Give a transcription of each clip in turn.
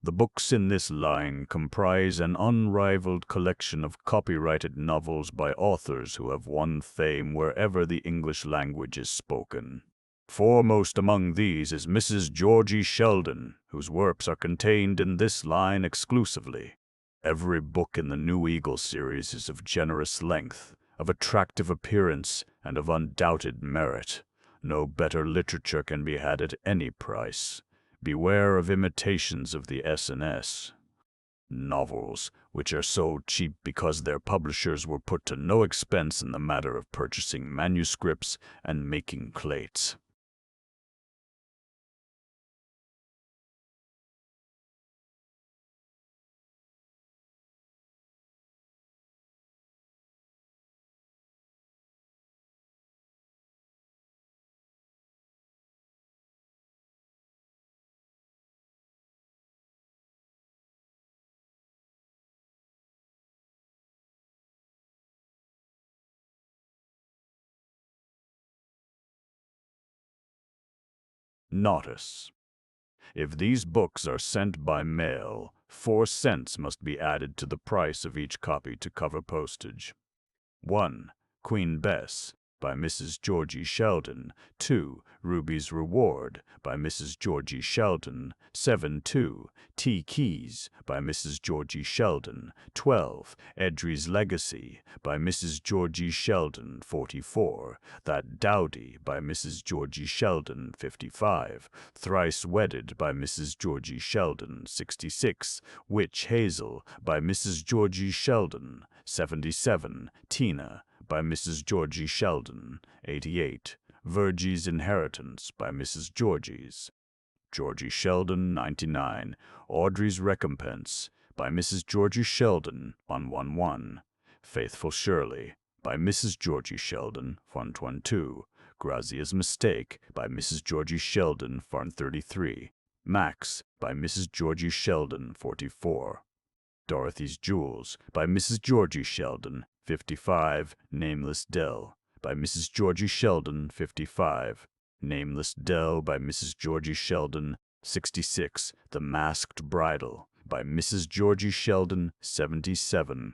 The books in this line comprise an unrivaled collection of copyrighted novels by authors who have won fame wherever the English language is spoken. Foremost among these is Mrs. Georgie Sheldon, whose works are contained in this line exclusively. Every book in the New Eagle series is of generous length, of attractive appearance, and of undoubted merit. No better literature can be had at any price. Beware of imitations of the S&S. Novels, which are so cheap because their publishers were put to no expense in the matter of purchasing manuscripts and making plates. Notice: if these books are sent by mail, 4 cents must be added to the price of each copy to cover postage. 1. Queen Bess, by Mrs. Georgie Sheldon. 2. Ruby's Reward, by Mrs. Georgie Sheldon. 7.2. T. Keys, by Mrs. Georgie Sheldon. 12. Edry's Legacy, by Mrs. Georgie Sheldon. 44. That Dowdy, by Mrs. Georgie Sheldon. 55. Thrice Wedded, by Mrs. Georgie Sheldon. 66. Witch Hazel, by Mrs. Georgie Sheldon. 77. Tina, by Mrs. Georgie Sheldon. 88. Virgie's Inheritance, by Mrs. Georgie Sheldon. 99. Audrey's Recompense, by Mrs. Georgie Sheldon. 111. Faithful Shirley, by Mrs. Georgie Sheldon. 112. Grazia's Mistake, by Mrs. Georgie Sheldon. 133. Max, by Mrs. Georgie Sheldon. 44. Dorothy's Jewels, by Mrs. Georgie Sheldon. 55. Nameless Dell, by Mrs. Georgie Sheldon. 55. Nameless Dell, by Mrs. Georgie Sheldon. 66. The Masked Bridal, by Mrs. Georgie Sheldon. 77.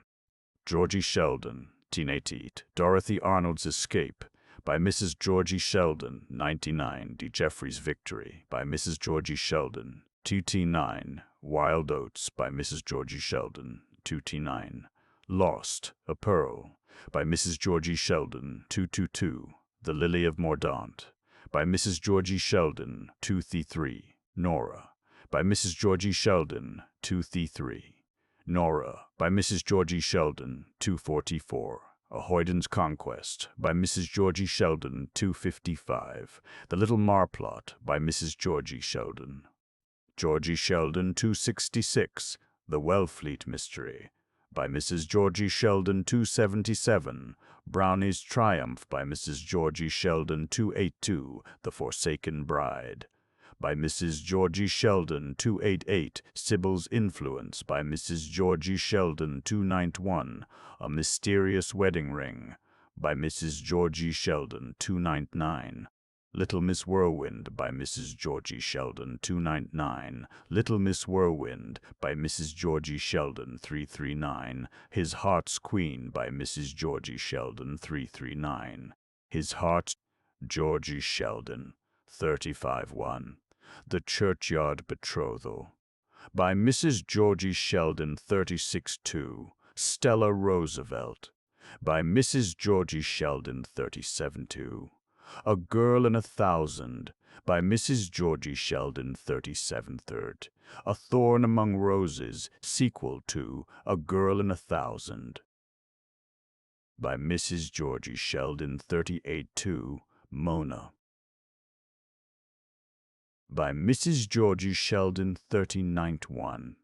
Georgie Sheldon, Teenate. Dorothy Arnold's Escape, by Mrs. Georgie Sheldon. 99. D. Jeffrey's Victory, by Mrs. Georgie Sheldon. 2T9. Wild Oats, by Mrs. Georgie Sheldon. 2T9. Lost, a Pearl, by Mrs. Georgie Sheldon. 222. The Lily of Mordaunt, by Mrs. Georgie Sheldon. 2Th3. Nora, by Mrs. Georgie Sheldon. 2Th3. Nora, by Mrs. Georgie Sheldon. 244. A Hoyden's Conquest, by Mrs. Georgie Sheldon. 255. The Little Marplot, by Mrs. Georgie Sheldon. Georgie Sheldon. 266. The Wellfleet Mystery, by Mrs. Georgie Sheldon. 277. Brownie's Triumph, by Mrs. Georgie Sheldon. 282. The Forsaken Bride, by Mrs. Georgie Sheldon. 288. Sybil's Influence, by Mrs. Georgie Sheldon. 291. A Mysterious Wedding Ring, by Mrs. Georgie Sheldon. 299. Little Miss Whirlwind, by Mrs. Georgie Sheldon. 299. Little Miss Whirlwind, by Mrs. Georgie Sheldon. 339. His Heart's Queen, by Mrs. Georgie Sheldon. 339. His Heart's Georgie Sheldon. 35.1. The Churchyard Betrothal, by Mrs. Georgie Sheldon. 36.2. Stella Roosevelt, by Mrs. Georgie Sheldon. 37.2. A Girl in a Thousand, by Mrs. Georgie Sheldon. 37.3. A Thorn Among Roses, sequel to A Girl in a Thousand, by Mrs. Georgie Sheldon. 38.2. Mona, by Mrs. Georgie Sheldon. 39.1.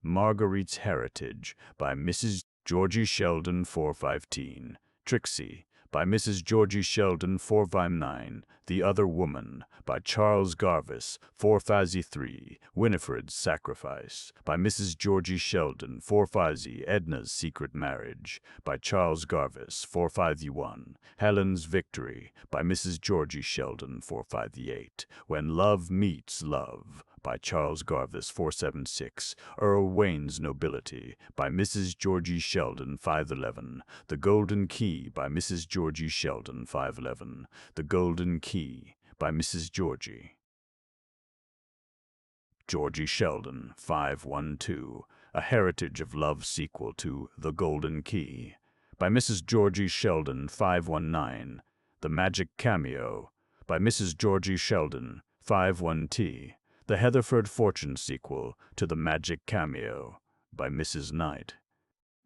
Marguerite's Heritage, by Mrs. Georgie Sheldon. 415. Trixie, by Mrs. Georgie Sheldon. 459. The Other Woman, by Charles Garvice. 453. Winifred's Sacrifice, by Mrs. Georgie Sheldon. 450. Edna's Secret Marriage, by Charles Garvice. 451. Helen's Victory, by Mrs. Georgie Sheldon. 458. When Love Meets Love, by Charles Garvis 476. Earl Wayne's Nobility by Mrs. Georgie Sheldon 511. The Golden Key by Mrs. Georgie Sheldon 511. The Golden Key by Mrs. Georgie Sheldon 512. A Heritage of Love sequel to The Golden Key by Mrs. Georgie Sheldon 519. The Magic Cameo by Mrs. Georgie Sheldon 51T. The Heatherford Fortune sequel to The Magic Cameo by Mrs. Knight.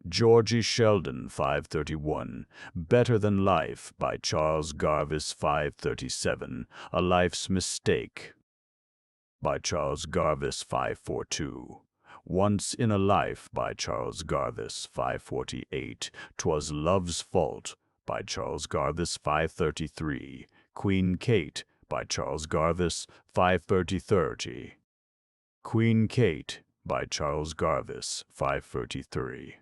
Georgie Sheldon 531. Better Than Life by Charles Garvis 537. A Life's Mistake by Charles Garvis 542. Once in a Life by Charles Garvis 548. 'Twas Love's Fault by Charles Garvis 533. Queen Kate by Charles Garvis 530. Queen Kate by Charles Garvis 533.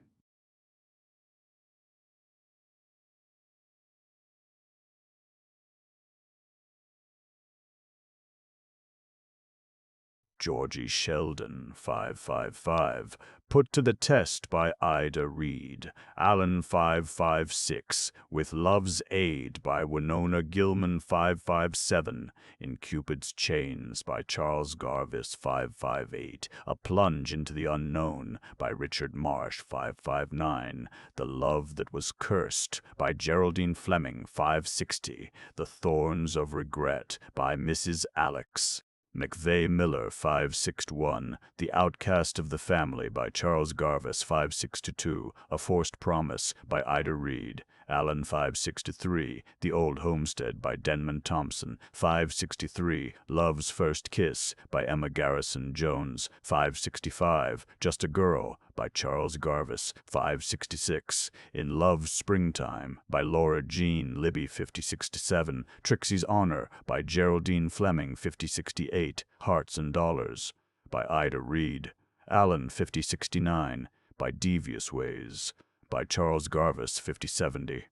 Georgie Sheldon 555. Put to the Test by Ida Reed. Allen 556. With Love's Aid by Winona Gilman 557. In Cupid's Chains by Charles Garvis 558. A Plunge into the Unknown by Richard Marsh 559. The Love That Was Cursed by Geraldine Fleming 560. The Thorns of Regret by Mrs. Alex McVeigh Miller 561. The Outcast of the Family by Charles Garvis 562. A Forced Promise by Ida Reed. Allen 563. The Old Homestead by Denman Thompson 563. Love's First Kiss by Emma Garrison Jones 565. Just a Girl by Charles Garvis 566. In Love's Springtime by Laura Jean Libby 5067. Trixie's Honor by Geraldine Fleming 5068. Hearts and Dollars by Ida Reed. Allen 5069. By Devious Ways by Charles Garvis 5070.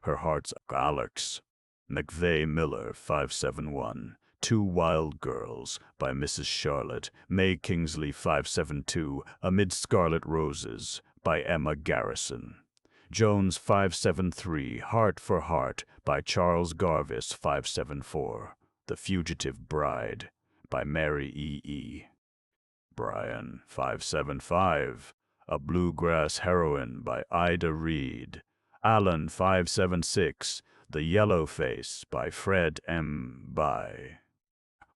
Her Heart's Alex. McVeigh Miller 571. Two Wild Girls by Mrs. Charlotte. May Kingsley 572. Amid Scarlet Roses by Emma Garrison. Jones 573. Heart for Heart by Charles Garvis 574. The Fugitive Bride by Mary E. Bryan 575. A Bluegrass Heroine by Ida Reed. Allen 576. The Yellow Face by Fred M. By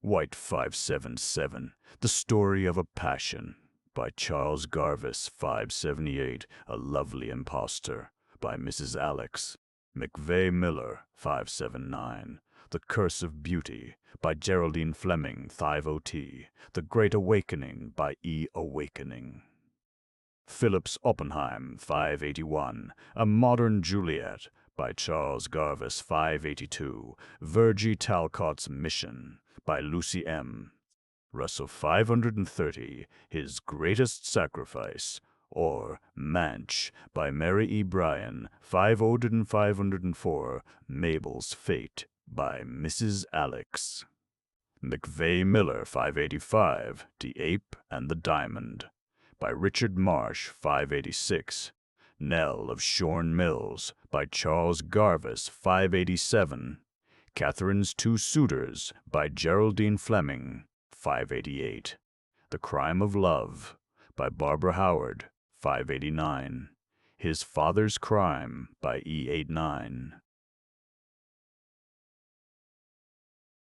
White 577. The Story of a Passion by Charles Garvis 578. A Lovely Impostor by Mrs. Alex McVeigh Miller 579. The Curse of Beauty by Geraldine Fleming 50T. The Great Awakening by E. Awakening. Phillips Oppenheim 581. A Modern Juliet by Charles Garvis 582. Virgie Talcott's Mission by Lucy M. Russell 530. His Greatest Sacrifice or Manch by Mary E. Bryan 504. Mabel's Fate by Mrs. Alex McVeigh Miller 585. The Ape and the Diamond by Richard Marsh 586. Nell of Shorn Mills by Charles Garvis 587. Catherine's Two Suitors by Geraldine Fleming 588. The Crime of Love by Barbara Howard 589. His Father's Crime by E89.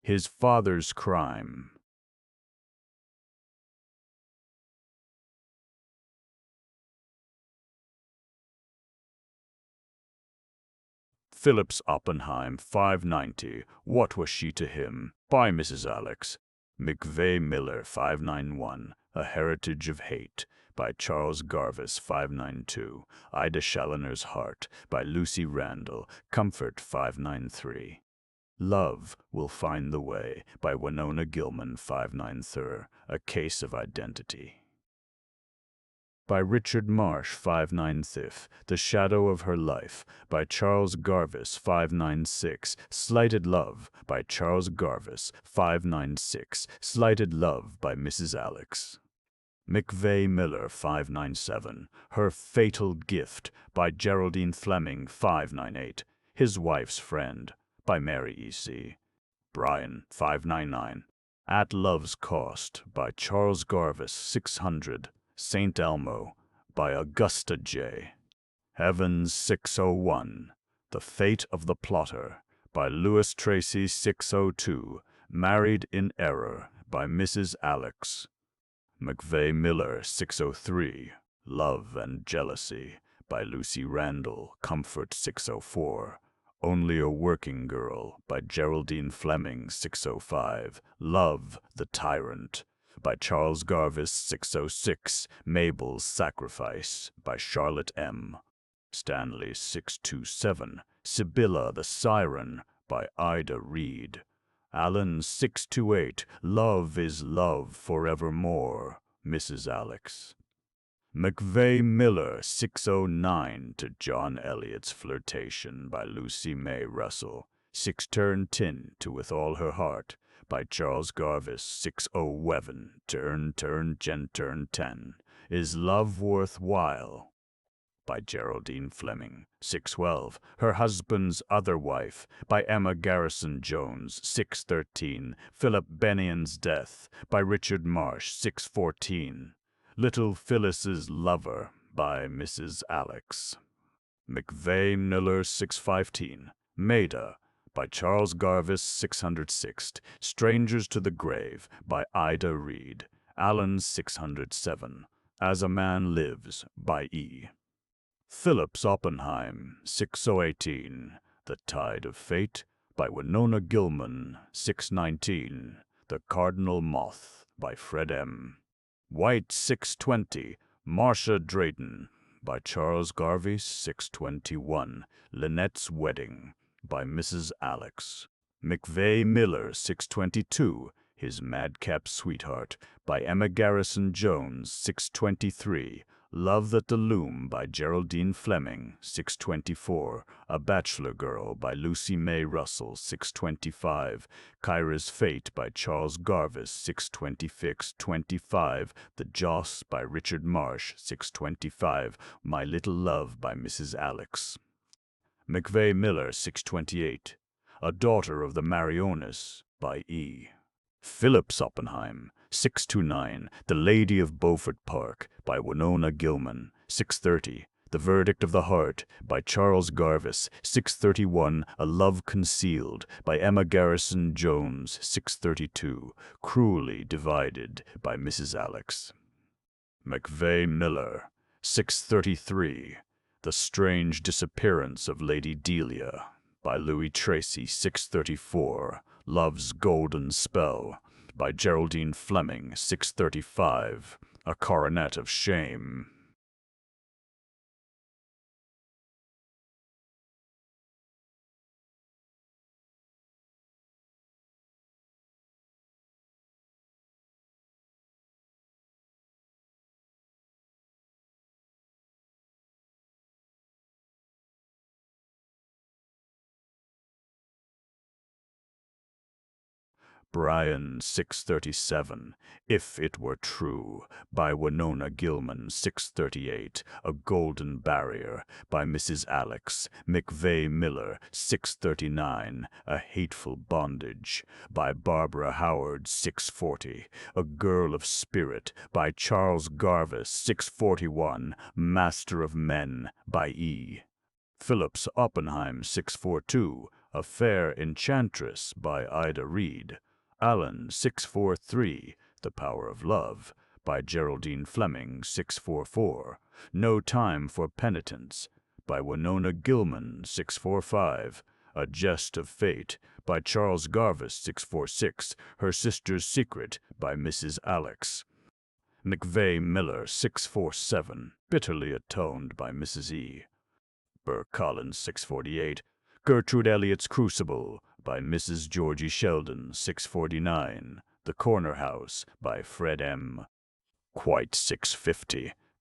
His Father's Crime. Phillips Oppenheim 590. What Was She to Him by Mrs. Alex McVeigh Miller 591. A Heritage of Hate by Charles Garvis 592. Ida Challoner's Heart by Lucy Randall Comfort 593. Love Will Find the Way by Winona Gilman 593. A Case of Identity. by Richard Marsh, 595. The Shadow of Her Life, by Charles Garvice, 596. Slighted Love, by Charles Garvice, 596. Slighted Love, by Mrs. Alex. McVey Miller, 597. Her Fatal Gift, by Geraldine Fleming, 598. His Wife's Friend, by Mary E.C. Bryan, 599. At Love's Cost, by Charles Garvice, 600. St. Elmo, by Augusta J. Heavens, 601. The Fate of the Plotter, by Louis Tracy, 602. Married in Error, by Mrs. Alex. McVey Miller, 603. Love and Jealousy, by Lucy Randall, Comfort, 604. Only a Working Girl, by Geraldine Fleming, 605. Love, the Tyrant, by Charles Garvice, 606. Mabel's Sacrifice, by Charlotte M. Stanley, 627. Sibylla the Siren, by Ida Reed. Allen, 628. Love is Love Forevermore, Mrs. Alex. McVey Miller, 609. To John Eliot's Flirtation, by Lucy May Russell. Six Turn Tin to With All Her Heart, by Charles Garvice, 607. Turn Gen Turn 10. Is Love Worth While, by Geraldine Fleming. 612. Her Husband's Other Wife, by Emma Garrison Jones. 613. Philip Bennian's Death, by Richard Marsh. 614. Little Phyllis's Lover, by Mrs. Alex. McVey Miller, 615. Maida, by Charles Garvice, 606. Strangers to the Grave, by Ida Reed. Allen, 607. As a Man Lives, by E. Phillips Oppenheim, 6018. The Tide of Fate, by Winona Gilman, 619. The Cardinal Moth, by Fred M. White, 620. Marcia Drayton, by Charles Garvice, 621. Lynette's Wedding, by Mrs. Alex. McVey Miller, 622. His Madcap Sweetheart, by Emma Garrison Jones, 623. Love at the Loom, by Geraldine Fleming, 624. A Bachelor Girl, by Lucy May Russell, 625. Kyra's Fate, by Charles Garvice, 625. The Joss, by Richard Marsh, 625. My Little Love, by Mrs. Alex. McVey Miller, 628. A Daughter of the Marionis, by E. Phillips Oppenheim, 629. The Lady of Beaufort Park, by Winona Gilman, 630. The Verdict of the Heart, by Charles Garvice, 631. A Love Concealed, by Emma Garrison Jones, 632. Cruelly Divided, by Mrs. Alex. McVey Miller, 633. The Strange Disappearance of Lady Delia, by Louis Tracy, 634. Love's Golden Spell, by Geraldine Fleming, 635. A Coronet of Shame. Bryan, 637. If It Were True, by Winona Gilman, 638. A Golden Barrier, by Mrs. Alex. McVey Miller, 639. A Hateful Bondage, by Barbara Howard, 640. A Girl of Spirit, by Charles Garvice, 641. Master of Men, by E. Phillips Oppenheim, 642. A Fair Enchantress, by Ida Reed. Allen, 643. The Power of Love, by Geraldine Fleming, 644. No Time for Penitence, by Winona Gilman, 645. A Jest of Fate, by Charles Garvice, 646. Her Sister's Secret, by Mrs. Alex. McVey Miller, 647. Bitterly Atoned, by Mrs. E. Burke Collins, 648. Gertrude Eliot's Crucible, by Mrs. Georgie Sheldon, 649. The Corner House, by Fred M. Quite, 650.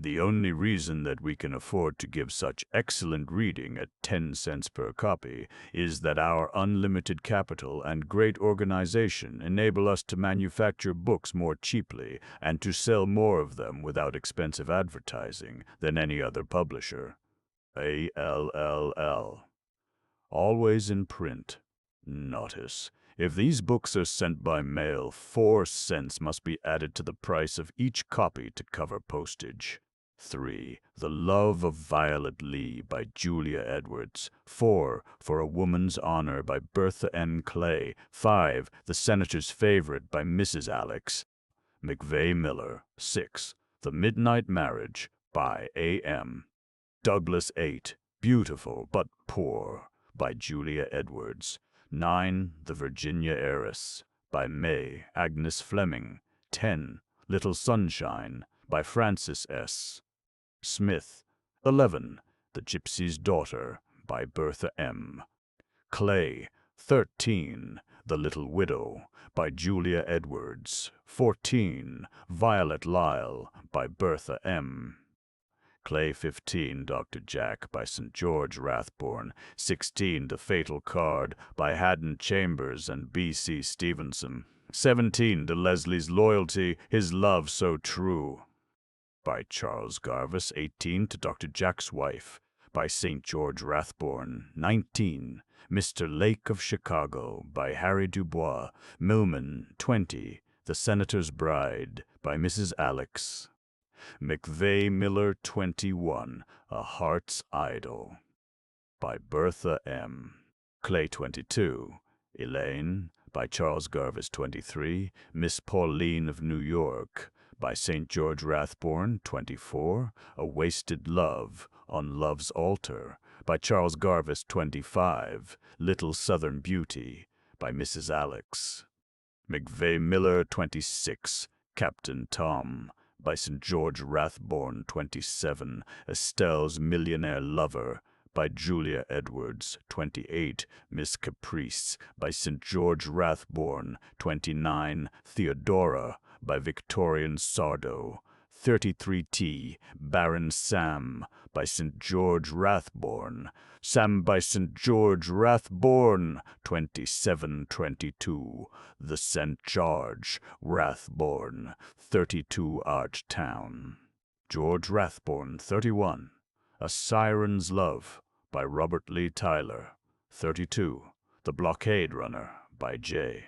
The only reason that we can afford to give such excellent reading at 10 cents per copy is that our unlimited capital and great organization enable us to manufacture books more cheaply and to sell more of them without expensive advertising than any other publisher. ALLL. Always in print. Notice, if these books are sent by mail, 4 cents must be added to the price of each copy to cover postage. 3. The Love of Violet Lee by Julia Edwards. 4. For a Woman's Honor by Bertha N. Clay. 5. The Senator's Favorite by Mrs. Alex McVey Miller. 6. The Midnight Marriage by A.M. Douglas. 8. Beautiful but Poor by Julia Edwards. 9. The Virginia Heiress by May Agnes Fleming. 10. Little Sunshine by Francis S. Smith. 11. The Gypsy's Daughter by Bertha M. Clay. 13. The Little Widow by Julia Edwards. 14. Violet Lyle by Bertha M. Clay. 15. Dr. Jack by St. George Rathborne. 16. The Fatal Card by Haddon Chambers and B.C. Stevenson. 17. To Leslie's Loyalty, His Love So True by Charles Garvice. 18. To Dr. Jack's Wife by St. George Rathborne. 19. Mr. Lake of Chicago by Harry Dubois Millman. 20. The Senator's Bride by Mrs. Alex McVey Miller. 21. A Heart's Idol by Bertha M. Clay. 22. Elaine by Charles Garvice. 23. Miss Pauline of New York by St. George Rathborne. 24. A Wasted Love on Love's Altar by Charles Garvice. 25. Little Southern Beauty by Mrs. Alex McVey Miller. 26. Captain Tom by St. George Rathborne. 27. Estelle's Millionaire Lover by Julia Edwards. 28. Miss Caprice by St. George Rathborne. 29. Theodora by Victorian Sardo. 33T. Baron Sam by St. George Rathborne. Sam by St. George Rathborne. 2722. The St. George Rathborne. 32 Archtown. George Rathborne. 31. A Siren's Love by Robert Lee Tyler. 32. The Blockade Runner by J.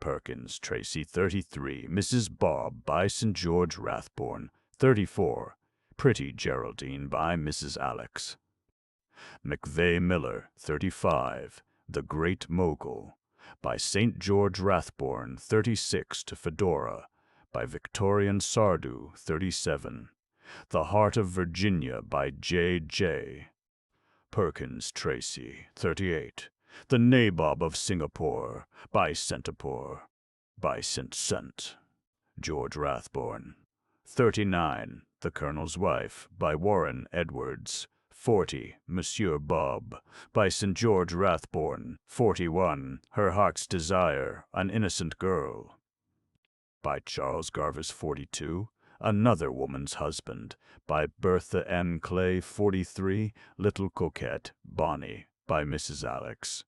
Perkins Tracy. 33. Mrs. Bob by St. George Rathborne. 34. Pretty Geraldine by Mrs. Alex McVey Miller. 35. The Great Mogul by St. George Rathborne. 36. To Fedora by Victorian Sardu. 37. The Heart of Virginia by J. Perkins Tracy. 38. The Nabob of Singapore by Centaur by St. George Rathborne. 39. The Colonel's Wife by Warren Edwards. 40. Monsieur Bob by St. George Rathborne. 41. Her Heart's Desire, An Innocent Girl by Charles Garvice. 42. Another Woman's Husband by Bertha N. Clay. 43. Little Coquette, Bonnie by Mrs. Alex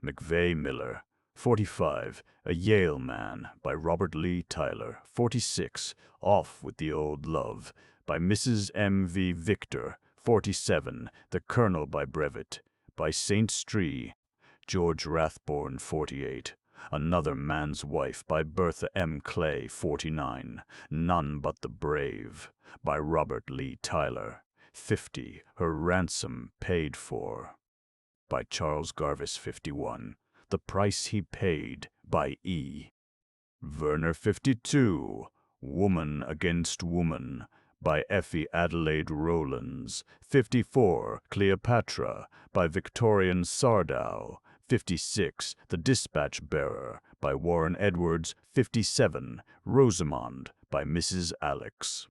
McVey Miller. 45. A Yale Man by Robert Lee Tyler. 46. Off with the Old Love by Mrs. M. V. Victor. 47. The Colonel by Brevet by St. Stree. George Rathborne. 48. Another Man's Wife by Bertha M. Clay. 49. None But the Brave by Robert Lee Tyler. 50. Her Ransom Paid For by Charles Garvice. 51. The Price He Paid by E. Verner. 52. Woman Against Woman by Effie Adelaide Rowlands. 54. Cleopatra by Victorian Sardow. 56. The Dispatch Bearer by Warren Edwards. 57. Rosamond by Mrs. Alex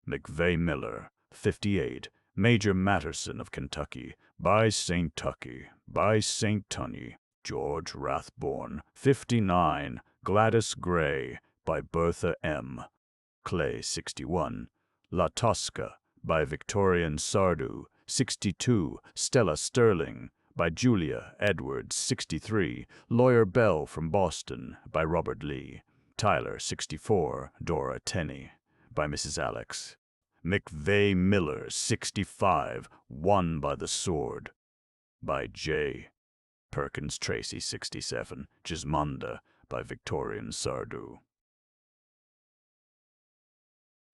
McVey Miller. 58. Major Matterson of Kentucky by St. Tucky by St. Tunny. George Rathborne. 59. Gladys Gray by Bertha M. Clay. 61. La Tosca by Victorian Sardou, 62. Stella Sterling by Julia Edwards, 63. Lawyer Bell from Boston by Robert Lee. Tyler, 64. Dora Tenney by Mrs. Alex. McVeigh Miller, 65. Won by the Sword by J. Perkins Tracy, 67. Gismonda by Victorian Sardou.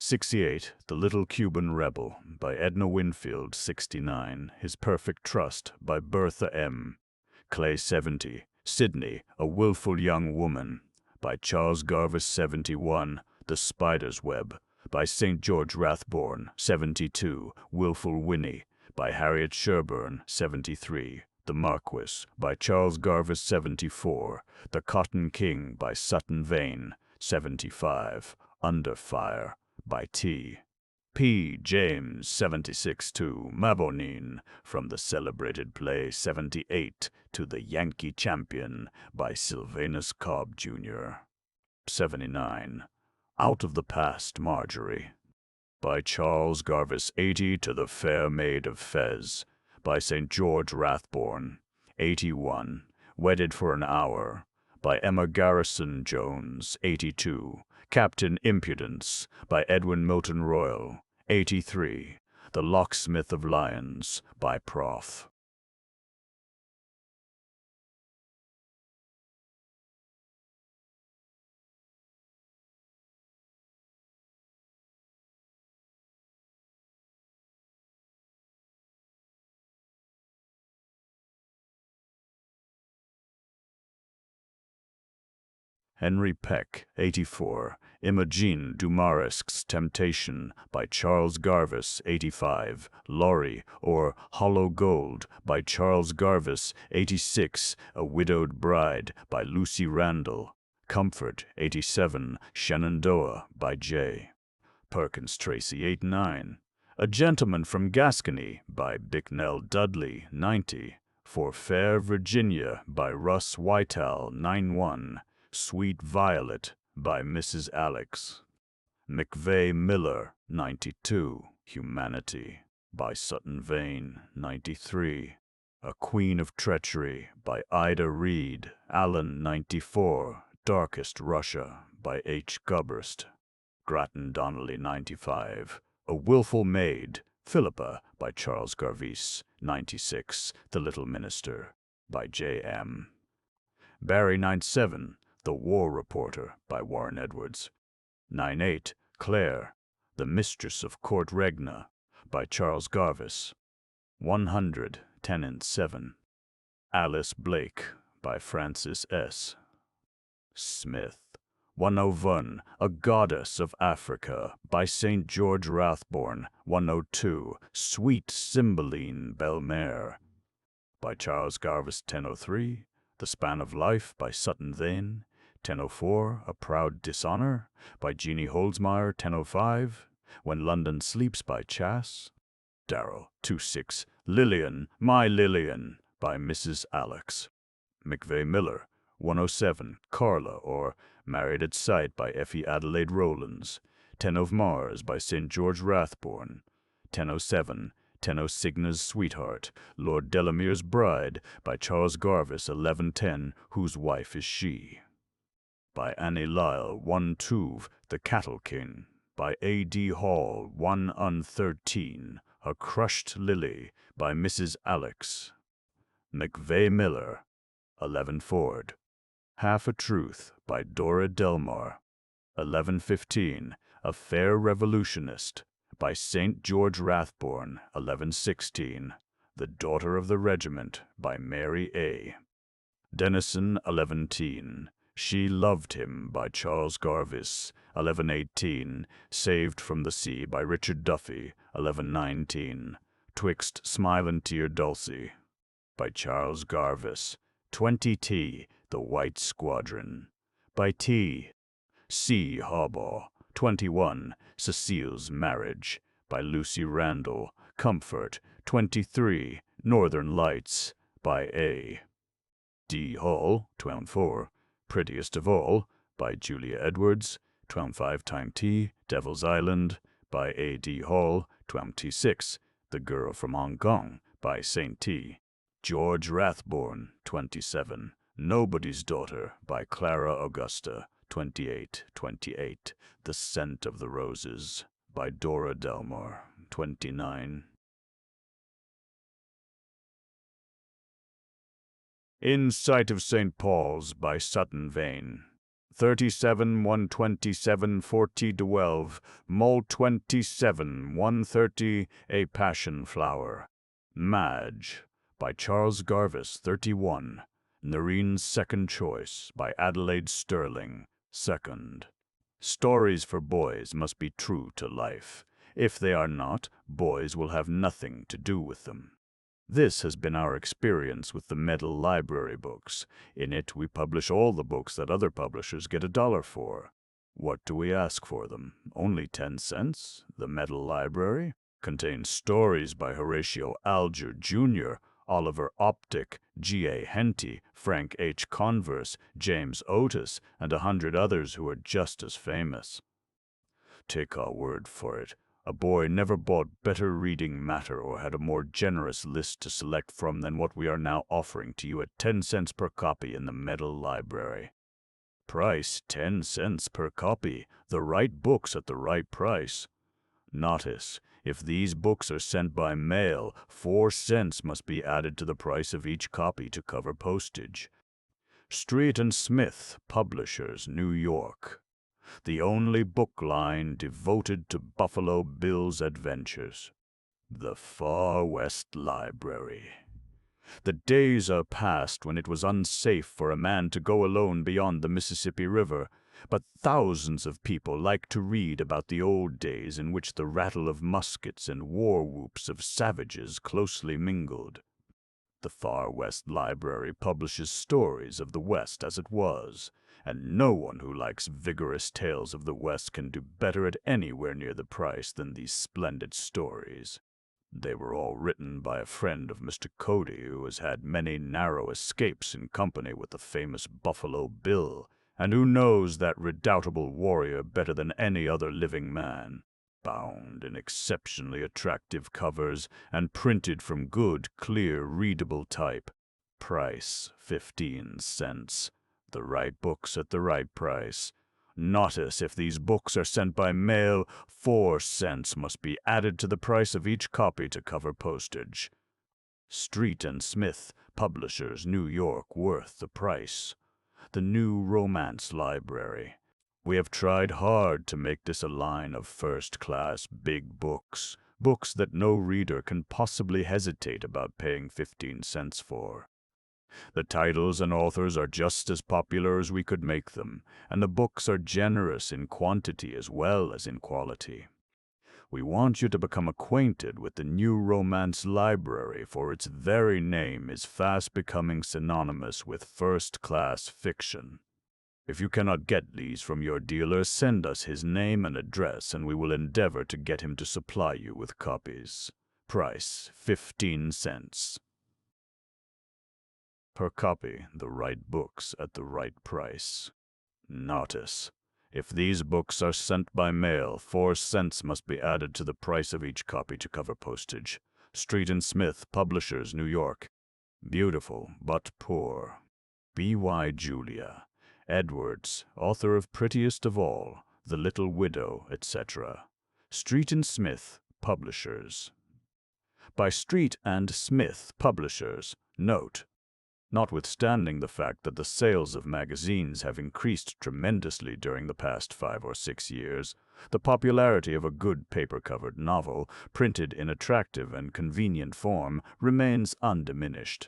68. The Little Cuban Rebel by Edna Winfield, 69. His Perfect Trust by Bertha M. Clay, 70. Sydney, A Willful Young Woman by Charles Garvice, 71. The Spider's Web by St. George Rathborne, 72. Willful Winnie by Harriet Sherburne, 73. The Marquis by Charles Garvice, 74. The Cotton King by Sutton Vane, 75. Under Fire by T. P. James, 76. To Mavourneen, from the celebrated play 78 to The Yankee Champion by Sylvanus Cobb, Jr. 79. Out of the Past, Marjorie by Charles Garvice, 80. To the Fair Maid of Fez by St. George Rathborne, 81. Wedded for an Hour by Emma Garrison Jones, 82. Captain Impudence by Edwin Moulton Royal, 83. The Locksmith of Lions by Prof. Henry Peck, 84. Imogen Dumaresque's Temptation by Charles Garvice, 85. Laurie, or Hollow Gold by Charles Garvice, 86. A Widowed Bride by Lucy Randall. Comfort, 87. Shenandoah by J. Perkins Tracy, 89. A Gentleman from Gascony by Bicknell Dudley, 90. For Fair Virginia by Russ Whitall, 91. Sweet Violet by Mrs. Alex. McVeigh Miller, 92. Humanity by Sutton Vane, 93. A Queen of Treachery by Ida Reed, Allen, 94. Darkest Russia by H. Gubrist. Grattan Donnelly, 95. A Willful Maid, Philippa by Charles Garvice, 96. The Little Minister by J. M. Barry, 97. The War Reporter by Warren Edwards. 98. Claire, The Mistress of Court Regna by Charles Garvice. 100. Tenant 7. Alice Blake by Francis S. Smith. 101. A Goddess of Africa by St. George Rathborne. 102. Sweet Cymbeline Belmare by Charles Garvice. 1003. The Span of Life by Sutton Vane. 1004. A Proud Dishonor by Jeannie Holzmeyer. 1005. When London Sleeps by Chas. Darrow. 26. Lillian, My Lillian by Mrs. Alex. McVeigh Miller. 107. Carla, or Married at Sight by Effie Adelaide Rowlands. 10 of Mars by St. George Rathborne. 1007. Tenno Cygna's Sweetheart, Lord Delamere's Bride by Charles Garvice. 1110. Whose Wife is She by Annie Lyle. 1-2. The Cattle King by A.D. Hall. 113. A Crushed Lily by Mrs. Alex. McVeigh Miller. 11 Ford. Half a Truth by Dora Delmar. 1115. A Fair Revolutionist by St. George Rathborne. 1116. The Daughter of the Regiment by Mary A. Denison. 1110. She Loved Him by Charles Garvice. 1118. Saved from the Sea by Richard Duffy. 1119. Twixt Smile and Tear Dulcie by Charles Garvice. 20T. The White Squadron by T. C. Harbaugh. 21. Cecile's Marriage by Lucy Randall. Comfort. 23. Northern Lights by A. D. Hall. 24. Prettiest of All by Julia Edwards. 25 Time T. Devil's Island by A.D. Hall, 26. The Girl from Hong Kong by St. T. George Rathbone, 27. Nobody's Daughter by Clara Augusta, 28. The Scent of the Roses by Dora Delmore, 29. In Sight of St. Paul's by Sutton Vane, 37 127 40 12, Mol 27 130, A Passion Flower. Madge by Charles Garvice, 31. Noreen's Second Choice by Adelaide Sterling, 2nd. Stories for boys must be true to life. If they are not, boys will have nothing to do with them. This has been our experience with the Metal Library books. In it, we publish all the books that other publishers get $1 for. What do we ask for them? Only 10 cents? The Metal Library contains stories by Horatio Alger, Jr., Oliver Optic, G.A. Henty, Frank H. Converse, James Otis, and 100 others who are just as famous. Take our word for it. A boy never bought better reading matter or had a more generous list to select from than what we are now offering to you at 10 cents per copy in the Metal Library. Price 10 cents per copy. The right books at the right price. Notice, if these books are sent by mail, 4 cents must be added to the price of each copy to cover postage. Street and Smith, Publishers, New York. The only book line devoted to Buffalo Bill's adventures. The Far West Library. The days are past when it was unsafe for a man to go alone beyond the Mississippi River, but thousands of people like to read about the old days in which the rattle of muskets and war whoops of savages closely mingled. The Far West Library publishes stories of the West as it was, and no one who likes vigorous tales of the West can do better at anywhere near the price than these splendid stories. They were all written by a friend of Mr. Cody, who has had many narrow escapes in company with the famous Buffalo Bill, and who knows that redoubtable warrior better than any other living man. Bound in exceptionally attractive covers and printed from good, clear, readable type. Price 15 cents. The right books at the right price. Notice, if these books are sent by mail, 4 cents must be added to the price of each copy to cover postage. Street and Smith, Publishers, New York, worth the price. The New Romance Library. We have tried hard to make this a line of first-class big books, books that no reader can possibly hesitate about paying 15 cents for. The titles and authors are just as popular as we could make them, and the books are generous in quantity as well as in quality. We want you to become acquainted with the New Romance Library, for its very name is fast becoming synonymous with first-class fiction. If you cannot get these from your dealer, send us his name and address, and we will endeavor to get him to supply you with copies. Price 15 cents. Per copy, the right books at the right price. Notice, if these books are sent by mail, 4 cents must be added to the price of each copy to cover postage. Street and Smith, Publishers, New York. Beautiful, but poor. B.Y. Julia. Edwards, author of Prettiest of All, The Little Widow, etc. Street and Smith, Publishers. By Street and Smith, Publishers. Note: notwithstanding the fact that the sales of magazines have increased tremendously during the past 5 or 6 years, the popularity of a good paper-covered novel, printed in attractive and convenient form, remains undiminished.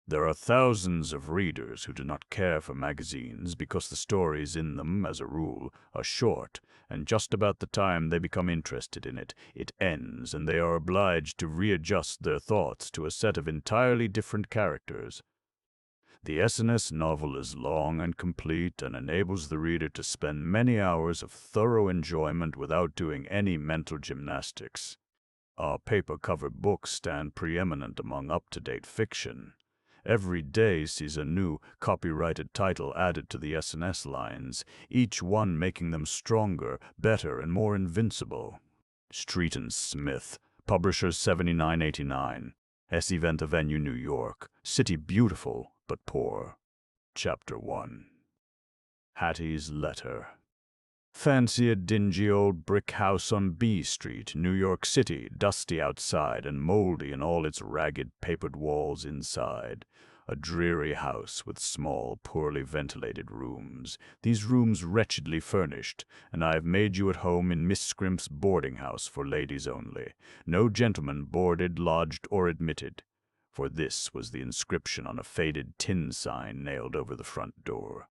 There are thousands of readers who do not care for magazines because the stories in them, as a rule, are short, and just about the time they become interested in it, it ends, and they are obliged to readjust their thoughts to a set of entirely different characters. The S&S novel is long and complete and enables the reader to spend many hours of thorough enjoyment without doing any mental gymnastics. Our paper-covered books stand preeminent among up-to-date fiction. Every day sees a new, copyrighted title added to the S&S lines, each one making them stronger, better, and more invincible. Street and Smith, publishers 7989, S. Event Avenue, New York. City beautiful, but poor. Chapter 1. Hattie's Letter. Fancy a dingy old brick house on B Street, New York City, dusty outside and moldy in all its ragged papered walls inside. A dreary house with small, poorly ventilated rooms, these rooms wretchedly furnished, and I have made you at home in Miss Scrimp's boarding house for ladies only. No gentleman boarded, lodged, or admitted. For this was the inscription on a faded tin sign nailed over the front door.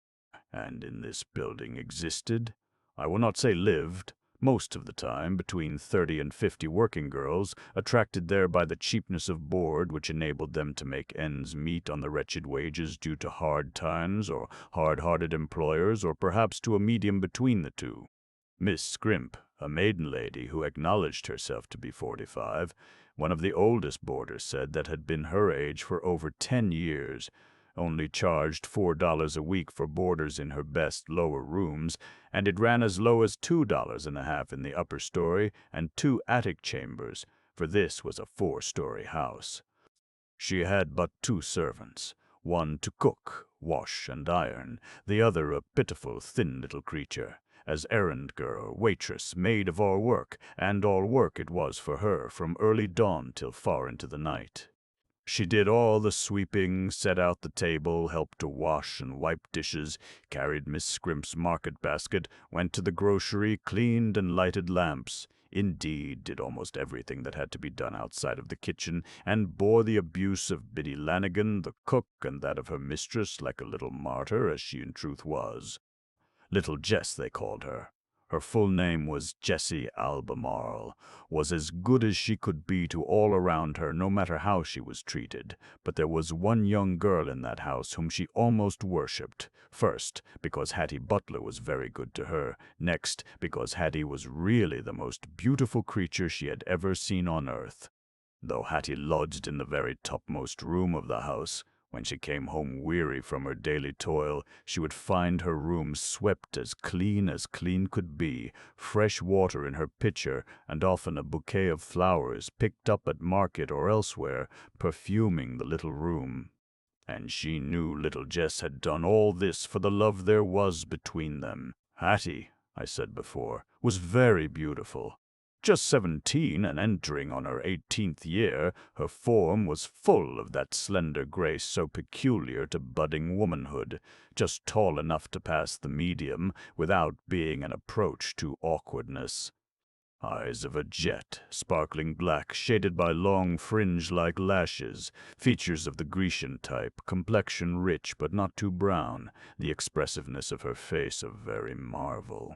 And in this building existed, I will not say lived, most of the time between 30 and 50 working girls, attracted there by the cheapness of board which enabled them to make ends meet on the wretched wages due to hard times or hard-hearted employers, or perhaps to a medium between the two. Miss Scrimp, a maiden lady who acknowledged herself to be 45, one of the oldest boarders, said that had been her age for over 10 years, only charged $4 a week for boarders in her best lower rooms, and it ran as low as $2.50 in the upper story and 2 attic chambers, for this was a 4-story house. She had but 2 servants, one to cook, wash, and iron, the other a pitiful, thin little creature, as errand girl, waitress, maid of all work, and all work it was for her from early dawn till far into the night. She did all the sweeping, set out the table, helped to wash and wipe dishes, carried Miss Scrimp's market basket, went to the grocery, cleaned and lighted lamps, indeed did almost everything that had to be done outside of the kitchen, and bore the abuse of Biddy Lanigan, the cook, and that of her mistress, like a little martyr, as she in truth was. Little Jess, they called her. Her full name was Jessie Albemarle, was as good as she could be to all around her, no matter how she was treated. But there was one young girl in that house whom she almost worshipped. First, because Hattie Butler was very good to her. Next, because Hattie was really the most beautiful creature she had ever seen on earth. Though Hattie lodged in the very topmost room of the house, when she came home weary from her daily toil, she would find her room swept as clean could be, fresh water in her pitcher, and often a bouquet of flowers picked up at market or elsewhere, perfuming the little room. And she knew little Jess had done all this for the love there was between them. Hattie, I said before, was very beautiful. Just 17 and entering on her 18th year, her form was full of that slender grace so peculiar to budding womanhood, just tall enough to pass the medium without being an approach to awkwardness. Eyes of a jet, sparkling black, shaded by long fringe-like lashes, features of the Grecian type, complexion rich but not too brown, the expressiveness of her face a very marvel.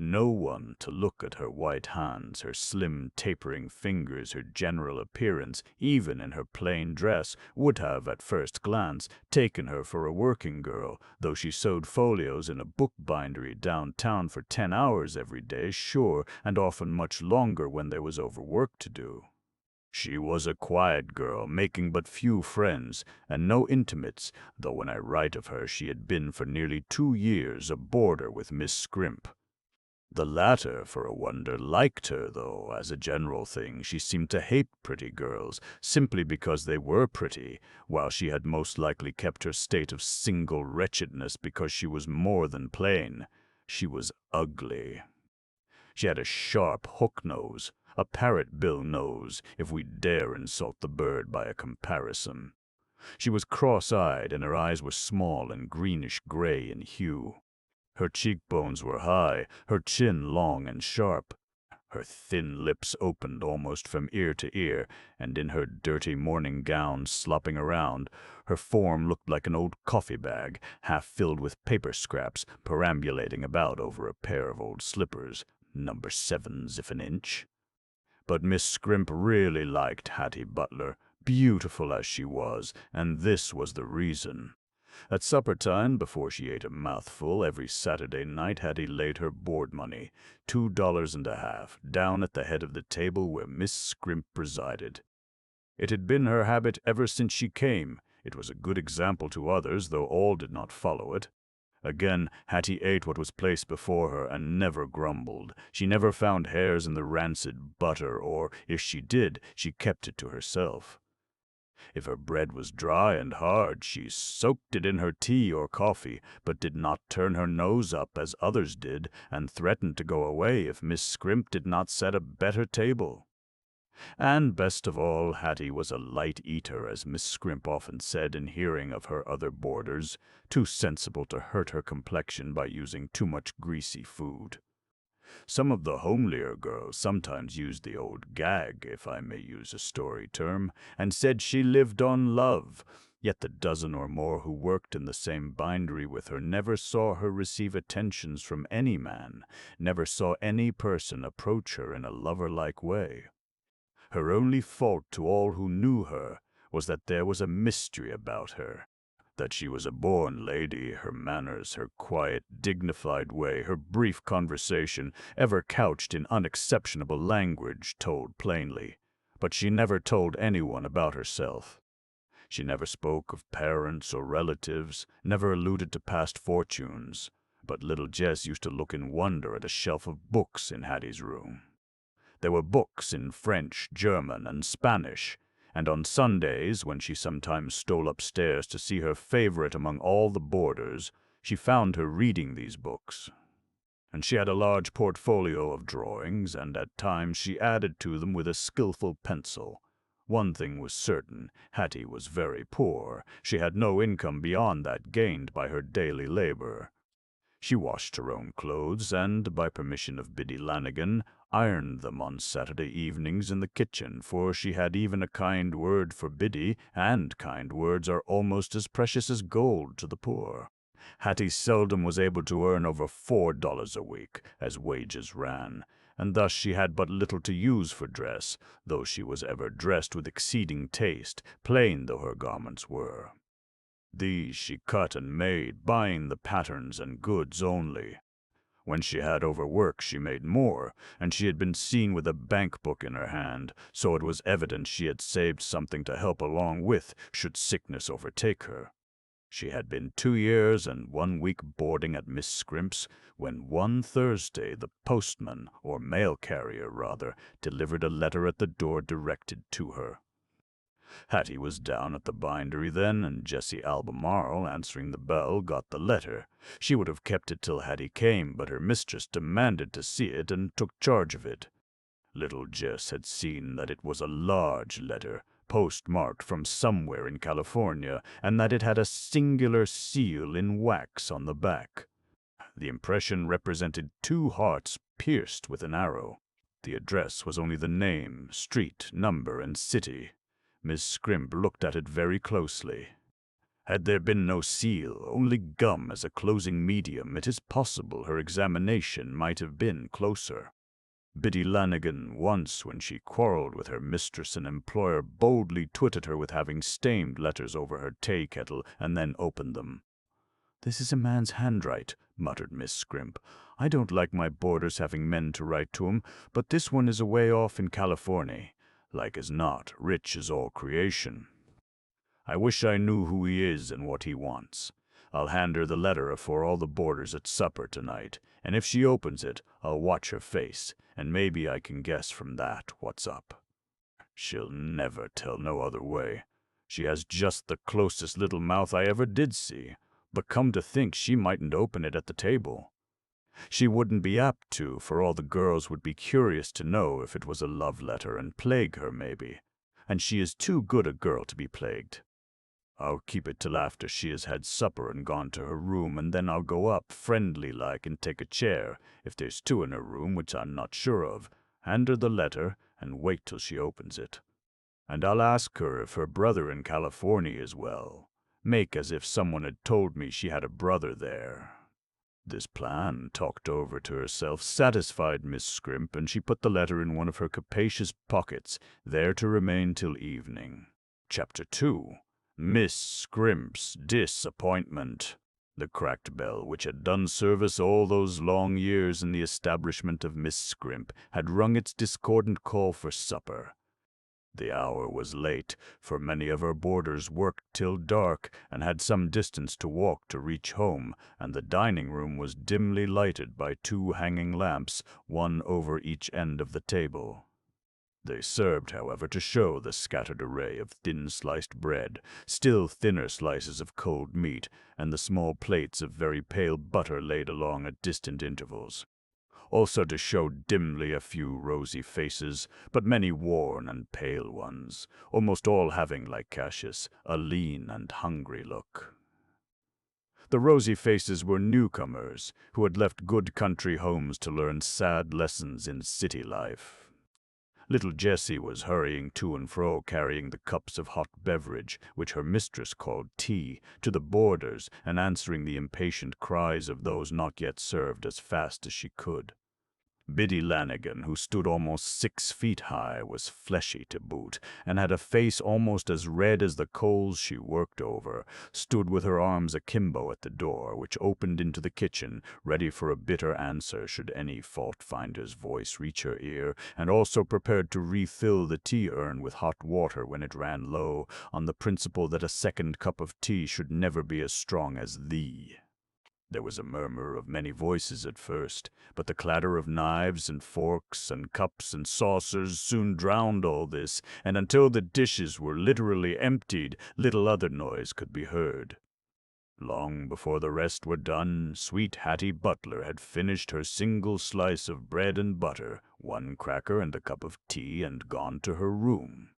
No one to look at her white hands, her slim tapering fingers, her general appearance, even in her plain dress, would have, at first glance, taken her for a working girl, though she sewed folios in a bookbindery downtown for 10 hours every day, sure, and often much longer when there was overwork to do. She was a quiet girl, making but few friends, and no intimates, though when I write of her she had been for nearly 2 years a boarder with Miss Scrimp. The latter, for a wonder, liked her, though, as a general thing, she seemed to hate pretty girls, simply because they were pretty, while she had most likely kept her state of single wretchedness because she was more than plain. She was ugly. She had a sharp hook nose, a parrot-bill nose, if we dare insult the bird by a comparison. She was cross-eyed, and her eyes were small and greenish-gray in hue. Her cheekbones were high, her chin long and sharp. Her thin lips opened almost from ear to ear, and in her dirty morning gown slopping around, her form looked like an old coffee bag, half filled with paper scraps, perambulating about over a pair of old slippers, number 7s if an inch. But Miss Scrimp really liked Hattie Butler, beautiful as she was, and this was the reason. At supper time, before she ate a mouthful, every Saturday night Hattie laid her board money, $2.50, down at the head of the table where Miss Scrimp presided. It had been her habit ever since she came. It was a good example to others, though all did not follow it. Again, Hattie ate what was placed before her and never grumbled. She never found hairs in the rancid butter, or, if she did, she kept it to herself. If her bread was dry and hard, she soaked it in her tea or coffee, but did not turn her nose up as others did, and threatened to go away if Miss Scrimp did not set a better table. And best of all, Hattie was a light eater, as Miss Scrimp often said in hearing of her other boarders, too sensible to hurt her complexion by using too much greasy food. Some of the homelier girls sometimes used the old gag, if I may use a story term, and said she lived on love, yet the dozen or more who worked in the same bindery with her never saw her receive attentions from any man, never saw any person approach her in a lover-like way. Her only fault to all who knew her was that there was a mystery about her, that she was a born lady, her manners, her quiet, dignified way, her brief conversation, ever couched in unexceptionable language, told plainly. But she never told anyone about herself. She never spoke of parents or relatives, never alluded to past fortunes, but little Jess used to look in wonder at a shelf of books in Hattie's room. There were books in French, German, and Spanish, and on Sundays, when she sometimes stole upstairs to see her favorite among all the boarders, she found her reading these books. And she had a large portfolio of drawings, and at times she added to them with a skillful pencil. One thing was certain, Hattie was very poor. She had no income beyond that gained by her daily labor. She washed her own clothes and, by permission of Biddy Lanigan, ironed them on Saturday evenings in the kitchen, for she had even a kind word for Biddy, and kind words are almost as precious as gold to the poor. Hattie seldom was able to earn over $4 a week, as wages ran, and thus she had but little to use for dress, though she was ever dressed with exceeding taste, plain though her garments were. These she cut and made, buying the patterns and goods only. When she had overwork she made more, and she had been seen with a bank book in her hand, so it was evident she had saved something to help along with, should sickness overtake her. She had been 2 years and 1 week boarding at Miss Scrimp's, when one Thursday the postman, or mail carrier rather, delivered a letter at the door directed to her. Hattie was down at the bindery then, and Jessie Albemarle, answering the bell, got the letter. She would have kept it till Hattie came, but her mistress demanded to see it and took charge of it. Little Jess had seen that it was a large letter, postmarked from somewhere in California, and that it had a singular seal in wax on the back. The impression represented 2 hearts pierced with an arrow. The address was only the name, street, number, and city. Miss Scrimp looked at it very closely. Had there been no seal, only gum as a closing medium, it is possible her examination might have been closer. Biddy Lanigan once, when she quarreled with her mistress and employer, boldly twitted her with having stained letters over her tea kettle and then opened them. "This is a man's handwrite," muttered Miss Scrimp. "I don't like my boarders having men to write to 'em, but this one is away off in Californy. Like as not, rich is all creation. I wish I knew who he is and what he wants. I'll hand her the letter afore all the boarders at supper tonight, and if she opens it, I'll watch her face, and maybe I can guess from that what's up. She'll never tell no other way. She has just the closest little mouth I ever did see, but come to think she mightn't open it at the table. She wouldn't be apt to, for all the girls would be curious to know if it was a love letter and plague her maybe, and she is too good a girl to be plagued. I'll keep it till after she has had supper and gone to her room, and then I'll go up, friendly-like, and take a chair, if there's 2 in her room, which I'm not sure of, hand her the letter, and wait till she opens it. And I'll ask her if her brother in California is well. Make as if someone had told me she had a brother there." This plan, talked over to herself, satisfied Miss Scrimp, and she put the letter in one of her capacious pockets, there to remain till evening. Chapter 2. Miss Scrimp's Disappointment. The cracked bell, which had done service all those long years in the establishment of Miss Scrimp, had rung its discordant call for supper. The hour was late, for many of her boarders worked till dark and had some distance to walk to reach home, and the dining room was dimly lighted by 2 hanging lamps, one over each end of the table. They served, however, to show the scattered array of thin sliced bread, still thinner slices of cold meat, and the small plates of very pale butter laid along at distant intervals. Also to show dimly a few rosy faces, but many worn and pale ones, almost all having, like Cassius, a lean and hungry look. The rosy faces were newcomers who had left good country homes to learn sad lessons in city life. Little Jessie was hurrying to and fro carrying the cups of hot beverage, which her mistress called tea, to the boarders and answering the impatient cries of those not yet served as fast as she could. Biddy Lanigan, who stood almost 6 feet high, was fleshy to boot, and had a face almost as red as the coals she worked over, stood with her arms akimbo at the door, which opened into the kitchen, ready for a bitter answer should any fault-finder's voice reach her ear, and also prepared to refill the tea-urn with hot water when it ran low, on the principle that a second cup of tea should never be as strong as thee. There was a murmur of many voices at first, but the clatter of knives and forks and cups and saucers soon drowned all this, and until the dishes were literally emptied, little other noise could be heard. Long before the rest were done, sweet Hattie Butler had finished her single slice of bread and butter, 1 cracker and a cup of tea, and gone to her room.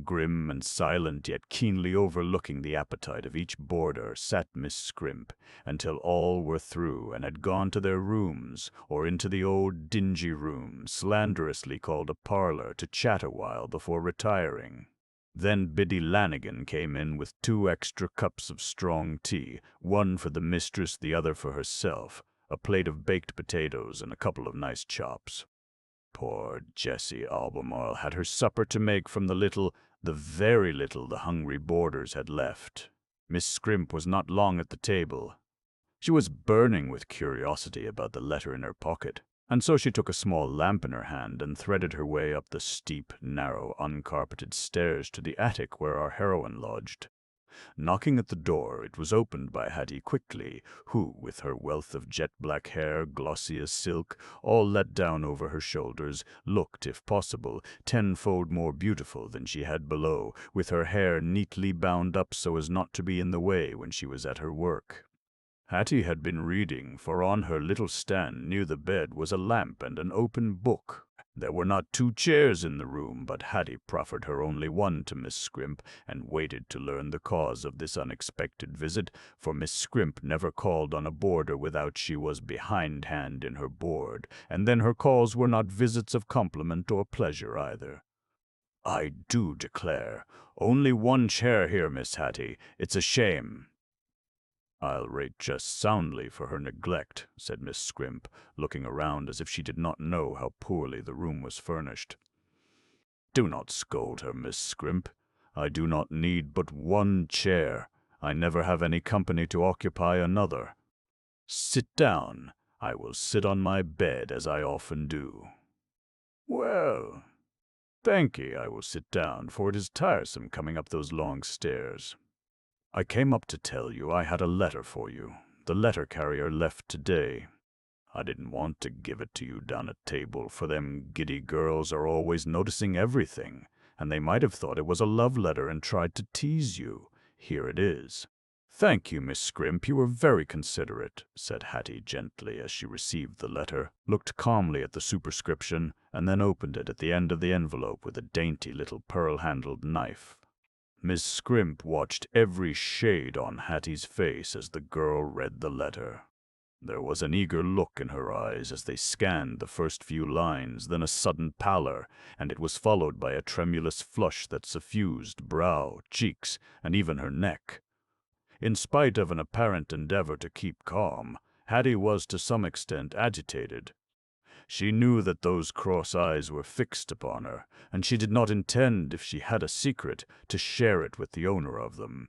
Grim and silent, yet keenly overlooking the appetite of each boarder, sat Miss Scrimp, until all were through and had gone to their rooms, or into the old dingy room, slanderously called a parlor, to chat a while before retiring. Then Biddy Lanigan came in with 2 extra cups of strong tea, one for the mistress, the other for herself, a plate of baked potatoes, and a couple of nice chops. Poor Jessie Albemarle had her supper to make from the very little the hungry boarders had left. Miss Scrimp was not long at the table. She was burning with curiosity about the letter in her pocket, and so she took a small lamp in her hand and threaded her way up the steep, narrow, uncarpeted stairs to the attic where our heroine lodged. Knocking at the door, it was opened by Hattie quickly, who, with her wealth of jet-black hair, glossy as silk, all let down over her shoulders, looked, if possible, 10-fold more beautiful than she had below, with her hair neatly bound up so as not to be in the way when she was at her work. Hattie had been reading, for on her little stand near the bed was a lamp and an open book. There were not 2 chairs in the room, but Hattie proffered her only one to Miss Scrimp, and waited to learn the cause of this unexpected visit, for Miss Scrimp never called on a boarder without she was behindhand in her board, and then her calls were not visits of compliment or pleasure either. "I do declare, only 1 chair here, Miss Hattie. It's a shame." "I'll rate Jess soundly for her neglect," said Miss Scrimp, looking around as if she did not know how poorly the room was furnished. "Do not scold her, Miss Scrimp. I do not need but 1 chair. I never have any company to occupy another. Sit down. I will sit on my bed, as I often do." "Well, thank'ee, I will sit down, for it is tiresome coming up those long stairs. I came up to tell you I had a letter for you. The letter carrier left today. I didn't want to give it to you down at table, for them giddy girls are always noticing everything, and they might have thought it was a love letter and tried to tease you. Here it is." "Thank you, Miss Scrimp, you were very considerate," said Hattie gently as she received the letter, looked calmly at the superscription, and then opened it at the end of the envelope with a dainty little pearl-handled knife. Miss Scrimp watched every shade on Hattie's face as the girl read the letter. There was an eager look in her eyes as they scanned the first few lines, then a sudden pallor, and it was followed by a tremulous flush that suffused brow, cheeks, and even her neck. In spite of an apparent endeavor to keep calm, Hattie was to some extent agitated. She knew that those cross eyes were fixed upon her, and she did not intend, if she had a secret, to share it with the owner of them.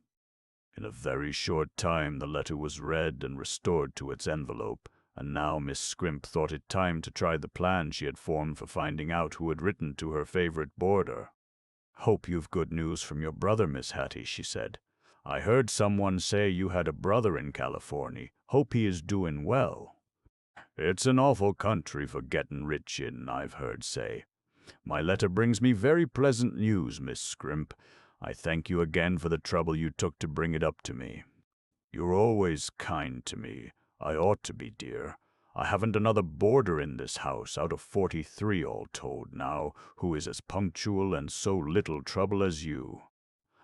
In a very short time the letter was read and restored to its envelope, and now Miss Scrimp thought it time to try the plan she had formed for finding out who had written to her favorite boarder. "Hope you've good news from your brother, Miss Hattie," she said. "I heard someone say you had a brother in California. Hope he is doing well." "It's an awful country for getting rich in, I've heard say. My letter brings me very pleasant news, Miss Scrimp. I thank you again for the trouble you took to bring it up to me. You're always kind to me. I ought to be, dear. I haven't another boarder in this house, out of 43 all told now, who is as punctual and so little trouble as you.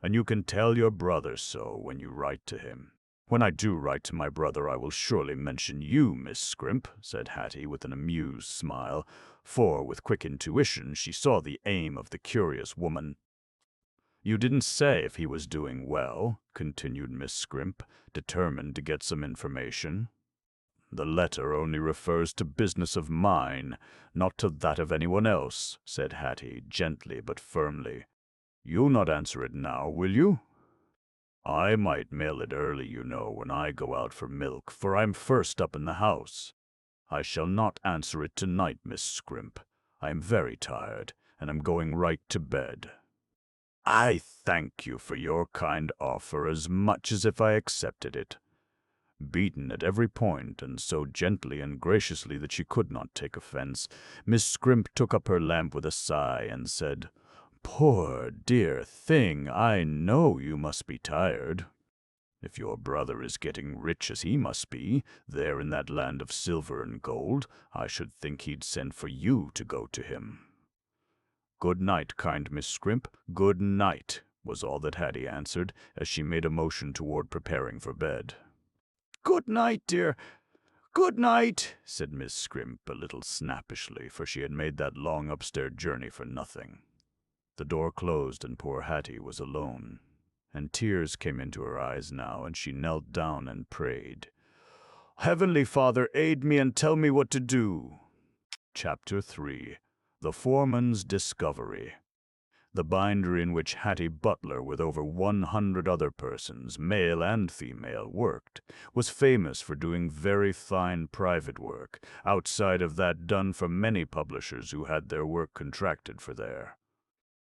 And you can tell your brother so when you write to him." "When I do write to my brother, I will surely mention you, Miss Scrimp," said Hattie with an amused smile, for with quick intuition she saw the aim of the curious woman. "You didn't say if he was doing well," continued Miss Scrimp, determined to get some information. "The letter only refers to business of mine, not to that of anyone else," said Hattie, gently but firmly. "You'll not answer it now, will you?" "I might mail it early, you know, when I go out for milk, for I'm first up in the house. I shall not answer it tonight, Miss Scrimp. I am very tired, and am going right to bed." "I thank you for your kind offer as much as if I accepted it." Beaten at every point, and so gently and graciously that she could not take offense, Miss Scrimp took up her lamp with a sigh and said, "Poor dear thing, I know you must be tired. If your brother is getting rich as he must be, there in that land of silver and gold, I should think he'd send for you to go to him." "Good night, kind Miss Scrimp, good night," was all that Hattie answered, as she made a motion toward preparing for bed. "Good night, dear. Good night," said Miss Scrimp a little snappishly, for she had made that long upstairs journey for nothing. The door closed, and poor Hattie was alone, and tears came into her eyes now, and she knelt down and prayed. "Heavenly Father, aid me and tell me what to do." Chapter 3. The Foreman's Discovery. The bindery in which Hattie Butler, with over 100 other persons, male and female, worked, was famous for doing very fine private work, outside of that done for many publishers who had their work contracted for there.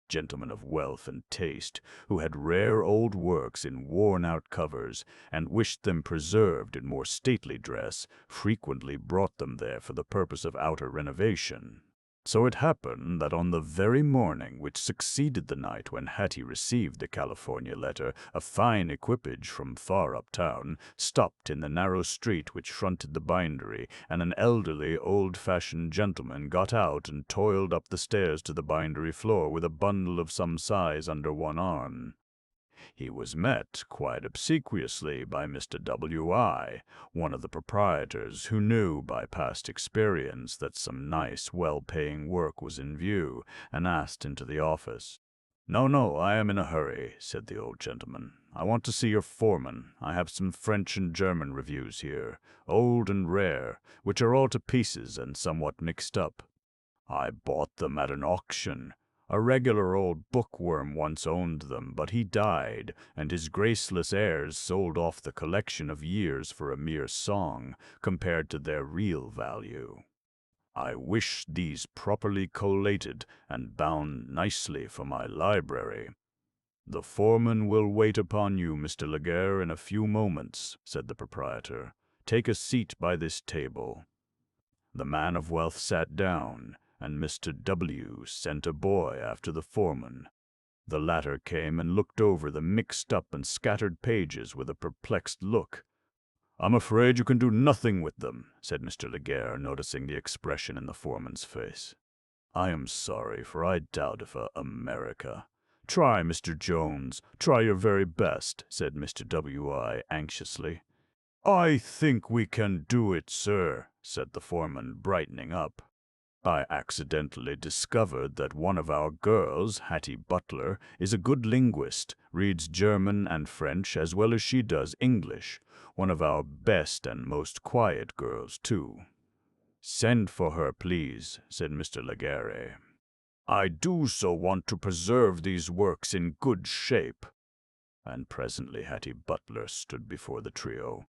Gentlemen of wealth and taste, who had rare old works in worn-out covers, and wished them preserved in more stately dress, frequently brought them there for the purpose of outer renovation. So it happened that on the very morning which succeeded the night when Hattie received the California letter, a fine equipage from far uptown stopped in the narrow street which fronted the bindery, and an elderly, old-fashioned gentleman got out and toiled up the stairs to the bindery floor with a bundle of some size under one arm. He was met quite obsequiously by Mr. W.I., one of the proprietors, who knew by past experience that some nice, well-paying work was in view, and asked into the office. No, I am in a hurry," said the old gentleman. "I want to see your foreman. I have some French and German reviews here, old and rare, which are all to pieces and somewhat mixed up. I bought them at an auction. A regular old bookworm once owned them, but he died, and his graceless heirs sold off the collection of years for a mere song, compared to their real value. I wish these properly collated and bound nicely for my library." "The foreman will wait upon you, Mr. Laguerre, in a few moments," said the proprietor. "Take a seat by this table." The man of wealth sat down, and Mr. W. sent a boy after the foreman. The latter came and looked over the mixed-up and scattered pages with a perplexed look. "I'm afraid you can do nothing with them," said Mr. Laguerre, noticing the expression in the foreman's face. "I am sorry, for I doubt if America—" "Try, Mr. Jones, try your very best," said Mr. W.I. anxiously. "I think we can do it, sir," said the foreman, brightening up. "I accidentally discovered that one of our girls, Hattie Butler, is a good linguist, reads German and French as well as she does English, one of our best and most quiet girls, too." "Send for her, please," said Mr. Laguerre. "I do so want to preserve these works in good shape." And presently Hattie Butler stood before the trio,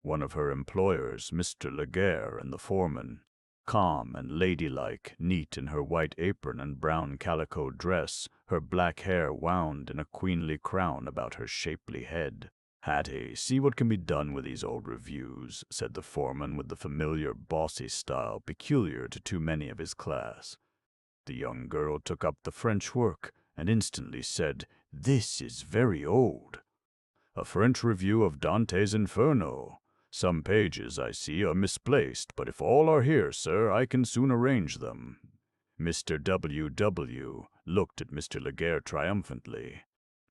one of her employers, Mr. Laguerre, and the foreman. calm and ladylike, neat in her white apron and brown calico dress, her black hair wound in a queenly crown about her shapely head. "Hattie, see what can be done with these old reviews," said the foreman with the familiar bossy style peculiar to too many of his class. The young girl took up the French work and instantly said, "This is very old." "A French review of Dante's Inferno. Some pages, I see, are misplaced, but if all are here, sir, I can soon arrange them." Mr. W. looked at Mr. Laguerre triumphantly.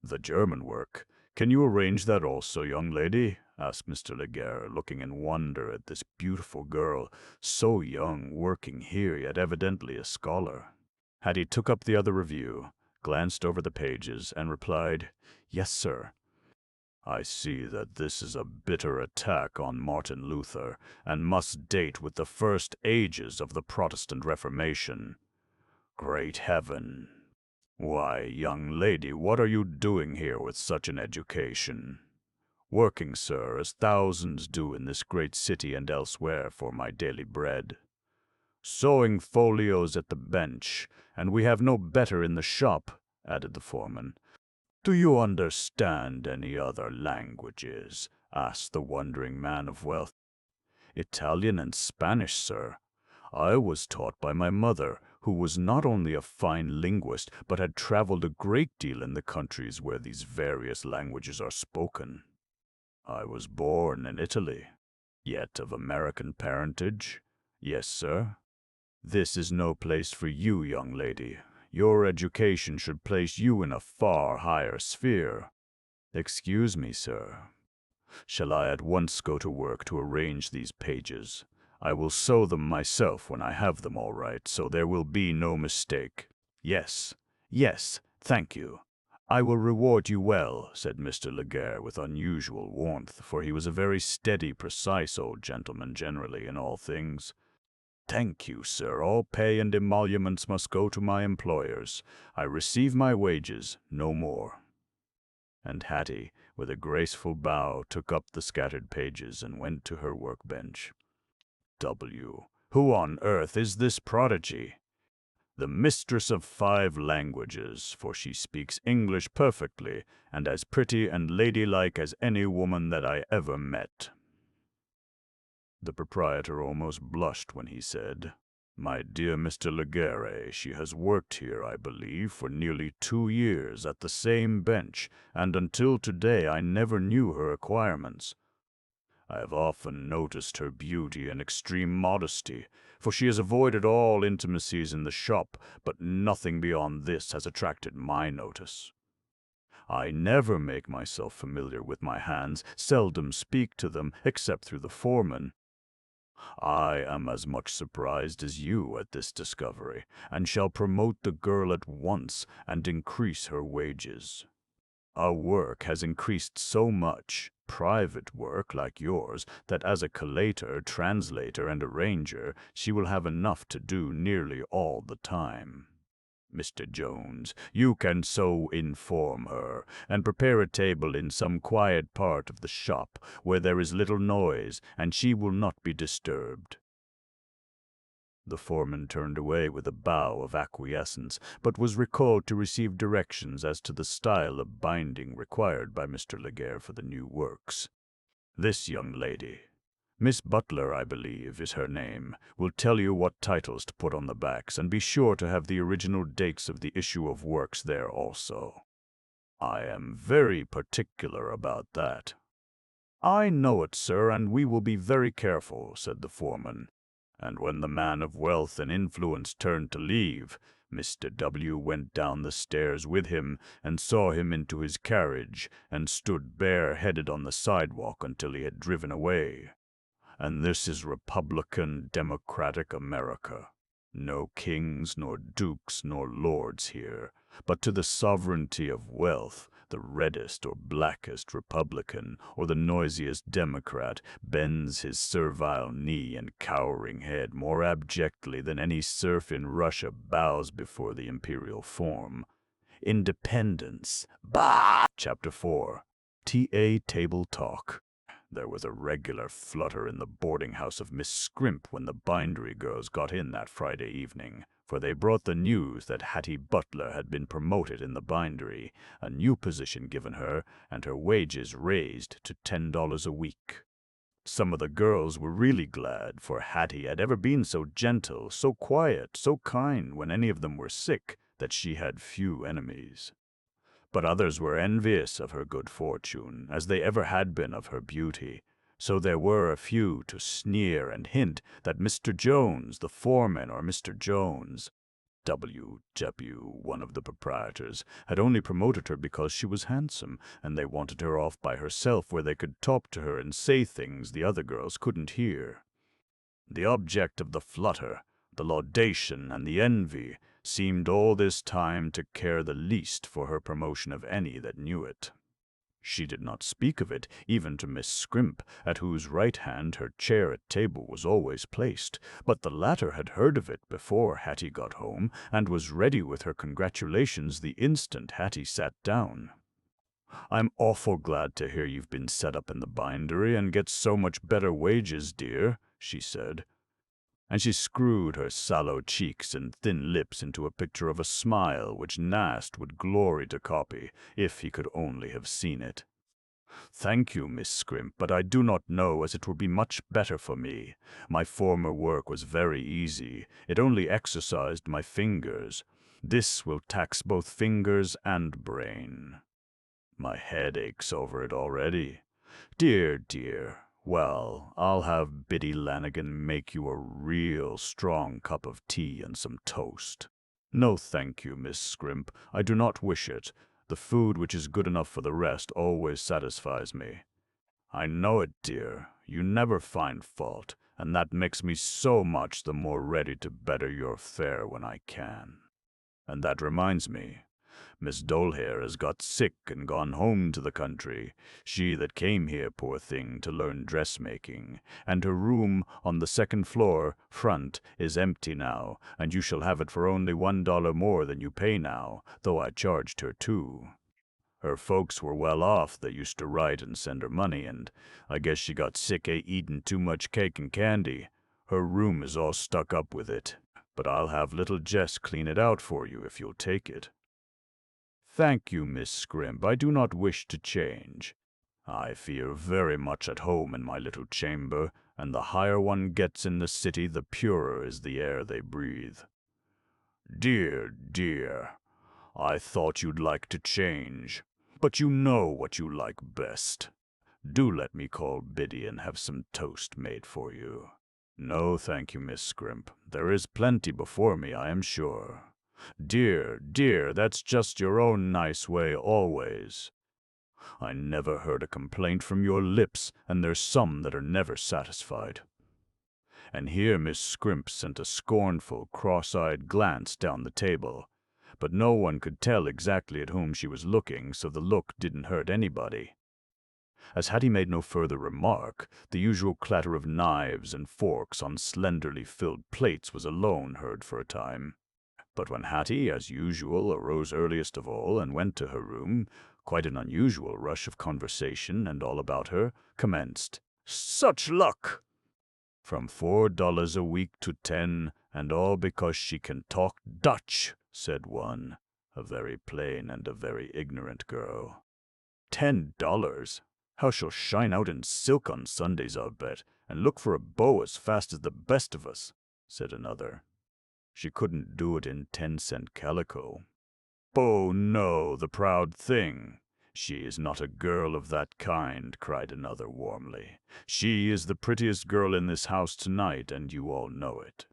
"The German work. Can you arrange that also, young lady?" asked Mr. Laguerre, looking in wonder at this beautiful girl, so young, working here, yet evidently a scholar. Hattie took up the other review, glanced over the pages, and replied, "Yes, sir." "I see that this is a bitter attack on Martin Luther, and must date with the first ages of the Protestant Reformation. Great heaven! Why, young lady, what are you doing here with such an education?" "Working, sir, as thousands do in this great city and elsewhere for my daily bread." "Sewing folios at the bench, and we have no better in the shop," added the foreman. "Do you understand any other languages?" asked the wondering man of wealth. "Italian and Spanish, sir. I was taught by my mother, who was not only a fine linguist, but had traveled a great deal in the countries where these various languages are spoken. I was born in Italy, yet of American parentage. Yes, sir. This is no place for you, young lady. Your education should place you in a far higher sphere." "Excuse me, sir. Shall I at once go to work to arrange these pages? I will sew them myself when I have them all right, so there will be no mistake." Yes, thank you. "I will reward you well," said Mr. Laguerre with unusual warmth, for he was a very steady, precise old gentleman generally in all things. "Thank you, sir. All pay and emoluments must go to my employers. I receive my wages, no more." And Hattie, with a graceful bow, took up the scattered pages and went to her workbench. Who on earth is this prodigy? "The mistress of 5 languages, for she speaks English perfectly, and as pretty and ladylike as any woman that I ever met." The proprietor almost blushed when he said, "My dear Mr. Laguerre, she has worked here, I believe, for nearly 2 years at the same bench, and until today I never knew her acquirements. I have often noticed her beauty and extreme modesty, for she has avoided all intimacies in the shop, but nothing beyond this has attracted my notice. I never make myself familiar with my hands, seldom speak to them, except through the foreman. I am as much surprised as you at this discovery, and shall promote the girl at once and increase her wages. Our work has increased so much, private work like yours, that as a collator, translator, and arranger, she will have enough to do nearly all the time. Mr. Jones, you can so inform her, and prepare a table in some quiet part of the shop, where there is little noise, and she will not be disturbed." The foreman turned away with a bow of acquiescence, but was recalled to receive directions as to the style of binding required by Mr. Laguerre for the new works. "This young lady, Miss Butler, I believe, is her name, will tell you what titles to put on the backs, and be sure to have the original dates of the issue of works there also." "I am very particular about that." "I know it, sir, and we will be very careful," said the foreman. And when the man of wealth and influence turned to leave, Mr. W. went down the stairs with him and saw him into his carriage, and stood bare-headed on the sidewalk until he had driven away. And this is Republican, Democratic America. No kings, nor dukes, nor lords here, but to the sovereignty of wealth, the reddest or blackest Republican, or the noisiest Democrat, bends his servile knee and cowering head more abjectly than any serf in Russia bows before the imperial form. Independence. Bah! Chapter 4. TA Table Talk. There was a regular flutter in the boarding house of Miss Scrimp when the bindery girls got in that Friday evening, for they brought the news that Hattie Butler had been promoted in the bindery, a new position given her, and her wages raised to $10 a week. Some of the girls were really glad, for Hattie had ever been so gentle, so quiet, so kind when any of them were sick, that she had few enemies. But others were envious of her good fortune, as they ever had been of her beauty. So there were a few to sneer and hint that Mr. Jones, the foreman, or Mr. Jones, one of the proprietors, had only promoted her because she was handsome, and they wanted her off by herself where they could talk to her and say things the other girls couldn't hear. The object of the flutter, the laudation, and the envy seemed all this time to care the least for her promotion of any that knew it. She did not speak of it even to Miss Scrimp, at whose right hand her chair at table was always placed, but the latter had heard of it before Hattie got home, and was ready with her congratulations the instant Hattie sat down. "I'm awful glad to hear you've been set up in the bindery and get so much better wages, dear," she said. And she screwed her sallow cheeks and thin lips into a picture of a smile which Nast would glory to copy, if he could only have seen it. "Thank you, Miss Scrimp, but I do not know as it will be much better for me. My former work was very easy. It only exercised my fingers. This will tax both fingers and brain. My head aches over it already. Dear, dear. Well, I'll have Biddy Lanigan make you a real strong cup of tea and some toast." "No, thank you, Miss Scrimp. I do not wish it. The food which is good enough for the rest always satisfies me." "I know it, dear. You never find fault, and that makes me so much the more ready to better your fare when I can. And that reminds me. Miss Dolehair has got sick and gone home to the country, she that came here, poor thing, to learn dressmaking, and her room on the second floor, front, is empty now, and you shall have it for only $1 more than you pay now, though I charged her $2. Her folks were well off that used to write and send her money, and I guess she got sick eating too much cake and candy. Her room is all stuck up with it, but I'll have little Jess clean it out for you if you'll take it." "Thank you, Miss Scrimp. I do not wish to change. I feel very much at home in my little chamber, and the higher one gets in the city, the purer is the air they breathe." "Dear, dear, I thought you'd like to change, but you know what you like best. Do let me call Biddy and have some toast made for you." "No, thank you, Miss Scrimp. There is plenty before me, I am sure." "Dear, dear, that's just your own nice way always. I never heard a complaint from your lips, and there's some that are never satisfied." And here Miss Scrimp sent a scornful, cross-eyed glance down the table, but no one could tell exactly at whom she was looking, so the look didn't hurt anybody. As Hattie made no further remark, the usual clatter of knives and forks on slenderly filled plates was alone heard for a time. But when Hattie, as usual, arose earliest of all and went to her room, quite an unusual rush of conversation, and all about her, commenced. "Such luck! From $4 a week to 10, and all because she can talk Dutch," said one, a very plain and a very ignorant girl. $10! How she'll shine out in silk on Sundays, I'll bet, and look for a beau as fast as the best of us," said another. "She couldn't do it in 10-cent calico." "Oh, no, the proud thing! She is not a girl of that kind," cried another warmly. "She is the prettiest girl in this house tonight, and you all know it."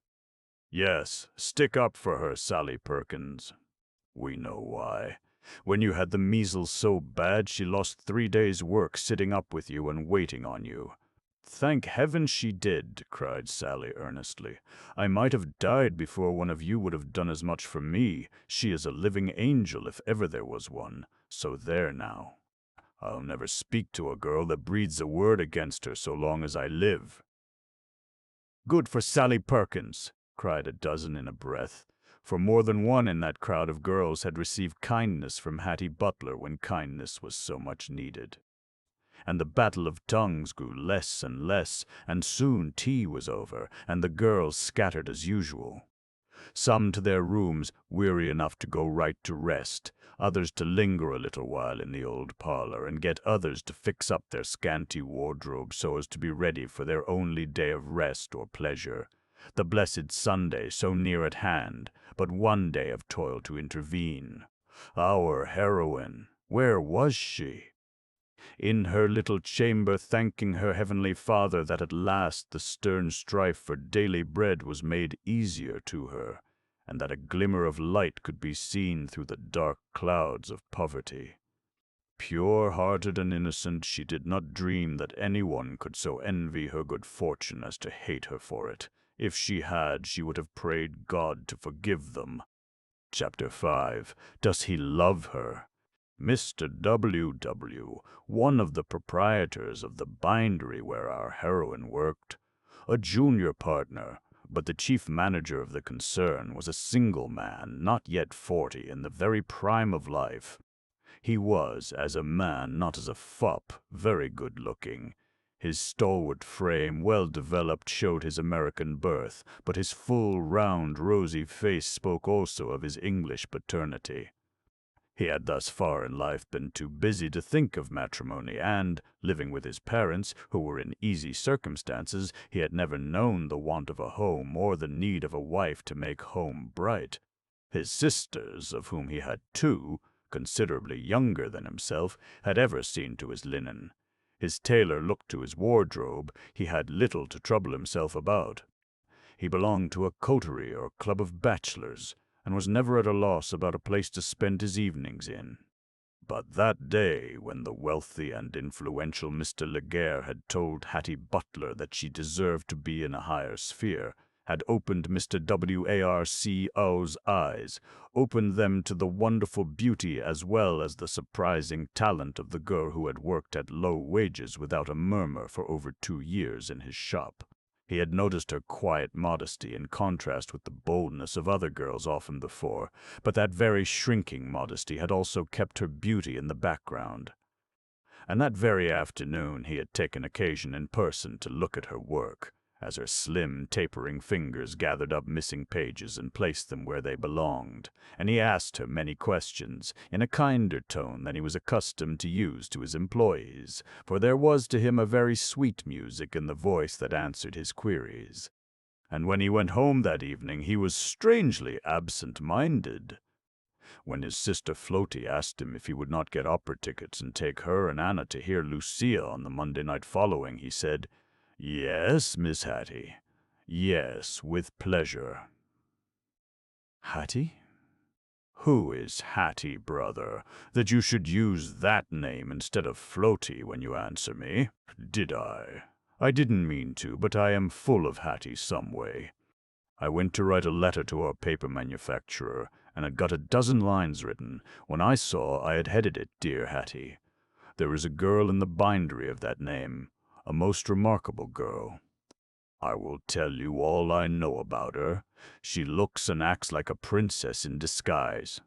"Yes, stick up for her, Sally Perkins." "We know why. When you had the measles so bad, she lost 3 days' work sitting up with you and waiting on you." "Thank heaven she did," cried Sally earnestly. "I might have died before one of you would have done as much for me. She is a living angel if ever there was one. So there now. I'll never speak to a girl that breathes a word against her so long as I live." "Good for Sally Perkins," cried a dozen in a breath, for more than one in that crowd of girls had received kindness from Hattie Butler when kindness was so much needed. and the battle of tongues grew less and less, and soon tea was over, and the girls scattered as usual. Some to their rooms, weary enough to go right to rest, others to linger a little while in the old parlor, and get others to fix up their scanty wardrobe so as to be ready for their only day of rest or pleasure. The blessed Sunday so near at hand, but one day of toil to intervene. Our heroine, where was she? In her little chamber, thanking her heavenly Father that at last the stern strife for daily bread was made easier to her, and that a glimmer of light could be seen through the dark clouds of poverty. Pure-hearted and innocent, she did not dream that anyone could so envy her good fortune as to hate her for it. If she had, she would have prayed God to forgive them. Chapter 5. Does he love her? Mr. W., one of the proprietors of the bindery where our heroine worked, a junior partner, but the chief manager of the concern, was a single man, not yet 40, in the very prime of life. He was, as a man, not as a fop, very good-looking. His stalwart frame, well developed, showed his American birth, but his full, round, rosy face spoke also of his English paternity. He had thus far in life been too busy to think of matrimony, and, living with his parents, who were in easy circumstances, he had never known the want of a home or the need of a wife to make home bright. His sisters, of whom he had two, considerably younger than himself, had ever seen to his linen. His tailor looked to his wardrobe. He had little to trouble himself about. He belonged to a coterie or club of bachelors, and was never at a loss about a place to spend his evenings in. But that day, when the wealthy and influential Mr. Laguerre had told Hattie Butler that she deserved to be in a higher sphere, had opened Mr. Warco's eyes, opened them to the wonderful beauty as well as the surprising talent of the girl who had worked at low wages without a murmur for over 2 years in his shop. He had noticed her quiet modesty in contrast with the boldness of other girls often before, but that very shrinking modesty had also kept her beauty in the background. And that very afternoon he had taken occasion in person to look at her work, as her slim, tapering fingers gathered up missing pages and placed them where they belonged, and he asked her many questions, in a kinder tone than he was accustomed to use to his employees, for there was to him a very sweet music in the voice that answered his queries. And when he went home that evening, he was strangely absent-minded. When his sister Floaty asked him if he would not get opera tickets and take her and Anna to hear Lucia on the Monday night following, he said, "Yes, Miss Hattie. Yes, with pleasure." Hattie? Who is Hattie, brother, that you should use that name instead of Floaty when you answer me? Did I? I didn't mean to, but I am full of Hattie some way. I went to write a letter to our paper manufacturer, and had got a dozen lines written, when I saw I had headed it Dear Hattie. There is a girl in the bindery of that name, a most remarkable girl. I will tell you all I know about her. She looks and acts like a princess in disguise.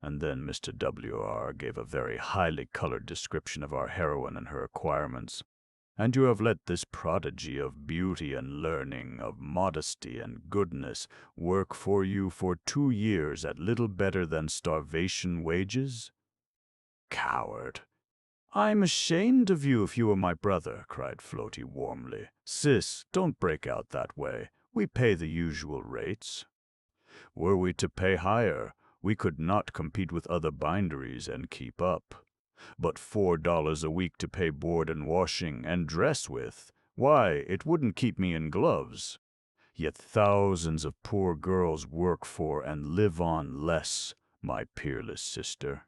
And then Mr. W.R. gave a very highly colored description of our heroine and her acquirements. And you have let this prodigy of beauty and learning, of modesty and goodness, work for you for 2 years at little better than starvation wages? Coward! "I'm ashamed of you if you were my brother," cried Floaty warmly. "Sis, don't break out that way. We pay the usual rates." Were we to pay higher, we could not compete with other binderies and keep up. But $4 a week to pay board and washing and dress with, why, it wouldn't keep me in gloves. Yet thousands of poor girls work for and live on less, my peerless sister.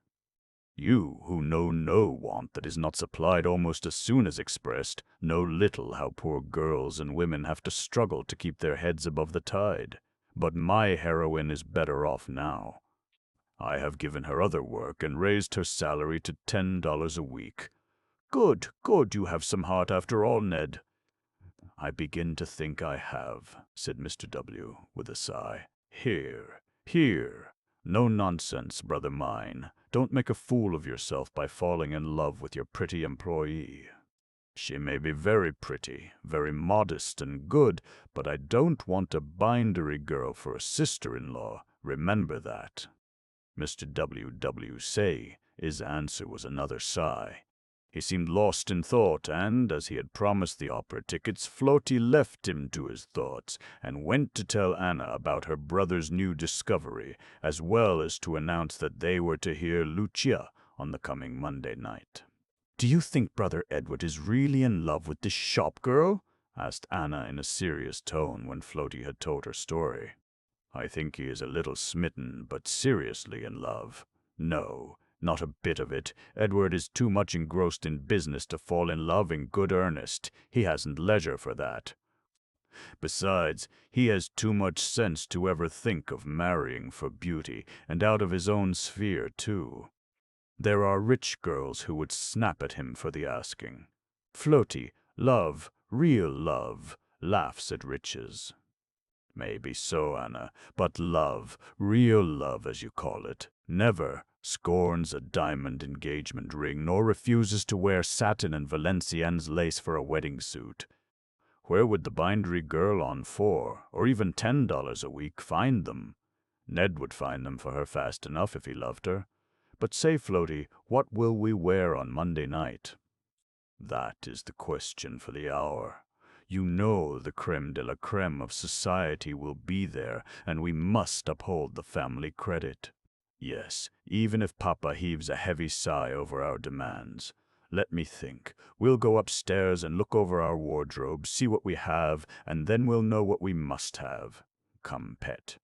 You, who know no want that is not supplied almost as soon as expressed, know little how poor girls and women have to struggle to keep their heads above the tide. But my heroine is better off now. I have given her other work and raised her salary to $10 a week. Good, good, you have some heart after all, Ned. I begin to think I have, said Mr. W., with a sigh. Here, here. No nonsense, brother mine. Don't make a fool of yourself by falling in love with your pretty employee. She may be very pretty, very modest and good, but I don't want a bindery girl for a sister-in-law. Remember that." Mr. W. say, his answer was another sigh. He seemed lost in thought, and, as he had promised the opera tickets, Floaty left him to his thoughts, and went to tell Anna about her brother's new discovery, as well as to announce that they were to hear Lucia on the coming Monday night. "Do you think Brother Edward is really in love with this shop girl?" asked Anna in a serious tone when Floaty had told her story. "I think he is a little smitten, but seriously in love. No, not a bit of it. Edward is too much engrossed in business to fall in love in good earnest. He hasn't leisure for that. Besides, he has too much sense to ever think of marrying for beauty, and out of his own sphere, too. There are rich girls who would snap at him for the asking. Floaty, love, real love, laughs at riches." "Maybe so, Anna, but love, real love as you call it, never scorns a diamond engagement ring, nor refuses to wear satin and Valenciennes lace for a wedding suit. Where would the bindery girl on $4, or even $10 a week, find them? Ned would find them for her fast enough if he loved her. But say, Floaty, what will we wear on Monday night?" "That is the question for the hour. You know the creme de la creme of society will be there, and we must uphold the family credit. Yes, even if Papa heaves a heavy sigh over our demands. Let me think. We'll go upstairs and look over our wardrobe, see what we have, and then we'll know what we must have. Come, pet."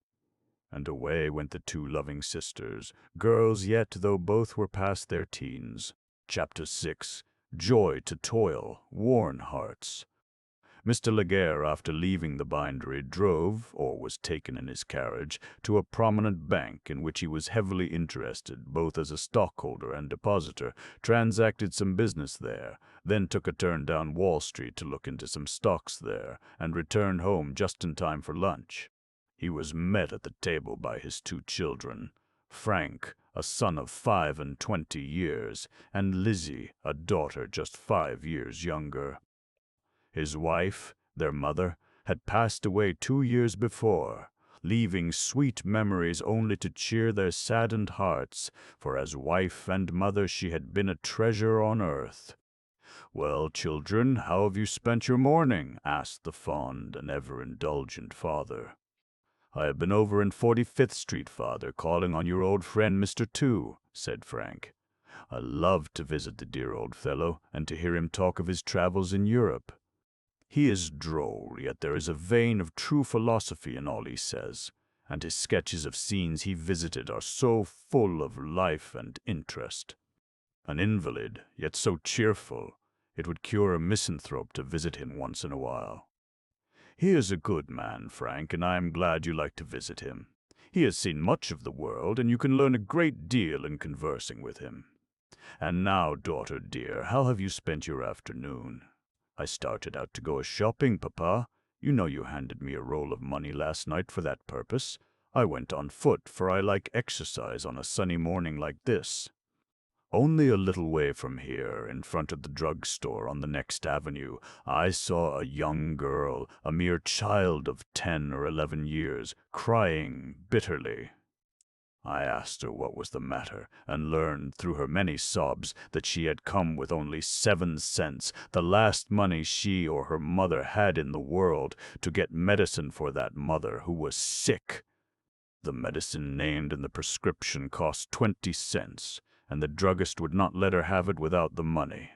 And away went the two loving sisters, girls yet, though both were past their teens. Chapter 6. Joy to toil, worn hearts. Mr. Laguerre, after leaving the bindery, drove, or was taken in his carriage, to a prominent bank in which he was heavily interested, both as a stockholder and depositor, transacted some business there, then took a turn down Wall Street to look into some stocks there, and returned home just in time for lunch. He was met at the table by his two children, Frank, a son of 25 years, and Lizzie, a daughter just 5 years younger. His wife, their mother, had passed away 2 years before, leaving sweet memories only to cheer their saddened hearts, for as wife and mother she had been a treasure on earth. "Well, children, how have you spent your morning?" asked the fond and ever-indulgent father. "I have been over in 45th Street, father, calling on your old friend Mr. Two," said Frank. "I loved to visit the dear old fellow, and to hear him talk of his travels in Europe. He is droll, yet there is a vein of true philosophy in all he says, and his sketches of scenes he visited are so full of life and interest. An invalid, yet so cheerful, it would cure a misanthrope to visit him once in a while. He is a good man, Frank, and I am glad you like to visit him. He has seen much of the world, and you can learn a great deal in conversing with him. And now, daughter dear, how have you spent your afternoon?" "I started out to go a-shopping, Papa. You know you handed me a roll of money last night for that purpose. I went on foot, for I like exercise on a sunny morning like this. Only a little way from here, in front of the drug-store on the next avenue, I saw a young girl, a mere child of 10 or 11 years, crying bitterly. I asked her what was the matter, and learned through her many sobs that she had come with only 7 cents, the last money she or her mother had in the world, to get medicine for that mother who was sick. The medicine named in the prescription cost 20 cents, and the druggist would not let her have it without the money.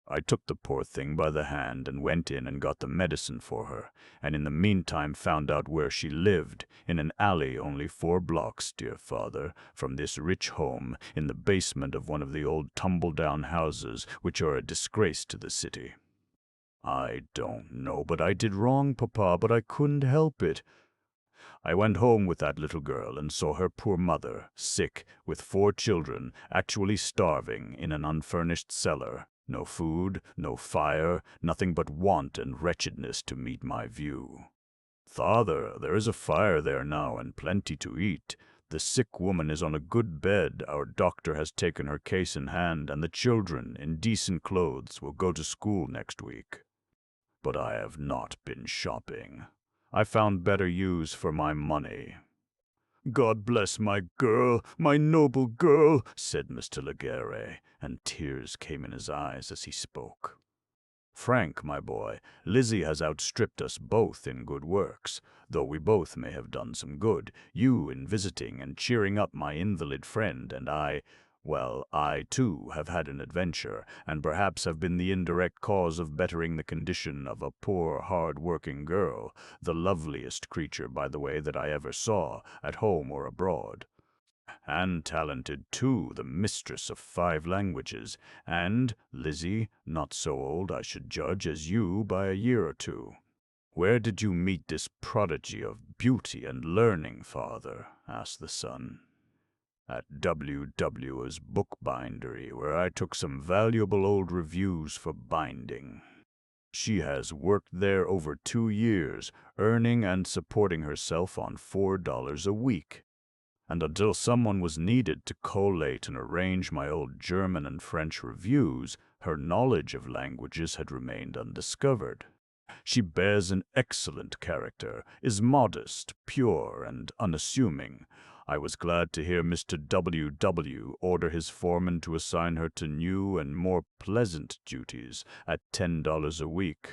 I took the poor thing by the hand and went in and got the medicine for her, and in the meantime found out where she lived, in an alley only 4 blocks, dear father, from this rich home, in the basement of one of the old tumble-down houses which are a disgrace to the city. I don't know but I did wrong, Papa, but I couldn't help it. I went home with that little girl and saw her poor mother, sick, with 4 children, actually starving in an unfurnished cellar. No food, no fire, nothing but want and wretchedness to meet my view. Father, there is a fire there now and plenty to eat. The sick woman is on a good bed, our doctor has taken her case in hand, and the children, in decent clothes, will go to school next week. But I have not been shopping. I found better use for my money." "God bless my girl, my noble girl," said Mr. Laguerre, and tears came in his eyes as he spoke. "Frank, my boy, Lizzie has outstripped us both in good works, though we both may have done some good, you in visiting and cheering up my invalid friend, and I too have had an adventure, and perhaps have been the indirect cause of bettering the condition of a poor, hard-working girl, the loveliest creature, by the way, that I ever saw, at home or abroad. And talented, too, the mistress of 5 languages, and, Lizzie, not so old, I should judge, as you by a year or 2. "Where did you meet this prodigy of beauty and learning, father?" asked the son. "At W.W.'s bookbindery, where I took some valuable old reviews for binding. She has worked there over 2 years, earning and supporting herself on $4 a week. And until someone was needed to collate and arrange my old German and French reviews, her knowledge of languages had remained undiscovered. She bears an excellent character, is modest, pure, and unassuming. I was glad to hear Mr. W. order his foreman to assign her to new and more pleasant duties at $10 a week.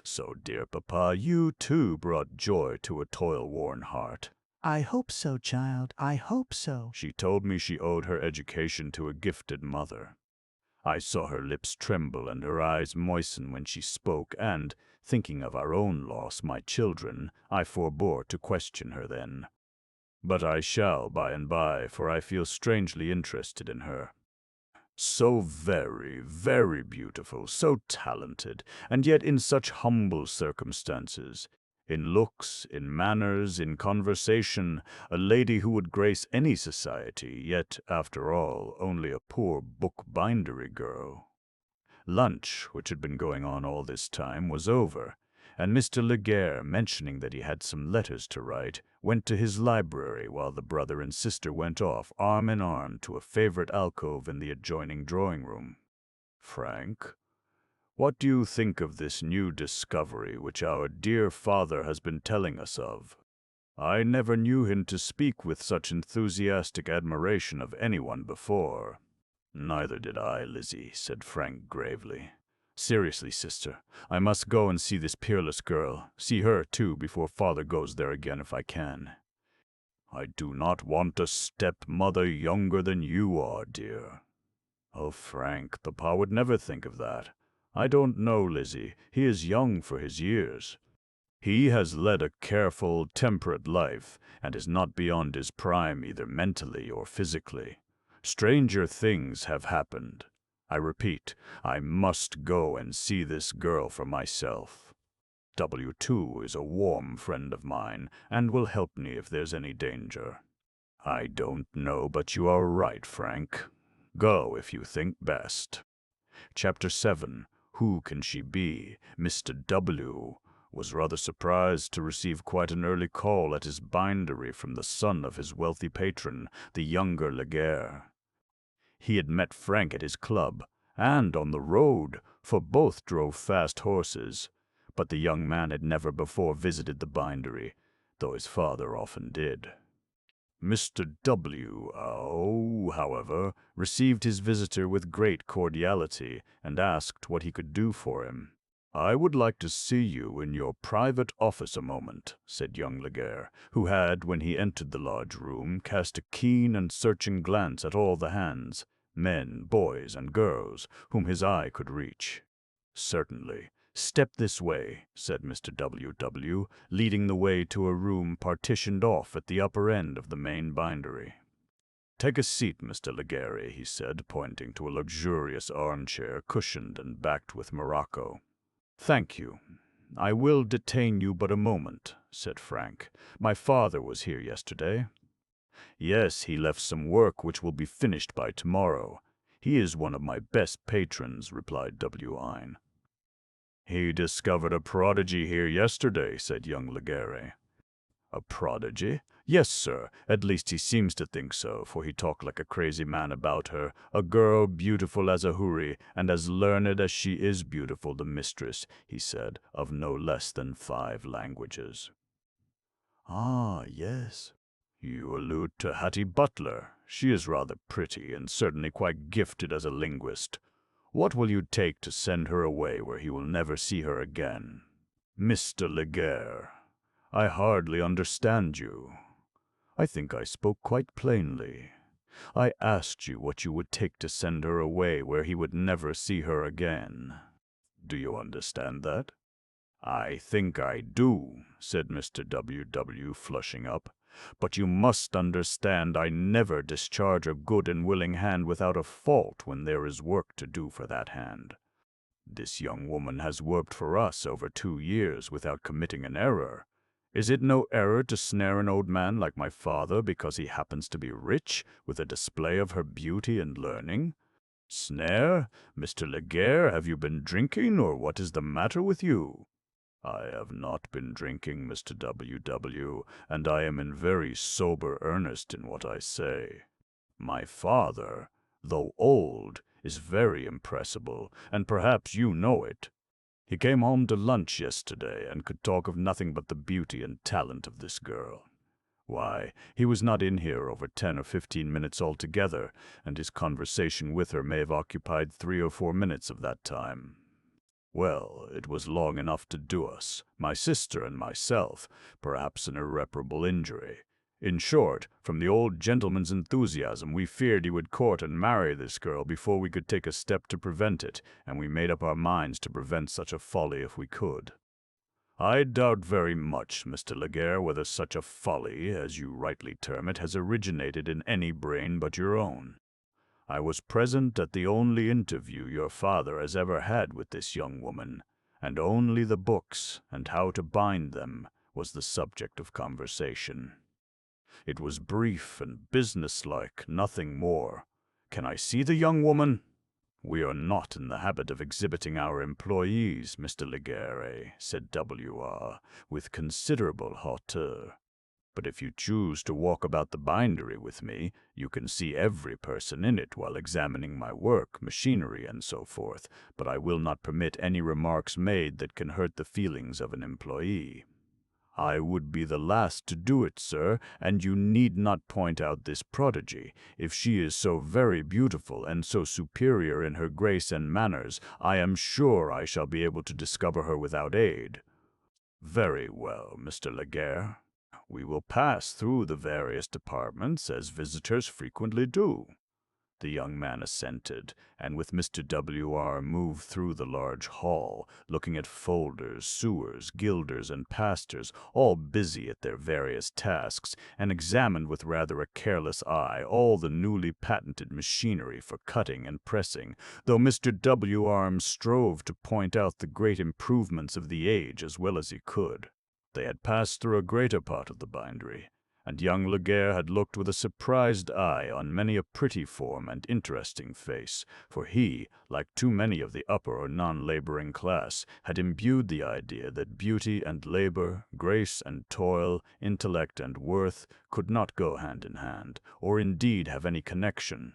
So, dear papa, you too brought joy to a toil-worn heart." "I hope so, child, I hope so." She told me she owed her education to a gifted mother. I saw her lips tremble and her eyes moisten when she spoke, and, thinking of our own loss, my children, I forbore to question her then. But I shall by and by, for I feel strangely interested in her. So very, very beautiful, so talented, and yet in such humble circumstances. In looks, in manners, in conversation, a lady who would grace any society, yet, after all, only a poor bookbindery girl. Lunch, which had been going on all this time, was over, and Mr. Laguerre, mentioning that he had some letters to write, went to his library while the brother and sister went off, arm in arm, to a favorite alcove in the adjoining drawing-room. "Frank, what do you think of this new discovery which our dear father has been telling us of? I never knew him to speak with such enthusiastic admiration of anyone before." "Neither did I, Lizzie," said Frank gravely. "Seriously, sister, I must go and see this peerless girl, see her, too, before father goes there again if I can." "I do not want a stepmother younger than you are, dear." "Oh, Frank, papa would never think of that. I don't know, Lizzie. He is young for his years. He has led a careful, temperate life, and is not beyond his prime either mentally or physically. Stranger things have happened. I repeat, I must go and see this girl for myself. W2 is a warm friend of mine, and will help me if there's any danger." "I don't know, but you are right, Frank. Go if you think best." Chapter 7. Who Can She Be? Mr. W. was rather surprised to receive quite an early call at his bindery from the son of his wealthy patron, the younger Laguerre. He had met Frank at his club, and on the road, for both drove fast horses, but the young man had never before visited the bindery, though his father often did. Mr. W., however, received his visitor with great cordiality, and asked what he could do for him. "I would like to see you in your private office a moment," said young Laguerre, who had, when he entered the large room, cast a keen and searching glance at all the hands, men, boys, and girls, whom his eye could reach. "Certainly. Step this way," said Mr. W., leading the way to a room partitioned off at the upper end of the main bindery. "Take a seat, Mr. Laguerre," he said, pointing to a luxurious armchair cushioned and backed with morocco. "Thank you. I will detain you but a moment," said Frank. "My father was here yesterday." "Yes, he left some work which will be finished by tomorrow. He is one of my best patrons," replied W. "He discovered a prodigy here yesterday," said young Laguerre. "A prodigy? Yes, sir, at least he seems to think so, for he talked like a crazy man about her, a girl beautiful as a houri, and as learned as she is beautiful, the mistress, he said, of no less than 5 languages. Ah, yes. You allude to Hattie Butler. She is rather pretty, and certainly quite gifted as a linguist. What will you take to send her away where he will never see her again? Mr. Laguerre, I hardly understand you. I think I spoke quite plainly. I asked you what you would take to send her away where he would never see her again. Do you understand that? I think I do, said Mr. W., flushing up. But you must understand I never discharge a good and willing hand without a fault when there is work to do for that hand. This young woman has worked for us over 2 years without committing an error. Is it no error to snare an old man like my father because he happens to be rich with a display of her beauty and learning? Snare? Mr. Laguerre, have you been drinking, or what is the matter with you? I have not been drinking, Mr. W., and I am in very sober earnest in what I say. My father, though old, is very impressible, and perhaps you know it. He came home to lunch yesterday and could talk of nothing but the beauty and talent of this girl. Why, he was not in here over 10 or 15 minutes altogether, and his conversation with her may have occupied 3 or 4 minutes of that time. Well, it was long enough to do us, my sister and myself, perhaps an irreparable injury. In short, from the old gentleman's enthusiasm, we feared he would court and marry this girl before we could take a step to prevent it, and we made up our minds to prevent such a folly if we could. I doubt very much, Mr. Laguerre, whether such a folly, as you rightly term it, has originated in any brain but your own. I was present at the only interview your father has ever had with this young woman, and only the books, and how to bind them, was the subject of conversation. It was brief and businesslike, nothing more. Can I see the young woman? We are not in the habit of exhibiting our employees, Mr. Laguerre, said W.R., with considerable hauteur. But if you choose to walk about the bindery with me, you can see every person in it while examining my work, machinery, and so forth, but I will not permit any remarks made that can hurt the feelings of an employee. I would be the last to do it, sir, and you need not point out this prodigy. If she is so very beautiful and so superior in her grace and manners, I am sure I shall be able to discover her without aid. Very well, Mr. Laguerre. We will pass through the various departments, as visitors frequently do. The young man assented, and with Mr. W.R. moved through the large hall, looking at folders, sewers, gilders, and pastors, all busy at their various tasks, and examined with rather a careless eye all the newly patented machinery for cutting and pressing, though Mr. W.R. strove to point out the great improvements of the age as well as he could. They had passed through a greater part of the bindery, and young Laguerre had looked with a surprised eye on many a pretty form and interesting face, for he, like too many of the upper or non-laboring class, had imbued the idea that beauty and labor, grace and toil, intellect and worth could not go hand in hand, or indeed have any connection.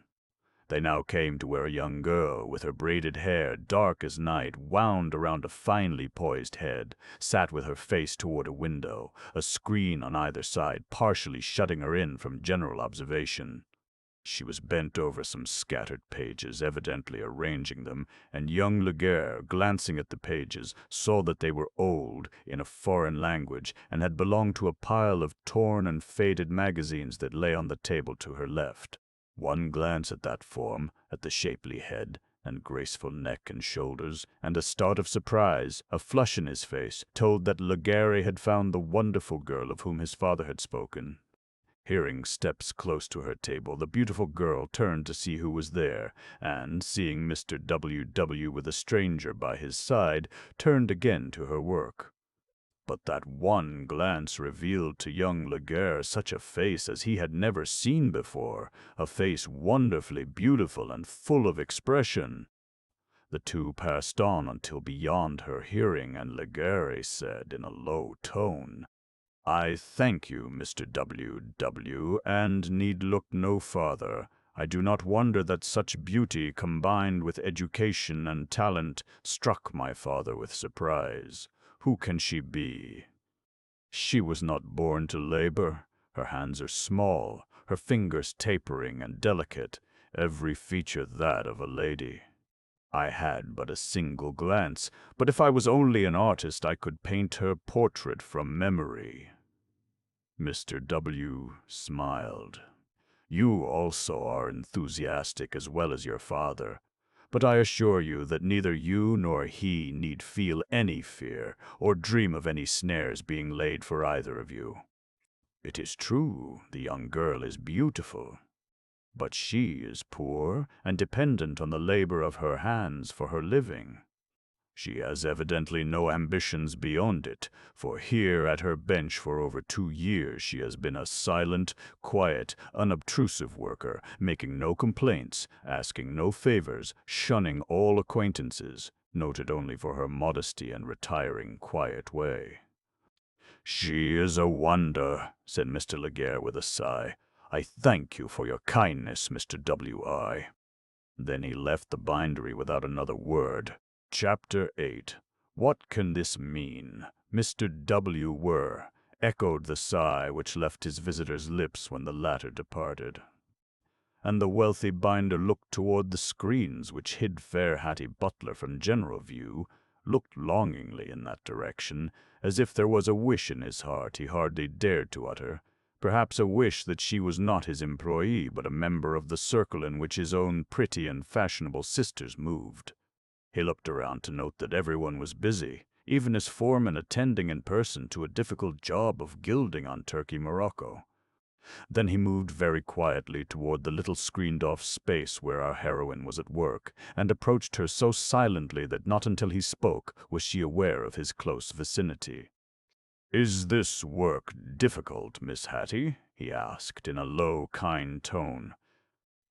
They now came to where a young girl, with her braided hair, dark as night, wound around a finely poised head, sat with her face toward a window, a screen on either side partially shutting her in from general observation. She was bent over some scattered pages, evidently arranging them, and young Laguerre, glancing at the pages, saw that they were old, in a foreign language, and had belonged to a pile of torn and faded magazines that lay on the table to her left. One glance at that form, at the shapely head, and graceful neck and shoulders, and a start of surprise, a flush in his face, told that Laguerre had found the wonderful girl of whom his father had spoken. Hearing steps close to her table, the beautiful girl turned to see who was there, and, seeing Mr. W. with a stranger by his side, turned again to her work. But that one glance revealed to young Laguerre such a face as he had never seen before, a face wonderfully beautiful and full of expression. The two passed on until beyond her hearing, and Laguerre said in a low tone, I thank you, Mr. W., and need look no farther. I do not wonder that such beauty, combined with education and talent, struck my father with surprise. Who can she be? She was not born to labor. Her hands are small, her fingers tapering and delicate, every feature that of a lady. I had but a single glance, but if I was only an artist, I could paint her portrait from memory. Mr. W. smiled. You also are enthusiastic as well as your father, but I assure you that neither you nor he need feel any fear or dream of any snares being laid for either of you. It is true, the young girl is beautiful, but she is poor and dependent on the labor of her hands for her living. She has evidently no ambitions beyond it, for here at her bench for over 2 years she has been a silent, quiet, unobtrusive worker, making no complaints, asking no favors, shunning all acquaintances, noted only for her modesty and retiring, quiet way. "She is a wonder," said Mr. Laguerre with a sigh. "I thank you for your kindness, Mr. W.I." Then he left the bindery without another word. Chapter 8. What can this mean? Mr. W. were, echoed the sigh which left his visitor's lips when the latter departed. And the wealthy binder looked toward the screens which hid fair Hattie Butler from general view, looked longingly in that direction, as if there was a wish in his heart he hardly dared to utter, perhaps a wish that she was not his employee, but a member of the circle in which his own pretty and fashionable sisters moved. He looked around to note that everyone was busy, even his foreman attending in person to a difficult job of gilding on Turkey morocco. Then he moved very quietly toward the little screened-off space where our heroine was at work, and approached her so silently that not until he spoke was she aware of his close vicinity. "Is this work difficult, Miss Hattie?" he asked in a low, kind tone.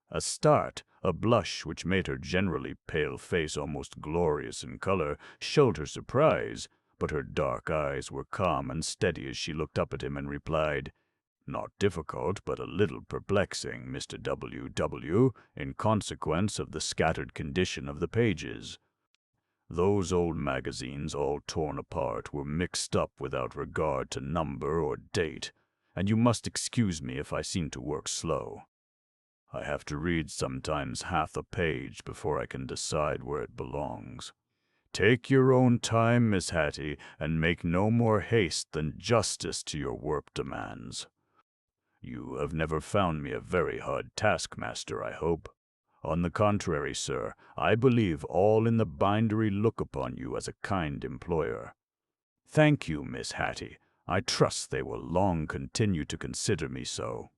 A start, a blush which made her generally pale face almost glorious in color, showed her surprise, but her dark eyes were calm and steady as she looked up at him and replied, "Not difficult, but a little perplexing, Mr. W., in consequence of the scattered condition of the pages. Those old magazines, all torn apart, were mixed up without regard to number or date, and you must excuse me if I seem to work slow. I have to read sometimes half a page before I can decide where it belongs. Take your own time, Miss Hattie, and make no more haste than justice to your work demands. You have never found me a very hard taskmaster, I hope. On the contrary, sir, I believe all in the bindery look upon you as a kind employer. Thank you, Miss Hattie. I trust they will long continue to consider me so.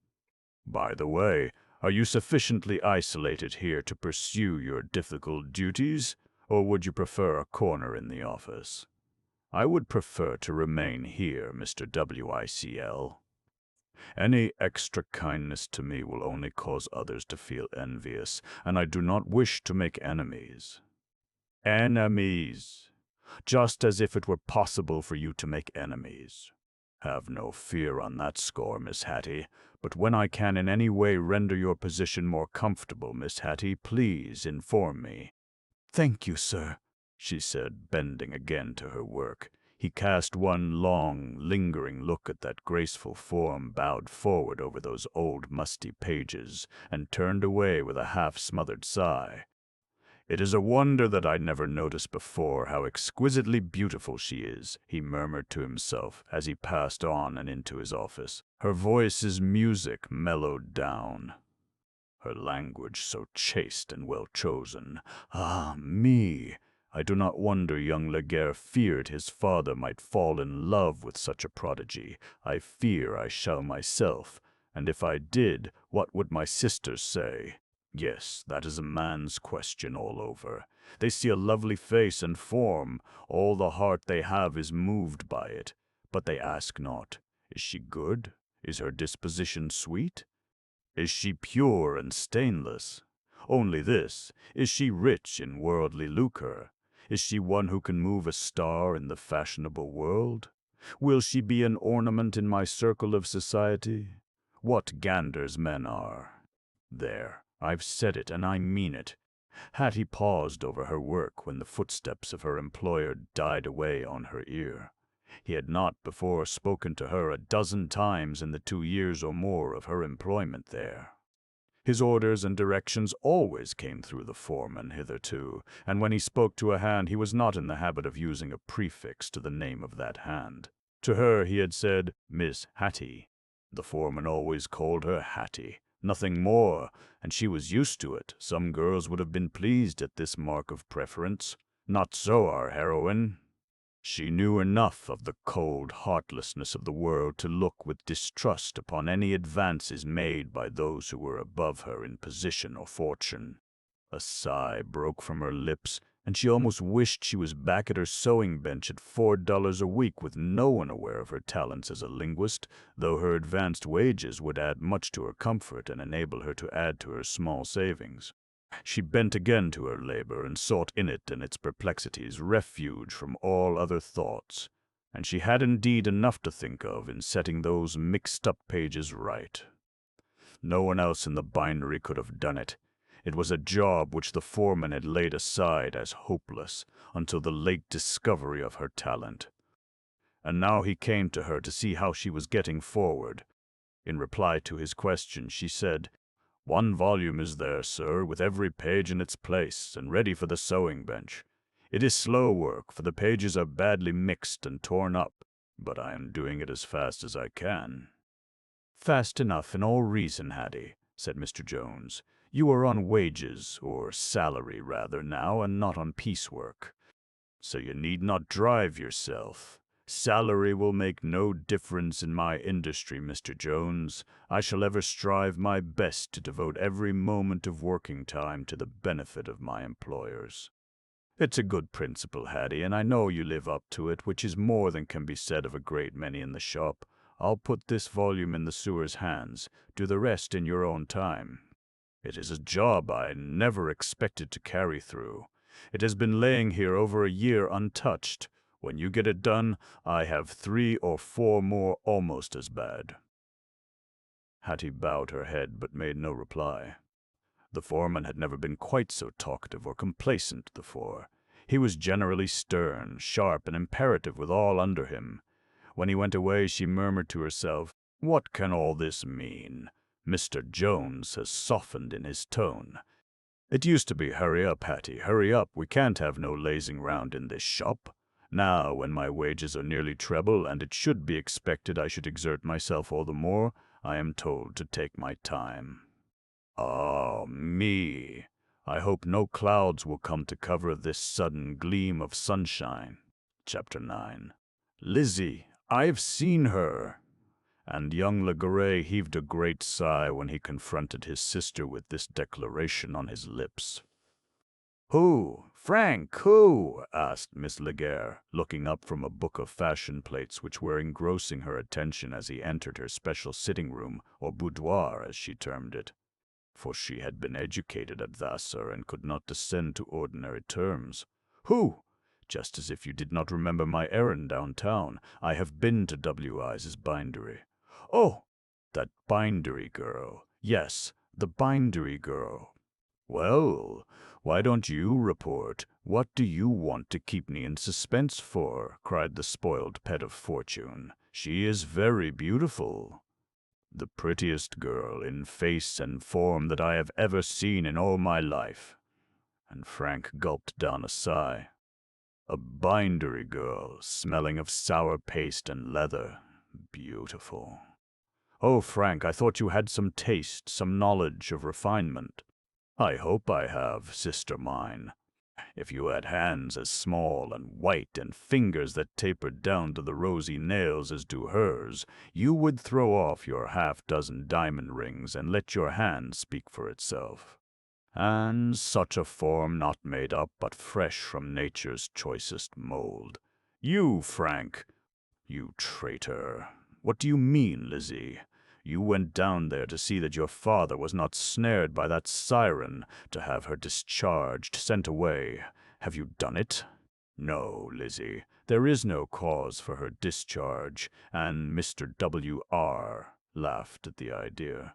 By the way, are you sufficiently isolated here to pursue your difficult duties, or would you prefer a corner in the office? I would prefer to remain here, Mr. WICL. Any extra kindness to me will only cause others to feel envious, and I do not wish to make enemies." "Enemies! Just as if it were possible for you to make enemies. Have no fear on that score, Miss Hattie, but when I can in any way render your position more comfortable, Miss Hattie, please inform me." "Thank you, sir," she said, bending again to her work. He cast one long, lingering look at that graceful form bowed forward over those old musty pages, and turned away with a half-smothered sigh. "It is a wonder that I never noticed before how exquisitely beautiful she is," he murmured to himself as he passed on and into his office. "Her voice is music mellowed down. Her language so chaste and well chosen. Ah, me! I do not wonder young Laguerre feared his father might fall in love with such a prodigy. I fear I shall myself, and if I did, what would my sisters say? Yes, that is a man's question all over. They see a lovely face and form, all the heart they have is moved by it, but they ask not, is she good? Is her disposition sweet? Is she pure and stainless? Only this, is she rich in worldly lucre? Is she one who can move a star in the fashionable world? Will she be an ornament in my circle of society? What ganders men are! There, I've said it, and I mean it. Hattie paused over her work when the footsteps of her employer died away on her ear. He had not before spoken to her a dozen times in the 2 years or more of her employment there. His orders and directions always came through the foreman hitherto, and when he spoke to a hand he was not in the habit of using a prefix to the name of that hand. To her he had said, "Miss Hattie." The foreman always called her Hattie, nothing more, and she was used to it. Some girls would have been pleased at this mark of preference. Not so our heroine. She knew enough of the cold heartlessness of the world to look with distrust upon any advances made by those who were above her in position or fortune. A sigh broke from her lips, and she almost wished she was back at her sewing bench at $4 a week with no one aware of her talents as a linguist, though her advanced wages would add much to her comfort and enable her to add to her small savings. She bent again to her labor and sought in it and its perplexities refuge from all other thoughts, and she had indeed enough to think of in setting those mixed-up pages right. No one else in the bindery could have done it. It was a job which the foreman had laid aside as hopeless until the late discovery of her talent. And now he came to her to see how she was getting forward. In reply to his question, she said, "1 volume is there, sir, with every page in its place, and ready for the sewing bench. It is slow work, for the pages are badly mixed and torn up, but I am doing it as fast as I can." "Fast enough in all reason, Hattie," said Mr. Jones. "You are on wages, or salary rather now, and not on piecework. So you need not drive yourself. Salary will make no difference in my industry, Mr. Jones. I shall ever strive my best to devote every moment of working time to the benefit of my employers." "It's a good principle, Hattie, and I know you live up to it, which is more than can be said of a great many in the shop. I'll put this volume in the sewer's hands. Do the rest in your own time." "It is a job I never expected to carry through. It has been laying here over a year untouched. When you get it done, I have 3 or 4 more almost as bad." Hattie bowed her head but made no reply. The foreman had never been quite so talkative or complacent before. He was generally stern, sharp, and imperative with all under him. When he went away, she murmured to herself, "What can all this mean? Mr. Jones has softened in his tone. It used to be, 'Hurry up, Hattie, hurry up. We can't have no lazing round in this shop.' Now, when my wages are nearly treble, and it should be expected I should exert myself all the more, I am told to take my time. Ah, me! I hope no clouds will come to cover this sudden gleam of sunshine." Chapter 9. "Lizzie, I've seen her!" And young Legaret heaved a great sigh when he confronted his sister with this declaration on his lips. "Who? Frank, who?" asked Miss Leger, looking up from a book of fashion plates which were engrossing her attention as he entered her special sitting room, or boudoir as she termed it. For she had been educated at Vassar and could not descend to ordinary terms. "Who? Just as if you did not remember my errand downtown. I have been to W.I.'s bindery." "Oh, that bindery girl. Yes, the bindery girl. Well, why don't you report? What do you want to keep me in suspense for?" cried the spoiled pet of fortune. "She is very beautiful. The prettiest girl in face and form that I have ever seen in all my life." And Frank gulped down a sigh. "A bindery girl, smelling of sour paste and leather. Beautiful. Oh, Frank, I thought you had some taste, some knowledge of refinement." "I hope I have, sister mine. If you had hands as small and white and fingers that tapered down to the rosy nails as do hers, you would throw off your half-dozen diamond rings and let your hand speak for itself. And such a form not made up but fresh from nature's choicest mold. You, Frank, you traitor! What do you mean, Lizzie? You went down there to see that your father was not snared by that siren, to have her discharged, sent away. Have you done it?" No, Lizzie, there is no cause for her discharge, and Mr. W.R. laughed at the idea.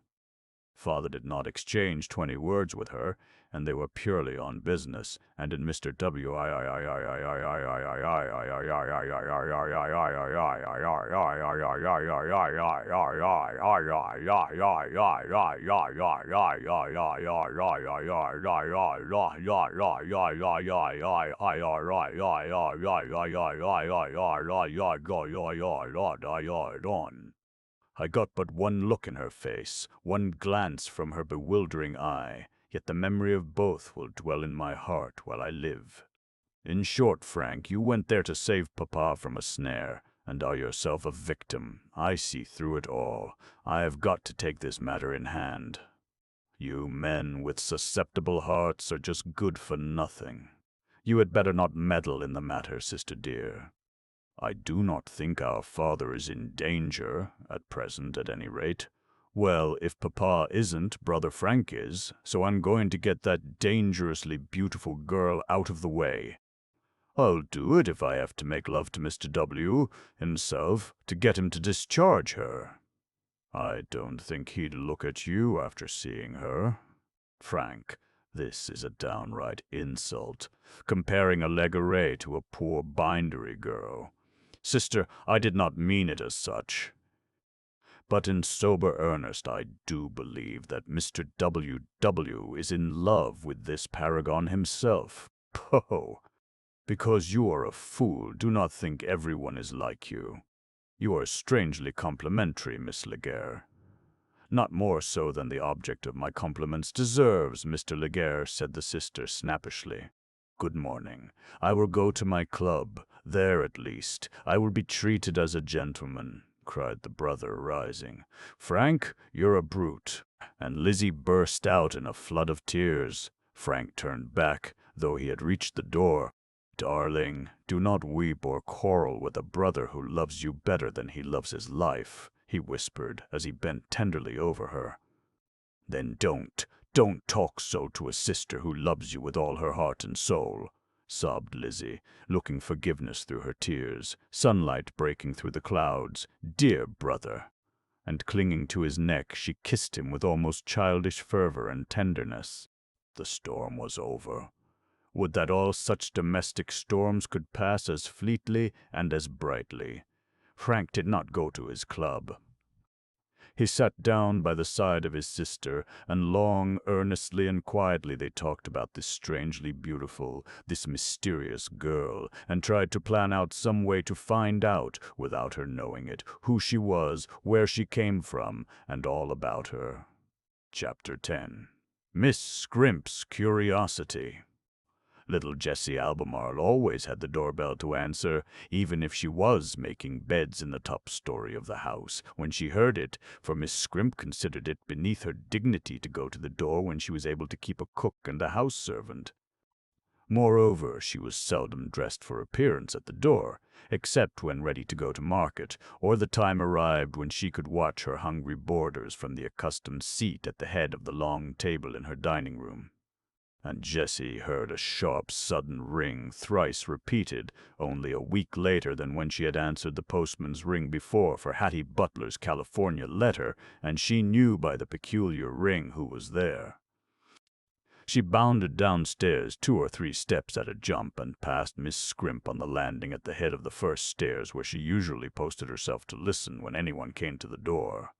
Father did not exchange 20 words with her, and they were purely on business, and in Mr. W. I got but one look in her face, one glance from her bewildering eye, yet the memory of both will dwell in my heart while I live. In short, Frank, you went there to save Papa from a snare, and are yourself a victim. I see through it all. I have got to take this matter in hand. You men with susceptible hearts are just good for nothing. You had better not meddle in the matter, sister dear. I do not think our father is in danger, at present at any rate. Well, if Papa isn't, Brother Frank is, so I'm going to get that dangerously beautiful girl out of the way. I'll do it if I have to make love to Mr. W. himself to get him to discharge her. I don't think he'd look at you after seeing her. Frank, this is a downright insult, comparing a Legare to a poor bindery girl. Sister, I did not mean it as such. But in sober earnest, I do believe that Mr. W. is in love with this paragon himself. Poh! Because you are a fool, do not think everyone is like you. You are strangely complimentary, Miss Legare. Not more so than the object of my compliments deserves, Mr. Legare, said the sister snappishly. Good morning. I will go to my club. There, at least, I will be treated as a gentleman, cried the brother, rising. Frank, you're a brute. And Lizzie burst out in a flood of tears. Frank turned back, though he had reached the door. Darling, do not weep or quarrel with a brother who loves you better than he loves his life, he whispered as he bent tenderly over her. Then don't talk so to a sister who loves you with all her heart and soul, sobbed Lizzie, looking forgiveness through her tears, sunlight breaking through the clouds. Dear brother! And clinging to his neck, she kissed him with almost childish fervor and tenderness. The storm was over. Would that all such domestic storms could pass as fleetly and as brightly. Frank did not go to his club. He sat down by the side of his sister, and long, earnestly, and quietly they talked about this strangely beautiful, this mysterious girl, and tried to plan out some way to find out, without her knowing it, who she was, where she came from, and all about her. Chapter 10. Miss Scrimp's Curiosity. Little Jessie Albemarle always had the doorbell to answer, even if she was making beds in the top story of the house, when she heard it, for Miss Scrimp considered it beneath her dignity to go to the door when she was able to keep a cook and a house servant. Moreover, she was seldom dressed for appearance at the door, except when ready to go to market, or the time arrived when she could watch her hungry boarders from the accustomed seat at the head of the long table in her dining-room. And Jessie heard a sharp, sudden ring, thrice repeated, only a week later than when she had answered the postman's ring before for Hattie Butler's California letter, and she knew by the peculiar ring who was there. She bounded downstairs 2 or 3 steps at a jump and passed Miss Scrimp on the landing at the head of the first stairs, where she usually posted herself to listen when anyone came to the door.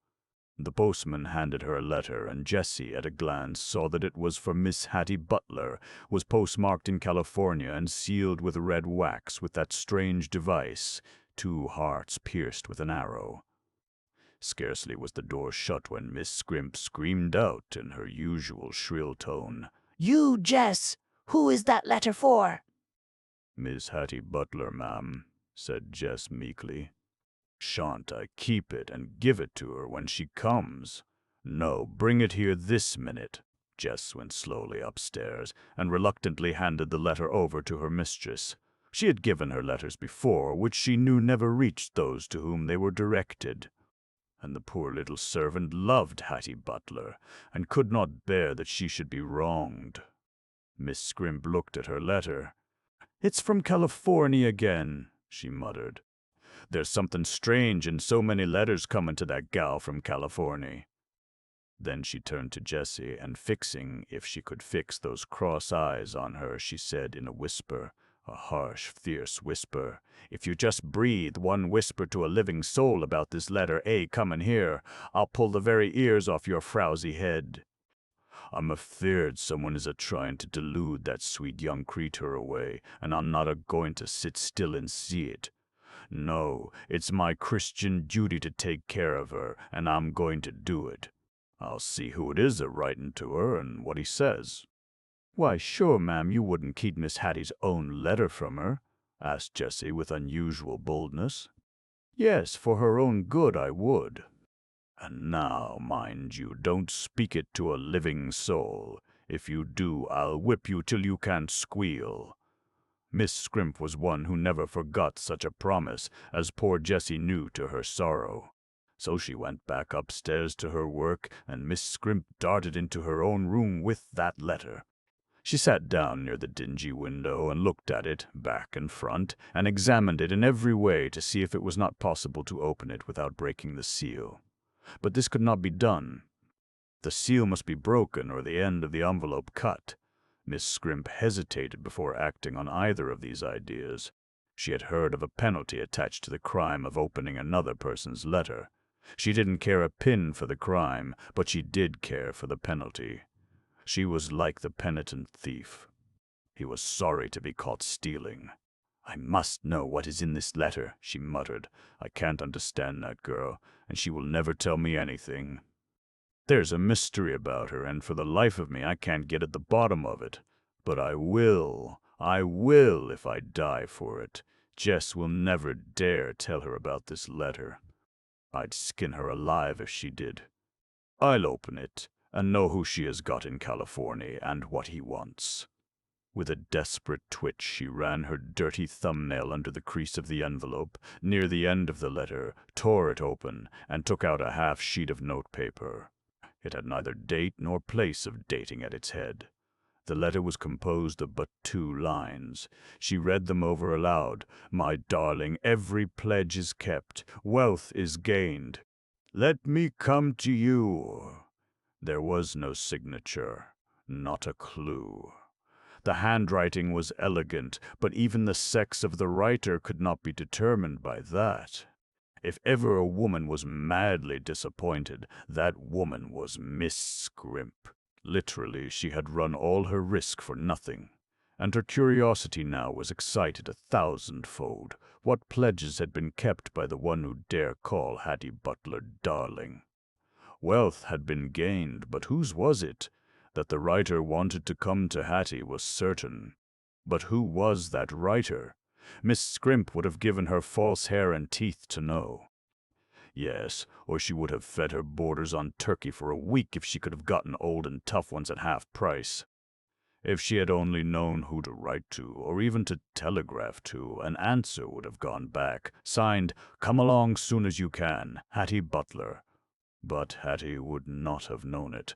The postman handed her a letter, and Jessie, at a glance, saw that it was for Miss Hattie Butler, was postmarked in California, and sealed with red wax with that strange device, 2 hearts pierced with an arrow. Scarcely was the door shut when Miss Scrimp screamed out in her usual shrill tone, You, Jess! Who is that letter for? Miss Hattie Butler, ma'am, said Jess meekly. Shan't I keep it and give it to her when she comes? No, bring it here this minute. Jess went slowly upstairs and reluctantly handed the letter over to her mistress. She had given her letters before, which she knew never reached those to whom they were directed. And the poor little servant loved Hattie Butler, and could not bear that she should be wronged. Miss Scrimp looked at her letter. "It's from California again," she muttered. "There's something strange in so many letters coming to that gal from California." Then she turned to Jessie, and fixing if she could fix those cross eyes on her, she said in a whisper, a harsh, fierce whisper, "If you just breathe one whisper to a living soul about this letter A coming here, I'll pull the very ears off your frowsy head. I'm afeard someone is a-trying to delude that sweet young creature away, and I'm not a-going to sit still and see it. No, it's my Christian duty to take care of her, and I'm going to do it. I'll see who it is a-writing to her and what he says." "Why, sure, ma'am, you wouldn't keep Miss Hattie's own letter from her?" asked Jessie with unusual boldness. "Yes, for her own good I would." "And now, mind you, don't speak it to a living soul. If you do, I'll whip you till you can't squeal." Miss Scrimp was one who never forgot such a promise, as poor Jessie knew to her sorrow. So she went back upstairs to her work, and Miss Scrimp darted into her own room with that letter. She sat down near the dingy window and looked at it, back and front, and examined it in every way to see if it was not possible to open it without breaking the seal. But this could not be done. The seal must be broken or the end of the envelope cut. Miss Scrimp hesitated before acting on either of these ideas. She had heard of a penalty attached to the crime of opening another person's letter. She didn't care a pin for the crime, but she did care for the penalty. She was like the penitent thief. He was sorry to be caught stealing. "I must know what is in this letter," she muttered. "I can't understand that girl, and she will never tell me anything. There's a mystery about her, and for the life of me I can't get at the bottom of it. But I will, if I die for it. Jess will never dare tell her about this letter. I'd skin her alive if she did. I'll open it, and know who she has got in California and what he wants." With a desperate twitch, she ran her dirty thumbnail under the crease of the envelope, near the end of the letter, tore it open, and took out a half sheet of notepaper. It had neither date nor place of dating at its head. The letter was composed of but 2 lines. She read them over aloud. "My darling, every pledge is kept. Wealth is gained. Let me come to you." There was no signature, not a clue. The handwriting was elegant, but even the sex of the writer could not be determined by that. If ever a woman was madly disappointed, that woman was Miss Scrimp. Literally, she had run all her risk for nothing, and her curiosity now was excited 1,000-fold. What pledges had been kept by the one who dare call Hattie Butler darling? Wealth had been gained, but whose was it? That the writer wanted to come to Hattie was certain. But who was that writer? Miss Scrimp would have given her false hair and teeth to know. Yes, or she would have fed her boarders on turkey for a week if she could have gotten old and tough ones at half price. If she had only known who to write to, or even to telegraph to, an answer would have gone back, signed, "Come along soon as you can, Hattie Butler." But Hattie would not have known it.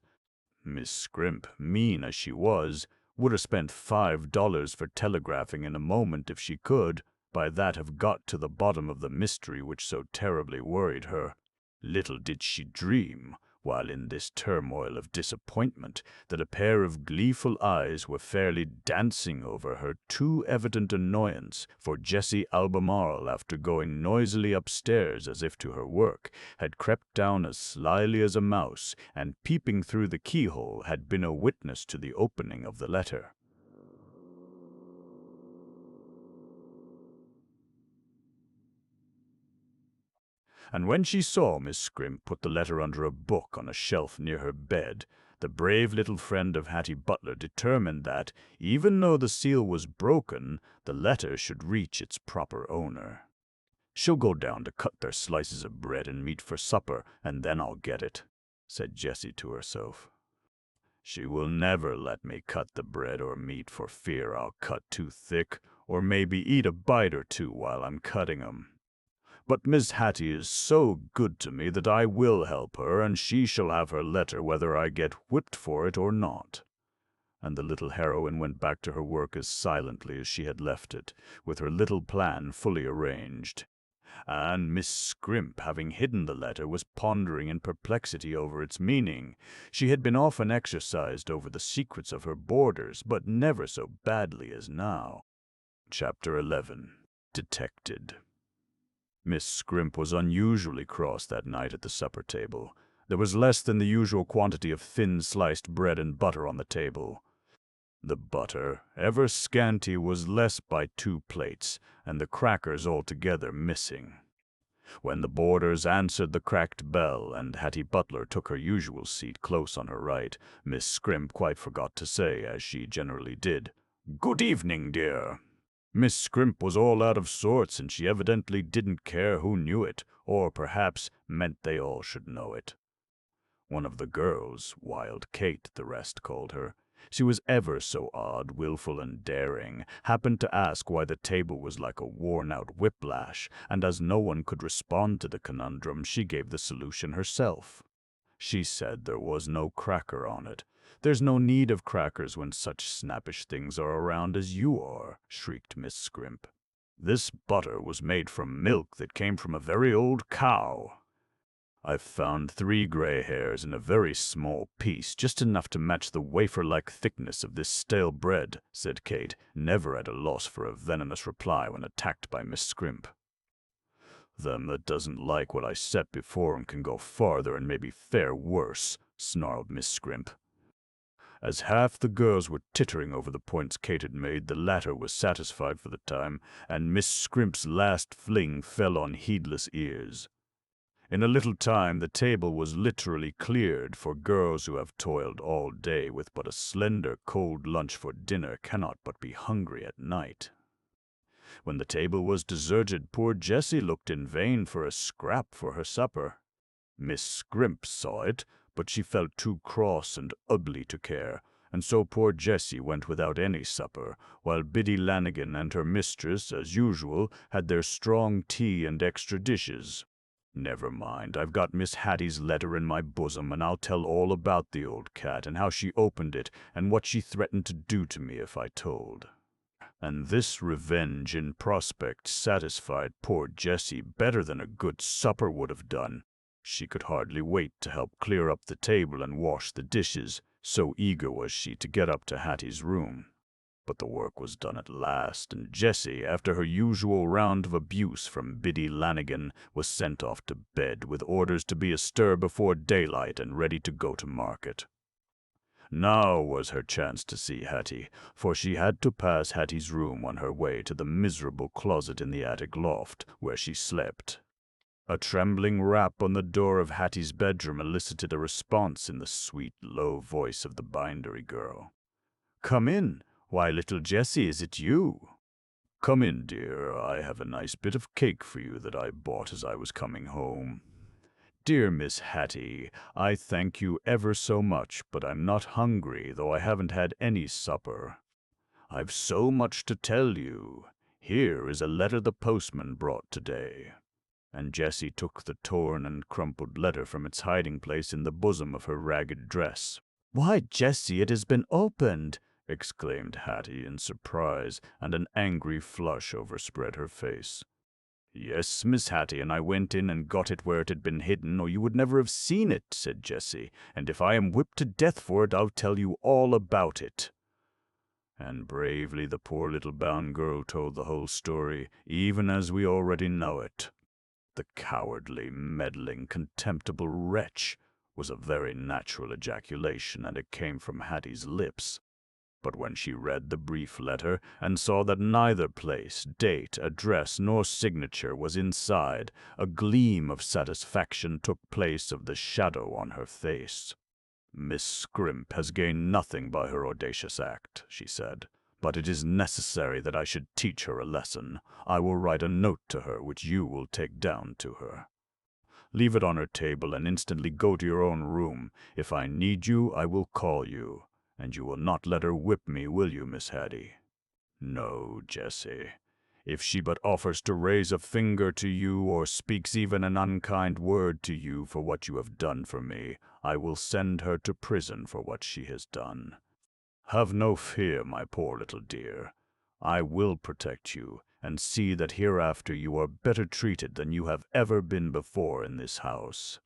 Miss Scrimp, mean as she was, would have spent $5 for telegraphing in a moment if she could, by that have got to the bottom of the mystery which so terribly worried her. Little did she dream, while in this turmoil of disappointment, that a pair of gleeful eyes were fairly dancing over her too evident annoyance, for Jessie Albemarle, after going noisily upstairs as if to her work, had crept down as slyly as a mouse, and peeping through the keyhole had been a witness to the opening of the letter. And when she saw Miss Scrimp put the letter under a book on a shelf near her bed, the brave little friend of Hattie Butler determined that, even though the seal was broken, the letter should reach its proper owner. "She'll go down to cut their slices of bread and meat for supper, and then I'll get it," said Jessie to herself. "She will never let me cut the bread or meat for fear I'll cut too thick, or maybe eat a bite or two while I'm cutting 'em. But Miss Hattie is so good to me that I will help her, and she shall have her letter whether I get whipped for it or not." and the little heroine went back to her work as silently as she had left it, with her little plan fully arranged. And Miss Scrimp, having hidden the letter, was pondering in perplexity over its meaning. She had been often exercised over the secrets of her boarders, but never so badly as now. Chapter 11. Detected. Miss Scrimp was unusually cross that night at the supper table. There was less than the usual quantity of thin sliced bread and butter on the table. The butter, ever scanty, was less by 2 plates, and the crackers altogether missing. When the boarders answered the cracked bell, and Hattie Butler took her usual seat close on her right, Miss Scrimp quite forgot to say, as she generally did, "Good evening, dear." Miss Scrimp was all out of sorts, and she evidently didn't care who knew it, or perhaps meant they all should know it. One of the girls, Wild Kate, the rest called her, she was ever so odd, willful, and daring, happened to ask why the table was like a worn-out whiplash, and as no one could respond to the conundrum, she gave the solution herself. She said there was no cracker on it. "There's no need of crackers when such snappish things are around as you are," shrieked Miss Scrimp. "This butter was made from milk that came from a very old cow. I've found 3 gray hairs in a very small piece, just enough to match the wafer-like thickness of this stale bread," said Kate, never at a loss for a venomous reply when attacked by Miss Scrimp. "Them that doesn't like what I set before 'em can go farther and maybe fare worse," snarled Miss Scrimp. As half the girls were tittering over the points Kate had made, the latter was satisfied for the time, and Miss Scrimp's last fling fell on heedless ears. In a little time the table was literally cleared, for girls who have toiled all day with but a slender cold lunch for dinner cannot but be hungry at night. When the table was deserted, poor Jessie looked in vain for a scrap for her supper. Miss Scrimp saw it, but she felt too cross and ugly to care, and so poor Jessie went without any supper, while Biddy Lanigan and her mistress, as usual, had their strong tea and extra dishes. Never mind, I've got Miss Hattie's letter in my bosom, and I'll tell all about the old cat, and how she opened it, and what she threatened to do to me if I told. And this revenge in prospect satisfied poor Jessie better than a good supper would have done. She could hardly wait to help clear up the table and wash the dishes, so eager was she to get up to Hattie's room. But the work was done at last, and Jessie, after her usual round of abuse from Biddy Lanigan, was sent off to bed with orders to be astir before daylight and ready to go to market. Now was her chance to see Hattie, for she had to pass Hattie's room on her way to the miserable closet in the attic loft, where she slept. A trembling rap on the door of Hattie's bedroom elicited a response in the sweet, low voice of the bindery girl. "Come in. Why, little Jessie, is it you?" "Come in, dear. I have a nice bit of cake for you that I bought as I was coming home." "Dear Miss Hattie, I thank you ever so much, but I'm not hungry, though I haven't had any supper. I've so much to tell you. Here is a letter the postman brought today." And Jessie took the torn and crumpled letter from its hiding place in the bosom of her ragged dress. "Why, Jessie, it has been opened!" exclaimed Hattie in surprise, and an angry flush overspread her face. "Yes, Miss Hattie, and I went in and got it where it had been hidden, or you would never have seen it," said Jessie, "and if I am whipped to death for it, I'll tell you all about it." And bravely the poor little bound girl told the whole story, even as we already know it. "The cowardly, meddling, contemptible wretch," was a very natural ejaculation, and it came from Hattie's lips. But when she read the brief letter, and saw that neither place, date, address, nor signature was inside, a gleam of satisfaction took place of the shadow on her face. "Miss Scrimp has gained nothing by her audacious act," she said, "but it is necessary that I should teach her a lesson. I will write a note to her which you will take down to her. Leave it on her table and instantly go to your own room. If I need you, I will call you. And you will not let her whip me, will you, Miss Hattie?" "No, Jessie. If she but offers to raise a finger to you, or speaks even an unkind word to you for what you have done for me, I will send her to prison for what she has done." Have no fear, my poor little dear. I will protect you, and see that hereafter you are better treated than you have ever been before in this house.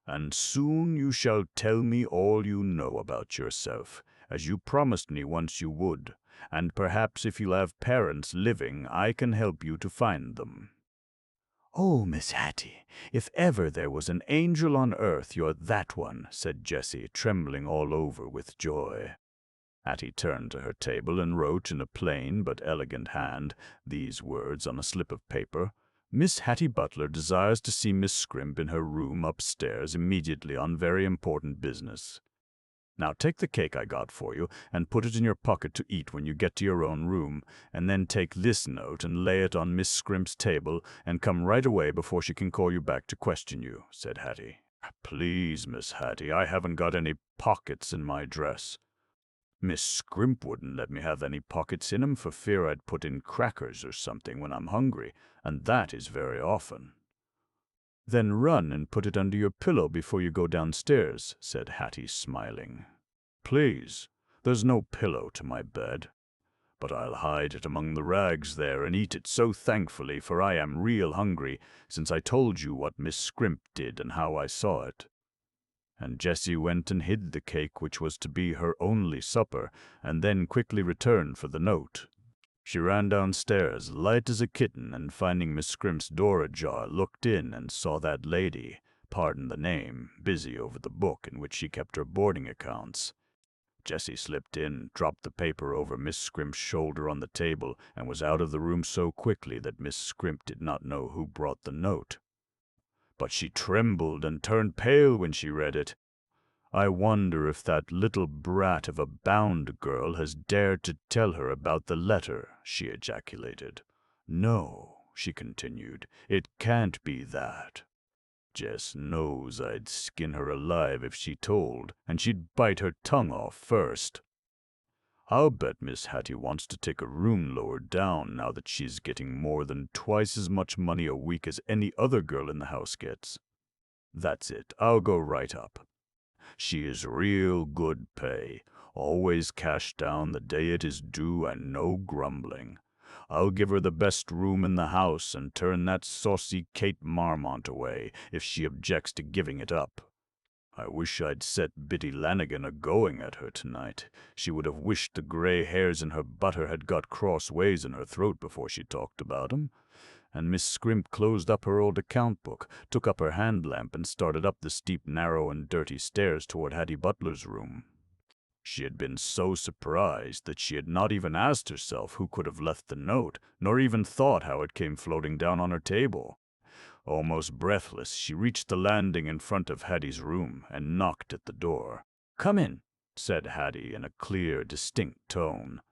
And soon you shall tell me all you know about yourself, as you promised me once you would, and perhaps if you have parents living, I can help you to find them." "Oh, Miss Hattie, if ever there was an angel on earth, you're that one," said Jessie, trembling all over with joy. Hattie turned to her table and wrote in a plain but elegant hand these words on a slip of paper: "Miss Hattie Butler desires to see Miss Scrimp in her room upstairs immediately on very important business. Now take the cake I got for you and put it in your pocket to eat when you get to your own room, and then take this note and lay it on Miss Scrimp's table and come right away before she can call you back to question you," said Hattie. "Please, Miss Hattie, I haven't got any pockets in my dress. Miss Scrimp wouldn't let me have any pockets in 'em for fear I'd put in crackers or something when I'm hungry, and that is very often." "Then run and put it under your pillow before you go downstairs," said Hattie, smiling. "Please, there's no pillow to my bed. But I'll hide it among the rags there and eat it so thankfully, for I am real hungry, since I told you what Miss Scrimp did and how I saw it." And Jessie went and hid the cake which was to be her only supper, and then quickly returned for the note. She ran downstairs, light as a kitten, and finding Miss Scrimp's door ajar, looked in and saw that lady, pardon the name, busy over the book in which she kept her boarding accounts. Jessie slipped in, dropped the paper over Miss Scrimp's shoulder on the table, and was out of the room so quickly that Miss Scrimp did not know who brought the note. But she trembled and turned pale when she read it. "I wonder if that little brat of a bound girl has dared to tell her about the letter," she ejaculated. "No," she continued, "it can't be that. Jess knows I'd skin her alive if she told, and she'd bite her tongue off first. I'll bet Miss Hattie wants to take a room lower down now that she's getting more than twice as much money a week as any other girl in the house gets. That's it, I'll go right up. She is real good pay, always cash down the day it is due and no grumbling. I'll give her the best room in the house and turn that saucy Kate Marmont away if she objects to giving it up. I wish I'd set Biddy Lanigan a-going at her tonight. She would have wished the gray hairs in her butter had got cross ways in her throat before she talked about 'em." And Miss Scrimp closed up her old account book, took up her hand lamp, and started up the steep, narrow, and dirty stairs toward Hattie Butler's room. She had been so surprised that she had not even asked herself who could have left the note, nor even thought how it came floating down on her table. Almost breathless, she reached the landing in front of Hattie's room and knocked at the door. "Come in," said Hattie in a clear, distinct tone.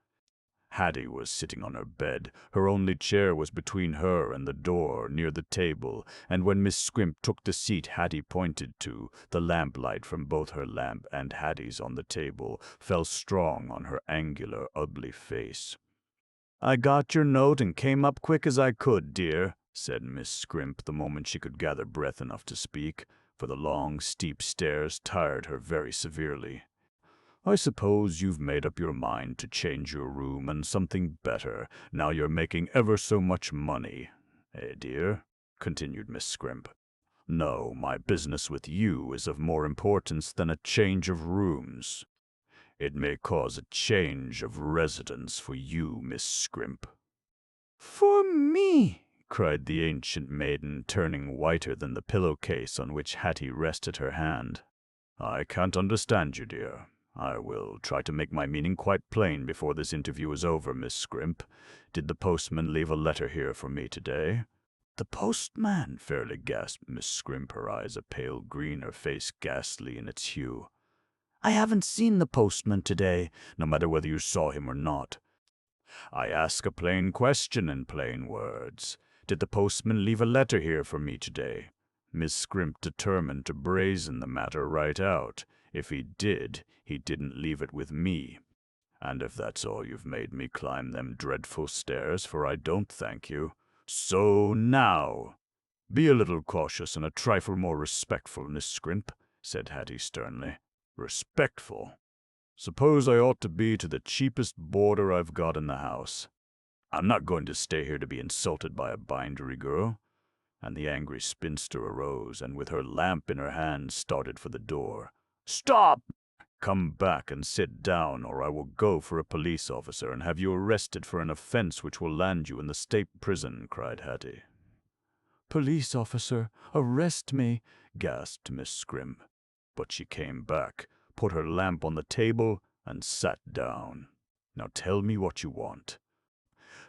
Hattie was sitting on her bed. Her only chair was between her and the door, near the table, and when Miss Scrimp took the seat Hattie pointed to, the lamplight from both her lamp and Hattie's on the table fell strong on her angular, ugly face. "I got your note and came up quick as I could, dear," said Miss Scrimp the moment she could gather breath enough to speak, for the long, steep stairs tired her very severely. "I suppose you've made up your mind to change your room and something better, now you're making ever so much money. Eh, dear?" continued Miss Scrimp. "No, my business with you is of more importance than a change of rooms. It may cause a change of residence for you, Miss Scrimp." "For me!" cried the ancient maiden, turning whiter than the pillowcase on which Hattie rested her hand. "I can't understand you, dear. I will try to make my meaning quite plain before this interview is over, Miss Scrimp. Did the postman leave a letter here for me today?" "The postman?" fairly gasped Miss Scrimp, her eyes a pale green, her face ghastly in its hue. "I haven't seen the postman today, no matter whether you saw him or not." "I ask a plain question in plain words. Did the postman leave a letter here for me today?" Miss Scrimp determined to brazen the matter right out. "If he did, he didn't leave it with me. And if that's all you've made me climb them dreadful stairs, for I don't thank you. So now, be a little cautious and a trifle more respectful, Miss Scrimp," said Hattie sternly. "Respectful? Suppose I ought to be to the cheapest boarder I've got in the house. I'm not going to stay here to be insulted by a bindery girl." And the angry spinster arose, and with her lamp in her hand started for the door. "Stop! Come back and sit down, or I will go for a police officer and have you arrested for an offense which will land you in the state prison," cried Hattie. "Police officer, arrest me," gasped Miss Scrimp. But she came back, put her lamp on the table, and sat down. "Now tell me what you want.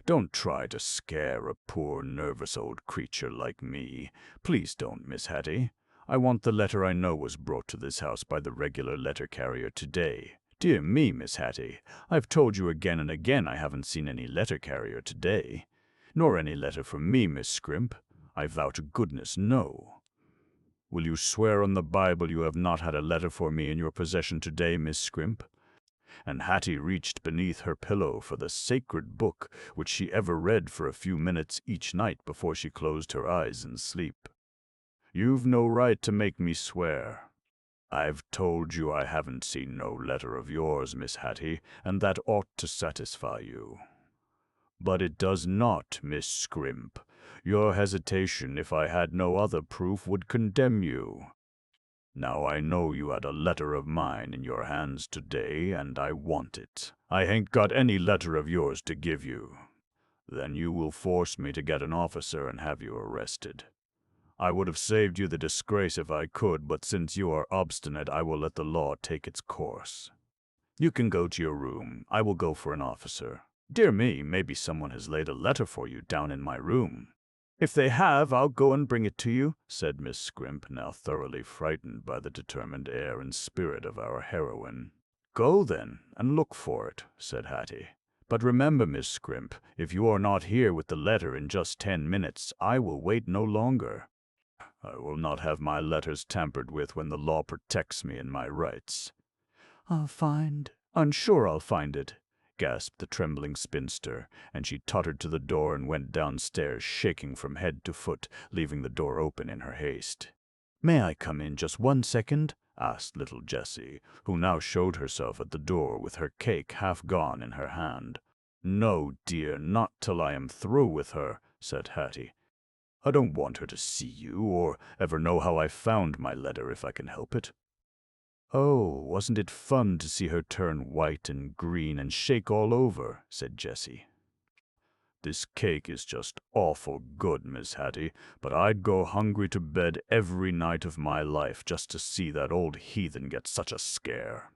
Don't try to scare a poor, nervous old creature like me. Please don't, Miss Hattie. I want the letter I know was brought to this house by the regular letter carrier today. Dear me, Miss Hattie, I've told you again and again I haven't seen any letter carrier today. Nor any letter from me, Miss Scrimp. I vow to goodness, no." "Will you swear on the Bible you have not had a letter for me in your possession today, Miss Scrimp?" And Hattie reached beneath her pillow for the sacred book which she ever read for a few minutes each night before she closed her eyes in sleep. "You've no right to make me swear. I've told you I haven't seen no letter of yours, Miss Hattie, and that ought to satisfy you." "But it does not, Miss Scrimp. Your hesitation, if I had no other proof, would condemn you. Now I know you had a letter of mine in your hands today, and I want it. I ain't got any letter of yours to give you. Then you will force me to get an officer and have you arrested. I would have saved you the disgrace if I could, but since you are obstinate, I will let the law take its course. You can go to your room. I will go for an officer. Dear me, maybe someone has laid a letter for you down in my room." "If they have, I'll go and bring it to you," said Miss Scrimp, now thoroughly frightened by the determined air and spirit of our heroine. "Go, then, and look for it," said Hattie. "But remember, Miss Scrimp, if you are not here with the letter in just 10 minutes, I will wait no longer. I will not have my letters tampered with when the law protects me in my rights." I'm sure I'll find it," gasped the trembling spinster, and she tottered to the door and went downstairs, shaking from head to foot, leaving the door open in her haste. "May I come in just 1 second?" asked little Jessie, who now showed herself at the door with her cake half gone in her hand. "No, dear, not till I am through with her," said Hattie. "I don't want her to see you, or ever know how I found my letter if I can help it." "Oh, wasn't it fun to see her turn white and green and shake all over?" said Jessie. "This cake is just awful good, Miss Hattie, but I'd go hungry to bed every night of my life just to see that old heathen get such a scare."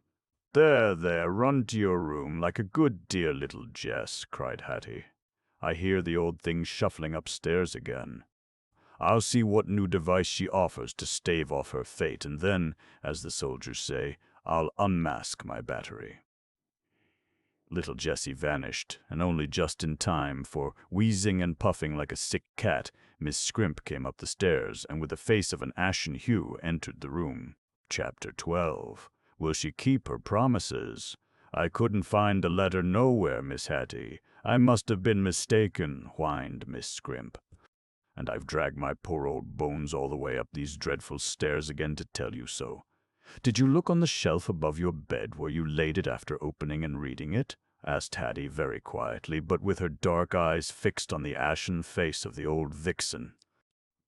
There, run to your room like a good dear little Jess," cried Hattie. "I hear the old thing shuffling upstairs again. I'll see what new device she offers to stave off her fate, and then, as the soldiers say, I'll unmask my battery." Little Jessie vanished, and only just in time, for, wheezing and puffing like a sick cat, Miss Scrimp came up the stairs, and with a face of an ashen hue entered the room. Chapter 12. Will she keep her promises? "I couldn't find the letter nowhere, Miss Hattie. I must have been mistaken," whined Miss Scrimp. "And I've dragged my poor old bones all the way up these dreadful stairs again to tell you so. Did you look on the shelf above your bed where you laid it after opening and reading it?" asked Hattie very quietly, but with her dark eyes fixed on the ashen face of the old vixen.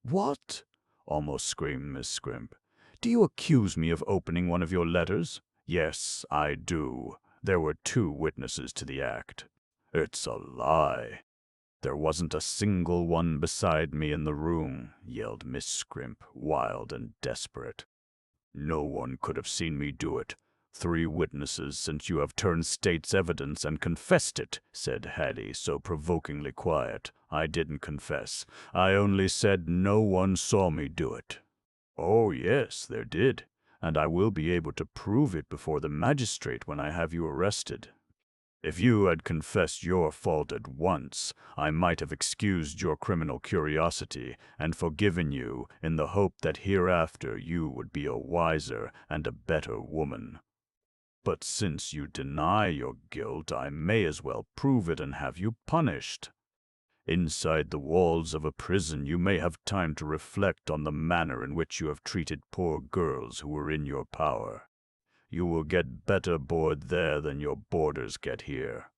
"What?" almost screamed Miss Scrimp. "Do you accuse me of opening one of your letters?" "Yes, I do. There were 2 witnesses to the act." "It's a lie. There wasn't a single one beside me in the room," yelled Miss Scrimp, wild and desperate. "No one could have seen me do it. 3 witnesses, since you have turned state's evidence and confessed it," said Hattie, so provokingly quiet. "I didn't confess. I only said no one saw me do it." "Oh, yes, there did, and I will be able to prove it before the magistrate when I have you arrested. If you had confessed your fault at once, I might have excused your criminal curiosity and forgiven you in the hope that hereafter you would be a wiser and a better woman. But since you deny your guilt, I may as well prove it and have you punished. Inside the walls of a prison, you may have time to reflect on the manner in which you have treated poor girls who were in your power. You will get better board there than your boarders get here."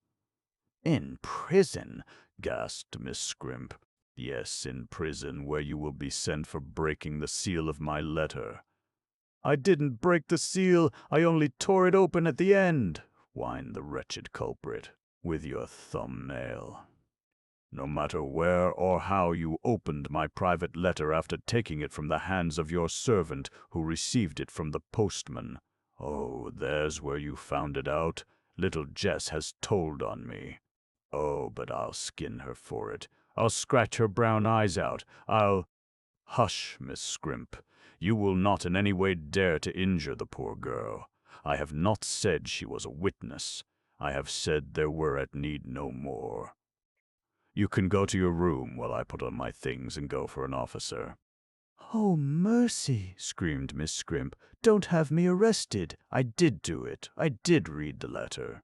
In prison? Gasped Miss Scrimp. "Yes, in prison, where you will be sent for breaking the seal of my letter." "I didn't break the seal, I only tore it open at the end," whined the wretched culprit. "With your thumbnail. No matter where or how you opened my private letter after taking it from the hands of your servant who received it from the postman. Oh, there's where you found it out. Little Jess has told on me. Oh, but I'll skin her for it. I'll scratch her brown eyes out. I'll—" "Hush, Miss Scrimp. You will not in any way dare to injure the poor girl. I have not said she was a witness. I have said there were at need no more. You can go to your room while I put on my things and go for an officer." "Oh, mercy," screamed Miss Scrimp. "Don't have me arrested. "I did do it. I did read the letter.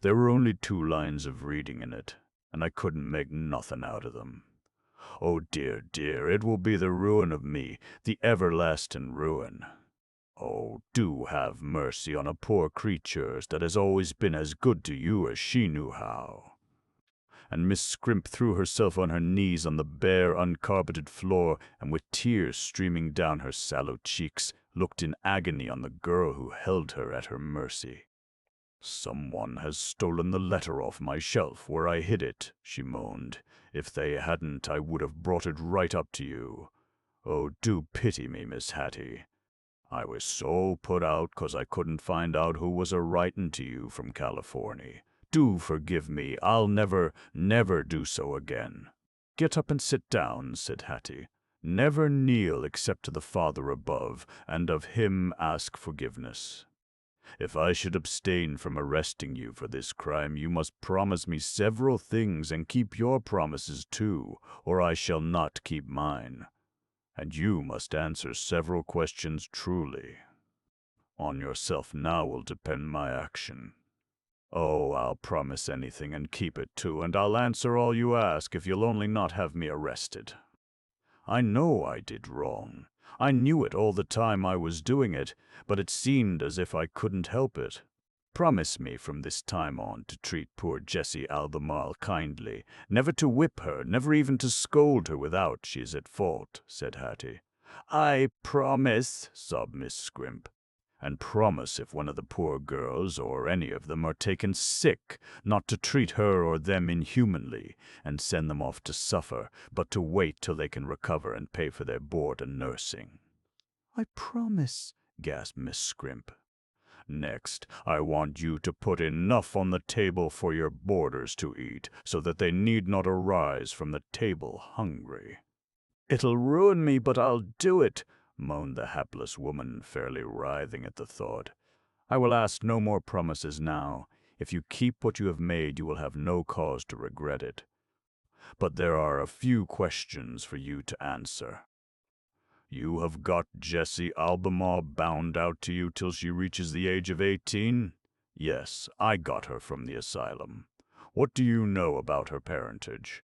There were only 2 lines of reading in it, and I couldn't make nothing out of them. Oh, dear, dear, it will be the ruin of me, the everlasting ruin. Oh, do have mercy on a poor creature that has always been as good to you as she knew how." And Miss Scrimp threw herself on her knees on the bare, uncarpeted floor, and with tears streaming down her sallow cheeks, looked in agony on the girl who held her at her mercy. "Someone has stolen the letter off my shelf where I hid it," she moaned. "If they hadn't, I would have brought it right up to you. Oh, do pity me, Miss Hattie. I was so put out 'cause I couldn't find out who was a-writin' to you from Californy. Do forgive me. I'll never, never do so again." "Get up and sit down," said Hattie. "Never kneel except to the Father above, and of him ask forgiveness. If I should abstain from arresting you for this crime, you must promise me several things and keep your promises too, or I shall not keep mine. And you must answer several questions truly. On yourself now will depend my action. Oh, I'll promise anything and keep it too, and I'll answer all you ask if you'll only not have me arrested. I know I did wrong. I knew it all the time I was doing it, but it seemed as if I couldn't help it. Promise me from this time on to treat poor Jessie Albemarle kindly, never to whip her, never even to scold her without she is at fault," said Hattie. "I promise," sobbed Miss Scrimp. "And promise if one of the poor girls, or any of them, are taken sick, not to treat her or them inhumanly, and send them off to suffer, but to wait till they can recover and pay for their board and nursing." "I promise," gasped Miss Scrimp. "Next, I want you to put enough on the table for your boarders to eat, so that they need not arise from the table hungry." "It'll ruin me, but I'll do it," moaned the hapless woman, fairly writhing at the thought. "I will ask no more promises now. If you keep what you have made, you will have no cause to regret it. But there are a few questions for you to answer. You have got Jessie Albemarle bound out to you till she reaches the age of 18? Yes, I got her from the asylum. What do you know about her parentage?"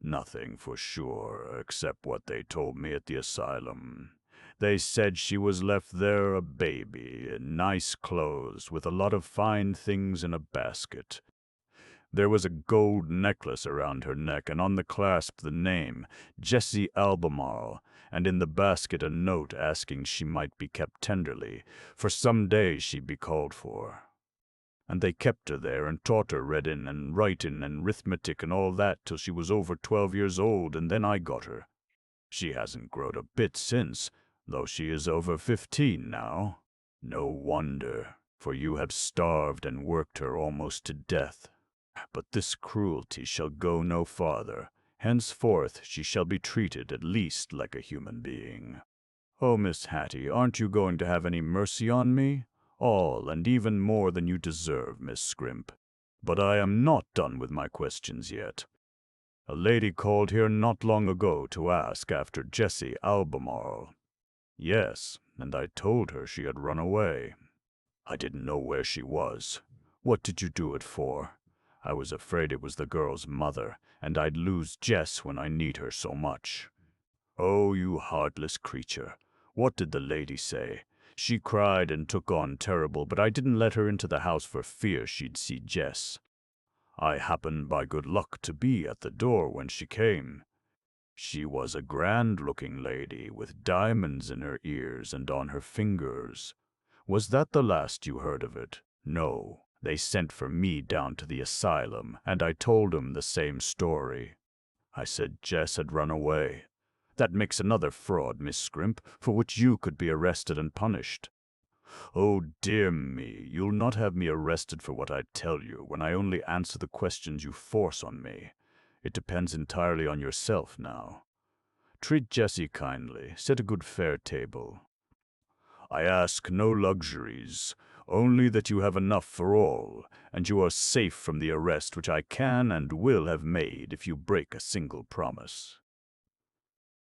"Nothing for sure, except what they told me at the asylum. They said she was left there a baby, in nice clothes, with a lot of fine things in a basket. There was a gold necklace around her neck, and on the clasp the name, Jessie Albemarle, and in the basket a note asking she might be kept tenderly, for some day she'd be called for. And they kept her there and taught her reading and writing and arithmetic and all that till she was over 12 years old, and then I got her. She hasn't growed a bit since, though she is over 15 now. No wonder, for you have starved and worked her almost to death. But this cruelty shall go no farther. Henceforth she shall be treated at least like a human being." "Oh, Miss Hattie, aren't you going to have any mercy on me?" "All, and even more than you deserve, Miss Scrimp. But I am not done with my questions yet. A lady called here not long ago to ask after Jessie Albemarle." "Yes, and I told her she had run away. I didn't know where she was. What did you do it for?" "I was afraid it was the girl's mother, and I'd lose Jess when I need her so much." "Oh, you heartless creature. What did the lady say? She cried and took on terrible, but I didn't let her into the house for fear she'd see Jess. I happened by good luck to be at the door when she came. She was a grand-looking lady with diamonds in her ears and on her fingers. Was that the last you heard of it? No. They sent for me down to the asylum, and I told 'em the same story. I said Jess had run away. That makes another fraud, Miss Scrimp, for which you could be arrested and punished. Oh, dear me, you'll not have me arrested for what I tell you, when I only answer the questions you force on me. It depends entirely on yourself now. Treat Jessie kindly, set a good fare table. I ask no luxuries, only that you have enough for all, and you are safe from the arrest which I can and will have made if you break a single promise."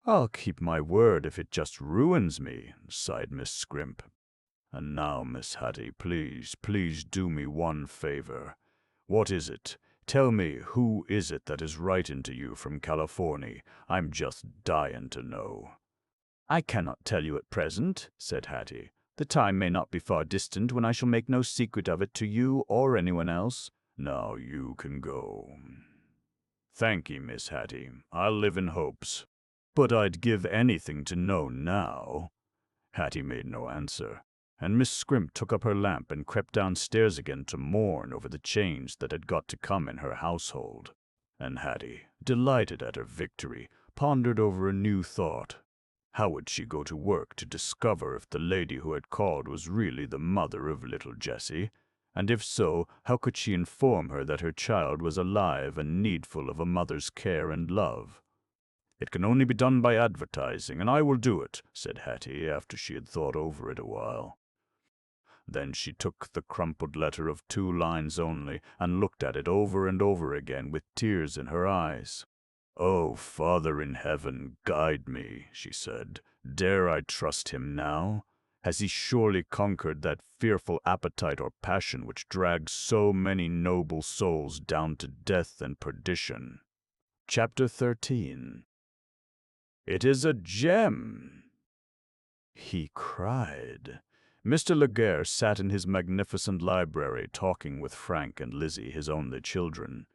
"I'll keep my word if it just ruins me," sighed Miss Scrimp. "And now, Miss Hattie, please do me one favor. What is it? Tell me, who is it that is writing to you from California? I'm just dying to know." "I cannot tell you at present," said Hattie. "The time may not be far distant when I shall make no secret of it to you or anyone else. Now you can go." "Thank ye, Miss Hattie. I'll live in hopes. But I'd give anything to know now." Hattie made no answer, and Miss Scrimp took up her lamp and crept downstairs again to mourn over the change that had got to come in her household. And Hattie, delighted at her victory, pondered over a new thought. How would she go to work to discover if the lady who had called was really the mother of little Jessie? And if so, how could she inform her that her child was alive and needful of a mother's care and love? "It can only be done by advertising, and I will do it," said Hattie, after she had thought over it a while. Then she took the crumpled letter of 2 lines only, and looked at it over and over again with tears in her eyes. "Oh, Father in heaven, guide me," she said. "Dare I trust him now? Has he surely conquered that fearful appetite or passion which drags so many noble souls down to death and perdition?" Chapter 13. "It is a gem!" he cried. Mr. Laguerre sat in his magnificent library talking with Frank and Lizzie, his only children.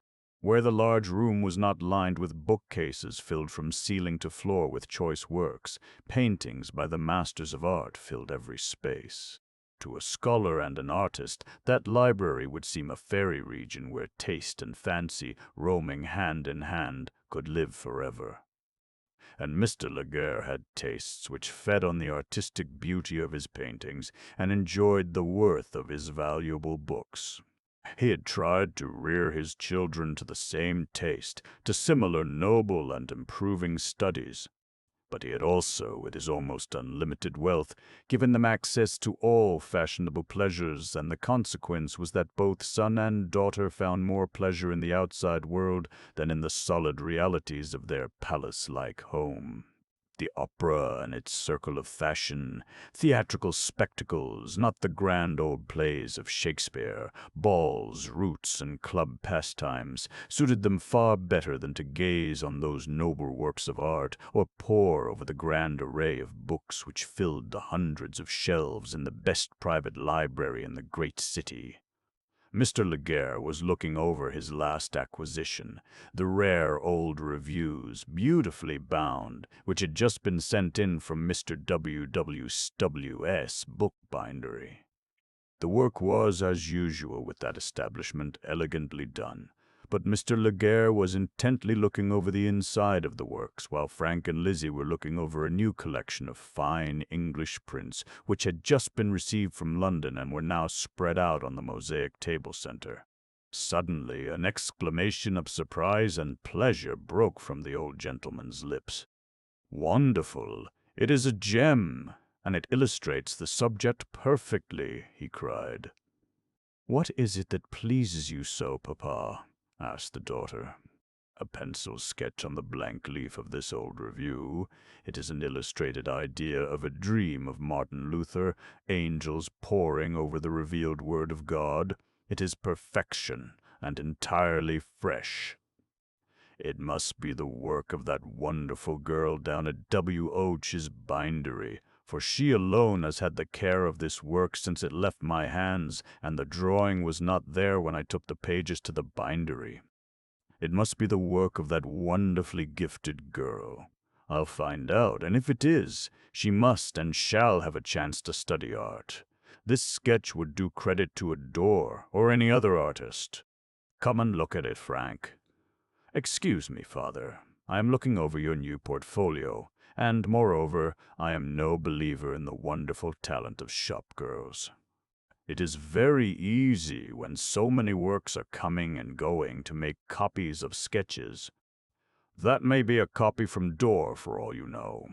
Where the large room was not lined with bookcases filled from ceiling to floor with choice works, paintings by the masters of art filled every space. To a scholar and an artist, that library would seem a fairy region where taste and fancy, roaming hand in hand, could live forever. And Mr. Laguerre had tastes which fed on the artistic beauty of his paintings and enjoyed the worth of his valuable books. He had tried to rear his children to the same taste, to similar noble and improving studies. But he had also, with his almost unlimited wealth, given them access to all fashionable pleasures, and the consequence was that both son and daughter found more pleasure in the outside world than in the solid realities of their palace-like home. The opera and its circle of fashion, theatrical spectacles, not the grand old plays of Shakespeare, balls, roots, and club pastimes, suited them far better than to gaze on those noble works of art, or pore over the grand array of books which filled the hundreds of shelves in the best private library in the great city. Mr. Laguerre was looking over his last acquisition, the rare old reviews, beautifully bound, which had just been sent in from Mr. W.W.'s bookbindery. The work was, as usual with that establishment, elegantly done, but Mr. Laguerre was intently looking over the inside of the works, while Frank and Lizzie were looking over a new collection of fine English prints, which had just been received from London and were now spread out on the mosaic table center. Suddenly, an exclamation of surprise and pleasure broke from the old gentleman's lips. "Wonderful! It is a gem, and it illustrates the subject perfectly," he cried. "What is it that pleases you so, Papa?" asked the daughter. "A pencil sketch on the blank leaf of this old review. It is an illustrated idea of a dream of Martin Luther, angels poring over the revealed word of God. It is perfection, and entirely fresh. It must be the work of that wonderful girl down at W. Och's bindery, for she alone has had the care of this work since it left my hands, and the drawing was not there when I took the pages to the bindery. It must be the work of that wonderfully gifted girl. I'll find out, and if it is, she must and shall have a chance to study art. This sketch would do credit to Adore or any other artist. Come and look at it, Frank. Excuse me, Father. I am looking over your new portfolio, and moreover, I am no believer in the wonderful talent of shop girls. It is very easy when so many works are coming and going to make copies of sketches. That may be a copy from Dore for all you know.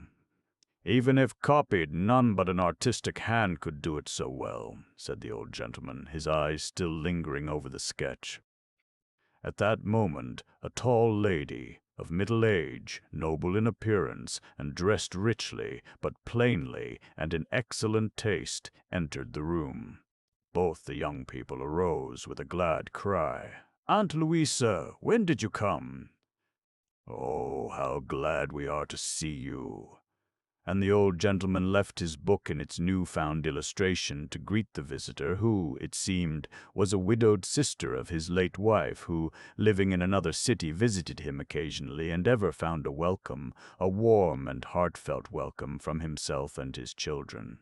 Even if copied, none but an artistic hand could do it so well, said the old gentleman, his eyes still lingering over the sketch. At that moment, a tall lady, of middle age, noble in appearance, and dressed richly, but plainly, and in excellent taste, entered the room. Both the young people arose with a glad cry. "Aunt Louisa, when did you come?" "Oh, how glad we are to see you." And the old gentleman left his book in its new-found illustration to greet the visitor, who, it seemed, was a widowed sister of his late wife, who, living in another city, visited him occasionally and ever found a welcome, a warm and heartfelt welcome from himself and his children.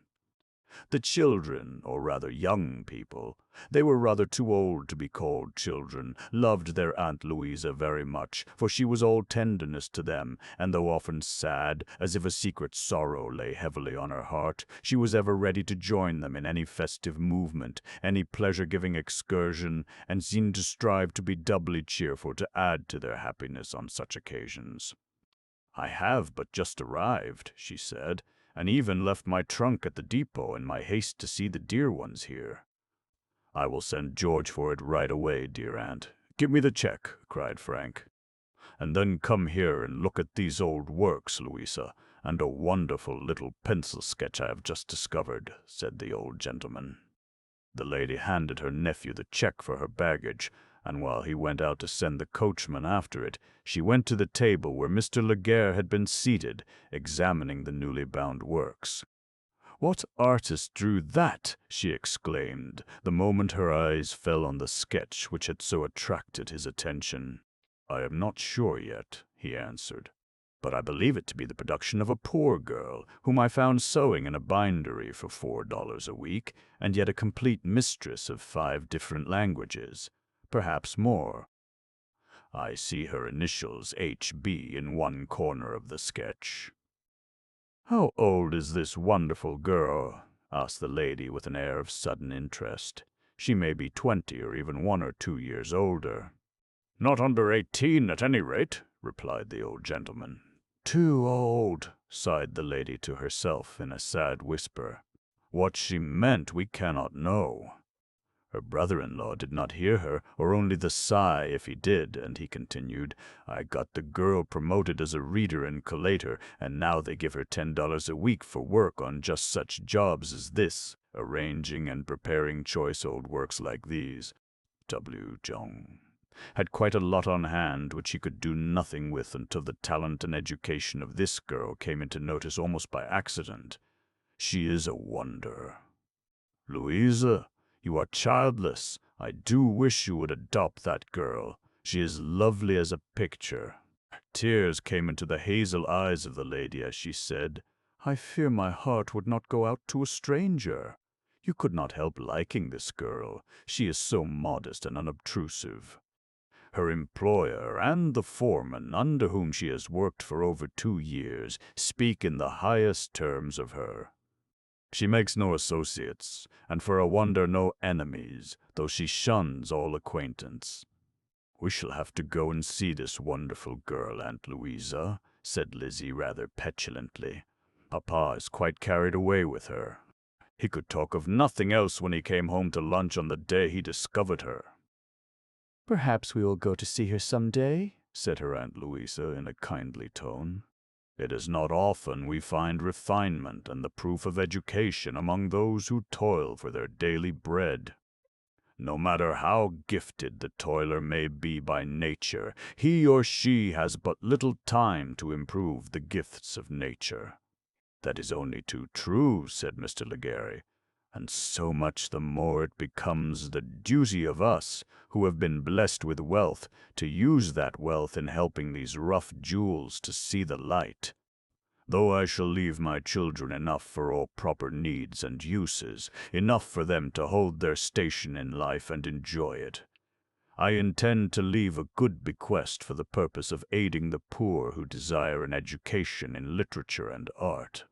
The children, or rather young people, they were rather too old to be called children, loved their Aunt Louisa very much, for she was all tenderness to them, and though often sad, as if a secret sorrow lay heavily on her heart, she was ever ready to join them in any festive movement, any pleasure-giving excursion, and seemed to strive to be doubly cheerful to add to their happiness on such occasions. "I have but just arrived," she said, "and even left my trunk at the depot in my haste to see the dear ones here." "I will send George for it right away, dear aunt. Give me the check," cried Frank. "And then come here and look at these old works, Louisa, and a wonderful little pencil sketch I have just discovered," said the old gentleman. The lady handed her nephew the check for her baggage, and while he went out to send the coachman after it, she went to the table where Mr. Laguerre had been seated, examining the newly bound works. "What artist drew that?" she exclaimed, the moment her eyes fell on the sketch which had so attracted his attention. "I am not sure yet," he answered, "but I believe it to be the production of a poor girl, whom I found sewing in a bindery for $4 a week, and yet a complete mistress of 5 different languages. Perhaps more. I see her initials H.B. in one corner of the sketch." "How old is this wonderful girl?" asked the lady with an air of sudden interest. "She may be 20 or even 1 or 2 years older." "Not under 18 at any rate," replied the old gentleman. "Too old," sighed the lady to herself in a sad whisper. What she meant we cannot know. Her brother-in-law did not hear her, or only the sigh if he did, and he continued, "I got the girl promoted as a reader and collator, and now they give her $10 a week for work on just such jobs as this, arranging and preparing choice old works like these." W. Jong had quite a lot on hand which he could do nothing with until the talent and education of this girl came into notice almost by accident. She is a wonder. "Louisa, you are childless. I do wish you would adopt that girl. She is lovely as a picture." Tears came into the hazel eyes of the lady as she said, "I fear my heart would not go out to a stranger. You could not help liking this girl. She is so modest and unobtrusive. Her employer and the foreman, under whom she has worked for over 2 years, speak in the highest terms of her. She makes no associates, and for a wonder no enemies, though she shuns all acquaintance." "We shall have to go and see this wonderful girl, Aunt Louisa," said Lizzie rather petulantly. "Papa is quite carried away with her. He could talk of nothing else when he came home to lunch on the day he discovered her." "Perhaps we will go to see her some day," said her Aunt Louisa in a kindly tone. "It is not often we find refinement and the proof of education among those who toil for their daily bread. No matter how gifted the toiler may be by nature, he or she has but little time to improve the gifts of nature. "That is only too true," said Mr. Legare, "and so much the more it becomes the duty of us, who have been blessed with wealth, to use that wealth in helping these rough jewels to see the light. Though I shall leave my children enough for all proper needs and uses, enough for them to hold their station in life and enjoy it, I intend to leave a good bequest for the purpose of aiding the poor who desire an education in literature and art.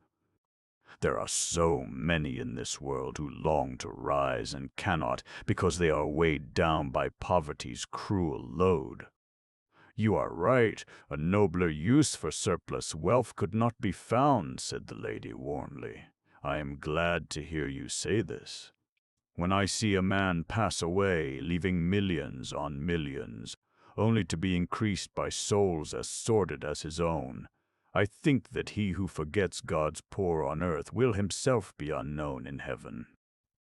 There are so many in this world who long to rise and cannot because they are weighed down by poverty's cruel load. You are right, a nobler use for surplus wealth could not be found," said the lady warmly. "I am glad to hear you say this. When I see a man pass away, leaving millions on millions, only to be increased by souls as sordid as his own, I think that he who forgets God's poor on earth will himself be unknown in heaven.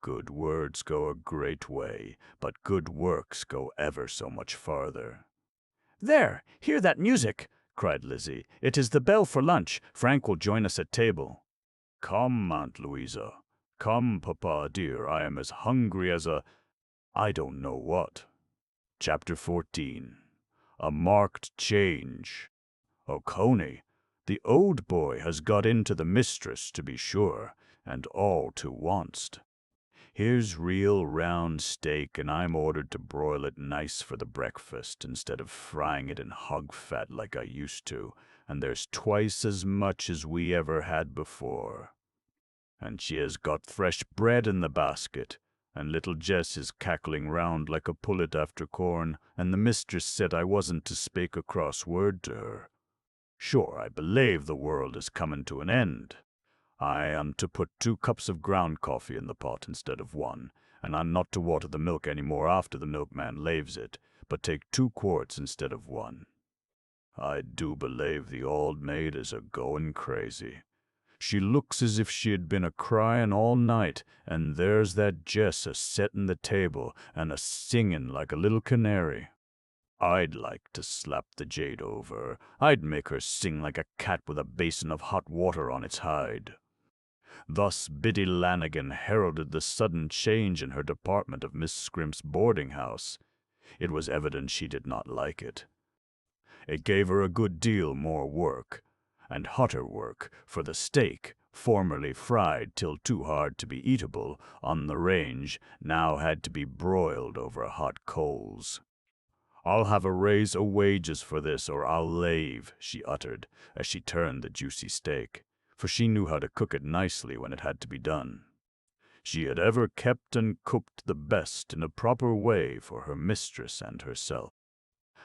Good words go a great way, but good works go ever so much farther." "There! Hear that music!" cried Lizzie. "It is the bell for lunch. Frank will join us at table." "Come, Aunt Louisa. Come, Papa dear, I am as hungry as I don't know what." Chapter 14. A Marked Change. "Oh, Coney, the old boy has got into the mistress, to be sure, and all to onst. Here's real round steak, and I'm ordered to broil it nice for the breakfast, instead of frying it in hog fat like I used to, and there's twice as much as we ever had before. And she has got fresh bread in the basket, and little Jess is cackling round like a pullet after corn, and the mistress said I wasn't to spake a cross word to her. Sure, I belave the world is comin' to an end. I am to put 2 cups of ground coffee in the pot instead of 1, and I'm not to water the milk any more after the milkman laves it, but take 2 quarts instead of 1. I do belave the old maid is a-goin' crazy. She looks as if she had been a-cryin' all night, and there's that Jess a-settin' the table and a-singin' like a little canary. I'd like to slap the jade over. I'd make her sing like a cat with a basin of hot water on its hide." Thus Biddy Lanigan heralded the sudden change in her department of Miss Scrimp's boarding-house. It was evident she did not like it. It gave her a good deal more work, and hotter work, for the steak, formerly fried till too hard to be eatable on the range, now had to be broiled over hot coals. "I'll have a raise o' wages for this, or I'll lave," she uttered, as she turned the juicy steak, for she knew how to cook it nicely when it had to be done. She had ever kept and cooked the best in a proper way for her mistress and herself.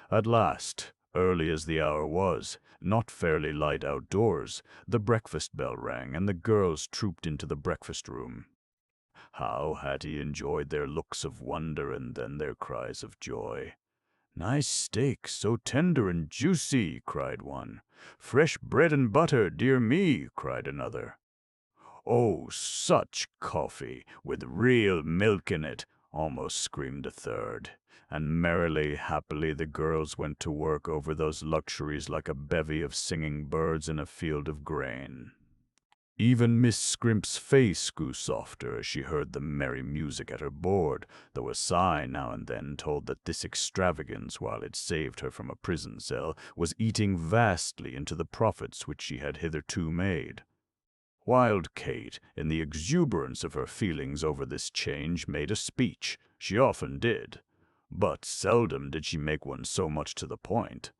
At last, early as the hour was, not fairly light outdoors, the breakfast bell rang, and the girls trooped into the breakfast-room. How Hattie enjoyed their looks of wonder and then their cries of joy. "Nice steak, so tender and juicy," cried one. "Fresh bread and butter, dear me," cried another. "Oh, such coffee, with real milk in it," almost screamed a third. And merrily, happily, the girls went to work over those luxuries like a bevy of singing birds in a field of grain. Even Miss Scrimp's face grew softer as she heard the merry music at her board, though a sigh now and then told that this extravagance, while it saved her from a prison cell, was eating vastly into the profits which she had hitherto made. Wild Kate, in the exuberance of her feelings over this change, made a speech. She often did, but seldom did she make one so much to the point.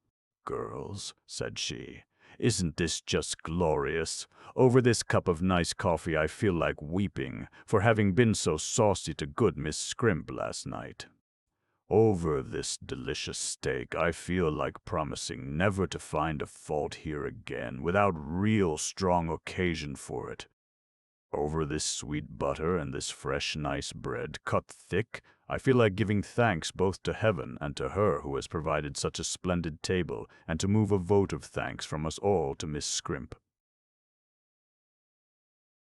"Girls," said she, "isn't this just glorious? Over this cup of nice coffee I feel like weeping, for having been so saucy to good Miss Scrimp last night. Over this delicious steak I feel like promising never to find a fault here again without real strong occasion for it. Over this sweet butter and this fresh nice bread, cut thick, I feel like giving thanks both to heaven and to her who has provided such a splendid table, and to move a vote of thanks from us all to Miss Scrimp."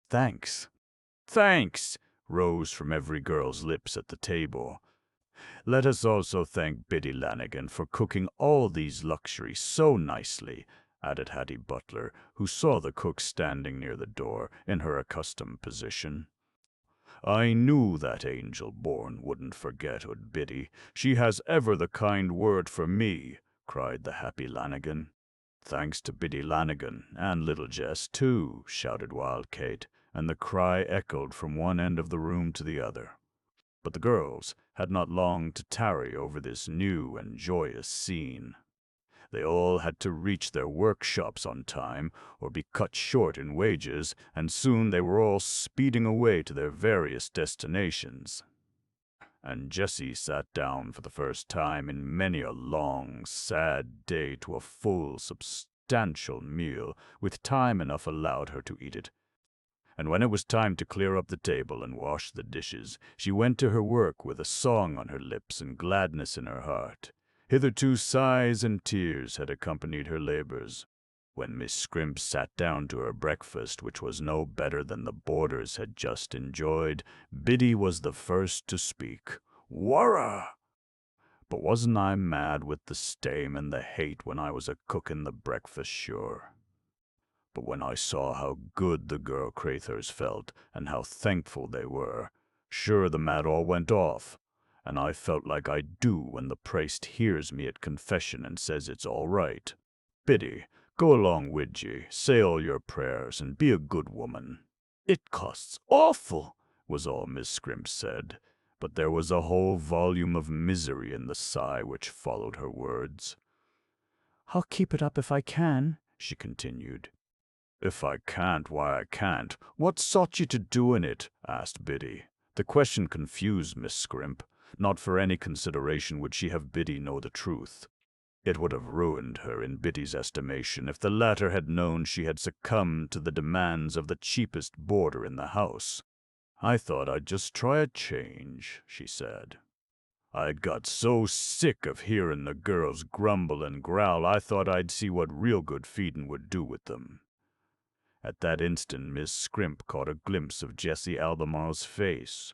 "Thanks, thanks," rose from every girl's lips at the table. "Let us also thank Biddy Lanigan for cooking all these luxuries so nicely, added Hattie Butler, who saw the cook standing near the door in her accustomed position. "I knew that angel-born wouldn't forget old Biddy. She has ever the kind word for me," cried the happy Lanigan. "Thanks to Biddy Lanigan, and little Jess, too," shouted Wild Kate, and the cry echoed from one end of the room to the other. But the girls had not long to tarry over this new and joyous scene. They all had to reach their workshops on time or be cut short in wages, and soon they were all speeding away to their various destinations. And Jessie sat down for the first time in many a long, sad day to a full, substantial meal, with time enough allowed her to eat it. And when it was time to clear up the table and wash the dishes, she went to her work with a song on her lips and gladness in her heart. Hitherto sighs and tears had accompanied her labors. When Miss Scrimp sat down to her breakfast, which was no better than the boarders had just enjoyed, Biddy was the first to speak. "Whurra! But wasn't I mad with the stame and the hate when I was a cooking the breakfast, sure? But when I saw how good the girl crathurs felt, and how thankful they were, sure the mad all went off, and I felt like I do when the priest hears me at confession and says it's all right. Biddy, go along wid ye, say all your prayers, and be a good woman." "It costs awful," was all Miss Scrimp said, but there was a whole volume of misery in the sigh which followed her words. "I'll keep it up if I can," she continued. "If I can't, why I can't. What sought ye to do in it?" asked Biddy. The question confused Miss Scrimp. Not for any consideration would she have Biddy know the truth. It would have ruined her in Biddy's estimation if the latter had known she had succumbed to the demands of the cheapest boarder in the house. "I thought I'd just try a change," she said. "I'd got so sick of hearing the girls grumble and growl, I thought I'd see what real good feeding would do with them." At that instant Miss Scrimp caught a glimpse of Jessie Albemarle's face.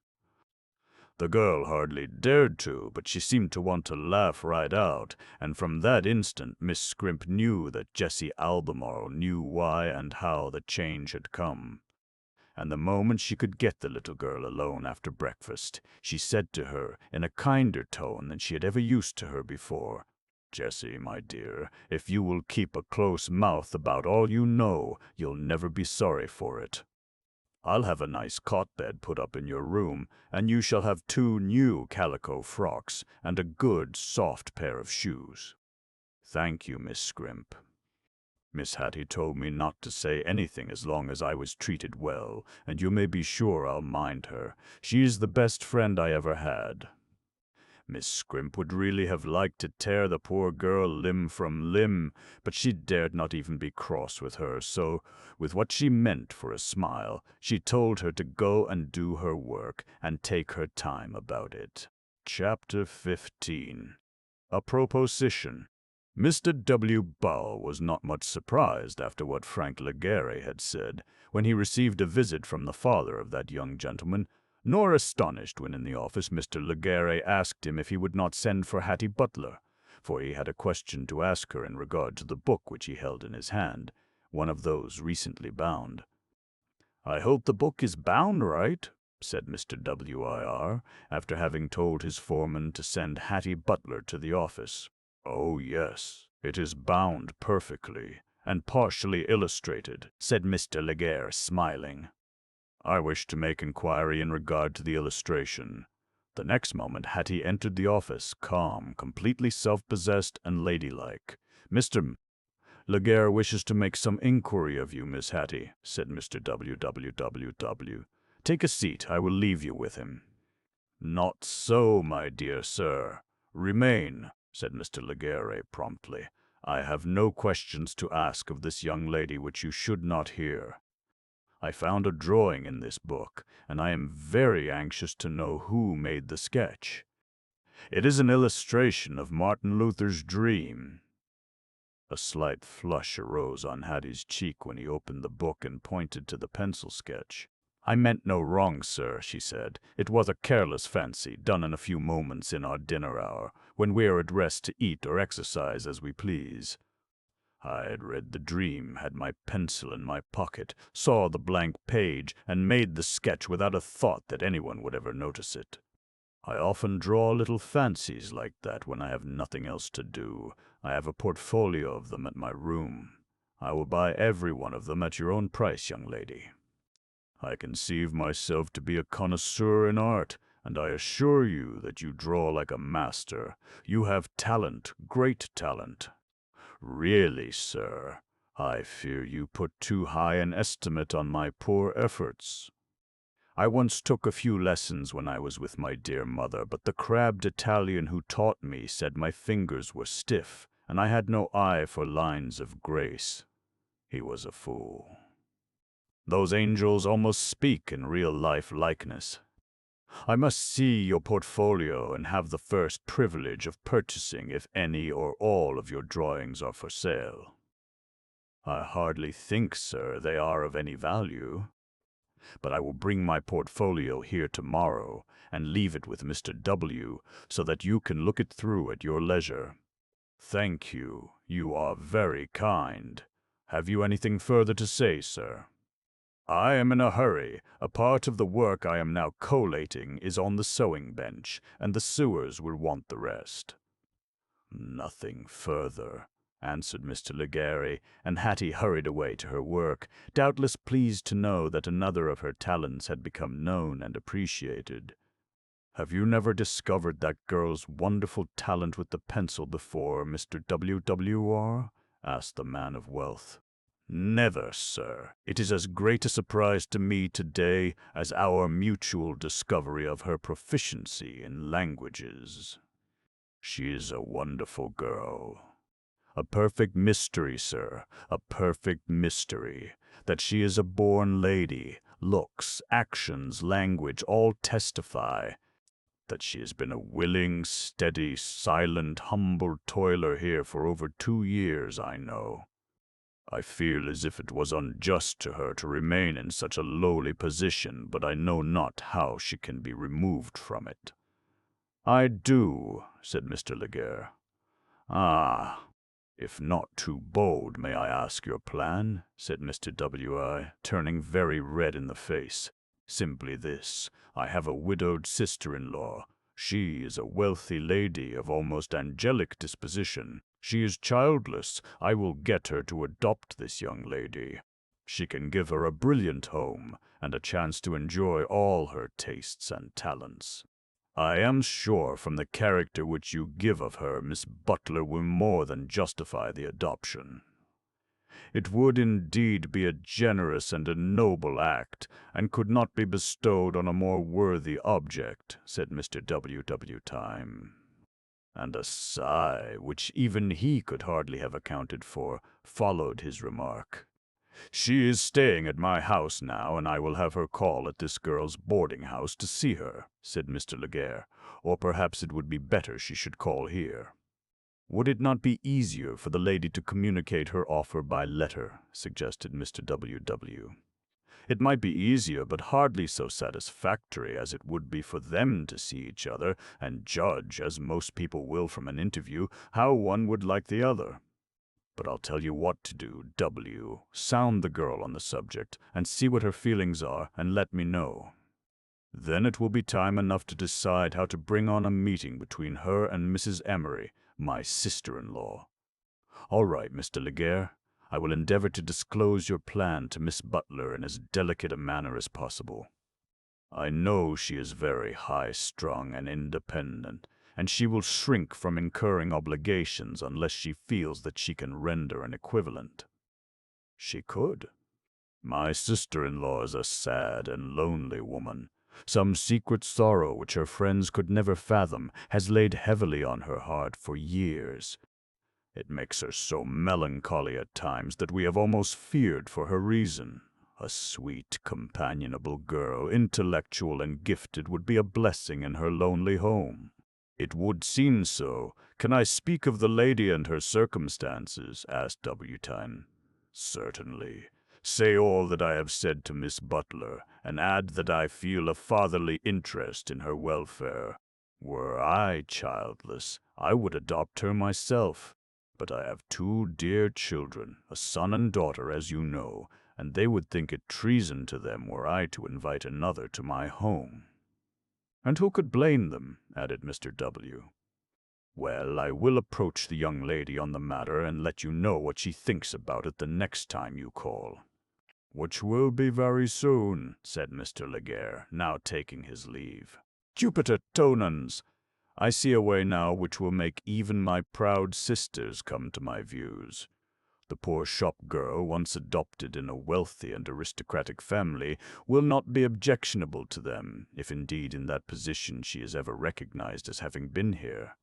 The girl hardly dared to, but she seemed to want to laugh right out, and from that instant Miss Scrimp knew that Jessie Albemarle knew why and how the change had come. And the moment she could get the little girl alone after breakfast, she said to her, in a kinder tone than she had ever used to her before, "Jessie, my dear, if you will keep a close mouth about all you know, you'll never be sorry for it. I'll have a nice cot bed put up in your room, and you shall have 2 new calico frocks and a good, soft pair of shoes." "Thank you, Miss Scrimp. Miss Hattie told me not to say anything as long as I was treated well, and you may be sure I'll mind her. She's the best friend I ever had." Miss Scrimp would really have liked to tear the poor girl limb from limb, but she dared not even be cross with her, so, with what she meant for a smile, she told her to go and do her work and take her time about it. Chapter 15. A Proposition. Mr. W. Bow was not much surprised after what Frank Laguerre had said, when he received a visit from the father of that young gentleman, nor astonished when in the office Mr. Laguerre asked him if he would not send for Hattie Butler, for he had a question to ask her in regard to the book which he held in his hand, one of those recently bound. "I hope the book is bound right," said Mr. W.I.R., after having told his foreman to send Hattie Butler to the office. "Oh, yes, it is bound perfectly, and partially illustrated," said Mr. Laguerre, smiling. "I wish to make inquiry in regard to the illustration." The next moment Hattie entered the office, calm, completely self-possessed, and ladylike. "Mr. Laguerre wishes to make some inquiry of you, Miss Hattie," said Mr. W. "Take a seat. I will leave you with him." "Not so, my dear sir. Remain," said Mr. Laguerre promptly. "I have no questions to ask of this young lady which you should not hear. I found a drawing in this book, and I am very anxious to know who made the sketch. It is an illustration of Martin Luther's dream." A slight flush arose on Hattie's cheek when he opened the book and pointed to the pencil sketch. "I meant no wrong, sir," she said. "It was a careless fancy, done in a few moments in our dinner hour, when we are at rest to eat or exercise as we please." I had read the dream, had my pencil in my pocket, saw the blank page, and made the sketch without a thought that anyone would ever notice it. I often draw little fancies like that when I have nothing else to do. I have a portfolio of them at my room. I will buy every one of them at your own price, young lady. I conceive myself to be a connoisseur in art, and I assure you that you draw like a master. You have talent, great talent. Really, sir, I fear you put too high an estimate on my poor efforts. I once took a few lessons when I was with my dear mother, but the crabbed Italian who taught me said my fingers were stiff, and I had no eye for lines of grace. He was a fool. Those angels almost speak in real-life likeness. I must see your portfolio and have the first privilege of purchasing if any or all of your drawings are for sale. I hardly think, sir, they are of any value, but I will bring my portfolio here tomorrow and leave it with Mr. W. so that you can look it through at your leisure. Thank you. You are very kind. Have you anything further to say, sir? I am in a hurry. A part of the work I am now collating is on the sewing bench, and the sewers will want the rest. Nothing further, answered Mr. Legare, and Hattie hurried away to her work, doubtless pleased to know that another of her talents had become known and appreciated. Have you never discovered that girl's wonderful talent with the pencil before, Mr. WWR? Asked the man of wealth. Never, sir. It is as great a surprise to me today as our mutual discovery of her proficiency in languages. She is a wonderful girl. A perfect mystery, sir, a perfect mystery. That she is a born lady, looks, actions, language, all testify. That she has been a willing, steady, silent, humble toiler here for over 2 years, I know. I feel as if it was unjust to her to remain in such a lowly position, but I know not how she can be removed from it. I do, said Mr. Legare. Ah, if not too bold, may I ask your plan? Said Mr. W.I., turning very red in the face. Simply this. I have a widowed sister-in-law. She is a wealthy lady of almost angelic disposition. She is childless. I will get her to adopt this young lady. She can give her a brilliant home, and a chance to enjoy all her tastes and talents. I am sure from the character which you give of her, Miss Butler will more than justify the adoption. It would indeed be a generous and a noble act, and could not be bestowed on a more worthy object, said Mr. W. Time. And a sigh, which even he could hardly have accounted for, followed his remark. She is staying at my house now, and I will have her call at this girl's boarding-house to see her, said Mr. Legare, or perhaps it would be better she should call here. Would it not be easier for the lady to communicate her offer by letter, suggested Mr. W. It might be easier, but hardly so satisfactory as it would be for them to see each other and judge, as most people will from an interview, how one would like the other. But I'll tell you what to do, W. Sound the girl on the subject, and see what her feelings are, and let me know. Then it will be time enough to decide how to bring on a meeting between her and Mrs. Emery, my sister-in-law. All right, Mr. Legare. I will endeavor to disclose your plan to Miss Butler in as delicate a manner as possible. I know she is very high-strung and independent, and she will shrink from incurring obligations unless she feels that she can render an equivalent. She could. My sister-in-law is a sad and lonely woman. Some secret sorrow which her friends could never fathom has laid heavily on her heart for years. It makes her so melancholy at times that we have almost feared for her reason. A sweet, companionable girl, intellectual and gifted, would be a blessing in her lonely home. It would seem so. Can I speak of the lady and her circumstances? Asked W. Time. Certainly. Say all that I have said to Miss Butler, and add that I feel a fatherly interest in her welfare. Were I childless, I would adopt her myself. But I have two dear children, a son and daughter, as you know, and they would think it treason to them were I to invite another to my home." "And who could blame them?" added Mr. W. "Well, I will approach the young lady on the matter and let you know what she thinks about it the next time you call." "Which will be very soon," said Mr. Laguerre, now taking his leave. "Jupiter Tonans! I see a way now which will make even my proud sisters come to my views. The poor shop girl, once adopted in a wealthy and aristocratic family, will not be objectionable to them, if indeed in that position she is ever recognized as having been here.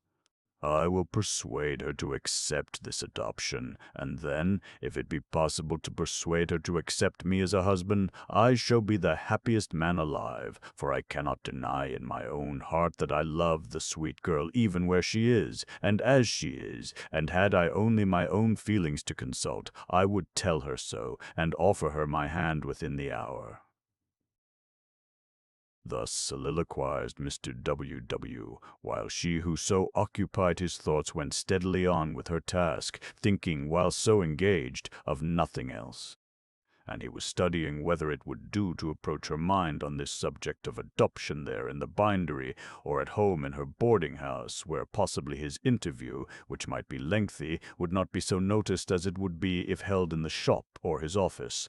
I will persuade her to accept this adoption, and then, if it be possible to persuade her to accept me as a husband, I shall be the happiest man alive, for I cannot deny in my own heart that I love the sweet girl even where she is, and as she is, and had I only my own feelings to consult, I would tell her so, and offer her my hand within the hour." Thus soliloquized Mr. W., while she who so occupied his thoughts went steadily on with her task, thinking, while so engaged, of nothing else. And he was studying whether it would do to approach her mind on this subject of adoption there in the bindery, or at home in her boarding-house, where possibly his interview, which might be lengthy, would not be so noticed as it would be if held in the shop or his office.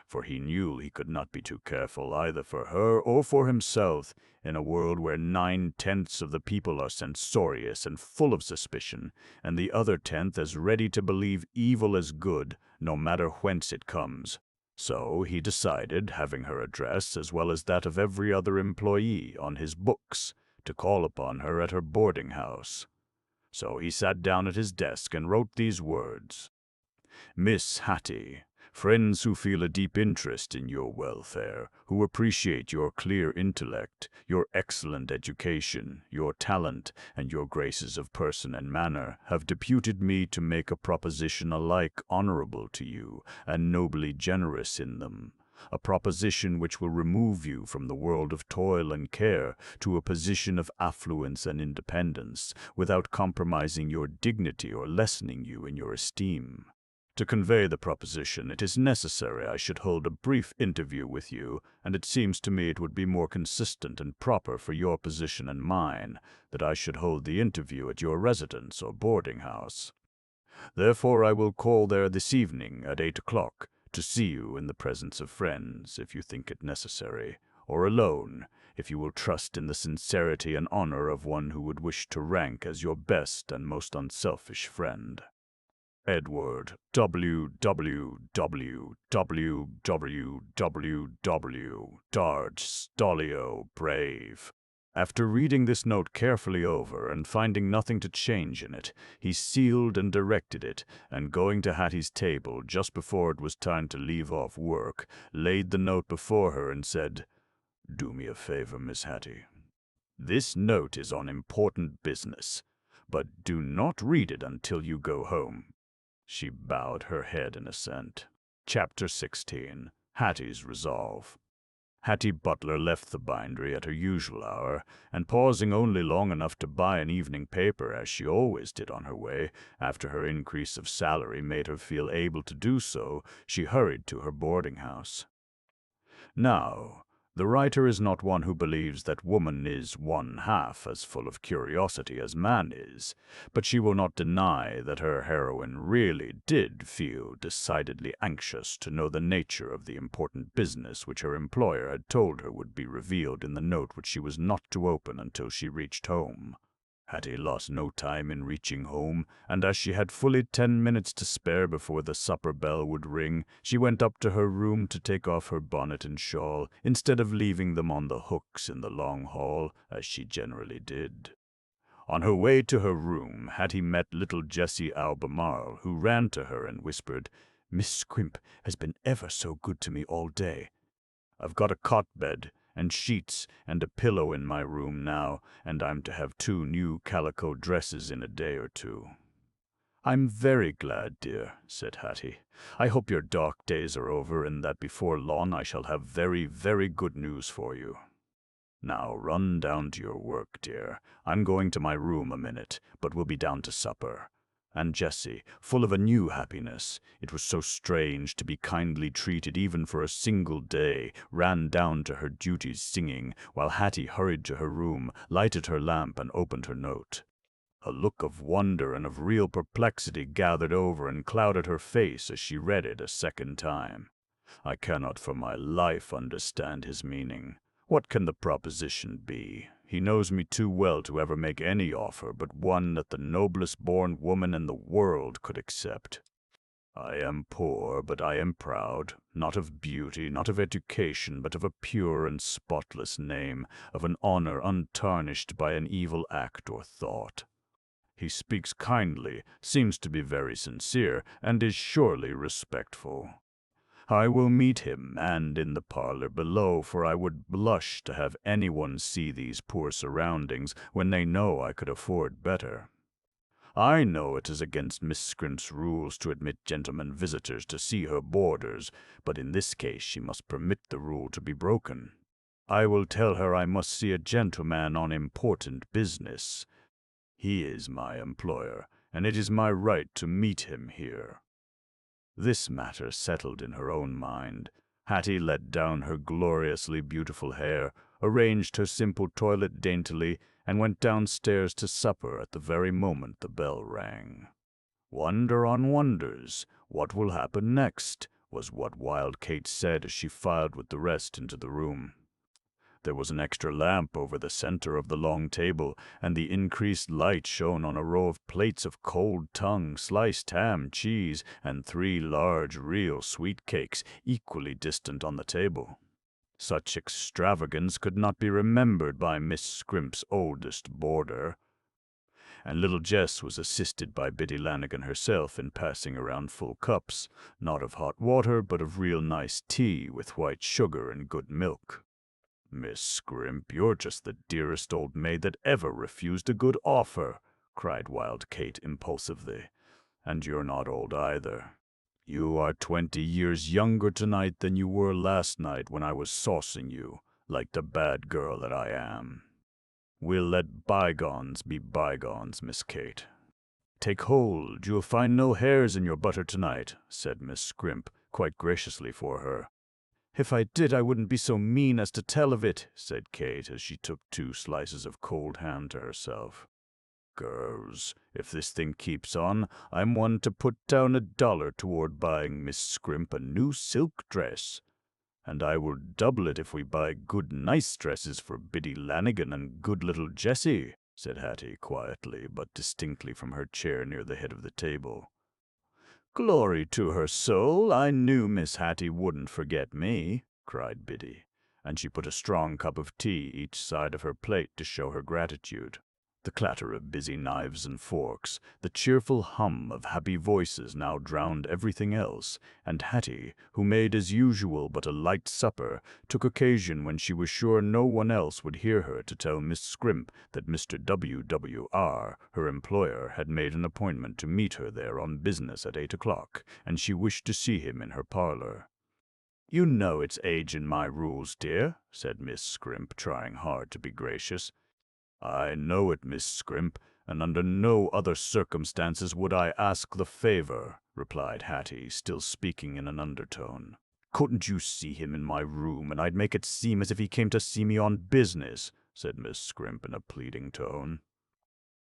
For he knew he could not be too careful either for her or for himself, in a world where 9/10 of the people are censorious and full of suspicion, and the other 10th as ready to believe evil as good, no matter whence it comes. So he decided, having her address, as well as that of every other employee, on his books, to call upon her at her boarding-house. So he sat down at his desk and wrote these words: "Miss Hattie, friends who feel a deep interest in your welfare, who appreciate your clear intellect, your excellent education, your talent, and your graces of person and manner, have deputed me to make a proposition alike honorable to you and nobly generous in them. A proposition which will remove you from the world of toil and care to a position of affluence and independence, without compromising your dignity or lessening you in your esteem. To convey the proposition, it is necessary I should hold a brief interview with you, and it seems to me it would be more consistent and proper for your position and mine that I should hold the interview at your residence or boarding-house. Therefore I will call there this evening at 8 o'clock to see you in the presence of friends, if you think it necessary, or alone, if you will trust in the sincerity and honor of one who would wish to rank as your best and most unselfish friend. Edward www. Darge Stolio Brave." After reading this note carefully over and finding nothing to change in it, he sealed and directed it, and going to Hattie's table just before it was time to leave off work, laid the note before her and said, "Do me a favor, Miss Hattie. This note is on important business, but do not read it until you go home." She bowed her head in assent. Chapter 16. Hattie's Resolve. Hattie Butler left the bindery at her usual hour, and pausing only long enough to buy an evening paper, as she always did on her way, after her increase of salary made her feel able to do so, she hurried to her boarding-house. Now, the writer is not one who believes that woman is one-half as full of curiosity as man is, but she will not deny that her heroine really did feel decidedly anxious to know the nature of the important business which her employer had told her would be revealed in the note which she was not to open until she reached home. Hattie lost no time in reaching home, and as she had fully 10 minutes to spare before the supper bell would ring, she went up to her room to take off her bonnet and shawl, instead of leaving them on the hooks in the long hall, as she generally did. On her way to her room, Hattie met little Jessie Albemarle, who ran to her and whispered, "Miss Scrimp has been ever so good to me all day. I've got a cot bed and sheets and a pillow in my room now, and I'm to have 2 new calico dresses in a day or 2. "I'm very glad, dear," said Hattie. "I hope your dark days are over, and that before long I shall have very, very good news for you. Now run down to your work, dear. I'm going to my room a minute, but we'll be down to supper. And Jessie, full of a new happiness, it was so strange to be kindly treated even for a single day, ran down to her duties singing, while Hattie hurried to her room, lighted her lamp, and opened her note. A look of wonder and of real perplexity gathered over and clouded her face as she read it a second time. I cannot for my life understand his meaning. What can the proposition be? He knows me too well to ever make any offer but one that the noblest born woman in the world could accept. I am poor, but I am proud, not of beauty, not of education, but of a pure and spotless name, of an honor untarnished by an evil act or thought. He speaks kindly, seems to be very sincere, and is surely respectful. I will meet him, and in the parlor below, for I would blush to have anyone see these poor surroundings when they know I could afford better. I know it is against Miss Scrimp's rules to admit gentlemen visitors to see her boarders, but in this case she must permit the rule to be broken. I will tell her I must see a gentleman on important business. He is my employer, and it is my right to meet him here. This matter settled in her own mind, Hattie let down her gloriously beautiful hair, arranged her simple toilet daintily, and went downstairs to supper at the very moment the bell rang. Wonder on wonders, what will happen next, was what Wild Kate said as she filed with the rest into the room. There was an extra lamp over the center of the long table, and the increased light shone on a row of plates of cold tongue, sliced ham, cheese, and 3 large real sweet cakes, equally distant on the table. Such extravagance could not be remembered by Miss Scrimp's oldest boarder. And little Jess was assisted by Biddy Lanigan herself in passing around full cups, not of hot water, but of real nice tea with white sugar and good milk. "Miss Scrimp, you're just the dearest old maid that ever refused a good offer," cried Wild Kate impulsively. "And you're not old either. You are 20 years younger tonight than you were last night when I was saucing you, like the bad girl that I am. We'll let bygones be bygones, Miss Kate." "Take hold, you'll find no hairs in your butter tonight," said Miss Scrimp, quite graciously for her. "If I did, I wouldn't be so mean as to tell of it," said Kate as she took 2 slices of cold ham to herself. "Girls, if this thing keeps on, I'm one to put down $1 toward buying Miss Scrimp a new silk dress. And I will double it if we buy good nice dresses for Biddy Lanigan and good little Jessie," said Hattie quietly but distinctly from her chair near the head of the table. "Glory to her soul, I knew Miss Hattie wouldn't forget me," cried Biddy, and she put a strong cup of tea each side of her plate to show her gratitude. The clatter of busy knives and forks, the cheerful hum of happy voices now drowned everything else, and Hattie, who made as usual but a light supper, took occasion when she was sure no one else would hear her to tell Miss Scrimp that Mr. W.W.R., her employer, had made an appointment to meet her there on business at 8 o'clock, and she wished to see him in her parlor. "You know it's age in my rules, dear," said Miss Scrimp, trying hard to be gracious. "I know it, Miss Scrimp, and under no other circumstances would I ask the favor," replied Hattie, still speaking in an undertone. "Couldn't you see him in my room, and I'd make it seem as if he came to see me on business," said Miss Scrimp in a pleading tone.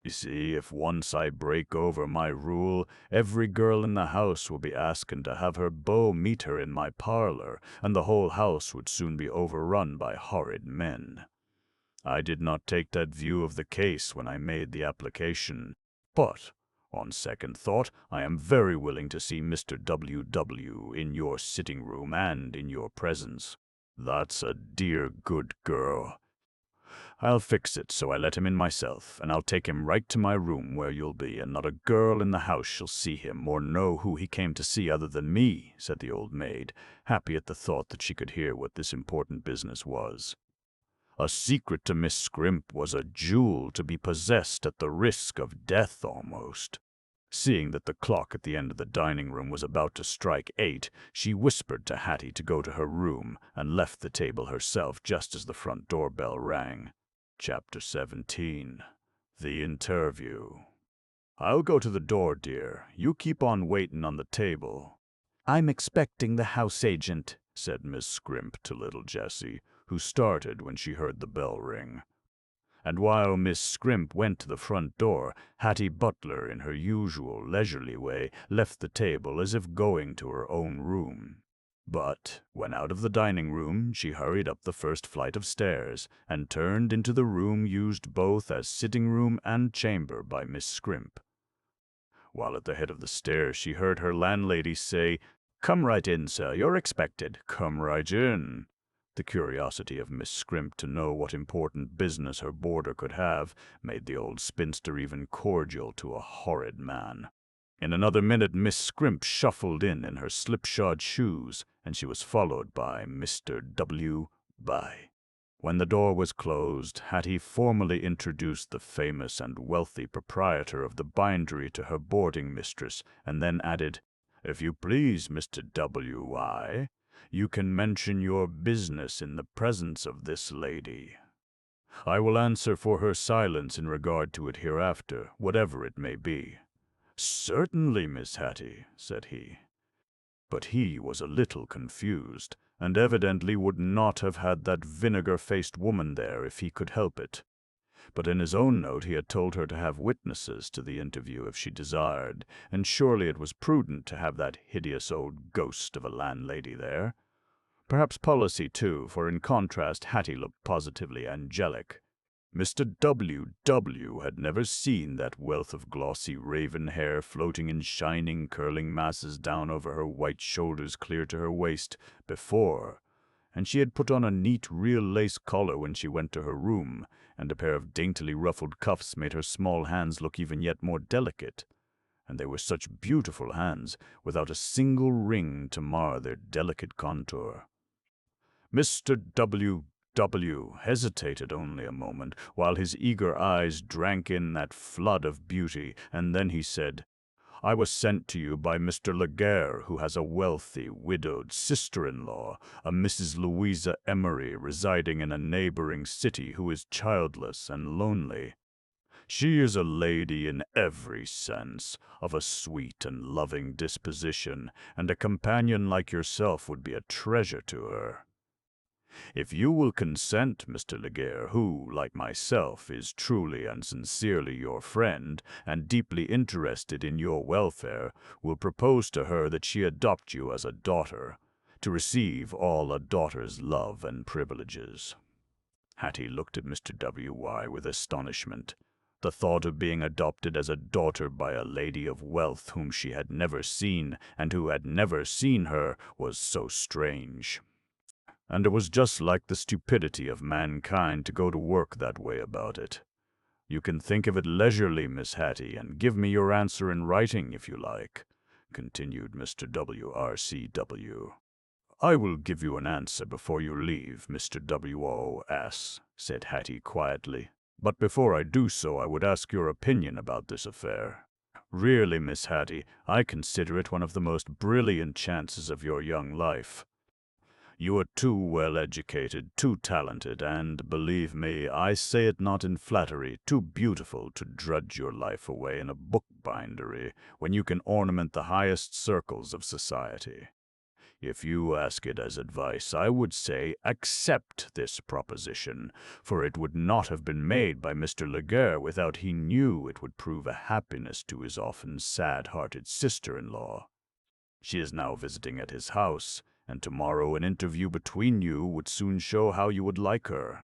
"You see, if once I break over my rule, every girl in the house will be asking to have her beau meet her in my parlor, and the whole house would soon be overrun by horrid men. I did not take that view of the case when I made the application, but, on second thought, I am very willing to see Mr. W.W. in your sitting-room and in your presence. That's a dear good girl. I'll fix it so I let him in myself, and I'll take him right to my room where you'll be, and not a girl in the house shall see him or know who he came to see other than me," said the old maid, happy at the thought that she could hear what this important business was. A secret to Miss Scrimp was a jewel to be possessed at the risk of death almost. Seeing that the clock at the end of the dining-room was about to strike 8, she whispered to Hattie to go to her room and left the table herself just as the front door bell rang. Chapter 17. The Interview. I'll go to the door, dear. You keep on waitin' on the table." "I'm expecting the house agent," said Miss Scrimp to little Jessie, who started when she heard the bell ring. And while Miss Scrimp went to the front door, Hattie Butler, in her usual leisurely way, left the table as if going to her own room. But when out of the dining room, she hurried up the first flight of stairs and turned into the room used both as sitting room and chamber by Miss Scrimp. While at the head of the stairs, she heard her landlady say, "Come right in, sir, you're expected. Come right in." The curiosity of Miss Scrimp to know what important business her boarder could have made the old spinster even cordial to a horrid man. In another minute Miss Scrimp shuffled in her slipshod shoes, and she was followed by Mr. W. by. When the door was closed, Hattie formally introduced the famous and wealthy proprietor of the bindery to her boarding mistress, and then added, "If you please, Mr. W.I., you can mention your business in the presence of this lady. I will answer for her silence in regard to it hereafter, whatever it may be." "Certainly, Miss Hattie," said he. But he was a little confused, and evidently would not have had that vinegar-faced woman there if he could help it. But in his own note he had told her to have witnesses to the interview if she desired, and surely it was prudent to have that hideous old ghost of a landlady there. Perhaps policy, too, for in contrast Hattie looked positively angelic. Mr. W. had never seen that wealth of glossy raven hair floating in shining, curling masses down over her white shoulders clear to her waist before, and she had put on a neat real lace collar when she went to her room, and a pair of daintily ruffled cuffs made her small hands look even yet more delicate. And they were such beautiful hands, without a single ring to mar their delicate contour. Mr. W. hesitated only a moment, while his eager eyes drank in that flood of beauty, and then he said, "I was sent to you by Mr. Laguerre, who has a wealthy, widowed sister-in-law, a Mrs. Louisa Emery, residing in a neighboring city, who is childless and lonely. She is a lady in every sense, of a sweet and loving disposition, and a companion like yourself would be a treasure to her. If you will consent, Mr. Laguerre, who, like myself, is truly and sincerely your friend, and deeply interested in your welfare, will propose to her that she adopt you as a daughter, to receive all a daughter's love and privileges." Hattie looked at Mr. W.Y. with astonishment. The thought of being adopted as a daughter by a lady of wealth whom she had never seen, and who had never seen her, was so strange. And it was just like the stupidity of mankind to go to work that way about it. "You can think of it leisurely, Miss Hattie, and give me your answer in writing, if you like," continued Mr. W.R.C.W. "I will give you an answer before you leave, Mr. W.O.S.," said Hattie quietly. "But before I do so, I would ask your opinion about this affair. Really, Miss Hattie, I consider it one of the most brilliant chances of your young life. You are too well educated, too talented, and, believe me, I say it not in flattery, too beautiful to drudge your life away in a bookbindery when you can ornament the highest circles of society. If you ask it as advice, I would say accept this proposition, for it would not have been made by Mr. Laguerre without he knew it would prove a happiness to his often sad-hearted sister-in-law. She is now visiting at his house, and tomorrow an interview between you would soon show how you would like her."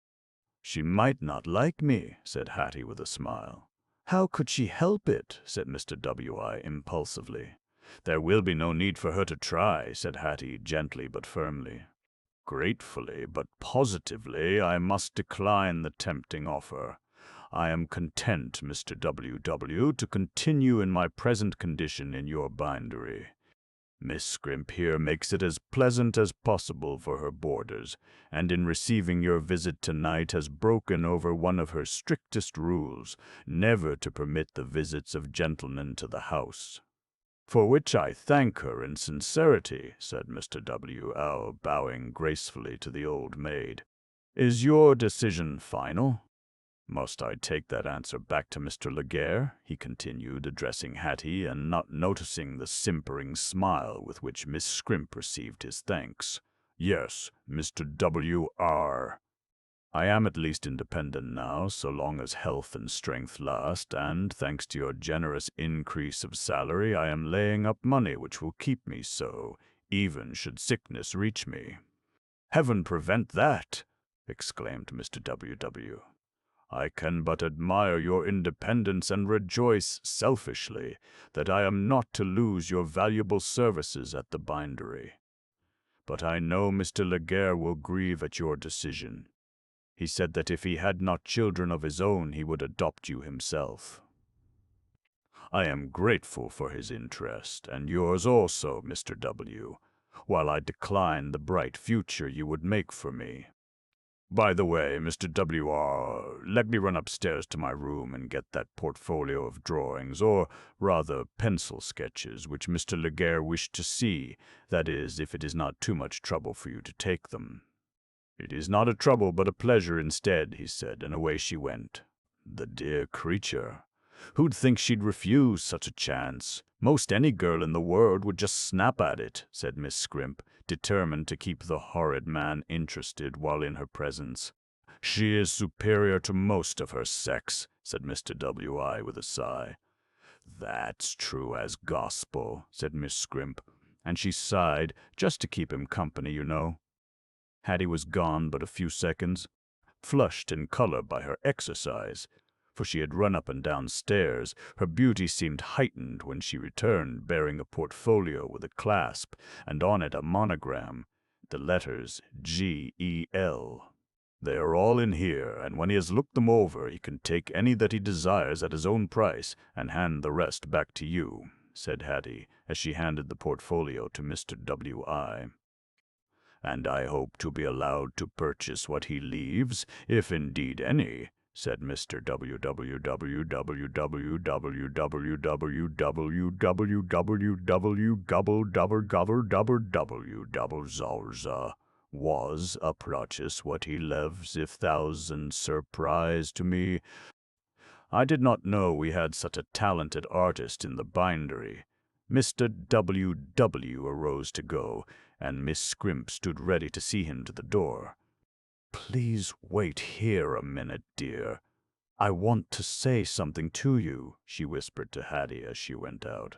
"She might not like me," said Hattie with a smile. "How could she help it?" said Mr. W.I. impulsively. "There will be no need for her to try," said Hattie gently but firmly. "Gratefully, but positively, I must decline the tempting offer. I am content, Mr. W., to continue in my present condition in your bindery. Miss Scrimp here makes it as pleasant as possible for her boarders, and in receiving your visit tonight has broken over one of her strictest rules, never to permit the visits of gentlemen to the house." "For which I thank her in sincerity," said Mr. W.L., bowing gracefully to the old maid. "Is your decision final?" Must I take that answer back to Mr. Laguerre? He continued, addressing Hattie, and not noticing the simpering smile with which Miss Scrimp received his thanks. Yes, Mr. W.R. I am at least independent now, so long as health and strength last, and, thanks to your generous increase of salary, I am laying up money which will keep me so, even should sickness reach me. Heaven prevent that! Exclaimed Mr. W. I can but admire your independence and rejoice selfishly that I am not to lose your valuable services at the bindery. But I know Mr. Laguerre will grieve at your decision. He said that if he had not children of his own, he would adopt you himself. I am grateful for his interest, and yours also, Mr. W., while I decline the bright future you would make for me. By the way, Mr. W.R., let me run upstairs to my room and get that portfolio of drawings, or rather pencil sketches, which Mr. Laguerre wished to see, that is, if it is not too much trouble for you to take them. It is not a trouble, but a pleasure instead, he said, and away she went. The dear creature! Who'd think she'd refuse such a chance? Most any girl in the world would just snap at it, said Miss Scrimp, determined to keep the horrid man interested while in her presence. She is superior to most of her sex, said Mr. W.I. with a sigh. That's true as gospel, said Miss Scrimp, and she sighed, just to keep him company, you know. Hattie was gone but a few seconds, flushed in color by her exercise, for she had run up and down stairs. Her beauty seemed heightened when she returned, bearing a portfolio with a clasp, and on it a monogram, the letters G.E.L. They are all in here, and when he has looked them over, he can take any that he desires at his own price, and hand the rest back to you, said Hattie, as she handed the portfolio to Mr. W.I. And I hope to be allowed to purchase what he leaves, if indeed any, said Mr. www. Was a purchase what he leaves, if thousand surprise to me. I did not know we had such a talented artist in the bindery. Mr. W. arose to go, and Miss Scrimp stood ready to see him to the door. Please wait here a minute, dear. I want to say something to you, she whispered to Hattie as she went out.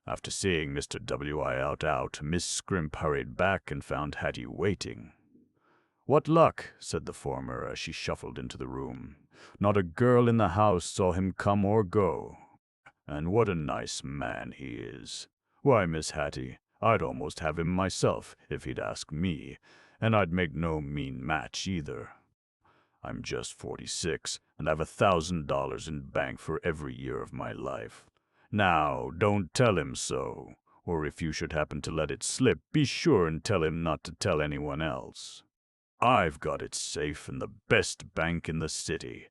After seeing Mr. W.I. out, Miss Scrimp hurried back and found Hattie waiting. What luck, said the former as she shuffled into the room. Not a girl in the house saw him come or go. And what a nice man he is. Why, Miss Hattie, I'd almost have him myself, if he'd ask me, and I'd make no mean match either. I'm just 46, and I've $1,000 in bank for every year of my life. Now, don't tell him so, or if you should happen to let it slip, be sure and tell him not to tell anyone else. I've got it safe in the best bank in the city.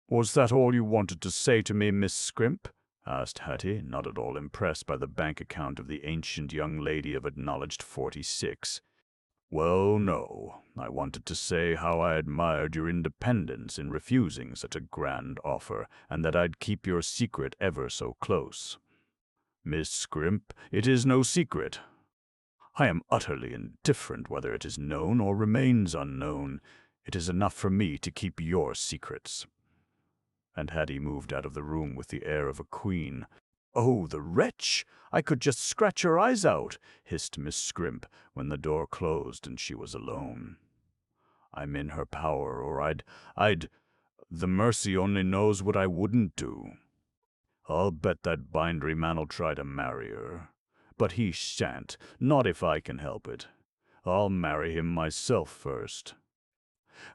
Was that all you wanted to say to me, Miss Scrimp? Asked Hattie, not at all impressed by the bank account of the ancient young lady of acknowledged 46. Well, no. I wanted to say how I admired your independence in refusing such a grand offer, and that I'd keep your secret ever so close. Miss Scrimp, it is no secret. I am utterly indifferent whether it is known or remains unknown. It is enough for me to keep your secrets. And Hattie moved out of the room with the air of a queen. Oh, the wretch! I could just scratch her eyes out, hissed Miss Scrimp, when the door closed and she was alone. I'm in her power, or I'd... The mercy only knows what I wouldn't do. I'll bet that bindery man'll try to marry her. But he shan't, not if I can help it. I'll marry him myself first.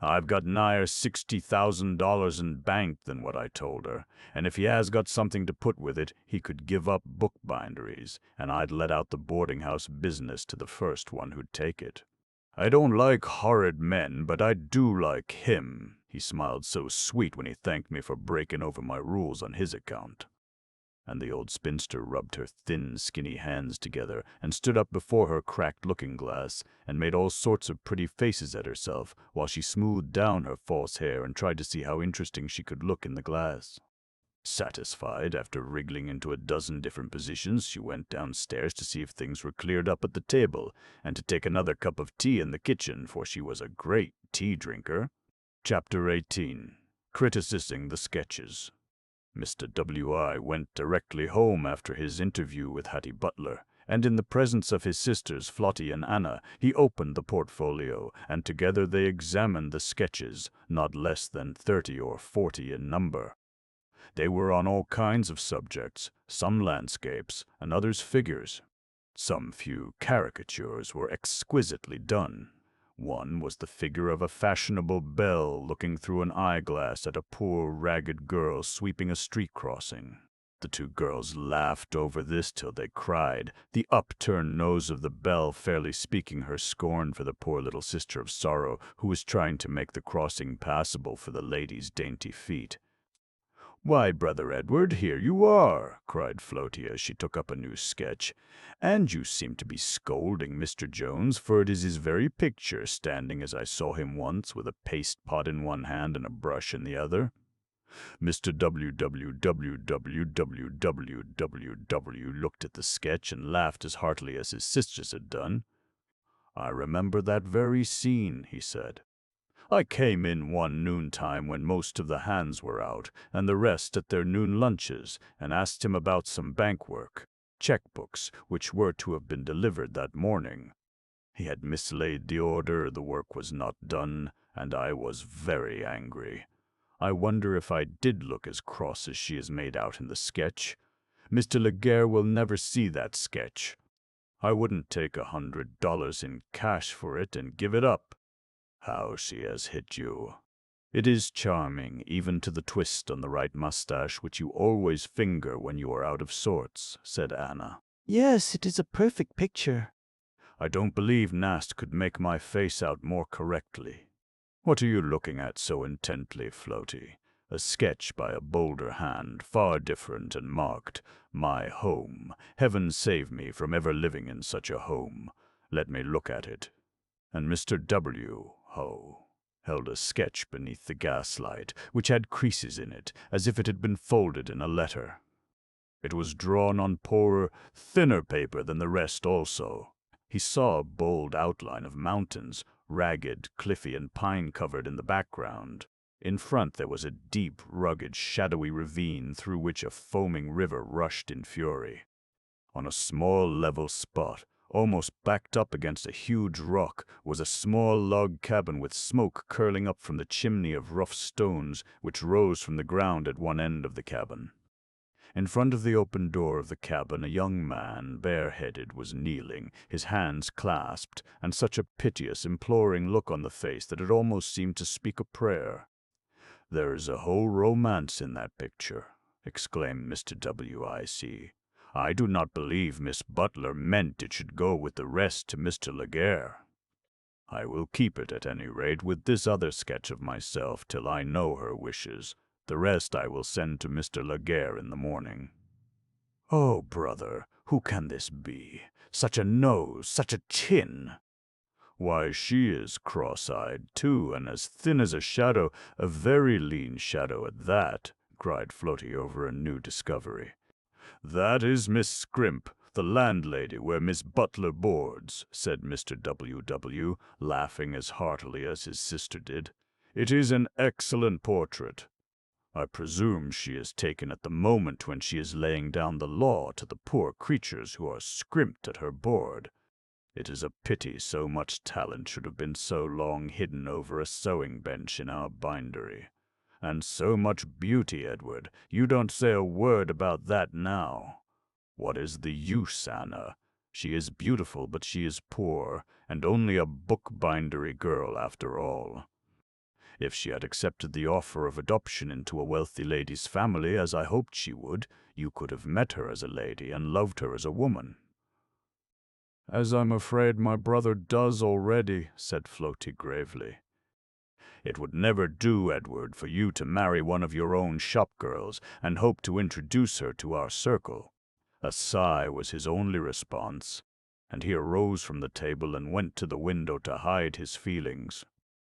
I've got nigher $60,000 in bank than what I told her, and if he has got something to put with it, he could give up bookbinderies, and I'd let out the boarding-house business to the first one who'd take it. I don't like horrid men, but I do like him. He smiled so sweet when he thanked me for breaking over my rules on his account. And the old spinster rubbed her thin, skinny hands together and stood up before her cracked looking-glass and made all sorts of pretty faces at herself while she smoothed down her false hair and tried to see how interesting she could look in the glass. Satisfied, after wriggling into a dozen different positions, she went downstairs to see if things were cleared up at the table and to take another cup of tea in the kitchen, for she was a great tea drinker. Chapter 18. Criticizing the Sketches. Mr. W.I. went directly home after his interview with Hattie Butler, and in the presence of his sisters Flottie and Anna, he opened the portfolio, and together they examined the sketches, not less than 30 or 40 in number. They were on all kinds of subjects, some landscapes, and others figures. Some few caricatures were exquisitely done. One was the figure of a fashionable belle looking through an eyeglass at a poor, ragged girl sweeping a street crossing. The two girls laughed over this till they cried, the upturned nose of the belle fairly speaking her scorn for the poor little sister of sorrow who was trying to make the crossing passable for the lady's dainty feet. "Why, Brother Edward, here you are," cried Floatie as she took up a new sketch. "And you seem to be scolding Mr. Jones, for it is his very picture, standing as I saw him once, with a paste-pot in one hand and a brush in the other." Mr. WWWWWWW looked at the sketch and laughed as heartily as his sisters had done. "I remember that very scene," he said. "I came in one noontime when most of the hands were out, and the rest at their noon lunches, and asked him about some bank work, checkbooks, which were to have been delivered that morning. He had mislaid the order, the work was not done, and I was very angry. I wonder if I did look as cross as she is made out in the sketch. Mr. Laguerre will never see that sketch. I wouldn't take $100 in cash for it and give it up. How she has hit you. It is charming, even to the twist on the right mustache, which you always finger when you are out of sorts," said Anna. "Yes, it is a perfect picture." "I don't believe Nast could make my face out more correctly. What are you looking at so intently, Floatie? A sketch by a bolder hand, far different and marked. My home. Heaven save me from ever living in such a home. Let me look at it." And Mr. W. held a sketch beneath the gaslight, which had creases in it, as if it had been folded in a letter. It was drawn on poorer, thinner paper than the rest also. He saw a bold outline of mountains, ragged, cliffy, and pine-covered in the background. In front there was a deep, rugged, shadowy ravine through which a foaming river rushed in fury. On a small level spot, almost backed up against a huge rock, was a small log cabin with smoke curling up from the chimney of rough stones which rose from the ground at one end of the cabin. In front of the open door of the cabin a young man, bareheaded, was kneeling, his hands clasped, and such a piteous, imploring look on the face that it almost seemed to speak a prayer. "There is a whole romance in that picture," exclaimed Mr. W.I.C. "I do not believe Miss Butler meant it should go with the rest to Mr. Laguerre. I will keep it, at any rate, with this other sketch of myself till I know her wishes. The rest I will send to Mr. Laguerre in the morning." "Oh, brother, who can this be? Such a nose, such a chin!" "Why, she is cross-eyed, too, and as thin as a shadow, a very lean shadow at that," cried Floatie over a new discovery. "That is Miss Scrimp, the landlady where Miss Butler boards," said Mr. W., laughing as heartily as his sister did. "It is an excellent portrait. I presume she is taken at the moment when she is laying down the law to the poor creatures who are scrimped at her board. It is a pity so much talent should have been so long hidden over a sewing bench in our bindery. And so much beauty, Edward. You don't say a word about that now. What is the use, Anna? She is beautiful, but she is poor, and only a bookbindery girl after all. If she had accepted the offer of adoption into a wealthy lady's family, as I hoped she would, you could have met her as a lady and loved her as a woman." "As I'm afraid my brother does already," said Floatie gravely. It would never do, Edward, for you to marry one of your own shop girls and hope to introduce her to our circle." A sigh was his only response, and he arose from the table and went to the window to hide his feelings.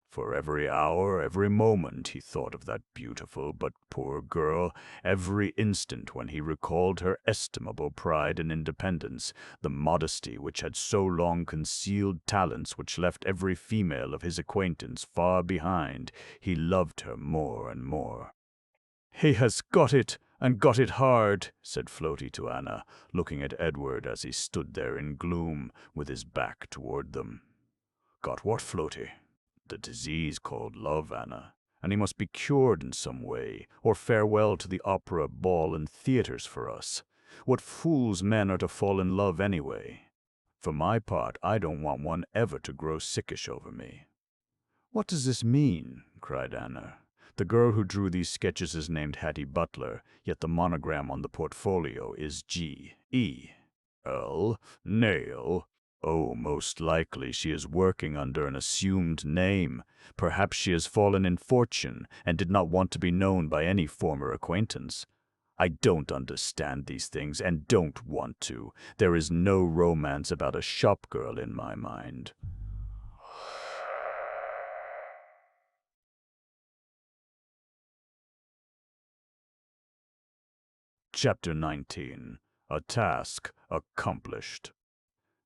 For every hour, every moment, he thought of that beautiful but poor girl, every instant when he recalled her estimable pride and independence, the modesty which had so long concealed talents which left every female of his acquaintance far behind, he loved her more and more. "He has got it, and got it hard," said Floaty to Anna, looking at Edward as he stood there in gloom, with his back toward them. "Got what, Floaty?" "The disease called love, Anna, and he must be cured in some way, or farewell to the opera, ball, and theaters for us. What fools men are to fall in love anyway. For my part, I don't want one ever to grow sickish over me." "What does this mean?" cried Anna. "The girl who drew these sketches is named Hattie Butler, yet the monogram on the portfolio is G.E. L. Nail. Oh, most likely she is working under an assumed name. Perhaps she has fallen in fortune and did not want to be known by any former acquaintance. I don't understand these things and don't want to. There is no romance about a shop girl in my mind." Chapter 19. A Task Accomplished.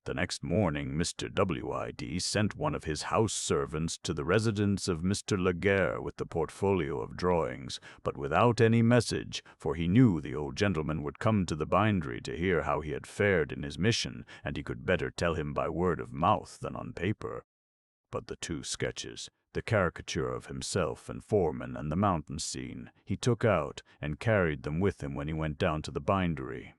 The next morning, Mr. W.I.D. sent one of his house servants to the residence of Mr. Laguerre with the portfolio of drawings, but without any message, for he knew the old gentleman would come to the bindery to hear how he had fared in his mission, and he could better tell him by word of mouth than on paper. But the two sketches, the caricature of himself and Foreman and the mountain scene, he took out and carried them with him when he went down to the bindery.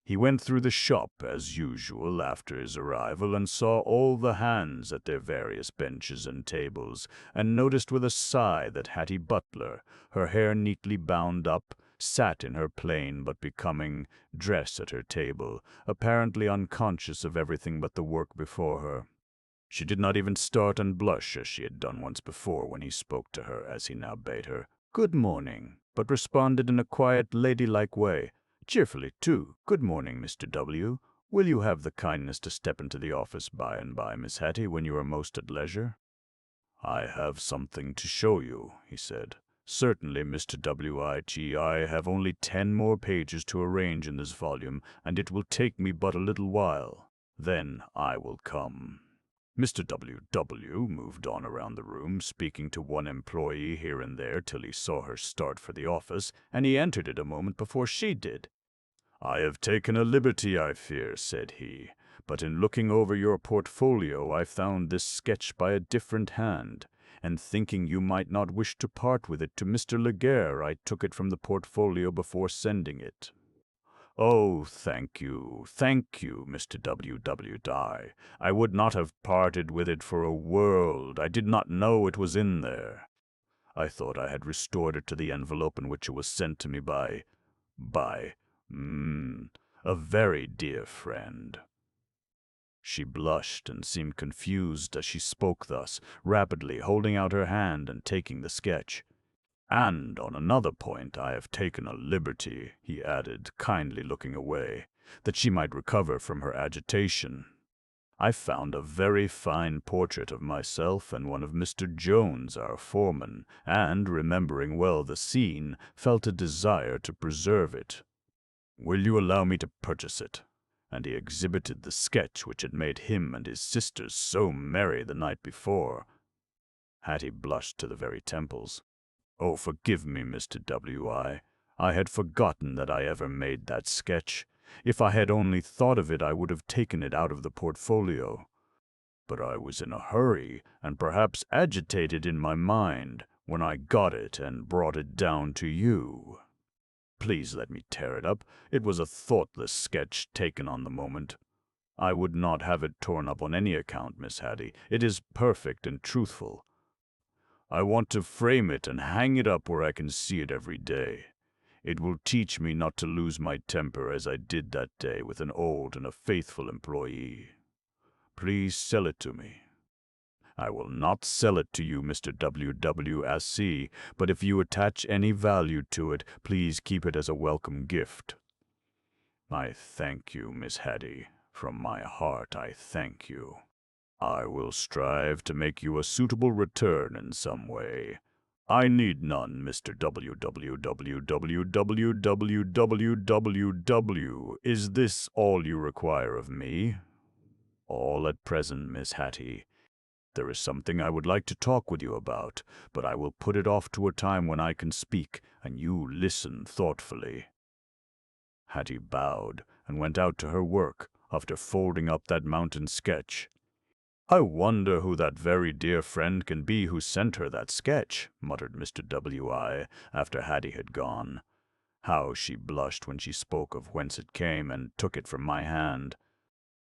He went through the shop as usual after his arrival and saw all the hands at their various benches and tables, and noticed with a sigh that Hattie Butler, her hair neatly bound up, sat in her plain but becoming dress at her table, apparently unconscious of everything but the work before her. She did not even start and blush as she had done once before when he spoke to her, as he now bade her "Good morning," but responded in a quiet, ladylike way, cheerfully too. "Good morning, Mr. W. Will you have the kindness to step into the office by and by, Miss Hattie, when you are most at leisure?" "I have something to show you," he said. "Certainly, Mr. W.I.G. I have only 10 more pages to arrange in this volume, and it will take me but a little while. Then I will come." Mr. W. moved on around the room, speaking to one employee here and there till he saw her start for the office, and he entered it a moment before she did. "I have taken a liberty, I fear," said he, "but in looking over your portfolio I found this sketch by a different hand, and thinking you might not wish to part with it to Mr. Laguerre, I took it from the portfolio before sending it." "Oh, thank you, Mr. W. Dye. I would not have parted with it for a world. I did not know it was in there. I thought I had restored it to the envelope in which it was sent to me by, a very dear friend." She blushed and seemed confused as she spoke thus, rapidly holding out her hand and taking the sketch. "And on another point I have taken a liberty," he added, kindly looking away, that she might recover from her agitation. "I found a very fine portrait of myself and one of Mr. Jones, our foreman, and, remembering well the scene, felt a desire to preserve it. Will you allow me to purchase it?" And he exhibited the sketch which had made him and his sisters so merry the night before. Hattie blushed to the very temples. "Oh, forgive me, Mr. W.I. I had forgotten that I ever made that sketch. If I had only thought of it, I would have taken it out of the portfolio. But I was in a hurry, and perhaps agitated in my mind, when I got it and brought it down to you. Please let me tear it up. It was a thoughtless sketch taken on the moment. I would not have it torn up on any account, Miss Hattie. It is perfect and truthful. I want to frame it and hang it up where I can see it every day. It will teach me not to lose my temper as I did that day with an old and a faithful employee. Please sell it to me." I will not sell it to you, Mr. WWSC, but if you attach any value to it, please keep it as a welcome gift. I thank you, Miss Hattie. From my heart, I thank you. I will strive to make you a suitable return in some way. I need none, Mr. WWWWWWWW. Is this all you require of me? All at present, Miss Hattie. There is something I would like to talk with you about, but I will put it off to a time when I can speak, and you listen thoughtfully. Hattie bowed and went out to her work after folding up that mountain sketch. I wonder who that very dear friend can be who sent her that sketch, muttered Mr. W.I. after Hattie had gone. How she blushed when she spoke of whence it came and took it from my hand.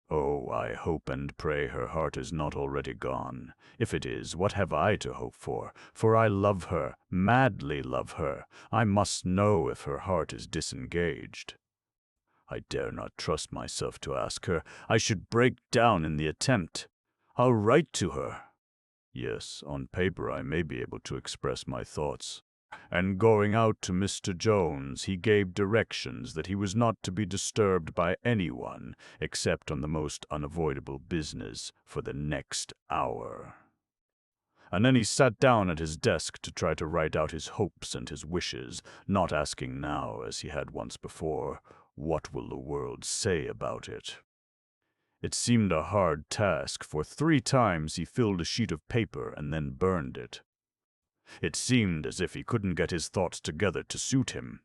Oh, I hope and pray her heart is not already gone. If it is, what have I to hope for? For I love her, madly love her. I must know if her heart is disengaged. I dare not trust myself to ask her. I should break down in the attempt. I'll write to her. Yes, on paper I may be able to express my thoughts. And going out to Mr. Jones, he gave directions that he was not to be disturbed by anyone, except on the most unavoidable business, for the next hour. And then he sat down at his desk to try to write out his hopes and his wishes, not asking now, as he had once before, what will the world say about it? It seemed a hard task, for 3 times he filled a sheet of paper and then burned it. It seemed as if he couldn't get his thoughts together to suit him.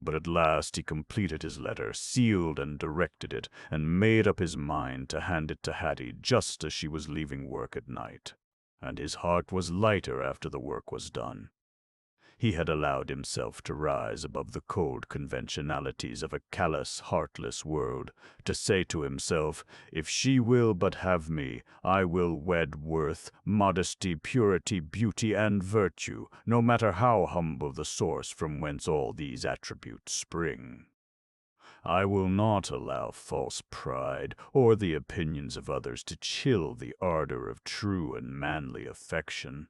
But at last he completed his letter, sealed and directed it, and made up his mind to hand it to Hattie just as she was leaving work at night. And his heart was lighter after the work was done. He had allowed himself to rise above the cold conventionalities of a callous, heartless world, to say to himself, if she will but have me, I will wed worth, modesty, purity, beauty, and virtue, no matter how humble the source from whence all these attributes spring. I will not allow false pride or the opinions of others to chill the ardor of true and manly affection.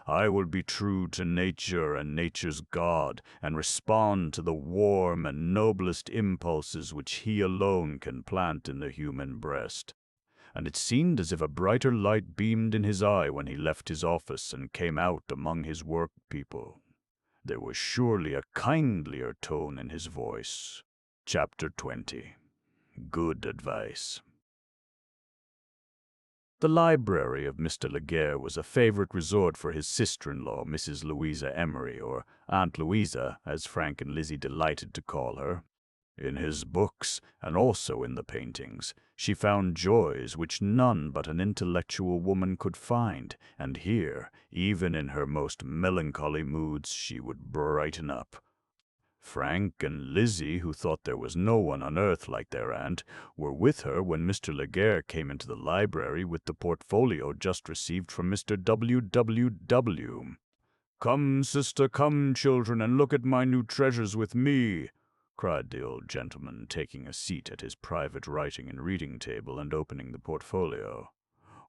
I will be true to nature and nature's God, and respond to the warm and noblest impulses which He alone can plant in the human breast. And it seemed as if a brighter light beamed in his eye when he left his office and came out among his work people. There was surely a kindlier tone in his voice. Chapter 20. Good Advice. The library of Mr. Laguerre was a favorite resort for his sister-in-law, Mrs. Louisa Emery, or Aunt Louisa, as Frank and Lizzie delighted to call her. In his books, and also in the paintings, she found joys which none but an intellectual woman could find, and here, even in her most melancholy moods, she would brighten up. Frank and Lizzie, who thought there was no one on earth like their aunt, were with her when Mr. Laguerre came into the library with the portfolio just received from Mr. WWW. "Come, sister, come, children, and look at my new treasures with me," cried the old gentleman, taking a seat at his private writing and reading table and opening the portfolio.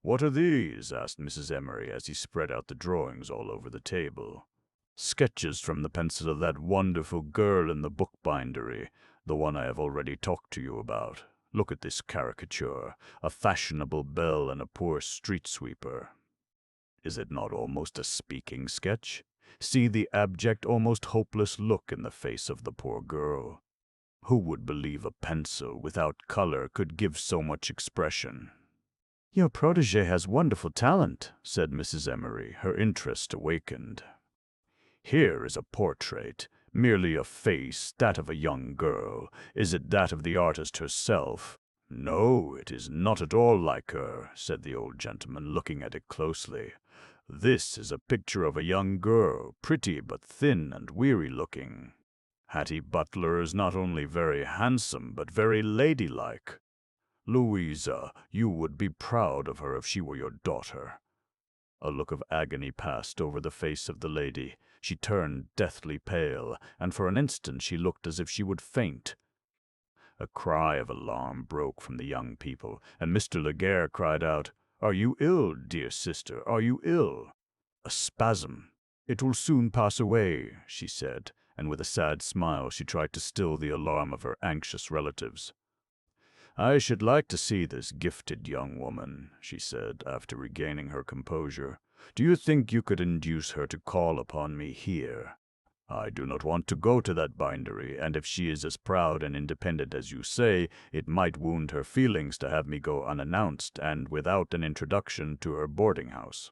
"What are these?" asked Mrs. Emery as he spread out the drawings all over the table. "Sketches from the pencil of that wonderful girl in the bookbindery, the one I have already talked to you about. Look at this caricature, a fashionable belle and a poor street sweeper. Is it not almost a speaking sketch? See the abject, almost hopeless look in the face of the poor girl. Who would believe a pencil without color could give so much expression?" "Your protégé has wonderful talent," said Mrs. Emery, her interest awakened. "Here is a portrait, merely a face, that of a young girl. Is it that of the artist herself?" "No, it is not at all like her," said the old gentleman, looking at it closely. "This is a picture of a young girl, pretty but thin and weary-looking. Hattie Butler is not only very handsome, but very ladylike. Louisa, you would be proud of her if she were your daughter." A look of agony passed over the face of the lady. She turned deathly pale, and for an instant she looked as if she would faint. A cry of alarm broke from the young people, and Mr. Laguerre cried out, Are you ill, dear sister? Are you ill? A spasm. It will soon pass away, she said, and with a sad smile she tried to still the alarm of her anxious relatives. I should like to see this gifted young woman, she said, after regaining her composure. Do you think you could induce her to call upon me here? I do not want to go to that bindery, and if she is as proud and independent as you say, it might wound her feelings to have me go unannounced and without an introduction to her boarding house.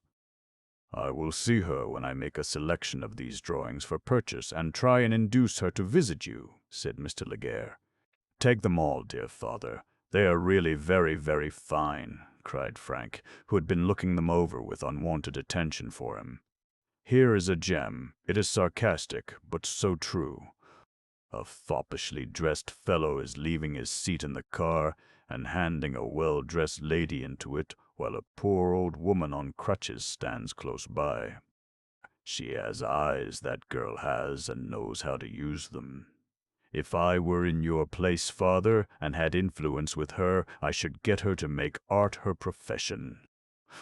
I will see her when I make a selection of these drawings for purchase and try and induce her to visit you, said Mr. Laguerre. Take them all, dear father. They are really very, very fine, cried Frank, who had been looking them over with unwonted attention for him. Here is a gem. It is sarcastic, but so true. A foppishly dressed fellow is leaving his seat in the car and handing a well-dressed lady into it, while a poor old woman on crutches stands close by. She has eyes, that girl has, and knows how to use them. If I were in your place, father, and had influence with her, I should get her to make art her profession.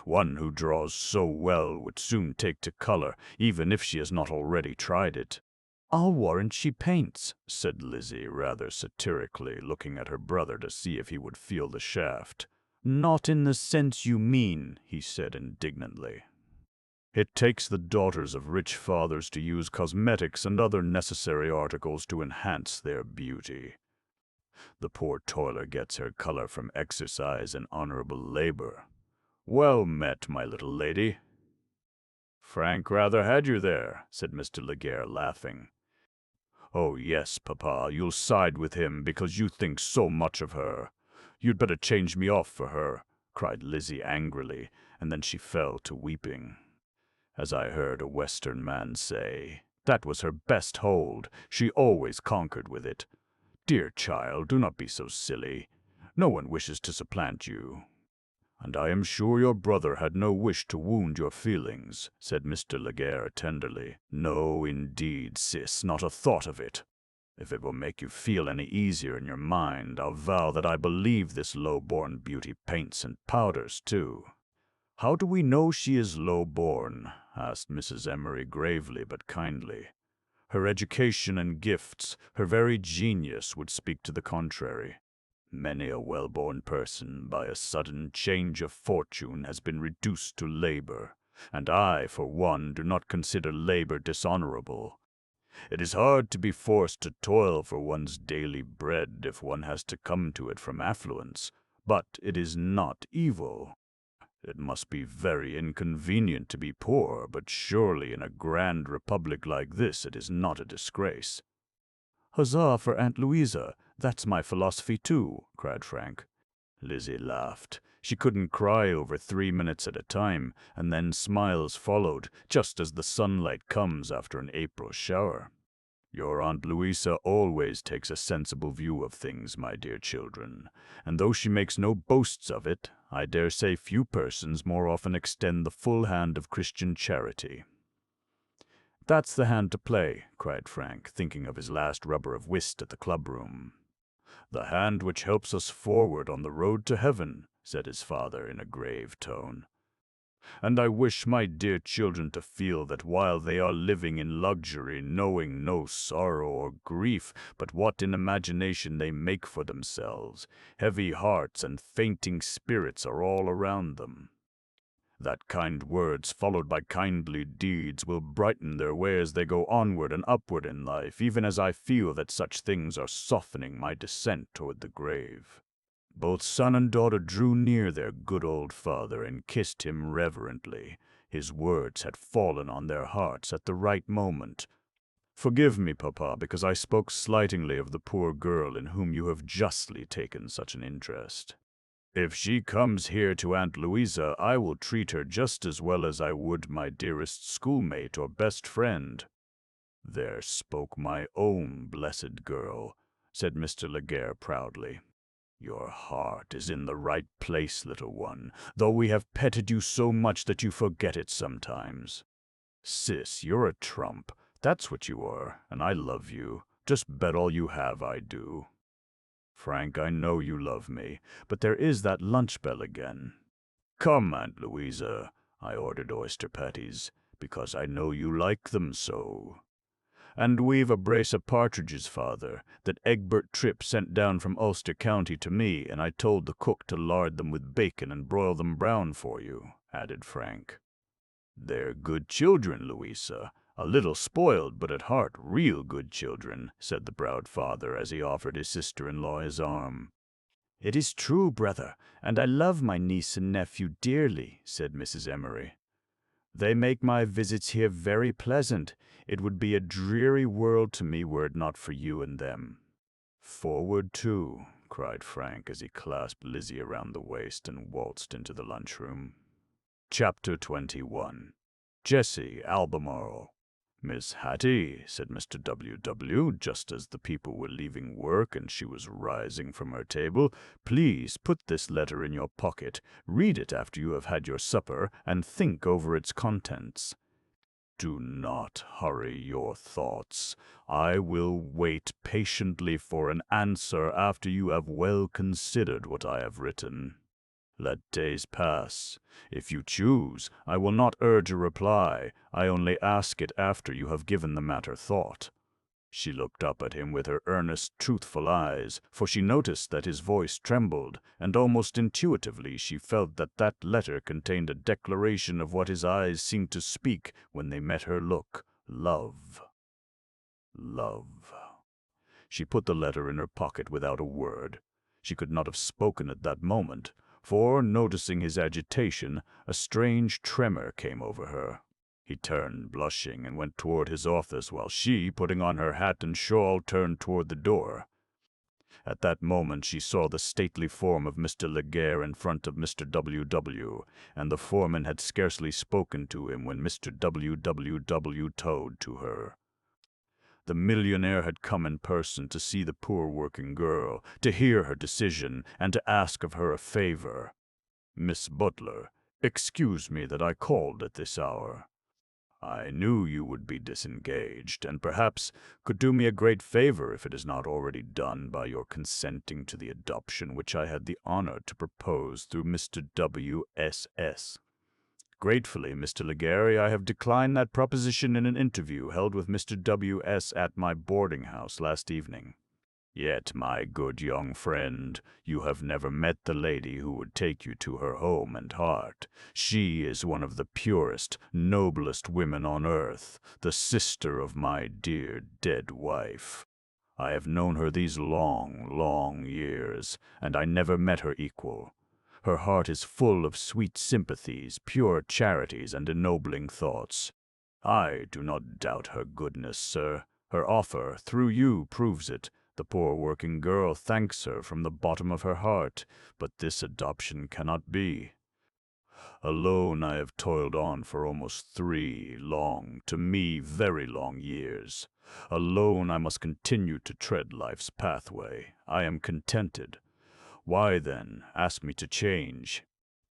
One who draws so well would soon take to color, even if she has not already tried it. I'll warrant she paints, said Lizzie, rather satirically, looking at her brother to see if he would feel the shaft. Not in the sense you mean, he said indignantly. It takes the daughters of rich fathers to use cosmetics and other necessary articles to enhance their beauty. The poor toiler gets her color from exercise and honorable labor. Well met, my little lady. Frank rather had you there, said Mr. Laguerre, laughing. Oh, yes, Papa, you'll side with him because you think so much of her. You'd better change me off for her, cried Lizzie angrily, and then she fell to weeping. As I heard a Western man say, that was her best hold. She always conquered with it. Dear child, do not be so silly. No one wishes to supplant you. And I am sure your brother had no wish to wound your feelings, said Mr. Laguerre tenderly. No, indeed, sis, not a thought of it. If it will make you feel any easier in your mind, I'll vow that I believe this low-born beauty paints and powders, too. How do we know she is low-born? Asked Mrs. Emery gravely but kindly. Her education and gifts, her very genius would speak to the contrary. Many a well-born person, by a sudden change of fortune, has been reduced to labor, and I, for one, do not consider labor dishonorable. It is hard to be forced to toil for one's daily bread if one has to come to it from affluence, but it is not evil. It must be very inconvenient to be poor, but surely in a grand republic like this it is not a disgrace. Huzzah for Aunt Louisa! That's my philosophy too, cried Frank. Lizzie laughed. She couldn't cry over 3 minutes at a time, and then smiles followed, just as the sunlight comes after an April shower. Your Aunt Louisa always takes a sensible view of things, my dear children, and though she makes no boasts of it, I dare say few persons more often extend the full hand of Christian charity. That's the hand to play, cried Frank, thinking of his last rubber of whist at the club-room. The hand which helps us forward on the road to heaven, said his father in a grave tone. And I wish my dear children to feel that while they are living in luxury, knowing no sorrow or grief but what in imagination they make for themselves, heavy hearts and fainting spirits are all around them. That kind words followed by kindly deeds will brighten their way as they go onward and upward in life, even as I feel that such things are softening my descent toward the grave. Both son and daughter drew near their good old father and kissed him reverently. His words had fallen on their hearts at the right moment. Forgive me, Papa, because I spoke slightingly of the poor girl in whom you have justly taken such an interest. If she comes here to Aunt Louisa, I will treat her just as well as I would my dearest schoolmate or best friend. There spoke my own blessed girl, said Mr. Laguerre proudly. Your heart is in the right place, little one, though we have petted you so much that you forget it sometimes. Sis, you're a trump. That's what you are, and I love you. Just bet all you have I do. Frank, I know you love me, but there is that lunch bell again. "Come, Aunt Louisa," I ordered oyster patties, "because I know you like them so. And we've a brace of partridges, father, that Egbert Tripp sent down from Ulster County to me, and I told the cook to lard them with bacon and broil them brown for you," added Frank. "They're good children, Louisa. A little spoiled, but at heart real good children," said the proud father as he offered his sister-in-law his arm. "It is true, brother, and I love my niece and nephew dearly," said Mrs. Emery. "They make my visits here very pleasant. It would be a dreary world to me were it not for you and them." "Forward, too," cried Frank as he clasped Lizzie around the waist and waltzed into the lunchroom. Chapter 21. Jessie Albemarle. "Miss Hattie," said Mr. W., just as the people were leaving work and she was rising from her table, "please put this letter in your pocket, read it after you have had your supper, and think over its contents. Do not hurry your thoughts. I will wait patiently for an answer after you have well considered what I have written. Let days pass. If you choose, I will not urge a reply. I only ask it after you have given the matter thought." She looked up at him with her earnest, truthful eyes, for she noticed that his voice trembled, and almost intuitively she felt that that letter contained a declaration of what his eyes seemed to speak when they met her look: love. Love. She put the letter in her pocket without a word. She could not have spoken at that moment, for, noticing his agitation, a strange tremor came over her. He turned, blushing, and went toward his office, while she, putting on her hat and shawl, turned toward the door. At that moment she saw the stately form of Mr. Laguerre in front of Mr. W., and the foreman had scarcely spoken to him when Mr. W. towed to her. The millionaire had come in person to see the poor working girl, to hear her decision, and to ask of her a favor. "Miss Butler, excuse me that I called at this hour. I knew you would be disengaged, and perhaps could do me a great favor if it is not already done by your consenting to the adoption which I had the honor to propose through Mr. W.S.S. Gratefully, Mr. Laguerre, I have declined that proposition in an interview held with Mr. W.S. at my boarding house last evening. Yet, my good young friend, you have never met the lady who would take you to her home and heart. She is one of the purest, noblest women on earth, the sister of my dear dead wife. I have known her these long, long years, and I never met her equal. Her heart is full of sweet sympathies, pure charities, and ennobling thoughts. I do not doubt her goodness, sir. Her offer, through you, proves it. The poor working girl thanks her from the bottom of her heart, but this adoption cannot be. Alone I have toiled on for almost 3 long, to me very long years. Alone I must continue to tread life's pathway. I am contented. Why, then, ask me to change?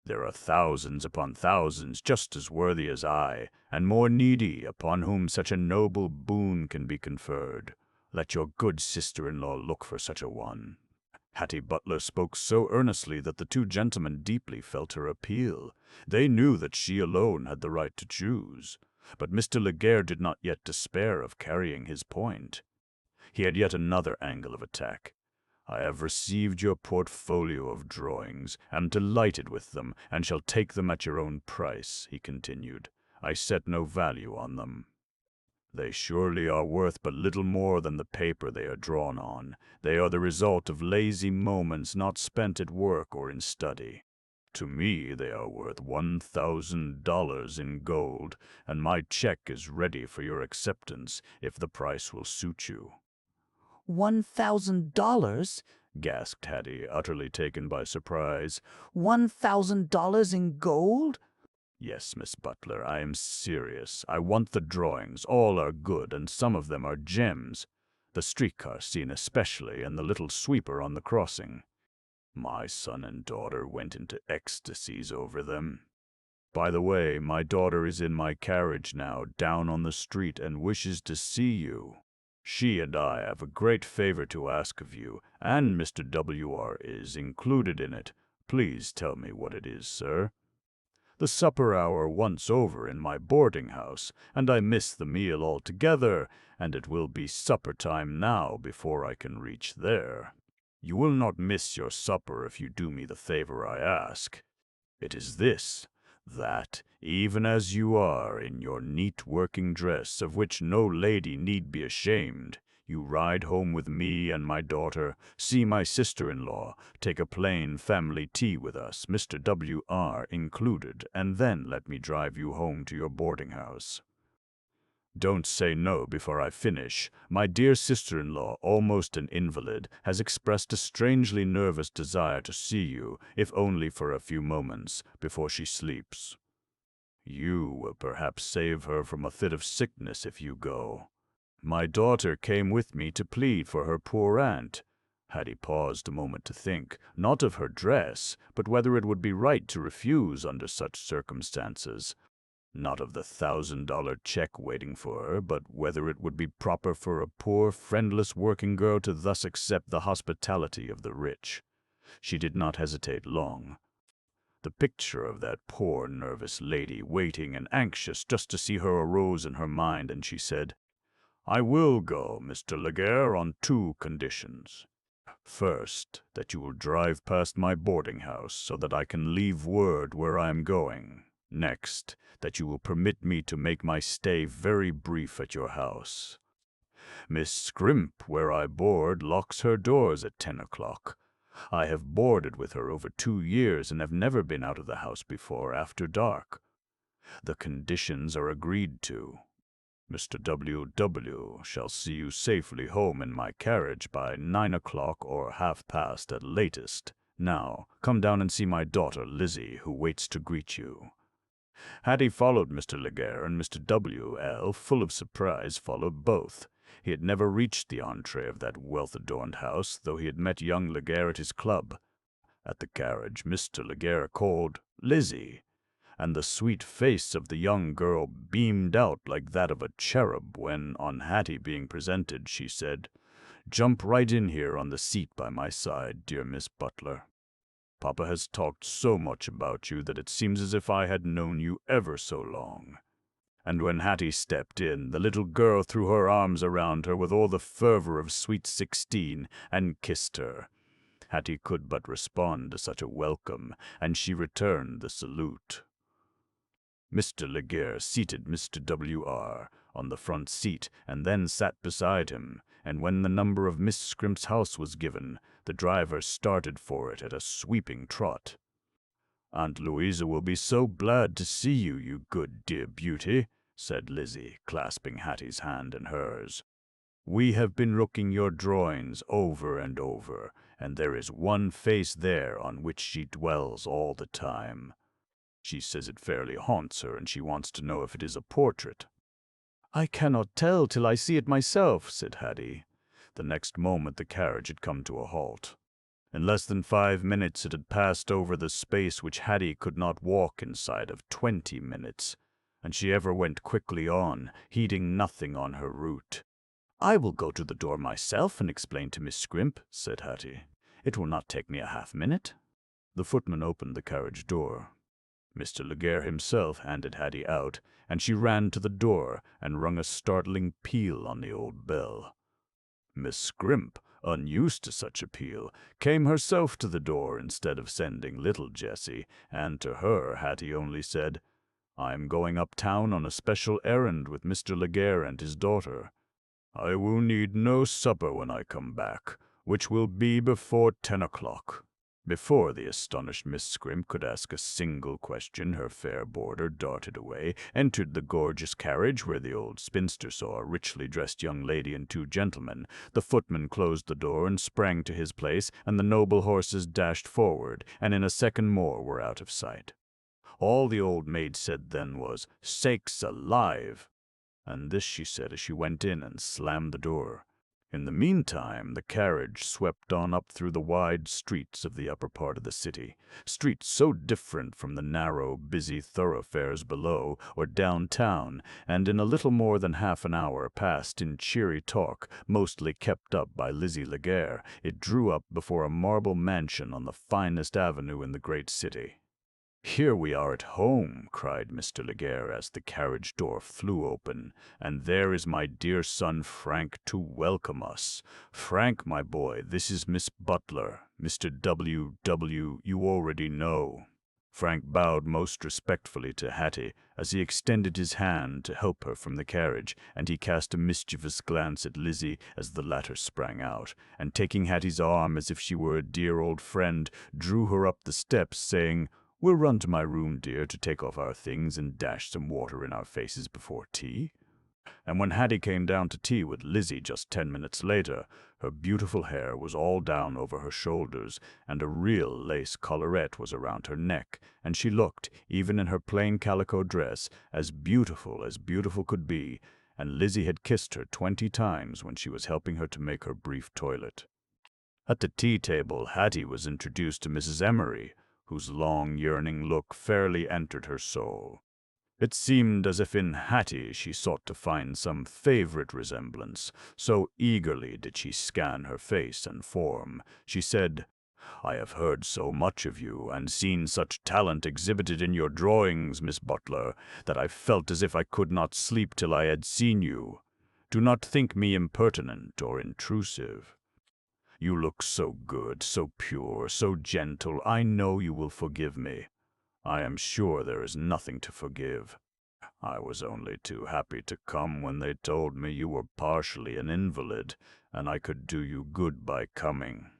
There are thousands upon thousands just as worthy as I, and more needy, upon whom such a noble boon can be conferred. Let your good sister-in-law look for such a one." Hattie Butler spoke so earnestly that the 2 gentlemen deeply felt her appeal. They knew that she alone had the right to choose. But Mr. Laguerre did not yet despair of carrying his point. He had yet another angle of attack. "I have received your portfolio of drawings, am delighted with them, and shall take them at your own price," he continued. "I set no value on them. They surely are worth but little more than the paper they are drawn on. They are the result of lazy moments not spent at work or in study. To me they are worth $1,000 in gold, and my check is ready for your acceptance if the price will suit you." $1,000? gasped Hattie, utterly taken by surprise. $1,000 in gold? "Yes, Miss Butler, I am serious. I want the drawings. All are good, and some of them are gems. The streetcar scene especially, and the little sweeper on the crossing. My son and daughter went into ecstasies over them. By the way, my daughter is in my carriage now, down on the street, and wishes to see you. She and I have a great favor to ask of you, and Mr. W.R. is included in it. Please tell me what it is, sir." The supper hour once over in my boarding house, and I miss the meal altogether, and it will be supper time now before I can reach there. You will not miss your supper if you do me the favor I ask. It is this, that, even as you are in your neat working dress, of which no lady need be ashamed, you ride home with me and my daughter, see my sister-in-law, take a plain family tea with us, Mr. W.R. included, and then let me drive you home to your boarding house. Don't say no before I finish. My dear sister-in-law, almost an invalid, has expressed a strangely nervous desire to see you, if only for a few moments, before she sleeps. You will perhaps save her from a fit of sickness if you go. My daughter came with me to plead for her poor aunt. Hattie paused a moment to think, not of her dress, but whether it would be right to refuse under such circumstances. Not of the $1,000 check waiting for her, but whether it would be proper for a poor, friendless working girl to thus accept the hospitality of the rich. She did not hesitate long. The picture of that poor, nervous lady, waiting and anxious just to see her, arose in her mind, and she said, "I will go, Mr. Laguerre, on 2 conditions. First, that you will drive past my boarding house so that I can leave word where I am going. Next, that you will permit me to make my stay very brief at your house. Miss Scrimp, where I board, locks her doors at 10 o'clock. I have boarded with her over 2 years and have never been out of the house before after dark. The conditions are agreed to. Mr. W.W. shall see you safely home in my carriage by 9 o'clock or 1/2 at latest. Now, come down and see my daughter, Lizzie, who waits to greet you." Hattie followed Mr. Laguerre, and Mr. W.L., full of surprise, followed both. He had never reached the entree of that wealth-adorned house, though he had met young Laguerre at his club. At the carriage, Mr. Laguerre called, "Lizzie," and the sweet face of the young girl beamed out like that of a cherub when, on Hattie being presented, she said, "Jump right in here on the seat by my side, dear Miss Butler. Papa has talked so much about you that it seems as if I had known you ever so long." And when Hattie stepped in, the little girl threw her arms around her with all the fervor of sweet 16 and kissed her. Hattie could but respond to such a welcome, and she returned the salute. Mr. Laguerre seated Mr. W.R. on the front seat, and then sat beside him, and when the number of Miss Scrimp's house was given, the driver started for it at a sweeping trot. "Aunt Louisa will be so glad to see you, you good dear beauty," said Lizzie, clasping Hattie's hand in hers. "We have been looking your drawings over and over, and there is one face there on which she dwells all the time. She says it fairly haunts her, and she wants to know if it is a portrait." "I cannot tell till I see it myself," said Hattie. The next moment the carriage had come to a halt. In less than 5 minutes it had passed over the space which Hattie could not walk inside of 20 minutes, and she ever went quickly on, heeding nothing on her route. "I will go to the door myself and explain to Miss Scrimp," said Hattie. "It will not take me a half-minute." The footman opened the carriage door. Mr. Laguerre himself handed Hattie out, and she ran to the door and rung a startling peal on the old bell. Miss Scrimp, unused to such appeal, came herself to the door instead of sending little Jessie, and to her Hattie only said, "I am going uptown on a special errand with Mr. Laguerre and his daughter. I will need no supper when I come back, which will be before 10 o'clock. Before the astonished Miss Scrimp could ask a single question, her fair boarder darted away, entered the gorgeous carriage where the old spinster saw a richly dressed young lady and 2 gentlemen. The footman closed the door and sprang to his place, and the noble horses dashed forward, and in a second more were out of sight. All the old maid said then was, "Sakes alive!" and this she said as she went in and slammed the door. In the meantime, the carriage swept on up through the wide streets of the upper part of the city, streets so different from the narrow, busy thoroughfares below or downtown, and in a little more than half an hour passed in cheery talk, mostly kept up by Lizzie Laguerre, it drew up before a marble mansion on the finest avenue in the great city. "Here we are at home," cried Mr. Laguerre as the carriage door flew open, "and there is my dear son Frank to welcome us. Frank, my boy, this is Miss Butler, Mr. W. you already know." Frank bowed most respectfully to Hattie as he extended his hand to help her from the carriage, and he cast a mischievous glance at Lizzie as the latter sprang out, and taking Hattie's arm as if she were a dear old friend, drew her up the steps, saying, "We'll run to my room, dear, to take off our things and dash some water in our faces before tea." And when Hattie came down to tea with Lizzie just 10 minutes later, her beautiful hair was all down over her shoulders, and a real lace collarette was around her neck, and she looked, even in her plain calico dress, as beautiful could be, and Lizzie had kissed her 20 times when she was helping her to make her brief toilet. At the tea table, Hattie was introduced to Mrs. Emery, whose long, yearning look fairly entered her soul. It seemed as if in Hattie she sought to find some favorite resemblance, so eagerly did she scan her face and form. She said, "I have heard so much of you, and seen such talent exhibited in your drawings, Miss Butler, that I felt as if I could not sleep till I had seen you. Do not think me impertinent or intrusive. You look so good, so pure, so gentle, I know you will forgive me. I am sure there is nothing to forgive. I was only too happy to come when they told me you were partially an invalid, and I could do you good by coming.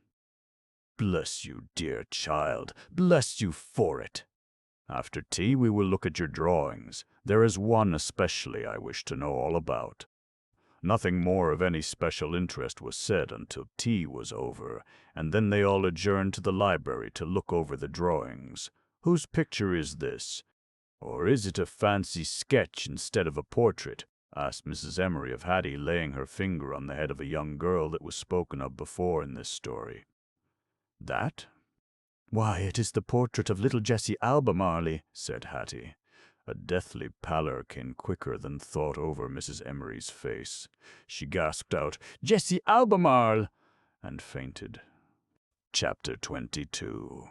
Bless you, dear child, bless you for it. After tea we will look at your drawings. There is one especially I wish to know all about." Nothing more of any special interest was said until tea was over, and then they all adjourned to the library to look over the drawings. "Whose picture is this? Or is it a fancy sketch instead of a portrait?" asked Mrs. Emery of Hattie, laying her finger on the head of a young girl that was spoken of before in this story. "That? Why, it is the portrait of little Jessie Albemarle," said Hattie. A deathly pallor came quicker than thought over Mrs. Emery's face. She gasped out, "Jessie Albemarle!" and fainted. Chapter 22.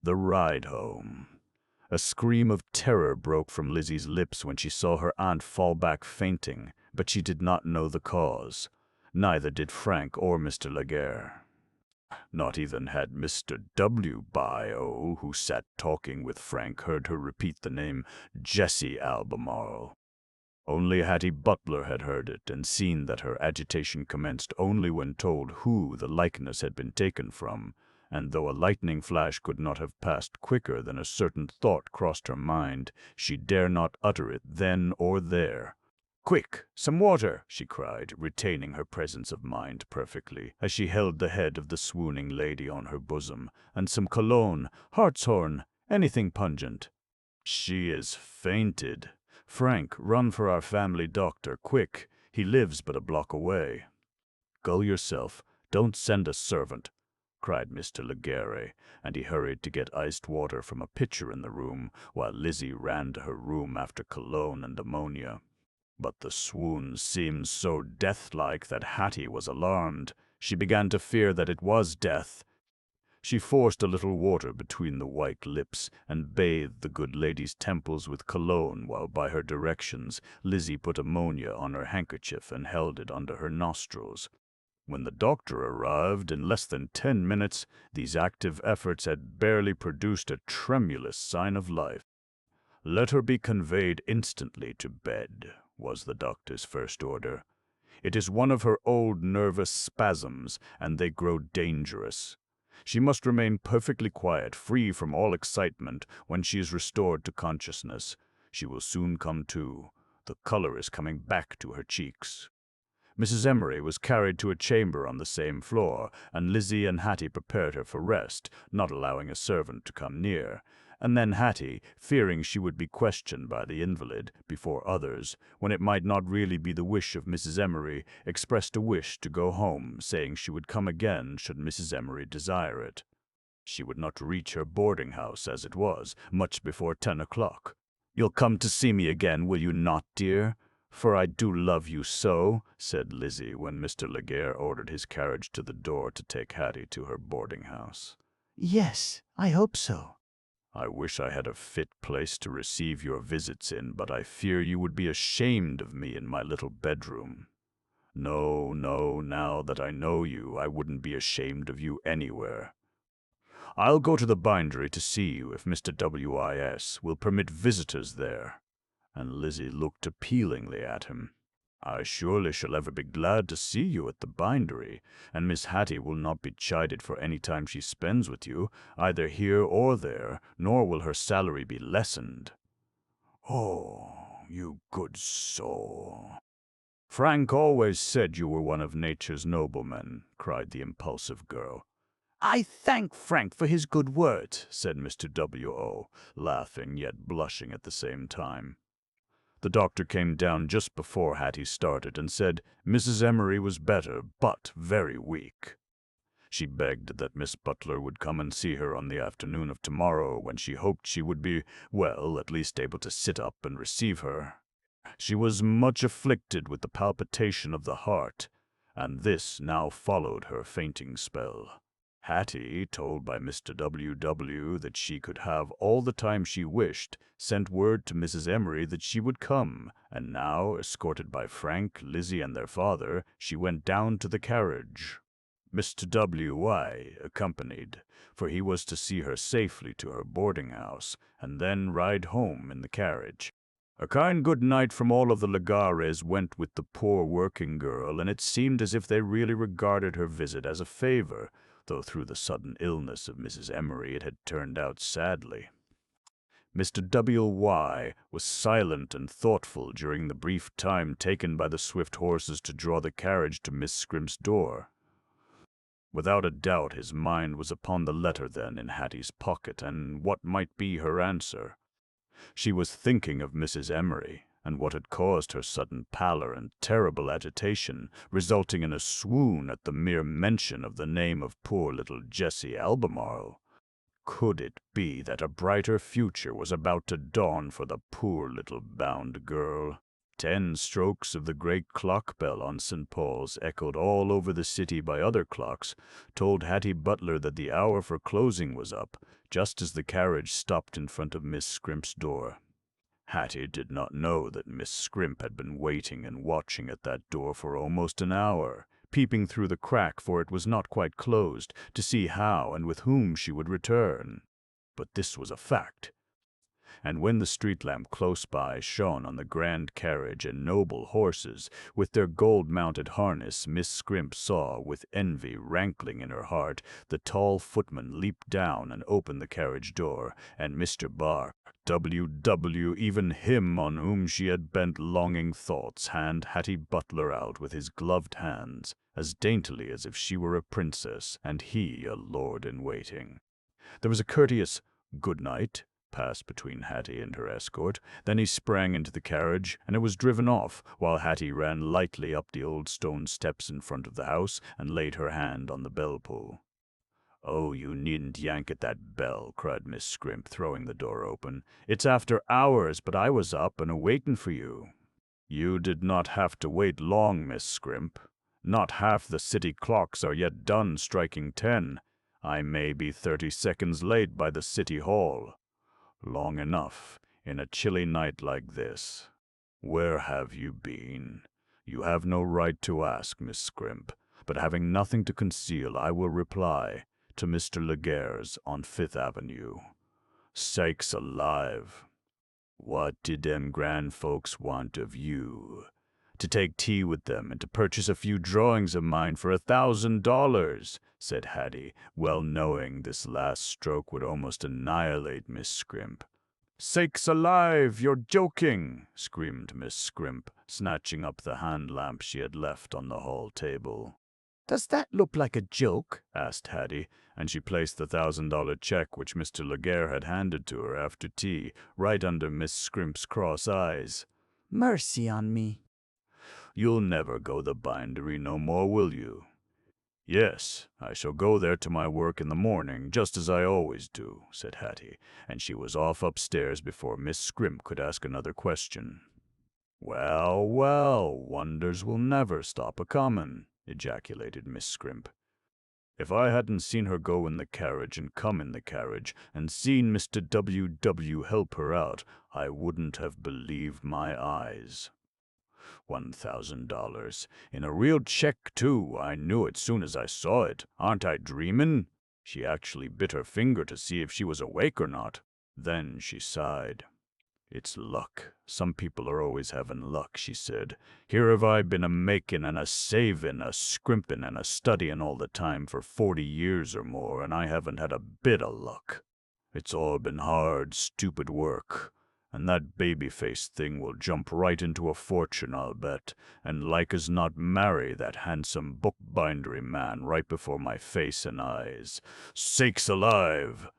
The Ride Home. A scream of terror broke from Lizzie's lips when she saw her aunt fall back fainting, but she did not know the cause. Neither did Frank or Mr. Laguerre. Not even had Mr. W. Bio, who sat talking with Frank, heard her repeat the name Jessie Albemarle. Only Hattie Butler had heard it and seen that her agitation commenced only when told who the likeness had been taken from, and though a lightning flash could not have passed quicker than a certain thought crossed her mind, she dare not utter it then or there. "Quick, some water!" she cried, retaining her presence of mind perfectly, as she held the head of the swooning lady on her bosom, "and some cologne, hartshorn, anything pungent." "She is fainted. Frank, run for our family doctor, quick. He lives but a block away." "Go yourself. Don't send a servant," cried Mr. Laguerre, and he hurried to get iced water from a pitcher in the room, while Lizzie ran to her room after cologne and ammonia. But the swoon seemed so death-like that Hattie was alarmed. She began to fear that it was death. She forced a little water between the white lips and bathed the good lady's temples with cologne, while by her directions Lizzie put ammonia on her handkerchief and held it under her nostrils. When the doctor arrived, in less than 10 minutes, these active efforts had barely produced a tremulous sign of life. "Let her be conveyed instantly to bed," was the doctor's first order. "It is one of her old nervous spasms, and they grow dangerous. She must remain perfectly quiet, free from all excitement, when she is restored to consciousness. She will soon come to. The color is coming back to her cheeks." Mrs. Emery was carried to a chamber on the same floor, and Lizzie and Hattie prepared her for rest, not allowing a servant to come near. And then Hattie, fearing she would be questioned by the invalid before others, when it might not really be the wish of Mrs. Emery, expressed a wish to go home, saying she would come again should Mrs. Emery desire it. She would not reach her boarding-house, as it was, much before 10 o'clock. "You'll come to see me again, will you not, dear? For I do love you so," said Lizzie when Mr. Laguerre ordered his carriage to the door to take Hattie to her boarding-house. "Yes, I hope so," I wish I had a fit place to receive your visits in, but I fear you would be ashamed of me in my little bedroom. No, no, now that I know you, I wouldn't be ashamed of you anywhere. I'll go to the bindery to see you if Mr. W.I.S. will permit visitors there." And Lizzie looked appealingly at him. "I surely shall ever be glad to see you at the bindery, and Miss Hattie will not be chided for any time she spends with you, either here or there, nor will her salary be lessened." "Oh, you good soul." "Frank always said you were one of nature's noblemen," cried the impulsive girl. "I thank Frank for his good words," said Mr. W.O., laughing yet blushing at the same time. The doctor came down just before Hattie started and said Mrs. Emery was better, but very weak. She begged that Miss Butler would come and see her on the afternoon of tomorrow, when she hoped she would be, well, at least able to sit up and receive her. She was much afflicted with the palpitation of the heart, and this now followed her fainting spell. Hattie, told by Mr. W. that she could have all the time she wished, sent word to Mrs. Emery that she would come, and now, escorted by Frank, Lizzie, and their father, she went down to the carriage. Mr. W.Y. accompanied, for he was to see her safely to her boarding-house, and then ride home in the carriage. A kind good night from all of the Lagares went with the poor working girl, and it seemed as if they really regarded her visit as a favor, though through the sudden illness of Mrs. Emery it had turned out sadly. Mr. W.Y. was silent and thoughtful during the brief time taken by the swift horses to draw the carriage to Miss Scrimp's door. Without a doubt his mind was upon the letter then in Hattie's pocket, and what might be her answer. She was thinking of Mrs. Emery, and what had caused her sudden pallor and terrible agitation, resulting in a swoon at the mere mention of the name of poor little Jessie Albemarle. Could it be that a brighter future was about to dawn for the poor little bound girl? 10 strokes of the great clock bell on St. Paul's, echoed all over the city by other clocks, told Hattie Butler that the hour for closing was up, just as the carriage stopped in front of Miss Scrimp's door. Hattie did not know that Miss Scrimp had been waiting and watching at that door for almost an hour, peeping through the crack, for it was not quite closed, to see how and with whom she would return. But this was a fact. And when the street lamp close by shone on the grand carriage and noble horses, with their gold-mounted harness, Miss Scrimp saw, with envy rankling in her heart, the tall footman leap down and open the carriage door, and Mr. Bark, W., even him on whom she had bent longing thoughts, hand Hattie Butler out with his gloved hands, as daintily as if she were a princess, and he a lord-in-waiting. There was a courteous "good night" passed between Hattie and her escort. Then he sprang into the carriage, and it was driven off, while Hattie ran lightly up the old stone steps in front of the house and laid her hand on the bell-pull. "Oh, you needn't yank at that bell," cried Miss Scrimp, throwing the door open. "It's after hours, but I was up and a-waitin' for you." "You did not have to wait long, Miss Scrimp. Not half the city clocks are yet done striking 10. I may be 30 seconds late by the city hall. Long enough, in a chilly night like this. Where have you been? You have no right to ask, Miss Scrimp, but having nothing to conceal, I will reply, to Mr. Laguerre's on 5th Avenue. Sakes alive! What did them grand folks want of you? To take tea with them and to purchase a few drawings of mine for $1,000, said Hattie, well knowing this last stroke would almost annihilate Miss Scrimp. Sakes alive, you're joking, screamed Miss Scrimp, snatching up the hand lamp she had left on the hall table. Does that look like a joke? Asked Hattie, and she placed the $1,000 check which Mr. Laguerre had handed to her after tea, right under Miss Scrimp's cross eyes. Mercy on me. You'll never go the bindery no more, will you? Yes, I shall go there to my work in the morning, just as I always do, said Hattie, and she was off upstairs before Miss Scrimp could ask another question. Well, well, wonders will never stop a-comin', ejaculated Miss Scrimp. If I hadn't seen her go in the carriage and come in the carriage and seen Mr. W. help her out, I wouldn't have believed my eyes. $1,000. In a real check, too. I knew it soon as I saw it. Aren't I dreamin'? She actually bit her finger to see if she was awake or not. Then she sighed. It's luck. Some people are always having luck, she said. Here have I been a-makin' and a-savin', a-scrimpin' and a-studyin' all the time for 40 years or more, and I haven't had a bit o' luck. It's all been hard, stupid work. And that baby-faced thing will jump right into a fortune, I'll bet, and like as not marry that handsome bookbindery man right before my face and eyes. Sakes alive!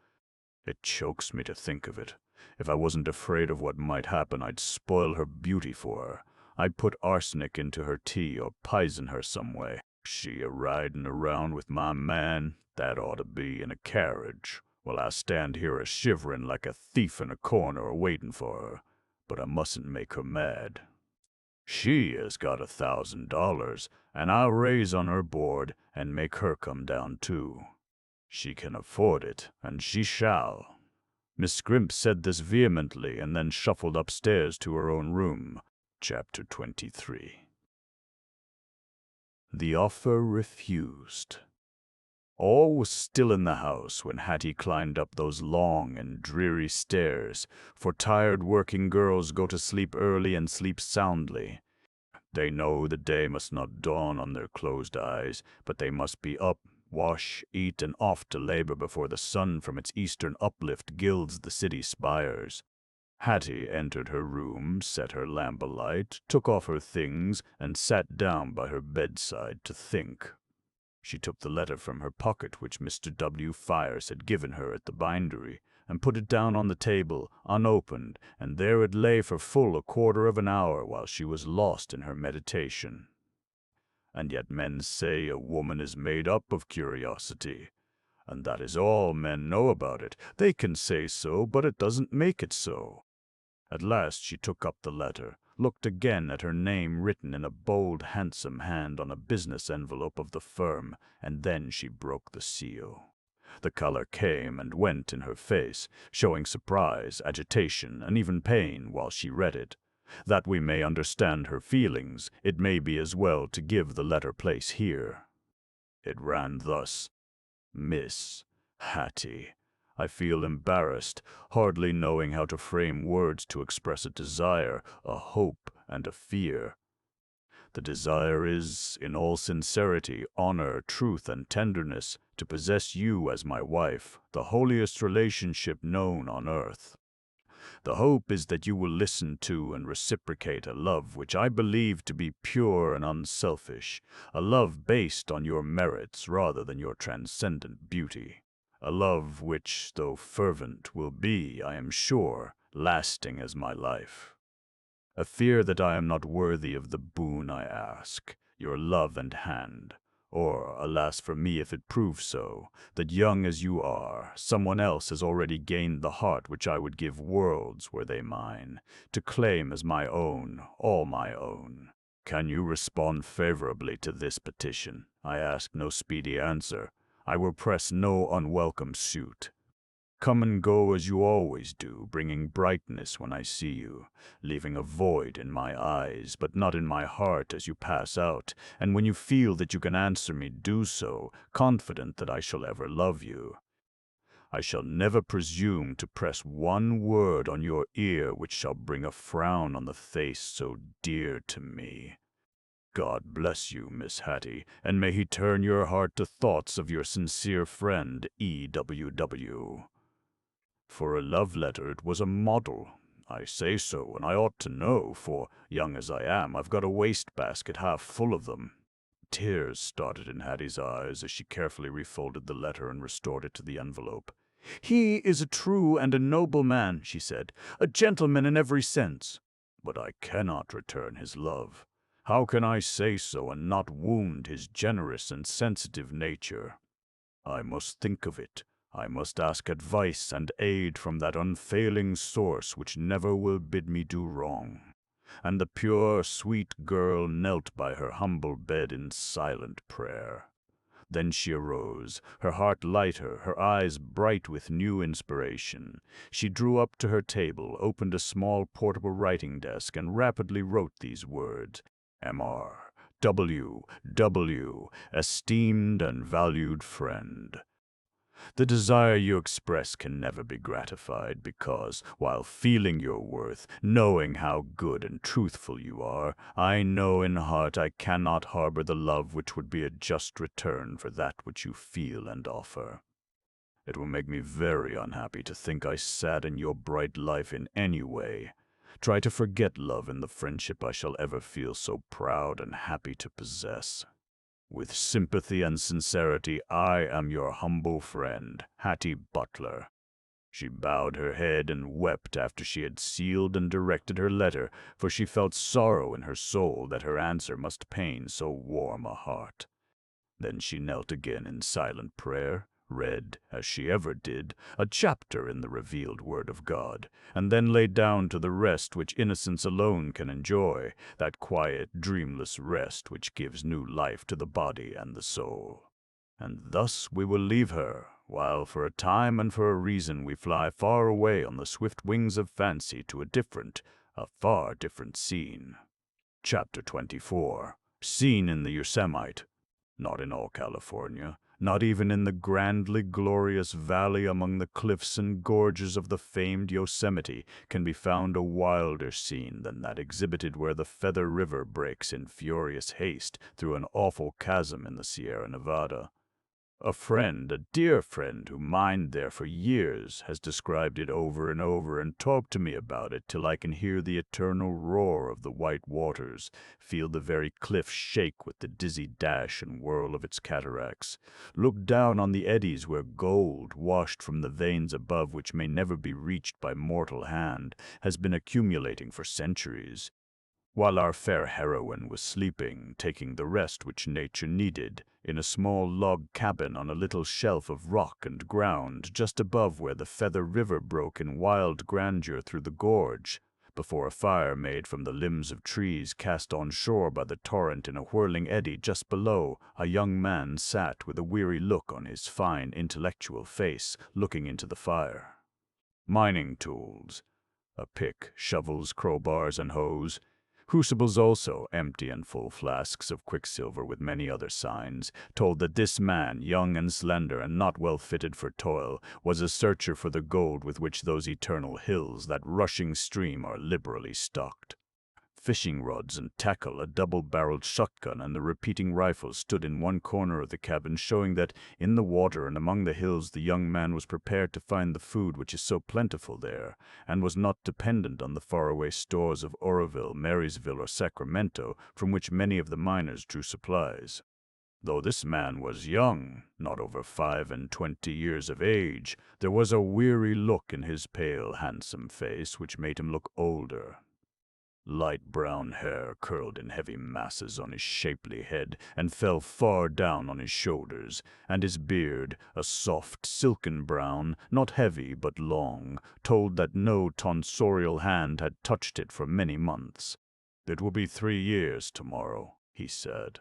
It chokes me to think of it. If I wasn't afraid of what might happen, I'd spoil her beauty for her. I'd put arsenic into her tea or poison her some way. She a-riding around with my man, that ought to be in a carriage, while I stand here a-shivering like a thief in a corner a-waiting for her. But I mustn't make her mad. She has got $1,000, and I'll raise on her board and make her come down too. She can afford it, and she shall. Miss Scrimp said this vehemently and then shuffled upstairs to her own room. Chapter 23. The offer refused. All was still in the house when Hattie climbed up those long and dreary stairs, for tired working girls go to sleep early and sleep soundly. They know the day must not dawn on their closed eyes, but they must be up, wash, eat, and off to labor before the sun from its eastern uplift gilds the city spires. Hattie entered her room, set her lamp alight, took off her things, and sat down by her bedside to think. She took the letter from her pocket which Mr. W. Fires had given her at the bindery, and put it down on the table, unopened, and there it lay for full a quarter of an hour while she was lost in her meditation. And yet men say a woman is made up of curiosity, and that is all men know about it. They can say so, but it doesn't make it so. At last she took up the letter, looked again at her name written in a bold, handsome hand on a business envelope of the firm, and then she broke the seal. The color came and went in her face, showing surprise, agitation, and even pain while she read it. That we may understand her feelings, it may be as well to give the letter place here. It ran thus: Miss Hattie, I feel embarrassed, hardly knowing how to frame words to express a desire, a hope, and a fear. The desire is, in all sincerity, honor, truth, and tenderness, to possess you as my wife, the holiest relationship known on earth. The hope is that you will listen to and reciprocate a love which I believe to be pure and unselfish, a love based on your merits rather than your transcendent beauty, a love which, though fervent, will be, I am sure, lasting as my life. A fear that I am not worthy of the boon I ask, your love and hand. Or, alas for me if it prove so, that young as you are, someone else has already gained the heart which I would give worlds were they mine, to claim as my own, all my own. Can you respond favorably to this petition? I ask no speedy answer. I will press no unwelcome suit. Come and go as you always do, bringing brightness when I see you, leaving a void in my eyes, but not in my heart as you pass out, and when you feel that you can answer me, do so, confident that I shall ever love you. I shall never presume to press one word on your ear which shall bring a frown on the face so dear to me. God bless you, Miss Hattie, and may he turn your heart to thoughts of your sincere friend, E.W.W. For a love letter it was a model. I say so, and I ought to know, for, young as I am, I've got a waste-basket half full of them. Tears started in Hattie's eyes as she carefully refolded the letter and restored it to the envelope. "He is a true and a noble man," she said, "a gentleman in every sense. But I cannot return his love. How can I say so and not wound his generous and sensitive nature? I must think of it. I must ask advice and aid from that unfailing source which never will bid me do wrong." And the pure, sweet girl knelt by her humble bed in silent prayer. Then she arose, her heart lighter, her eyes bright with new inspiration. She drew up to her table, opened a small portable writing desk, and rapidly wrote these words: M.R. W. Esteemed and valued friend. The desire you express can never be gratified because, while feeling your worth, knowing how good and truthful you are, I know in heart I cannot harbor the love which would be a just return for that which you feel and offer. It will make me very unhappy to think I sadden your bright life in any way. Try to forget love in the friendship I shall ever feel so proud and happy to possess. With sympathy and sincerity, I am your humble friend, Hattie Butler. She bowed her head and wept after she had sealed and directed her letter, for she felt sorrow in her soul that her answer must pain so warm a heart. Then she knelt again in silent prayer, read, as she ever did, a chapter in the revealed Word of God, and then lay down to the rest which innocence alone can enjoy, that quiet, dreamless rest which gives new life to the body and the soul. And thus we will leave her, while for a time and for a reason we fly far away on the swift wings of fancy to a far different scene. Chapter 24. Scene in the Yosemite. Not in all California, not even in the grandly glorious valley among the cliffs and gorges of the famed Yosemite, can be found a wilder scene than that exhibited where the Feather River breaks in furious haste through an awful chasm in the Sierra Nevada. A friend, a dear friend who mined there for years, has described it over and talked to me about it till I can hear the eternal roar of the white waters, feel the very cliff shake with the dizzy dash and whirl of its cataracts, look down on the eddies where gold, washed from the veins above which may never be reached by mortal hand, has been accumulating for centuries. While our fair heroine was sleeping, taking the rest which nature needed, in a small log cabin on a little shelf of rock and ground just above where the Feather River broke in wild grandeur through the gorge, before a fire made from the limbs of trees cast on shore by the torrent in a whirling eddy just below, a young man sat with a weary look on his fine, intellectual face, looking into the fire. Mining tools, a pick, shovels, crowbars, and hoes, crucibles also, empty and full flasks of quicksilver with many other signs, told that this man, young and slender and not well fitted for toil, was a searcher for the gold with which those eternal hills, that rushing stream, are liberally stocked. Fishing rods and tackle, a double-barreled shotgun, and the repeating rifle stood in one corner of the cabin, showing that in the water and among the hills the young man was prepared to find the food which is so plentiful there, and was not dependent on the faraway stores of Oroville, Marysville, or Sacramento, from which many of the miners drew supplies. Though this man was young, not over 25 years of age, there was a weary look in his pale, handsome face which made him look older. Light brown hair curled in heavy masses on his shapely head and fell far down on his shoulders, and his beard, a soft, silken brown, not heavy but long, told that no tonsorial hand had touched it for many months. "It will be 3 years tomorrow," he said.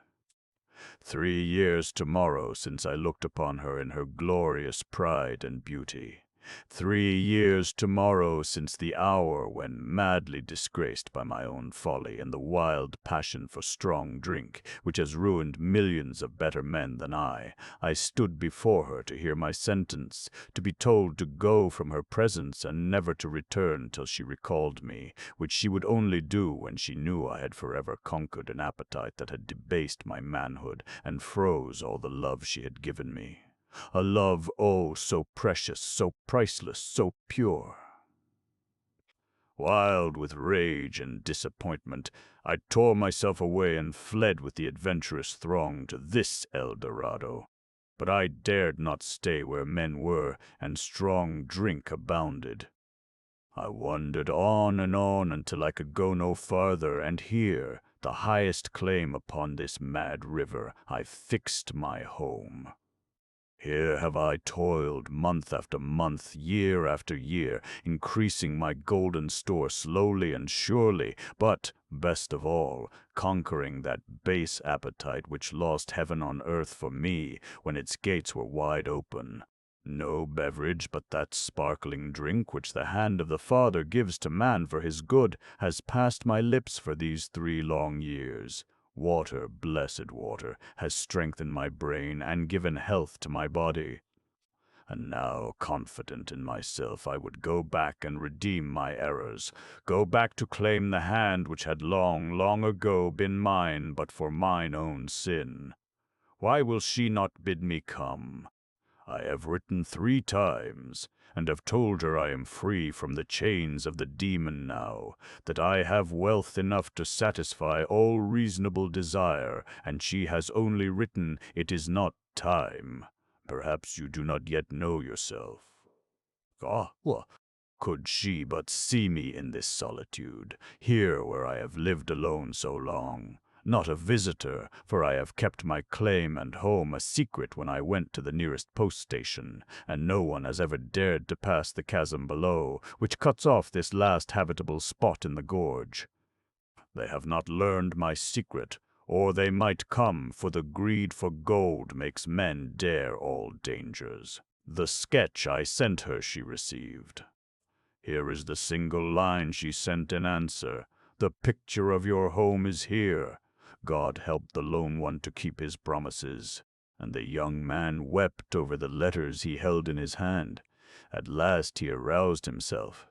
3 years tomorrow since I looked upon her in her glorious pride and beauty. 3 years tomorrow since the hour when, madly disgraced by my own folly and the wild passion for strong drink, which has ruined millions of better men than I stood before her to hear my sentence, to be told to go from her presence and never to return till she recalled me, which she would only do when she knew I had forever conquered an appetite that had debased my manhood and froze all the love she had given me. A love, oh, so precious, so priceless, so pure. Wild with rage and disappointment, I tore myself away and fled with the adventurous throng to this El Dorado. But I dared not stay where men were and strong drink abounded. I wandered on and on until I could go no farther, and here, the highest claim upon this mad river, I fixed my home. Here have I toiled month after month, year after year, increasing my golden store slowly and surely, but, best of all, conquering that base appetite which lost heaven on earth for me when its gates were wide open. No beverage but that sparkling drink which the hand of the Father gives to man for his good has passed my lips for these 3 long years. Water, blessed water, has strengthened my brain and given health to my body. And now, confident in myself, I would go back and redeem my errors, go back to claim the hand which had long, long ago been mine but for mine own sin. Why will she not bid me come? I have written 3 times, and have told her I am free from the chains of the demon now, that I have wealth enough to satisfy all reasonable desire, and she has only written, "It is not time." Perhaps you do not yet know yourself. Ah, well, could she but see me in this solitude, here where I have lived alone so long, not a visitor, for I have kept my claim and home a secret when I went to the nearest post station, and no one has ever dared to pass the chasm below, which cuts off this last habitable spot in the gorge. They have not learned my secret, or they might come, for the greed for gold makes men dare all dangers. The sketch I sent her she received. Here is the single line she sent in answer. "The picture of your home is here. God help the lone one to keep his promises." And the young man wept over the letters he held in his hand. At last he aroused himself.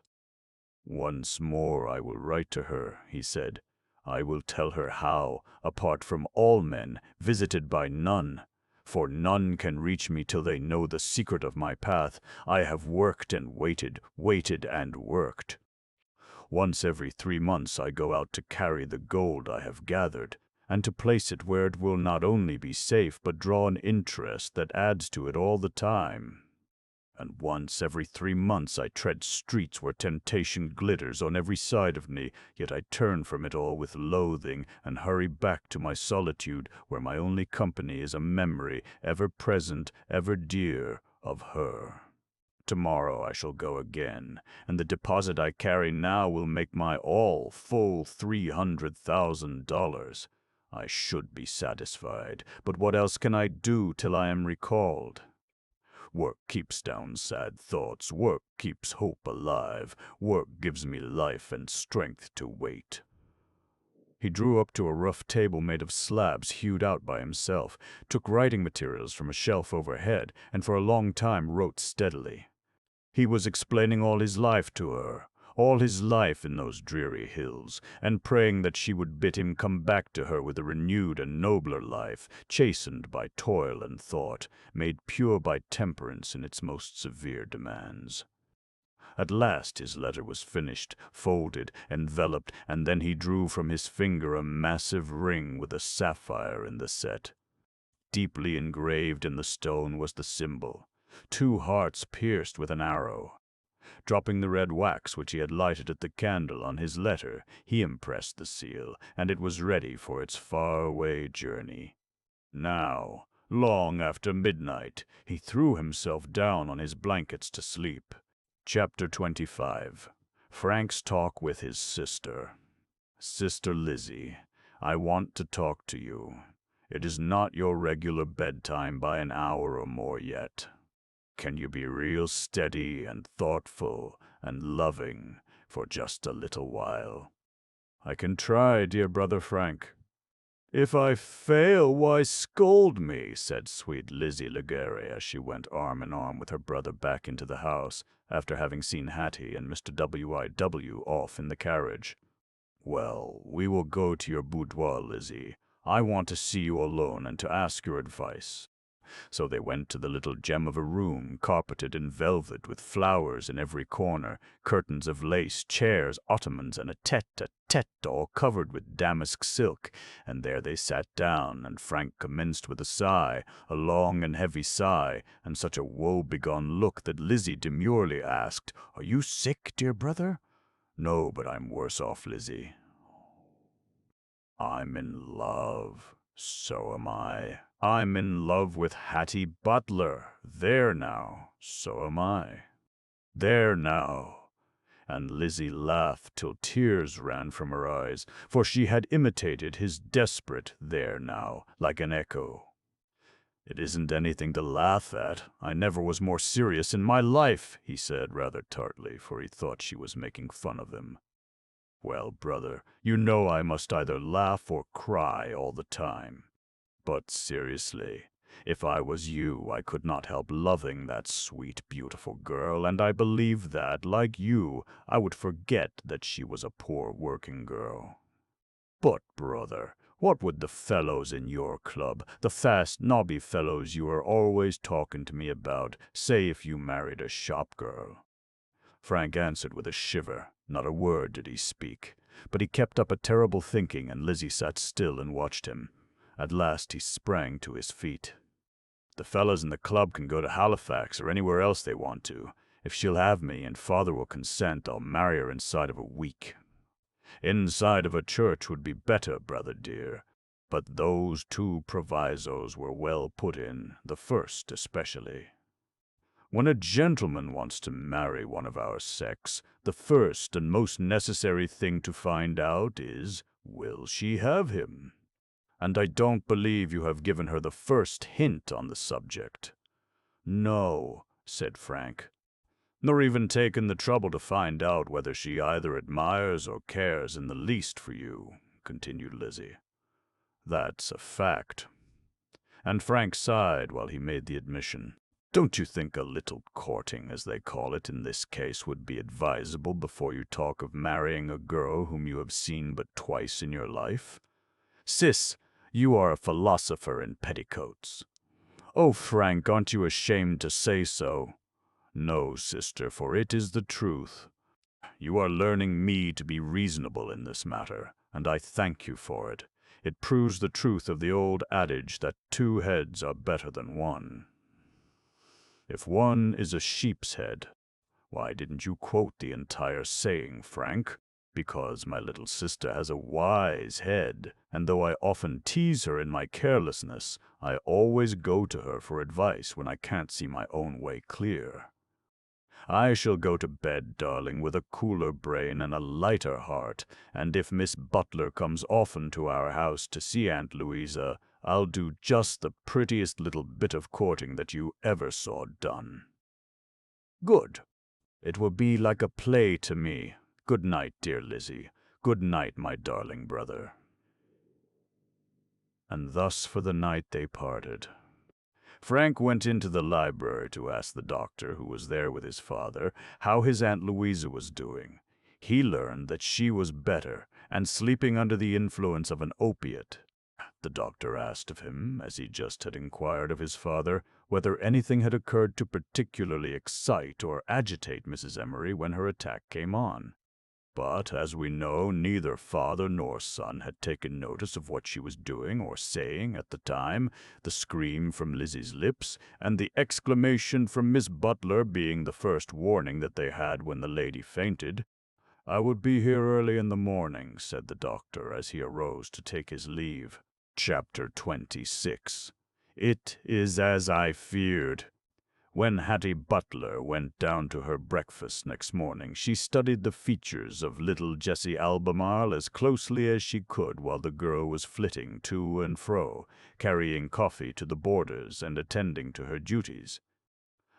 "Once more I will write to her," he said. "I will tell her how, apart from all men, visited by none, for none can reach me till they know the secret of my path. I have worked and waited, waited and worked. Once every 3 months I go out to carry the gold I have gathered, and to place it where it will not only be safe, but draw an interest that adds to it all the time. And once every 3 months I tread streets where temptation glitters on every side of me, yet I turn from it all with loathing, and hurry back to my solitude, where my only company is a memory, ever present, ever dear, of her. Tomorrow I shall go again, and the deposit I carry now will make my all full $300,000. I should be satisfied, but what else can I do till I am recalled? Work keeps down sad thoughts, work keeps hope alive, work gives me life and strength to wait." He drew up to a rough table made of slabs hewed out by himself, took writing materials from a shelf overhead, and for a long time wrote steadily. He was explaining all his life to her, all his life in those dreary hills, and praying that she would bid him come back to her with a renewed and nobler life, chastened by toil and thought, made pure by temperance in its most severe demands. At last his letter was finished, folded, enveloped, and then he drew from his finger a massive ring with a sapphire in the set. Deeply engraved in the stone was the symbol, 2 hearts pierced with an arrow. Dropping the red wax which he had lighted at the candle on his letter, he impressed the seal, and it was ready for its far-away journey. Now, long after midnight, he threw himself down on his blankets to sleep. Chapter 25. Frank's Talk with His Sister. "Sister Lizzie, I want to talk to you. It is not your regular bedtime by an hour or more yet. Can you be real steady and thoughtful and loving for just a little while?" "I can try, dear brother Frank." "If I fail, why scold me," said sweet Lizzie Legare as she went arm in arm with her brother back into the house, after having seen Hattie and Mr. W.I.W. off in the carriage. "Well, we will go to your boudoir, Lizzie. I want to see you alone and to ask your advice." So they went to the little gem of a room, carpeted in velvet with flowers in every corner, curtains of lace, chairs, ottomans, and a tete-a-tete all covered with damask silk, and there they sat down, and Frank commenced with a sigh, a long and heavy sigh, and such a woe-begone look that Lizzie demurely asked, "Are you sick, dear brother?" "No, but I'm worse off, Lizzie." "I'm in love." "So am I." I'm in love with Hattie Butler. There now, so am I. There now." And Lizzie laughed till tears ran from her eyes, for she had imitated his desperate "there now" like an echo. "It isn't anything to laugh at. I never was more serious in my life," he said rather tartly, for he thought she was making fun of him. "Well, brother, you know I must either laugh or cry all the time. But seriously, if I was you, I could not help loving that sweet, beautiful girl, and I believe that, like you, I would forget that she was a poor working girl. But, brother, what would the fellows in your club, the fast, nobby fellows you are always talking to me about, say if you married a shop girl?" Frank answered with a shiver. Not a word did he speak, but he kept up a terrible thinking, and Lizzie sat still and watched him. At last he sprang to his feet. "The fellows in the club can go to Halifax or anywhere else they want to. If she'll have me and father will consent, I'll marry her inside of a week. Inside of a church would be better, brother dear. But those two provisos were well put in, the first especially. When a gentleman wants to marry one of our sex, the first and most necessary thing to find out is, will she have him? And I don't believe you have given her the first hint on the subject." "No," said Frank. "Nor even taken the trouble to find out whether she either admires or cares in the least for you," continued Lizzie. "That's a fact." And Frank sighed while he made the admission. "Don't you think a little courting, as they call it in this case, would be advisable before you talk of marrying a girl whom you have seen but twice in your life? Sis, you are a philosopher in petticoats." "Oh, Frank, aren't you ashamed to say so?" "No, sister, for it is the truth. You are learning me to be reasonable in this matter, and I thank you for it. It proves the truth of the old adage that 2 heads are better than 1. If one is a sheep's head, why didn't you quote the entire saying, Frank? Because my little sister has a wise head, and though I often tease her in my carelessness, I always go to her for advice when I can't see my own way clear. I shall go to bed, darling, with a cooler brain and a lighter heart, and if Miss Butler comes often to our house to see Aunt Louisa, I'll do just the prettiest little bit of courting that you ever saw done." "Good. It will be like a play to me. Good night, dear Lizzie. Good night, my darling brother." And thus for the night they parted. Frank went into the library to ask the doctor, who was there with his father, how his Aunt Louisa was doing. He learned that she was better, and sleeping under the influence of an opiate. The doctor asked of him, as he just had inquired of his father, whether anything had occurred to particularly excite or agitate Mrs. Emery when her attack came on. But, as we know, neither father nor son had taken notice of what she was doing or saying at the time, the scream from Lizzie's lips, and the exclamation from Miss Butler being the first warning that they had when the lady fainted. "I would be here early in the morning," said the doctor as he arose to take his leave. Chapter 26. It is as I feared. When Hattie Butler went down to her breakfast next morning, she studied the features of little Jessie Albemarle as closely as she could while the girl was flitting to and fro, carrying coffee to the boarders and attending to her duties.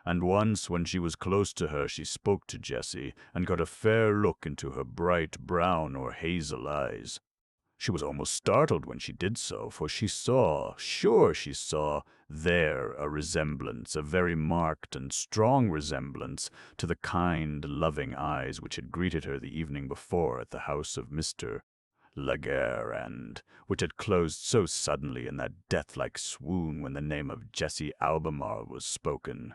And once, when she was close to her, she spoke to Jessie and got a fair look into her bright brown or hazel eyes. She was almost startled when she did so, for she saw, sure she saw, there a resemblance, a very marked and strong resemblance, to the kind, loving eyes which had greeted her the evening before at the house of Mr. Laguerre, and which had closed so suddenly in that death-like swoon when the name of Jessie Albemarle was spoken.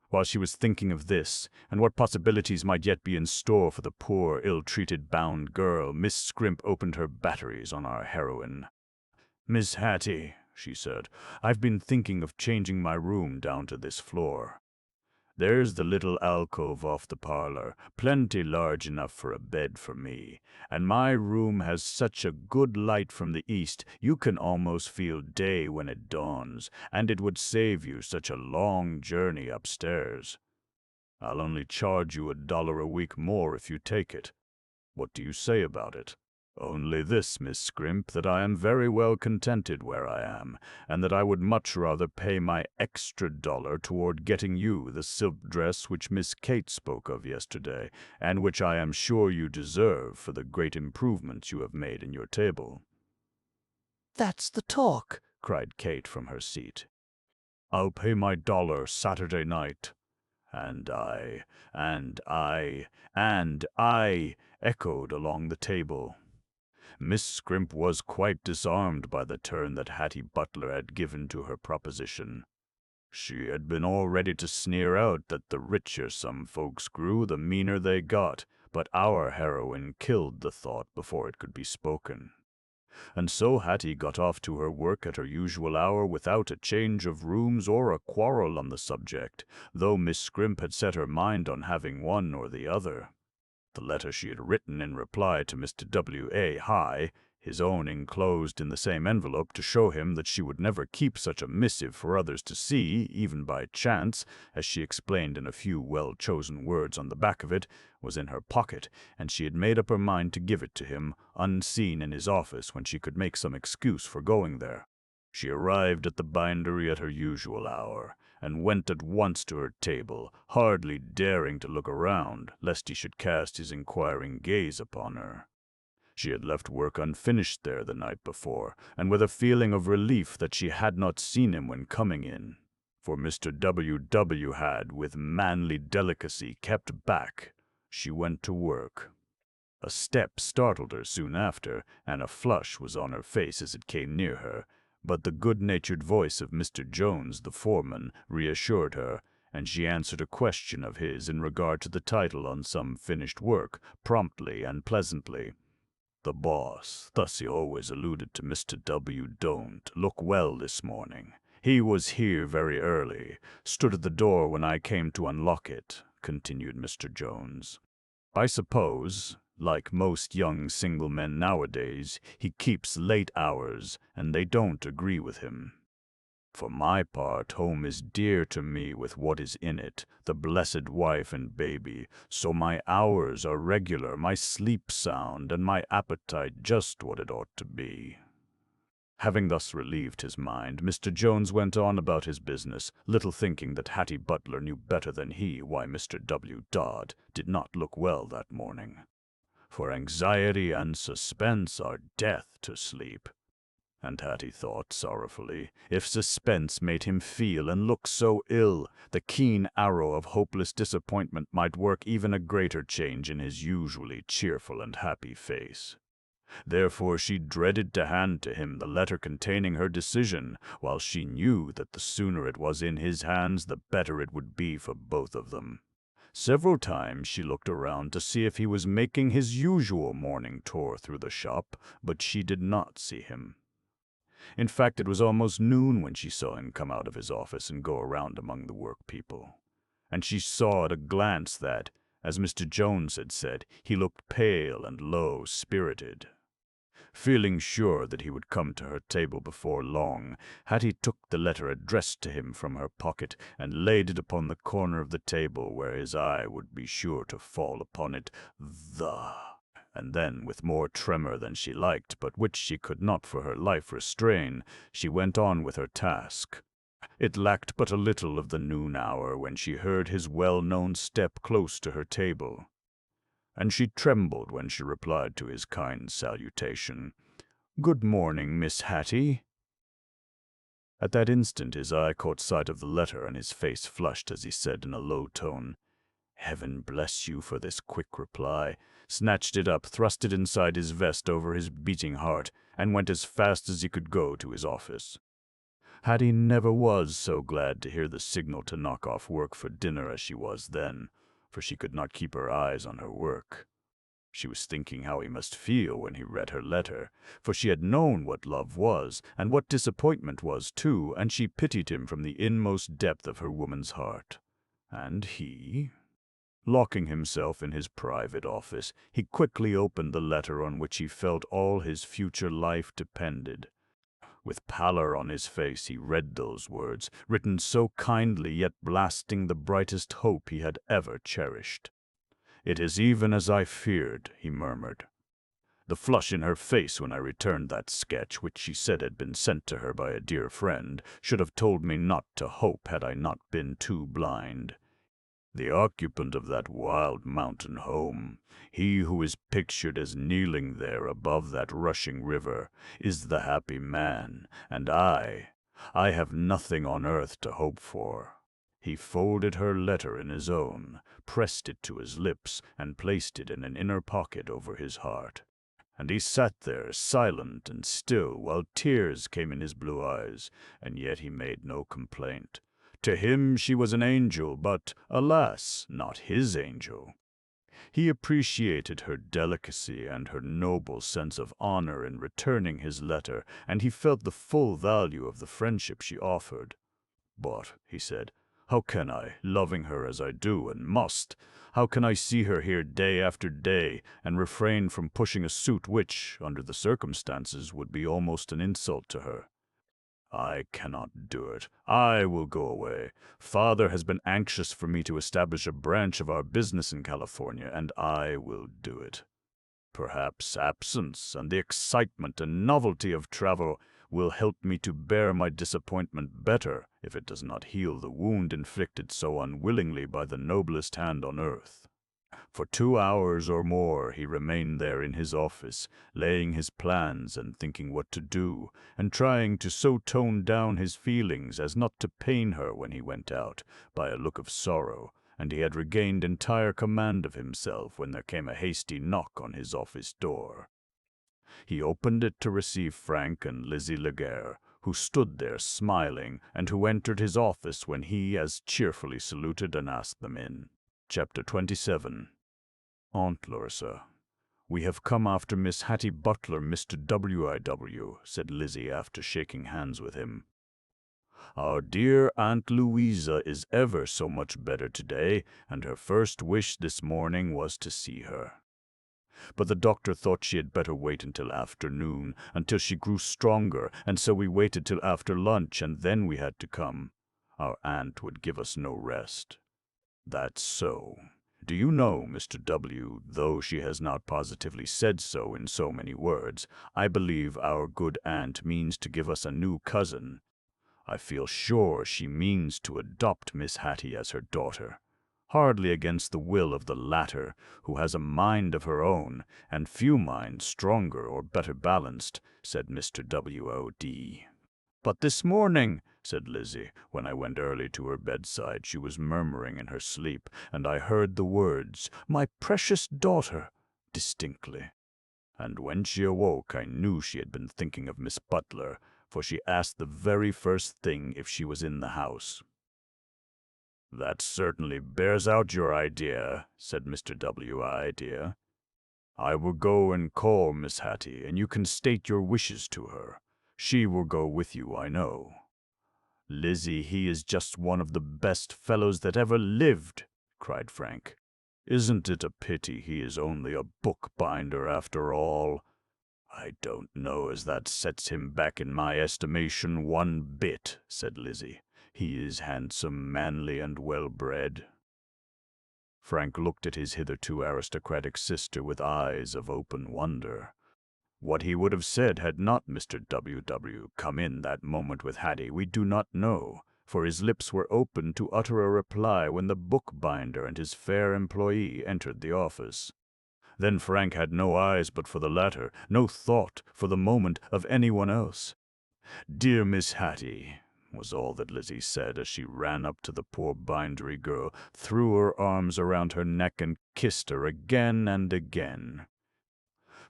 While she was thinking of this, and what possibilities might yet be in store for the poor, ill-treated, bound girl, Miss Scrimp opened her batteries on our heroine. "Miss Hattie," she said, "I've been thinking of changing my room down to this floor." There's the little alcove off the parlor, plenty large enough for a bed for me, and my room has such a good light from the east you can almost feel day when it dawns, and it would save you such a long journey upstairs. I'll only charge you $1 a week more if you take it. What do you say about it? Only this, Miss Scrimp, that I am very well contented where I am, and that I would much rather pay my extra $1 toward getting you the silk dress which Miss Kate spoke of yesterday, and which I am sure you deserve for the great improvements you have made in your table." "That's the talk," cried Kate from her seat. "I'll pay my $1 Saturday night." And I echoed along the table. Miss Scrimp was quite disarmed by the turn that Hattie Butler had given to her proposition. She had been all ready to sneer out that the richer some folks grew, the meaner they got, but our heroine killed the thought before it could be spoken. And so Hattie got off to her work at her usual hour without a change of rooms or a quarrel on the subject, though Miss Scrimp had set her mind on having one or the other. The letter she had written in reply to Mr. W.A. High, his own enclosed in the same envelope to show him that she would never keep such a missive for others to see, even by chance, as she explained in a few well-chosen words on the back of it, was in her pocket, and she had made up her mind to give it to him, unseen in his office when she could make some excuse for going there. She arrived at the bindery at her usual hour, and went at once to her table, hardly daring to look around, lest he should cast his inquiring gaze upon her. She had left work unfinished there the night before, and with a feeling of relief that she had not seen him when coming in, for Mr. W. had, with manly delicacy, kept back. She went to work. A step startled her soon after, and a flush was on her face as it came near her, but the good-natured voice of Mr. Jones, the foreman, reassured her, and she answered a question of his in regard to the title on some finished work, promptly and pleasantly. The boss, thus he always alluded to Mr. W., don't look well this morning. He was here very early, stood at the door when I came to unlock it, continued Mr. Jones. I suppose, like most young single men nowadays, he keeps late hours, and they don't agree with him. For my part, home is dear to me with what is in it, the blessed wife and baby, so my hours are regular, my sleep sound, and my appetite just what it ought to be. Having thus relieved his mind, Mr. Jones went on about his business, little thinking that Hattie Butler knew better than he why Mr. W. Dodd did not look well that morning. For anxiety and suspense are death to sleep. And Hattie thought sorrowfully, if suspense made him feel and look so ill, the keen arrow of hopeless disappointment might work even a greater change in his usually cheerful and happy face. Therefore she dreaded to hand to him the letter containing her decision, while she knew that the sooner it was in his hands, the better it would be for both of them. Several times she looked around to see if he was making his usual morning tour through the shop, but she did not see him. In fact, it was almost noon when she saw him come out of his office and go around among the work-people. And she saw at a glance that, as Mr. Jones had said, he looked pale and low-spirited. Feeling sure that he would come to her table before long, Hattie took the letter addressed to him from her pocket and laid it upon the corner of the table where his eye would be sure to fall upon it. And then, with more tremor than she liked, but which she could not for her life restrain, she went on with her task. It lacked but a little of the noon hour when she heard his well-known step close to her table, and she trembled when she replied to his kind salutation. "Good morning, Miss Hattie." At that instant his eye caught sight of the letter, and his face flushed as he said in a low tone, "Heaven bless you for this quick reply," snatched it up, thrust it inside his vest over his beating heart, and went as fast as he could go to his office. Hattie never was so glad to hear the signal to knock off work for dinner as she was then, for she could not keep her eyes on her work. She was thinking how he must feel when he read her letter, for she had known what love was, and what disappointment was too, and she pitied him from the inmost depth of her woman's heart. And he? Locking himself in his private office, he quickly opened the letter on which he felt all his future life depended. With pallor on his face, he read those words, written so kindly yet blasting the brightest hope he had ever cherished. "It is even as I feared," he murmured. The flush in her face when I returned that sketch, which she said had been sent to her by a dear friend, should have told me not to hope had I not been too blind. The occupant of that wild mountain home, he who is pictured as kneeling there above that rushing river, is the happy man, and I have nothing on earth to hope for. He folded her letter in his own, pressed it to his lips, and placed it in an inner pocket over his heart. And he sat there, silent and still, while tears came in his blue eyes, and yet he made no complaint. To him she was an angel, but, alas, not his angel. He appreciated her delicacy and her noble sense of honor in returning his letter, and he felt the full value of the friendship she offered. "But," he said, "how can I, loving her as I do and must, how can I see her here day after day and refrain from pushing a suit which, under the circumstances, would be almost an insult to her? I cannot do it. I will go away. Father has been anxious for me to establish a branch of our business in California, and I will do it. Perhaps absence and the excitement and novelty of travel will help me to bear my disappointment better if it does not heal the wound inflicted so unwillingly by the noblest hand on earth." For 2 hours or more he remained there in his office, laying his plans and thinking what to do, and trying to so tone down his feelings as not to pain her when he went out, by a look of sorrow, and he had regained entire command of himself when there came a hasty knock on his office door. He opened it to receive Frank and Lizzie Laguerre, who stood there smiling, and who entered his office when he as cheerfully saluted and asked them in. Chapter 27. "Aunt Larissa, we have come after Miss Hattie Butler, Mr. W.I.W.," said Lizzie after shaking hands with him. "Our dear Aunt Louisa is ever so much better today, and her first wish this morning was to see her. But the doctor thought she had better wait until afternoon, until she grew stronger, and so we waited till after lunch, and then we had to come. Our aunt would give us no rest." "That's so. Do you know, Mr. W., though she has not positively said so in so many words, I believe our good aunt means to give us a new cousin. I feel sure she means to adopt Miss Hattie as her daughter. Hardly against the will of the latter, who has a mind of her own, and few minds stronger or better balanced," said Mr. W.O.D. "But this morning," said Lizzie, "when I went early to her bedside, she was murmuring in her sleep, and I heard the words, 'My precious daughter,' distinctly. And when she awoke, I knew she had been thinking of Miss Butler, for she asked the very first thing if she was in the house." "That certainly bears out your idea," said Mr. W.I.D. "I will go and call Miss Hattie, and you can state your wishes to her. She will go with you, I know." "Lizzie, he is just one of the best fellows that ever lived," cried Frank. "Isn't it a pity he is only a bookbinder after all?" "I don't know as that sets him back in my estimation one bit," said Lizzie. "He is handsome, manly, and well-bred." Frank looked at his hitherto aristocratic sister with eyes of open wonder. What he would have said had not Mr. W. come in that moment with Hattie, we do not know, for his lips were open to utter a reply when the bookbinder and his fair employee entered the office. Then Frank had no eyes but for the latter, no thought, for the moment, of anyone else. "Dear Miss Hattie," was all that Lizzie said as she ran up to the poor bindery girl, threw her arms around her neck, and kissed her again and again.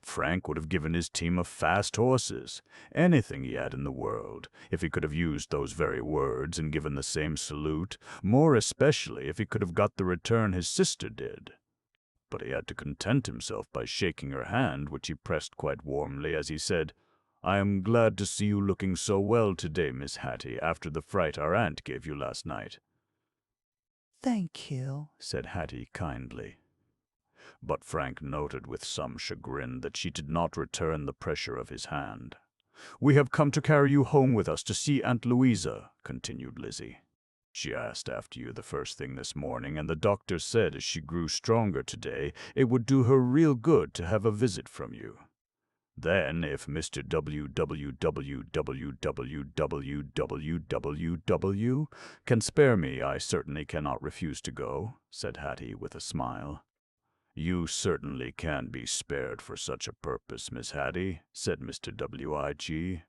Frank would have given his team of fast horses, anything he had in the world, if he could have used those very words and given the same salute, more especially if he could have got the return his sister did. But he had to content himself by shaking her hand, which he pressed quite warmly as he said, "I am glad to see you looking so well today, Miss Hattie, after the fright our aunt gave you last night." "Thank you," said Hattie kindly. But Frank noted with some chagrin that she did not return the pressure of his hand. "We have come to carry you home with us to see Aunt Louisa," continued Lizzie. "She asked after you the first thing this morning, and the doctor said as she grew stronger today, it would do her real good to have a visit from you. Then, if Mr. WWWWWWWWW can spare me, I certainly cannot refuse to go," said Hattie with a smile. "You certainly can be spared for such a purpose, Miss Hattie," said Mr. W.I.G.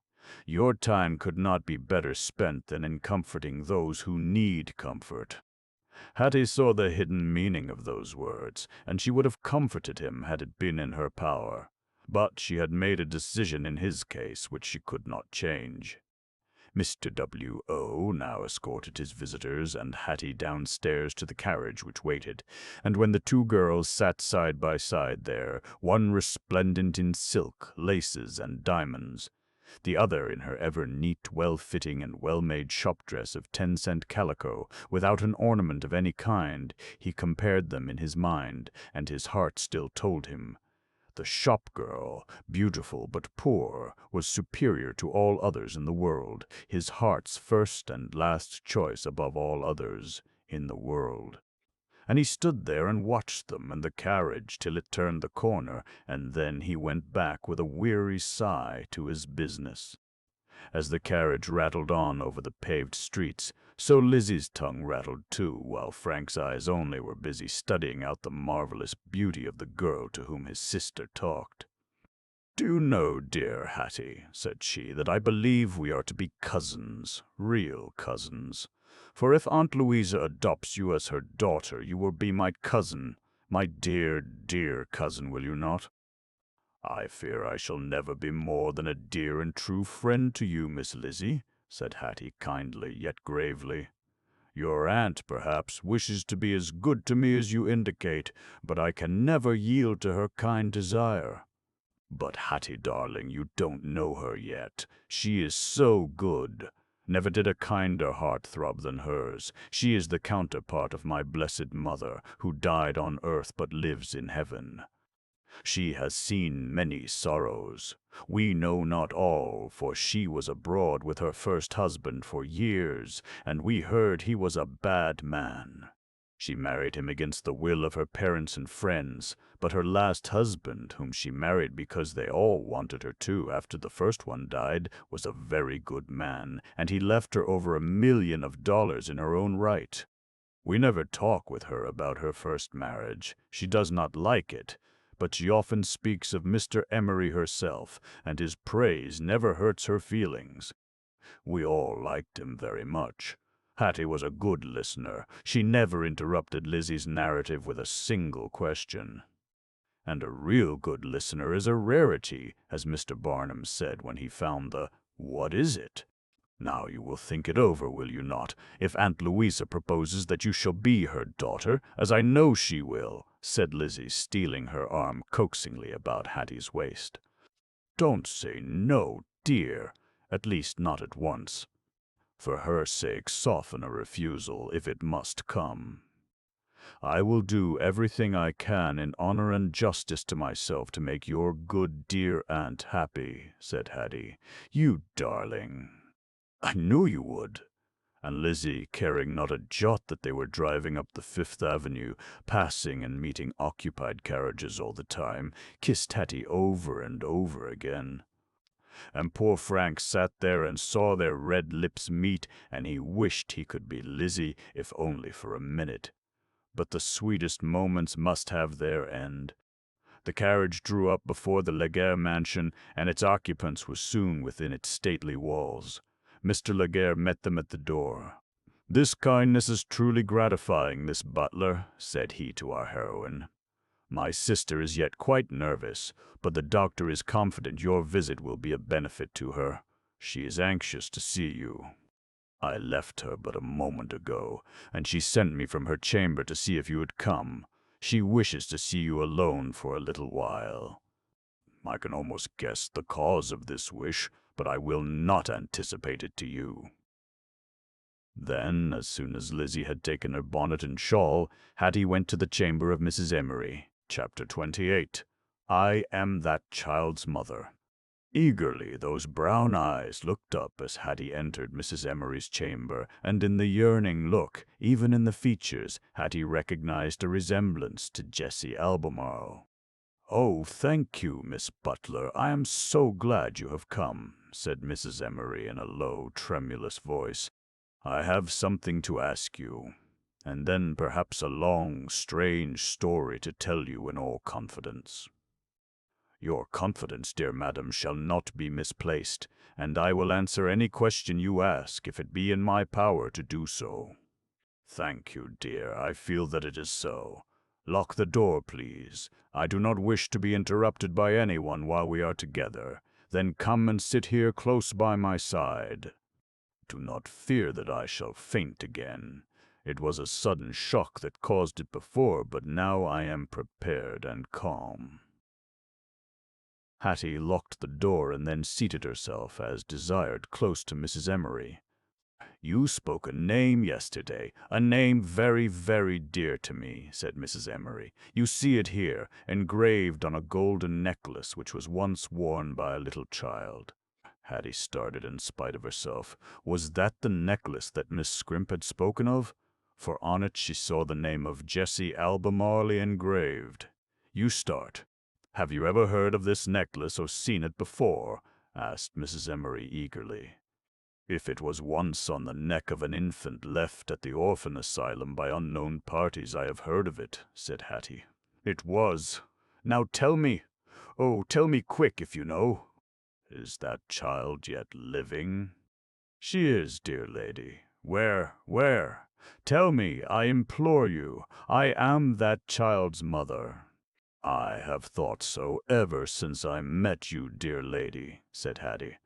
"Your time could not be better spent than in comforting those who need comfort." Hattie saw the hidden meaning of those words, and she would have comforted him had it been in her power. But she had made a decision in his case which she could not change. Mr. W.O. now escorted his visitors and Hattie downstairs to the carriage which waited, and when the two girls sat side by side there, one resplendent in silk, laces, and diamonds, the other in her ever neat, well-fitting, and well-made shop-dress of 10-cent calico, without an ornament of any kind, he compared them in his mind, and his heart still told him the shop-girl, beautiful but poor, was superior to all others in the world, his heart's first and last choice above all others in the world. And he stood there and watched them and the carriage till it turned the corner, and then he went back with a weary sigh to his business. As the carriage rattled on over the paved streets, so Lizzie's tongue rattled too, while Frank's eyes only were busy studying out the marvelous beauty of the girl to whom his sister talked. "Do you know, dear Hattie," said she, "that I believe we are to be cousins, real cousins. For if Aunt Louisa adopts you as her daughter, you will be my cousin, my dear, dear cousin, will you not?" "I fear I shall never be more than a dear and true friend to you, Miss Lizzie," said Hattie kindly, yet gravely. "Your aunt, perhaps, wishes to be as good to me as you indicate, but I can never yield to her kind desire. But, Hattie, darling, you don't know her yet. She is so good. Never did a kinder heart throb than hers. She is the counterpart of my blessed mother, who died on earth but lives in heaven. She has seen many sorrows. We know not all, for she was abroad with her first husband for years, and we heard he was a bad man. She married him against the will of her parents and friends, but her last husband, whom she married because they all wanted her to after the first one died, was a very good man, and he left her over $1 million in her own right. We never talk with her about her first marriage. She does not like it, but she often speaks of Mr. Emery herself, and his praise never hurts her feelings. We all liked him very much. Hattie was a good listener. She never interrupted Lizzie's narrative with a single question. And a real good listener is a rarity, as Mr. Barnum said when he found the "What is it?" Now you will think it over, will you not, if Aunt Louisa proposes that you shall be her daughter, as I know she will, said Lizzie, stealing her arm coaxingly about Hattie's waist. Don't say no, dear, at least not at once. For her sake, soften a refusal, if it must come. I will do everything I can in honor and justice to myself to make your good dear aunt happy, said Hattie. You darling. I knew you would. And Lizzie, caring not a jot that they were driving up the Fifth Avenue, passing and meeting occupied carriages all the time, kissed Hattie over and over again. And poor Frank sat there and saw their red lips meet, and he wished he could be Lizzie, if only for a minute. But the sweetest moments must have their end. The carriage drew up before the Laguerre mansion, and its occupants were soon within its stately walls. Mr. Laguerre met them at the door. "This kindness is truly gratifying, Miss Butler," said he to our heroine. "My sister is yet quite nervous, but the doctor is confident your visit will be a benefit to her. She is anxious to see you. I left her but a moment ago, and she sent me from her chamber to see if you had come. She wishes to see you alone for a little while. I can almost guess the cause of this wish, but I will not anticipate it to you." Then, as soon as Lizzie had taken her bonnet and shawl, Hattie went to the chamber of Mrs. Emery. Chapter 28. I am that child's mother. Eagerly those brown eyes looked up as Hattie entered Mrs. Emery's chamber, and in the yearning look, even in the features, Hattie recognized a resemblance to Jessie Albemarle. "Oh, thank you, Miss Butler. I am so glad you have come," said Mrs. Emery in a low, tremulous voice. "I have something to ask you, and then perhaps a long, strange story to tell you in all confidence. Your confidence, dear madam, shall not be misplaced, and I will answer any question you ask if it be in my power to do so." "Thank you, dear. I feel that it is so. Lock the door, please. I do not wish to be interrupted by anyone while we are together. Then come and sit here close by my side. Do not fear that I shall faint again. It was a sudden shock that caused it before, but now I am prepared and calm." Hattie locked the door and then seated herself, as desired, close to Mrs. Emery. "You spoke a name yesterday, a name very, very dear to me," said Mrs. Emery. "You see it here, engraved on a golden necklace which was once worn by a little child." Hattie started in spite of herself. Was that the necklace that Miss Scrimp had spoken of? For on it she saw the name of Jessie Albemarle engraved. "You start. Have you ever heard of this necklace or seen it before?" asked Mrs. Emery eagerly. "If it was once on the neck of an infant left at the orphan asylum by unknown parties, I have heard of it," said Hattie. "It was. Now tell me. Oh, tell me quick if you know." "Is that child yet living?" "She is, dear lady." Where? Tell me, I implore you. I am that child's mother." "I have thought so ever since I met you, dear lady," said Hattie.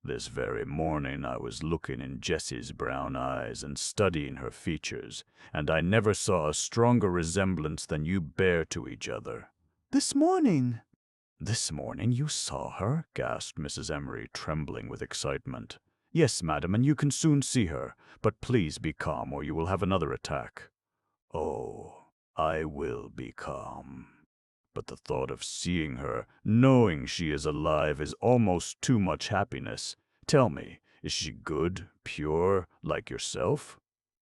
"This very morning I was looking in Jessie's brown eyes and studying her features, and I never saw a stronger resemblance than you bear to each other." "This morning?" "This morning you saw her?" gasped Mrs. Emery, trembling with excitement. "Yes, madam, and you can soon see her. But please be calm, or you will have another attack." "Oh, I will be calm. But the thought of seeing her, knowing she is alive, is almost too much happiness. Tell me, is she good, pure, like yourself?"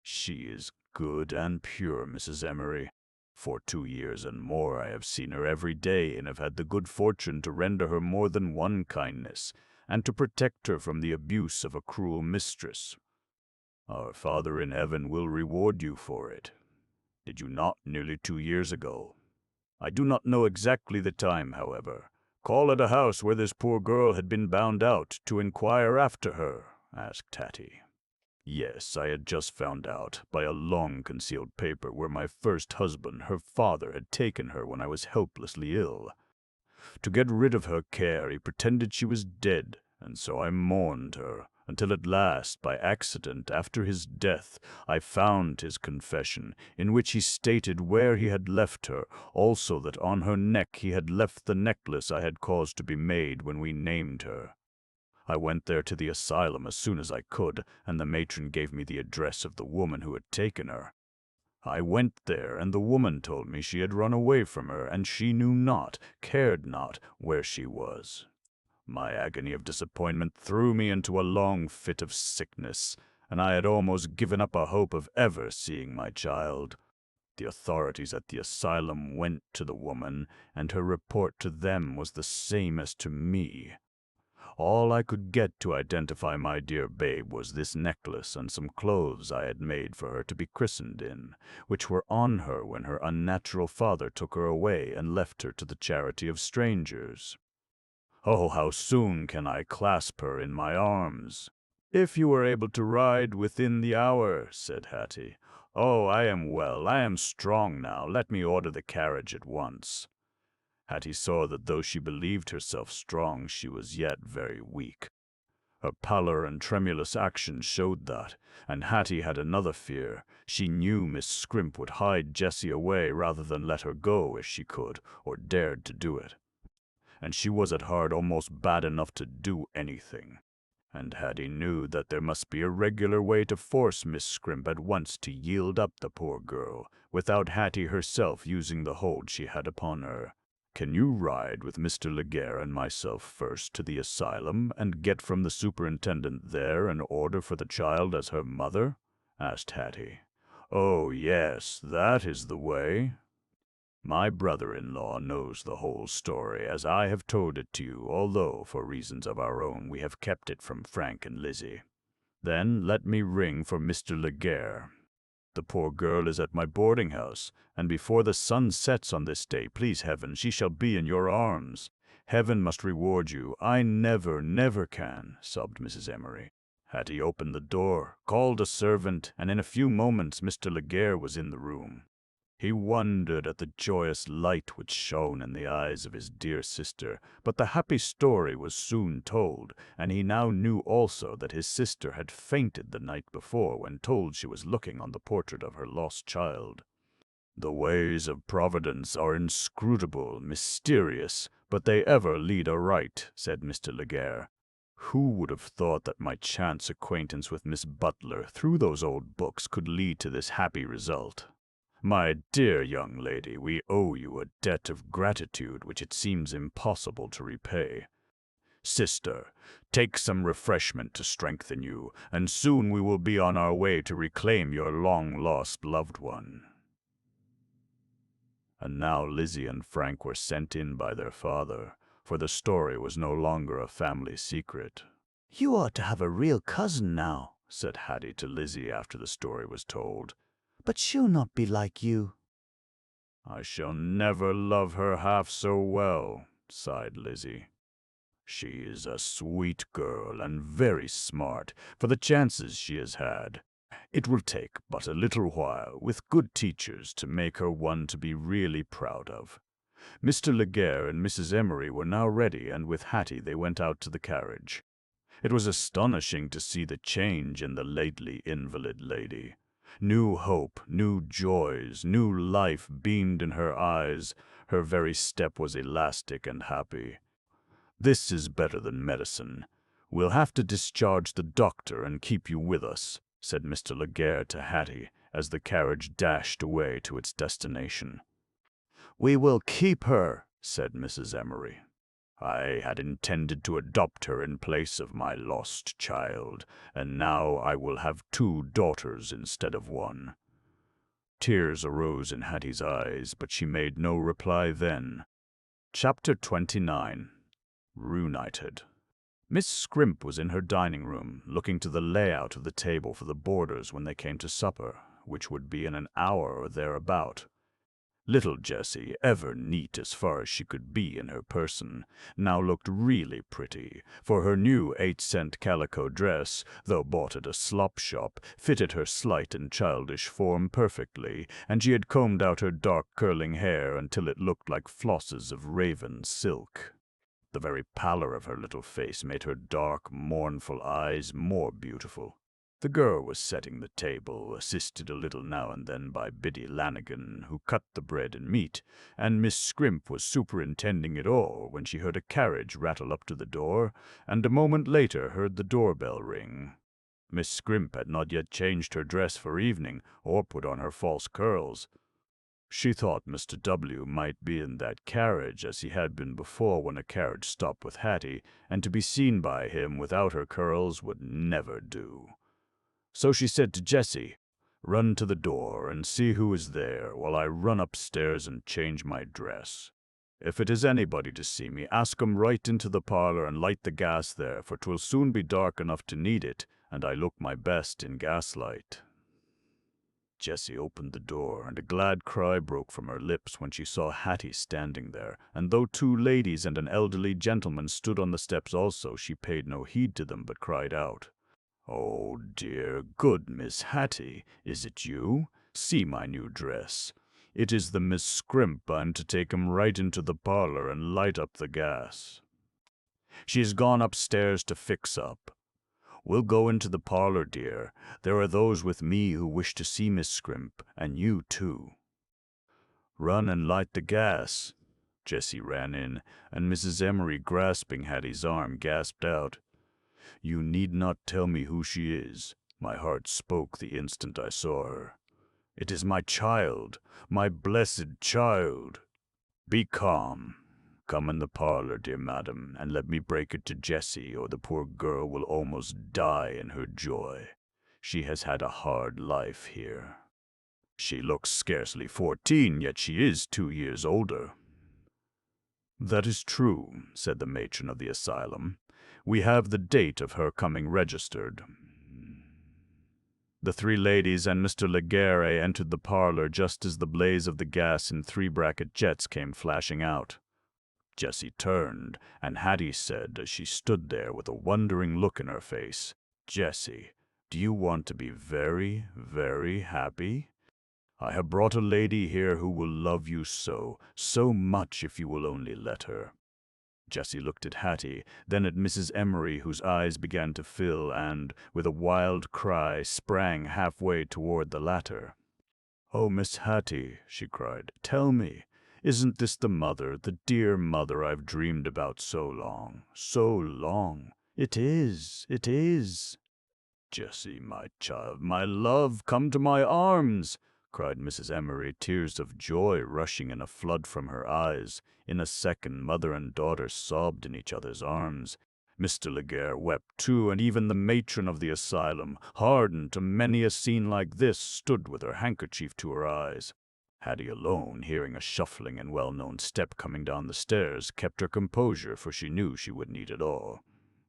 "She is good and pure, Mrs. Emery. For 2 years and more I have seen her every day, and have had the good fortune to render her more than one kindness, and to protect her from the abuse of a cruel mistress. Our Father in heaven will reward you for it. Did you not nearly 2 years ago? I do not know exactly the time, however. Call at a house where this poor girl had been bound out, to inquire after her?" asked Hattie. "Yes, I had just found out, by a long-concealed paper, where my first husband, her father, had taken her when I was helplessly ill. To get rid of her care, he pretended she was dead, and so I mourned her, until at last, by accident, after his death, I found his confession, in which he stated where he had left her, also that on her neck he had left the necklace I had caused to be made when we named her. I went there to the asylum as soon as I could, and the matron gave me the address of the woman who had taken her. I went there, and the woman told me she had run away from her, and she knew not, cared not, where she was. My agony of disappointment threw me into a long fit of sickness, and I had almost given up a hope of ever seeing my child. The authorities at the asylum went to the woman, and her report to them was the same as to me. All I could get to identify my dear babe was this necklace and some clothes I had made for her to be christened in, which were on her when her unnatural father took her away and left her to the charity of strangers. Oh, how soon can I clasp her in my arms?" "If you were able to ride within the hour," said Hattie. "Oh, I am well, I am strong now. Let me order the carriage at once." Hattie saw that though she believed herself strong, she was yet very weak. Her pallor and tremulous action showed that, and Hattie had another fear. She knew Miss Scrimp would hide Jessie away rather than let her go if she could, or dared to do it. And she was at heart almost bad enough to do anything. And Hattie knew that there must be a regular way to force Miss Scrimp at once to yield up the poor girl, without Hattie herself using the hold she had upon her. "Can you ride with Mr. Laguerre and myself first to the asylum and get from the superintendent there an order for the child as her mother?" asked Hattie. "Oh, yes, that is the way. My brother-in-law knows the whole story, as I have told it to you, although, for reasons of our own, we have kept it from Frank and Lizzie. Then let me ring for Mr. Laguerre. The poor girl is at my boarding-house, and before the sun sets on this day, please heaven, she shall be in your arms. Heaven must reward you. I never, never can," sobbed Mrs. Emery. Hattie opened the door, called a servant, and in a few moments Mr. Laguerre was in the room. He wondered at the joyous light which shone in the eyes of his dear sister, but the happy story was soon told, and he now knew also that his sister had fainted the night before when told she was looking on the portrait of her lost child. "The ways of Providence are inscrutable, mysterious, but they ever lead aright," said Mr. Laguerre. "Who would have thought that my chance acquaintance with Miss Butler through those old books could lead to this happy result? My dear young lady, we owe you a debt of gratitude which it seems impossible to repay. Sister, take some refreshment to strengthen you, and soon we will be on our way to reclaim your long-lost loved one." And now Lizzie and Frank were sent in by their father, for the story was no longer a family secret. "You ought to have a real cousin now," said Hattie to Lizzie after the story was told. "But she'll not be like you." "I shall never love her half so well," sighed Lizzie. "She is a sweet girl and very smart for the chances she has had. It will take but a little while, with good teachers, to make her one to be really proud of." Mr. Laguerre and Mrs. Emery were now ready, and with Hattie they went out to the carriage. It was astonishing to see the change in the lately invalid lady. New hope, new joys, new life beamed in her eyes. Her very step was elastic and happy. "This is better than medicine. We'll have to discharge the doctor and keep you with us," said Mr. Laguerre to Hattie as the carriage dashed away to its destination. "We will keep her," said Mrs. Emery. "I had intended to adopt her in place of my lost child, and now I will have 2 daughters instead of 1. Tears arose in Hattie's eyes, but she made no reply then. Chapter 29. Reunited. Miss Scrimp was in her dining room, looking to the layout of the table for the boarders when they came to supper, which would be in an hour or thereabout. Little Jessie, ever neat as far as she could be in her person, now looked really pretty, for her new 8-cent calico dress, though bought at a slop shop, fitted her slight and childish form perfectly, and she had combed out her dark curling hair until it looked like flosses of raven silk. The very pallor of her little face made her dark, mournful eyes more beautiful. The girl was setting the table, assisted a little now and then by Biddy Lanigan, who cut the bread and meat, and Miss Scrimp was superintending it all when she heard a carriage rattle up to the door, and a moment later heard the doorbell ring. Miss Scrimp had not yet changed her dress for evening, or put on her false curls. She thought Mr. W. might be in that carriage as he had been before when a carriage stopped with Hattie, and to be seen by him without her curls would never do. So she said to Jessie, "Run to the door and see who is there while I run upstairs and change my dress. If it is anybody to see me, ask 'em right into the parlor and light the gas there, for 'twill soon be dark enough to need it, and I look my best in gaslight." Jessie opened the door, and a glad cry broke from her lips when she saw Hattie standing there, and though 2 ladies and an elderly gentleman stood on the steps also, she paid no heed to them, but cried out, "Oh dear, good Miss Hattie, is it you? See my new dress. It is the Miss Scrimp. I'm to take 'em right into the parlor and light up the gas. She has gone upstairs to fix up. We'll go into the parlor, dear. There are those with me who wish to see Miss Scrimp, and you too." "Run and light the gas." Jessie ran in, and Mrs. Emery, grasping Hattie's arm, gasped out, You need not tell me who she is. My heart spoke the instant I saw her. It is my child, my blessed child. Be calm. Come in the parlor, dear madam, and let me break it to Jessie, or the poor girl will almost die in her joy. She has had a hard life here. She looks scarcely 14, yet she is 2 years older. That is true, said the matron of the asylum. We have the date of her coming registered. The three ladies and Mr. Legare entered the parlor just as the blaze of the gas in 3-bracket jets came flashing out. Jessie turned, and Hattie said as she stood there with a wondering look in her face, "Jessie, do you want to be very, very happy? I have brought a lady here who will love you so much if you will only let her." Jessie looked at Hattie, then at Mrs. Emery, whose eyes began to fill, and, with a wild cry, sprang halfway toward the latter. "Oh, Miss Hattie," she cried, "tell me, isn't this the mother, the dear mother I've dreamed about so long, so long? It is, it is." "Jessie, my child, my love, come to my arms," cried Mrs. Emery, tears of joy rushing in a flood from her eyes. In a second, mother and daughter sobbed in each other's arms. Mr. Legare wept too, and even the matron of the asylum, hardened to many a scene like this, stood with her handkerchief to her eyes. Hattie alone, hearing a shuffling and well-known step coming down the stairs, kept her composure, for she knew she would need it all.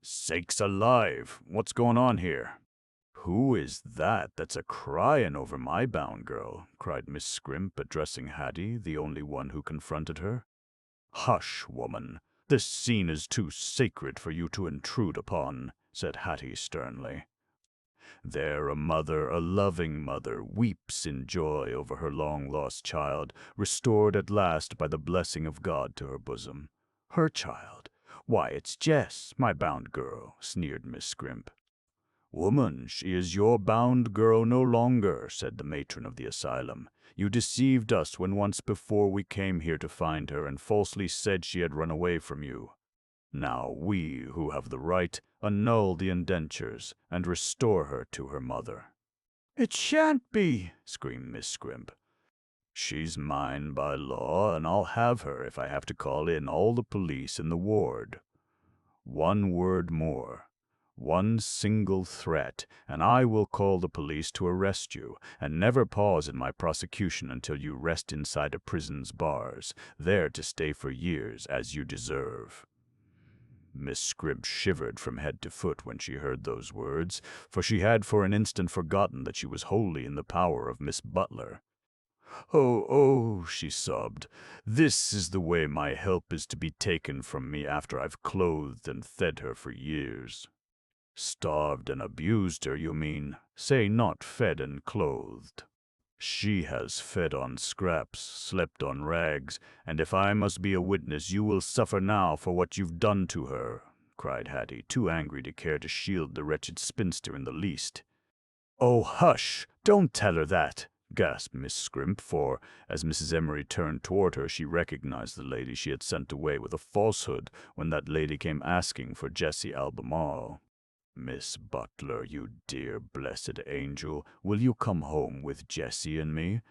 "Sakes alive! What's going on here?" "Who is that's a-cryin' over my bound girl?" cried Miss Scrimp, addressing Hattie, the only one who confronted her. "Hush, woman! This scene is too sacred for you to intrude upon," said Hattie sternly. There a mother, a loving mother, weeps in joy over her long-lost child, restored at last by the blessing of God to her bosom. "Her child? Why, it's Jess, my bound girl," sneered Miss Scrimp. "Woman, she is your bound girl no longer," said the matron of the asylum. "You deceived us when once before we came here to find her and falsely said she had run away from you. Now we, who have the right, annul the indentures and restore her to her mother." "It shan't be!" screamed Miss Scrimp. "She's mine by law, and I'll have her if I have to call in all the police in the ward. One word more. One single threat, and I will call the police to arrest you, and never pause in my prosecution until you rest inside a prison's bars, there to stay for years, as you deserve." Miss Scrimp shivered from head to foot when she heard those words, for she had for an instant forgotten that she was wholly in the power of Miss Butler. "Oh, oh," she sobbed, "this is the way my help is to be taken from me after I've clothed and fed her for years." "Starved and abused her, you mean? Say not fed and clothed. She has fed on scraps, slept on rags, and if I must be a witness, you will suffer now for what you've done to her," cried Hattie, too angry to care to shield the wretched spinster in the least. "Oh, hush! Don't tell her that!" gasped Miss Scrimp, for, as Mrs. Emery turned toward her, she recognized the lady she had sent away with a falsehood when that lady came asking for Jessie Albemarle. "Miss Butler, you dear blessed angel, will you come home with Jessie and me?"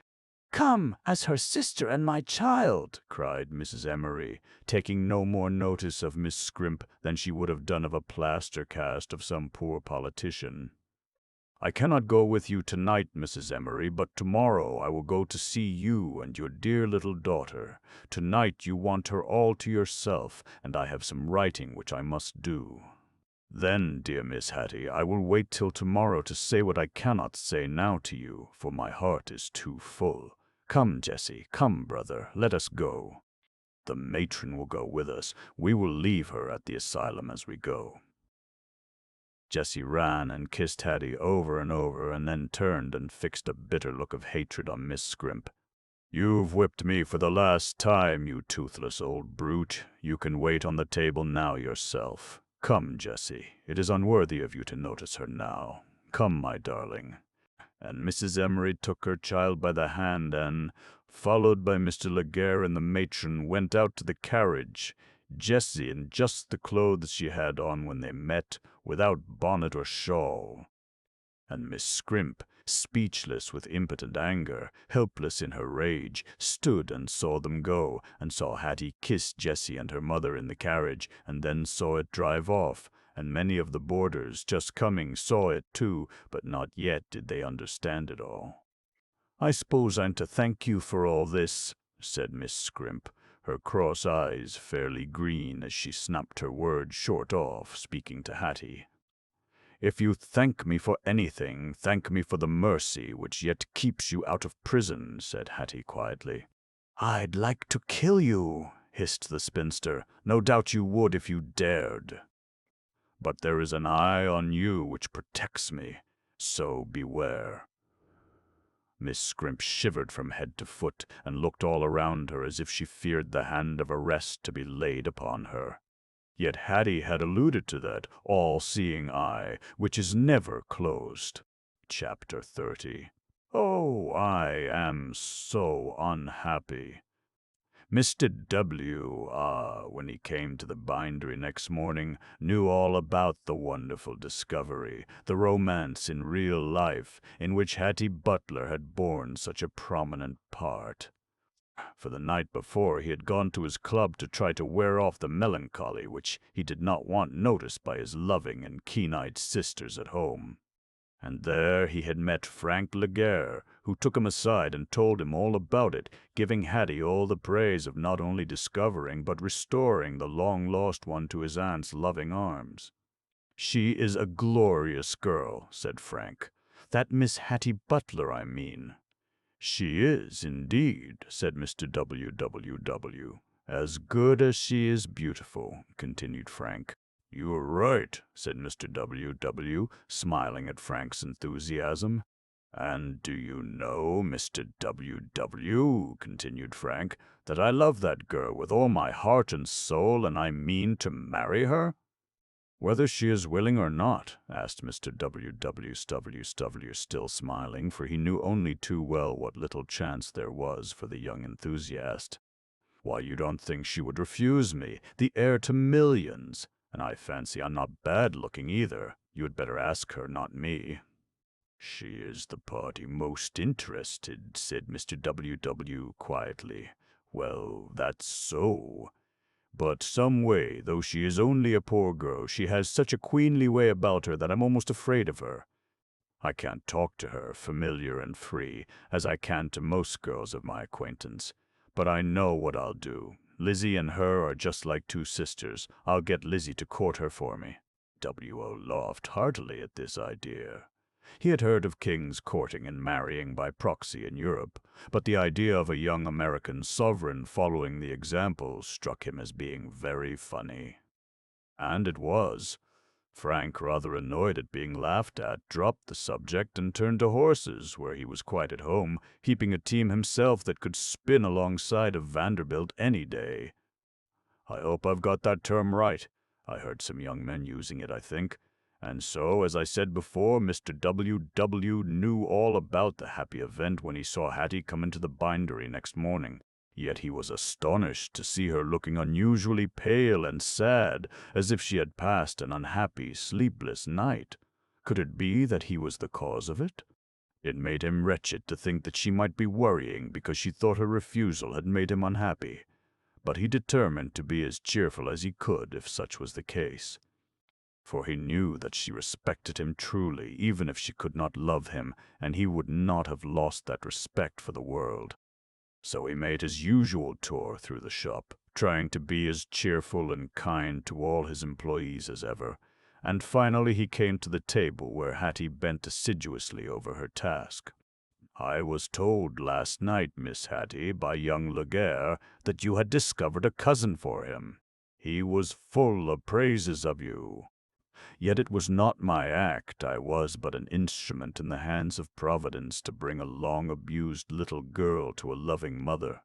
"Come, as her sister and my child," cried Mrs. Emery, taking no more notice of Miss Scrimp than she would have done of a plaster cast of some poor politician. "I cannot go with you tonight, Mrs. Emery, but tomorrow I will go to see you and your dear little daughter. Tonight you want her all to yourself, and I have some writing which I must do. Then, dear Miss Hattie, I will wait till tomorrow to say what I cannot say now to you, for my heart is too full. Come, Jessie, come, brother, let us go. The matron will go with us. We will leave her at the asylum as we go." Jessie ran and kissed Hattie over and over, and then turned and fixed a bitter look of hatred on Miss Scrimp. "You've whipped me for the last time, you toothless old brute. You can wait on the table now yourself. Come, Jessie, it is unworthy of you to notice her now. Come, my darling." And Mrs. Emery took her child by the hand and, followed by Mr. Legare and the matron, went out to the carriage, Jessie in just the clothes she had on when they met, without bonnet or shawl. And Miss Scrimp, speechless with impotent anger, helpless in her rage, stood and saw them go, and saw Hattie kiss Jessie and her mother in the carriage, and then saw it drive off, and many of the boarders just coming saw it too, but not yet did they understand it all. "I suppose I'm to thank you for all this," said Miss Scrimp, her cross eyes fairly green as she snapped her words short off, speaking to Hattie. "If you thank me for anything, thank me for the mercy which yet keeps you out of prison," said Hattie quietly. "I'd like to kill you," hissed the spinster. "No doubt you would if you dared. But there is an eye on you which protects me, so beware." Miss Scrimp shivered from head to foot and looked all around her as if she feared the hand of arrest to be laid upon her. Yet Hattie had alluded to that all-seeing eye, which is never closed. Chapter 30. Oh, I am so unhappy. Mr. W., when he came to the bindery next morning, knew all about the wonderful discovery, the romance in real life, in which Hattie Butler had borne such a prominent part. For the night before he had gone to his club to try to wear off the melancholy which he did not want noticed by his loving and keen-eyed sisters at home. And there he had met Frank Laguerre, who took him aside and told him all about it, giving Hattie all the praise of not only discovering but restoring the long-lost one to his aunt's loving arms. "She is a glorious girl," said Frank. "That Miss Hattie Butler, I mean." "She is, indeed," said Mr. W. "As good as she is beautiful," continued Frank. "You are right," said Mr. W., smiling at Frank's enthusiasm. "And do you know, Mr. W., continued Frank, "that I love that girl with all my heart and soul, and I mean to marry her?" "Whether she is willing or not?" asked Mr. W., still smiling, for he knew only too well what little chance there was for the young enthusiast. "Why, you don't think she would refuse me, the heir to millions? And I fancy I'm not bad-looking either. You had better ask her, not me." "She is the party most interested," said Mr. W. quietly. "Well, that's so. But some way, though she is only a poor girl, she has such a queenly way about her that I'm almost afraid of her. I can't talk to her, familiar and free, as I can to most girls of my acquaintance. But I know what I'll do. Lizzie and her are just like two sisters. I'll get Lizzie to court her for me." W.O. laughed heartily at this idea. He had heard of kings courting and marrying by proxy in Europe, but the idea of a young American sovereign following the example struck him as being very funny. And it was. Frank, rather annoyed at being laughed at, dropped the subject and turned to horses, where he was quite at home, heaping a team himself that could spin alongside of Vanderbilt any day. I hope I've got that term right. I heard some young men using it, I think. And so, as I said before, Mr. W. knew all about the happy event when he saw Hattie come into the bindery next morning. Yet he was astonished to see her looking unusually pale and sad, as if she had passed an unhappy, sleepless night. Could it be that he was the cause of it? It made him wretched to think that she might be worrying because she thought her refusal had made him unhappy. But he determined to be as cheerful as he could if such was the case. For he knew that she respected him truly, even if she could not love him, and he would not have lost that respect for the world. So he made his usual tour through the shop, trying to be as cheerful and kind to all his employees as ever, and finally he came to the table where Hattie bent assiduously over her task. "I was told last night, Miss Hattie, by young Laguerre, that you had discovered a cousin for him. He was full of praises of you. Yet it was not my act. I was but an instrument in the hands of Providence to bring a long-abused little girl to a loving mother.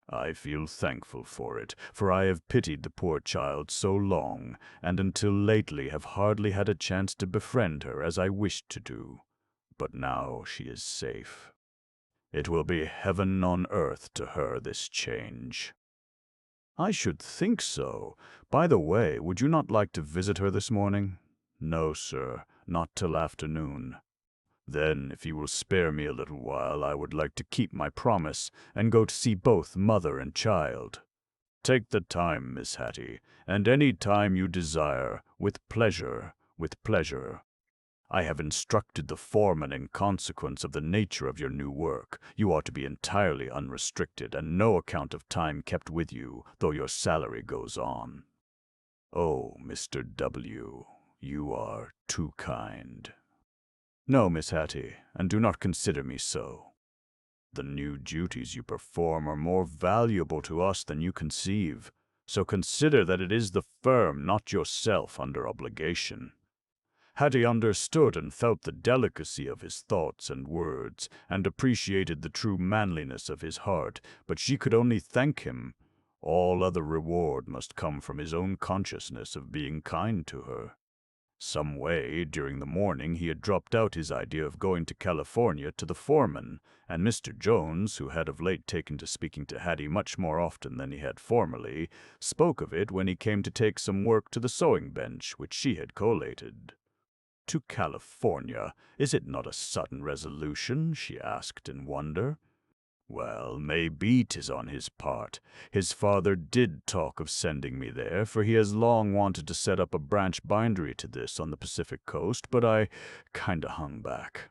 I feel thankful for it, for I have pitied the poor child so long, and until lately have hardly had a chance to befriend her as I wished to do. But now she is safe. It will be heaven on earth to her, this change." I should think so. By the way, would you not like to visit her this morning? No, sir, not till afternoon. Then, if you will spare me a little while, I would like to keep my promise and go to see both mother and child. Take the time, Miss Hattie, and any time you desire, with pleasure, with pleasure. I have instructed the foreman in consequence of the nature of your new work. You are to be entirely unrestricted, and no account of time kept with you, though your salary goes on. Oh, Mr. W., you are too kind. No, Miss Hattie, and do not consider me so. The new duties you perform are more valuable to us than you conceive, so consider that it is the firm, not yourself, under obligation. Hattie understood and felt the delicacy of his thoughts and words, and appreciated the true manliness of his heart, but she could only thank him. All other reward must come from his own consciousness of being kind to her. Some way, during the morning, he had dropped out his idea of going to California to the foreman, and Mr. Jones, who had of late taken to speaking to Hattie much more often than he had formerly, spoke of it when he came to take some work to the sewing bench, which she had collated. "To California, is it not a sudden resolution?" she asked in wonder. "Well, maybe 'tis on his part. His father did talk of sending me there, for he has long wanted to set up a branch bindery to this on the Pacific coast, but I kinda hung back.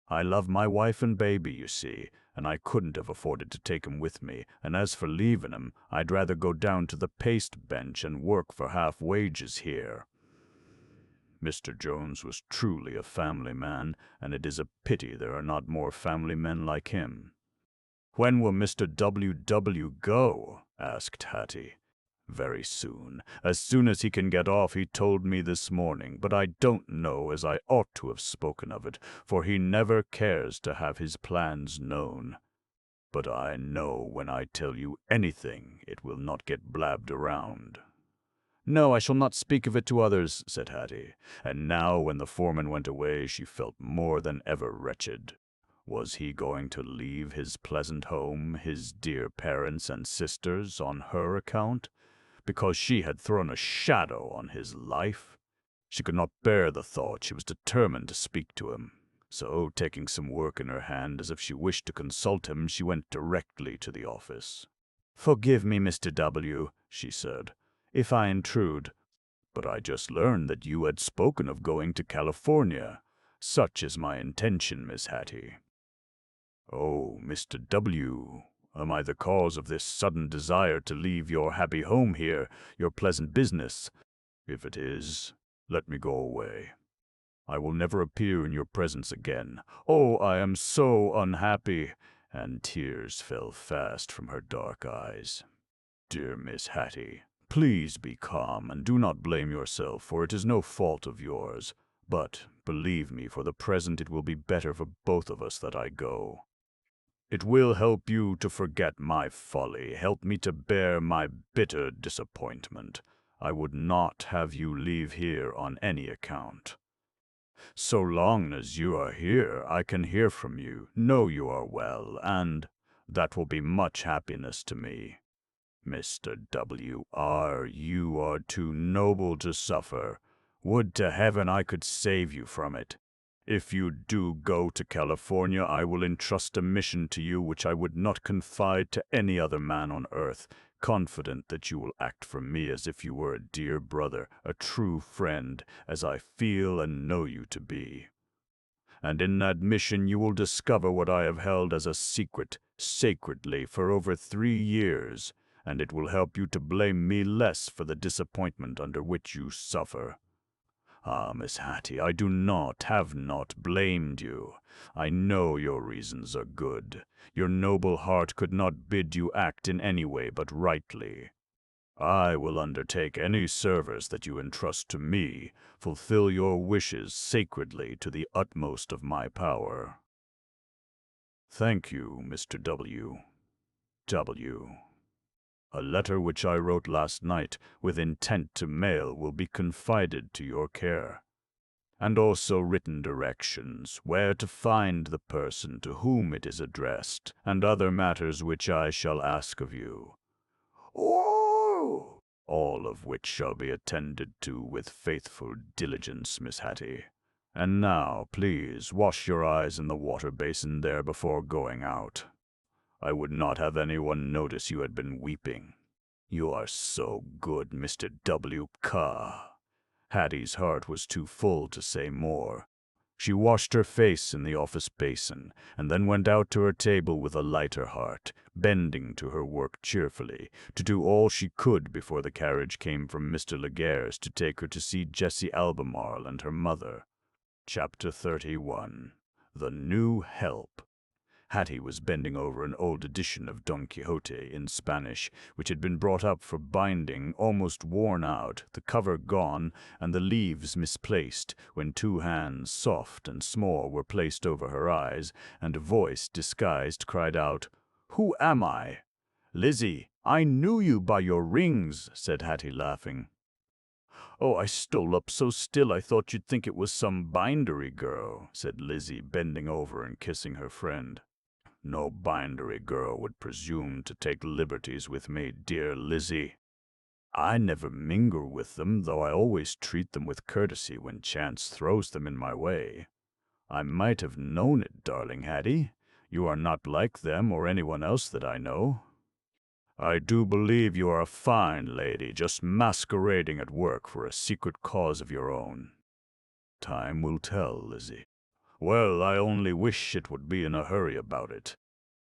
I love my wife and baby, you see, and I couldn't have afforded to take 'em with me, and as for leaving 'em, I'd rather go down to the paste bench and work for half wages here." Mr. Jones was truly a family man, and it is a pity there are not more family men like him. "When will Mr. W. go?" asked Hattie. "Very soon. As soon as he can get off, he told me this morning, but I don't know as I ought to have spoken of it, for he never cares to have his plans known. But I know when I tell you anything, it will not get blabbed around." "No, I shall not speak of it to others," said Hattie, and now when the foreman went away, she felt more than ever wretched. Was he going to leave his pleasant home, his dear parents and sisters, on her account? Because she had thrown a shadow on his life? She could not bear the thought. She was determined to speak to him. So, taking some work in her hand as if she wished to consult him, she went directly to the office. "Forgive me, Mr. W.," she said, "if I intrude." "But I just learned that you had spoken of going to California. Such is my intention, Miss Hattie." "Oh, Mr. W., am I the cause of this sudden desire to leave your happy home here, your pleasant business? If it is, let me go away. I will never appear in your presence again. Oh, I am so unhappy." And tears fell fast from her dark eyes. "Dear Miss Hattie, please be calm and do not blame yourself, for it is no fault of yours. But, believe me, for the present it will be better for both of us that I go. It will help you to forget my folly, help me to bear my bitter disappointment. I would not have you leave here on any account. So long as you are here, I can hear from you, know you are well, and that will be much happiness to me. Mr. W. R., you are too noble to suffer. Would to heaven I could save you from it. If you do go to California, I will entrust a mission to you which I would not confide to any other man on earth, confident that you will act for me as if you were a dear brother, a true friend, as I feel and know you to be. And in that mission you will discover what I have held as a secret, sacredly, for over 3 years, and it will help you to blame me less for the disappointment under which you suffer. Ah, Miss Hattie, I have not blamed you. I know your reasons are good. Your noble heart could not bid you act in any way but rightly. I will undertake any service that you entrust to me, fulfill your wishes sacredly to the utmost of my power. Thank you, Mr. W. W. A letter which I wrote last night with intent to mail will be confided to your care, and also written directions where to find the person to whom it is addressed, and other matters which I shall ask of you. all of which shall be attended to with faithful diligence, Miss Hattie. And now, please, wash your eyes in the water basin there before going out. I would not have anyone notice you had been weeping. You are so good, Mr. W. Carr." Hattie's heart was too full to say more. She washed her face in the office basin, and then went out to her table with a lighter heart, bending to her work cheerfully, to do all she could before the carriage came from Mr. Laguerre's to take her to see Jessie Albemarle and her mother. Chapter 31. The New Help. Hattie was bending over an old edition of Don Quixote in Spanish, which had been brought up for binding, almost worn out, the cover gone, and the leaves misplaced, when two hands, soft and small, were placed over her eyes, and a voice, disguised, cried out, "Who am I?" "Lizzie, I knew you by your rings," said Hattie, laughing. "Oh, I stole up so still I thought you'd think it was some bindery girl," said Lizzie, bending over and kissing her friend. "No bindery girl would presume to take liberties with me, dear Lizzie. I never mingle with them, though I always treat them with courtesy when chance throws them in my way. I might have known it, darling Hattie. You are not like them or anyone else that I know. I do believe you are a fine lady, just masquerading at work for a secret cause of your own. Time will tell, Lizzie. Well, I only wish it would be in a hurry about it.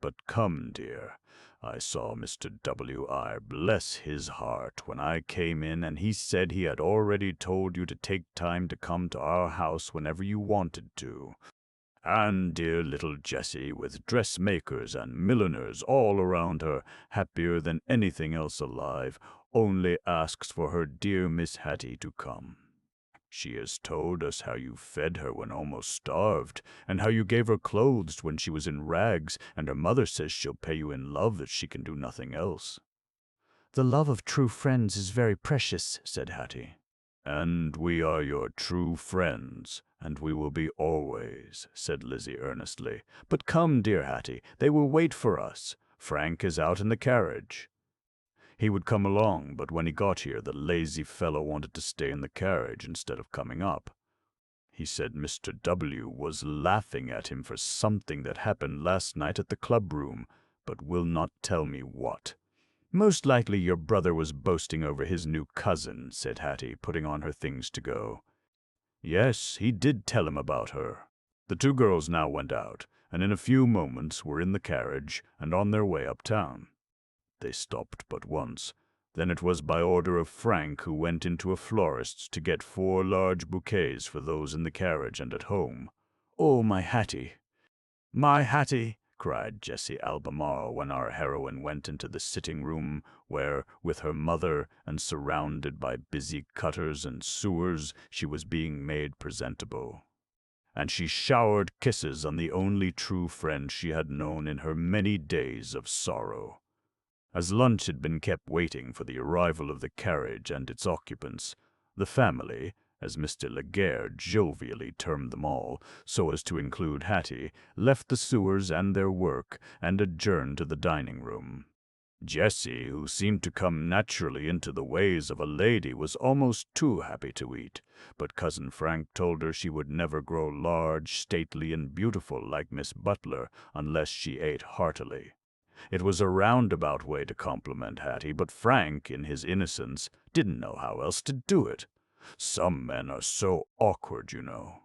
But come, dear, I saw Mr. W.I., bless his heart, when I came in, and he said he had already told you to take time to come to our house whenever you wanted to. And dear little Jessie, with dressmakers and milliners all around her, happier than anything else alive, only asks for her dear Miss Hattie to come. She has told us how you fed her when almost starved, and how you gave her clothes when she was in rags, and her mother says she'll pay you in love if she can do nothing else." "The love of true friends is very precious," said Hattie. "And we are your true friends, and we will be always," said Lizzie earnestly. "But come, dear Hattie, they will wait for us. Frank is out in the carriage." He would come along, but when he got here, the lazy fellow wanted to stay in the carriage instead of coming up. He said Mr. W. was laughing at him for something that happened last night at the club-room, but will not tell me what. "Most likely your brother was boasting over his new cousin," said Hattie, putting on her things to go. "Yes, he did tell him about her." The two girls now went out, and in a few moments were in the carriage and on their way uptown. They stopped but once. Then it was by order of Frank, who went into a florist's to get 4 large bouquets for those in the carriage and at home. "Oh, my Hattie! My Hattie!" cried Jessie Albemarle when our heroine went into the sitting-room, where, with her mother, and surrounded by busy cutters and sewers, she was being made presentable. And she showered kisses on the only true friend she had known in her many days of sorrow. As lunch had been kept waiting for the arrival of the carriage and its occupants, the family, as Mr. Laguerre jovially termed them all, so as to include Hattie, left the sewers and their work, and adjourned to the dining-room. Jessie, who seemed to come naturally into the ways of a lady, was almost too happy to eat, but Cousin Frank told her she would never grow large, stately, and beautiful like Miss Butler unless she ate heartily. It was a roundabout way to compliment Hattie, but Frank, in his innocence, didn't know how else to do it. Some men are so awkward, you know.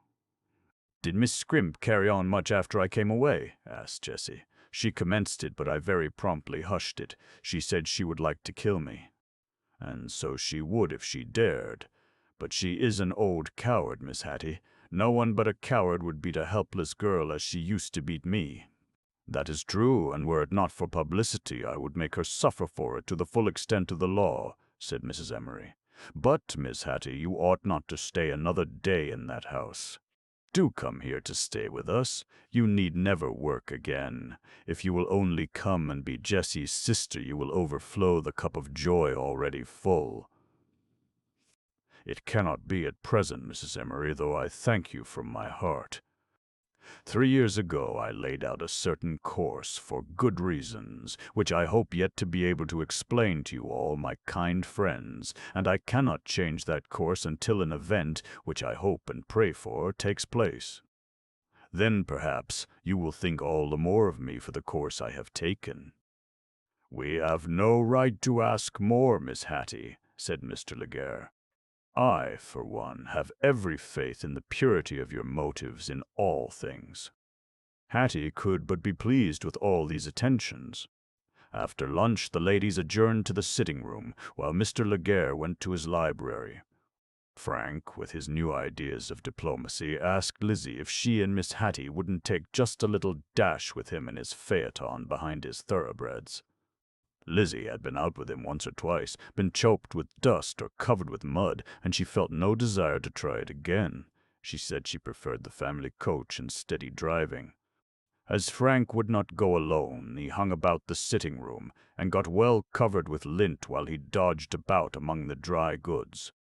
"Did Miss Scrimp carry on much after I came away?" asked Jessie. "She commenced it, but I very promptly hushed it. She said she would like to kill me." "And so she would if she dared. But she is an old coward, Miss Hattie. No one but a coward would beat a helpless girl as she used to beat me." "That is true, and were it not for publicity, I would make her suffer for it to the full extent of the law," said Mrs. Emery. "But, Miss Hattie, you ought not to stay another day in that house. Do come here to stay with us. You need never work again. If you will only come and be Jessie's sister, you will overflow the cup of joy already full." "It cannot be at present, Mrs. Emery, though I thank you from my heart." 3 years ago I laid out a certain course for good reasons, which I hope yet to be able to explain to you all, my kind friends, and I cannot change that course until an event, which I hope and pray for, takes place. Then perhaps you will think all the more of me for the course I have taken." "We have no right to ask more, Miss Hattie," said Mr. Laguerre. "I, for one, have every faith in the purity of your motives in all things." Hattie could but be pleased with all these attentions. After lunch, the ladies adjourned to the sitting-room, while Mr. Laguerre went to his library. Frank, with his new ideas of diplomacy, asked Lizzie if she and Miss Hattie wouldn't take just a little dash with him in his phaeton behind his thoroughbreds. Lizzie had been out with him once or twice, been choked with dust or covered with mud, and she felt no desire to try it again. She said she preferred the family coach and steady driving. As Frank would not go alone, he hung about the sitting-room and got well covered with lint while he dodged about among the dry goods.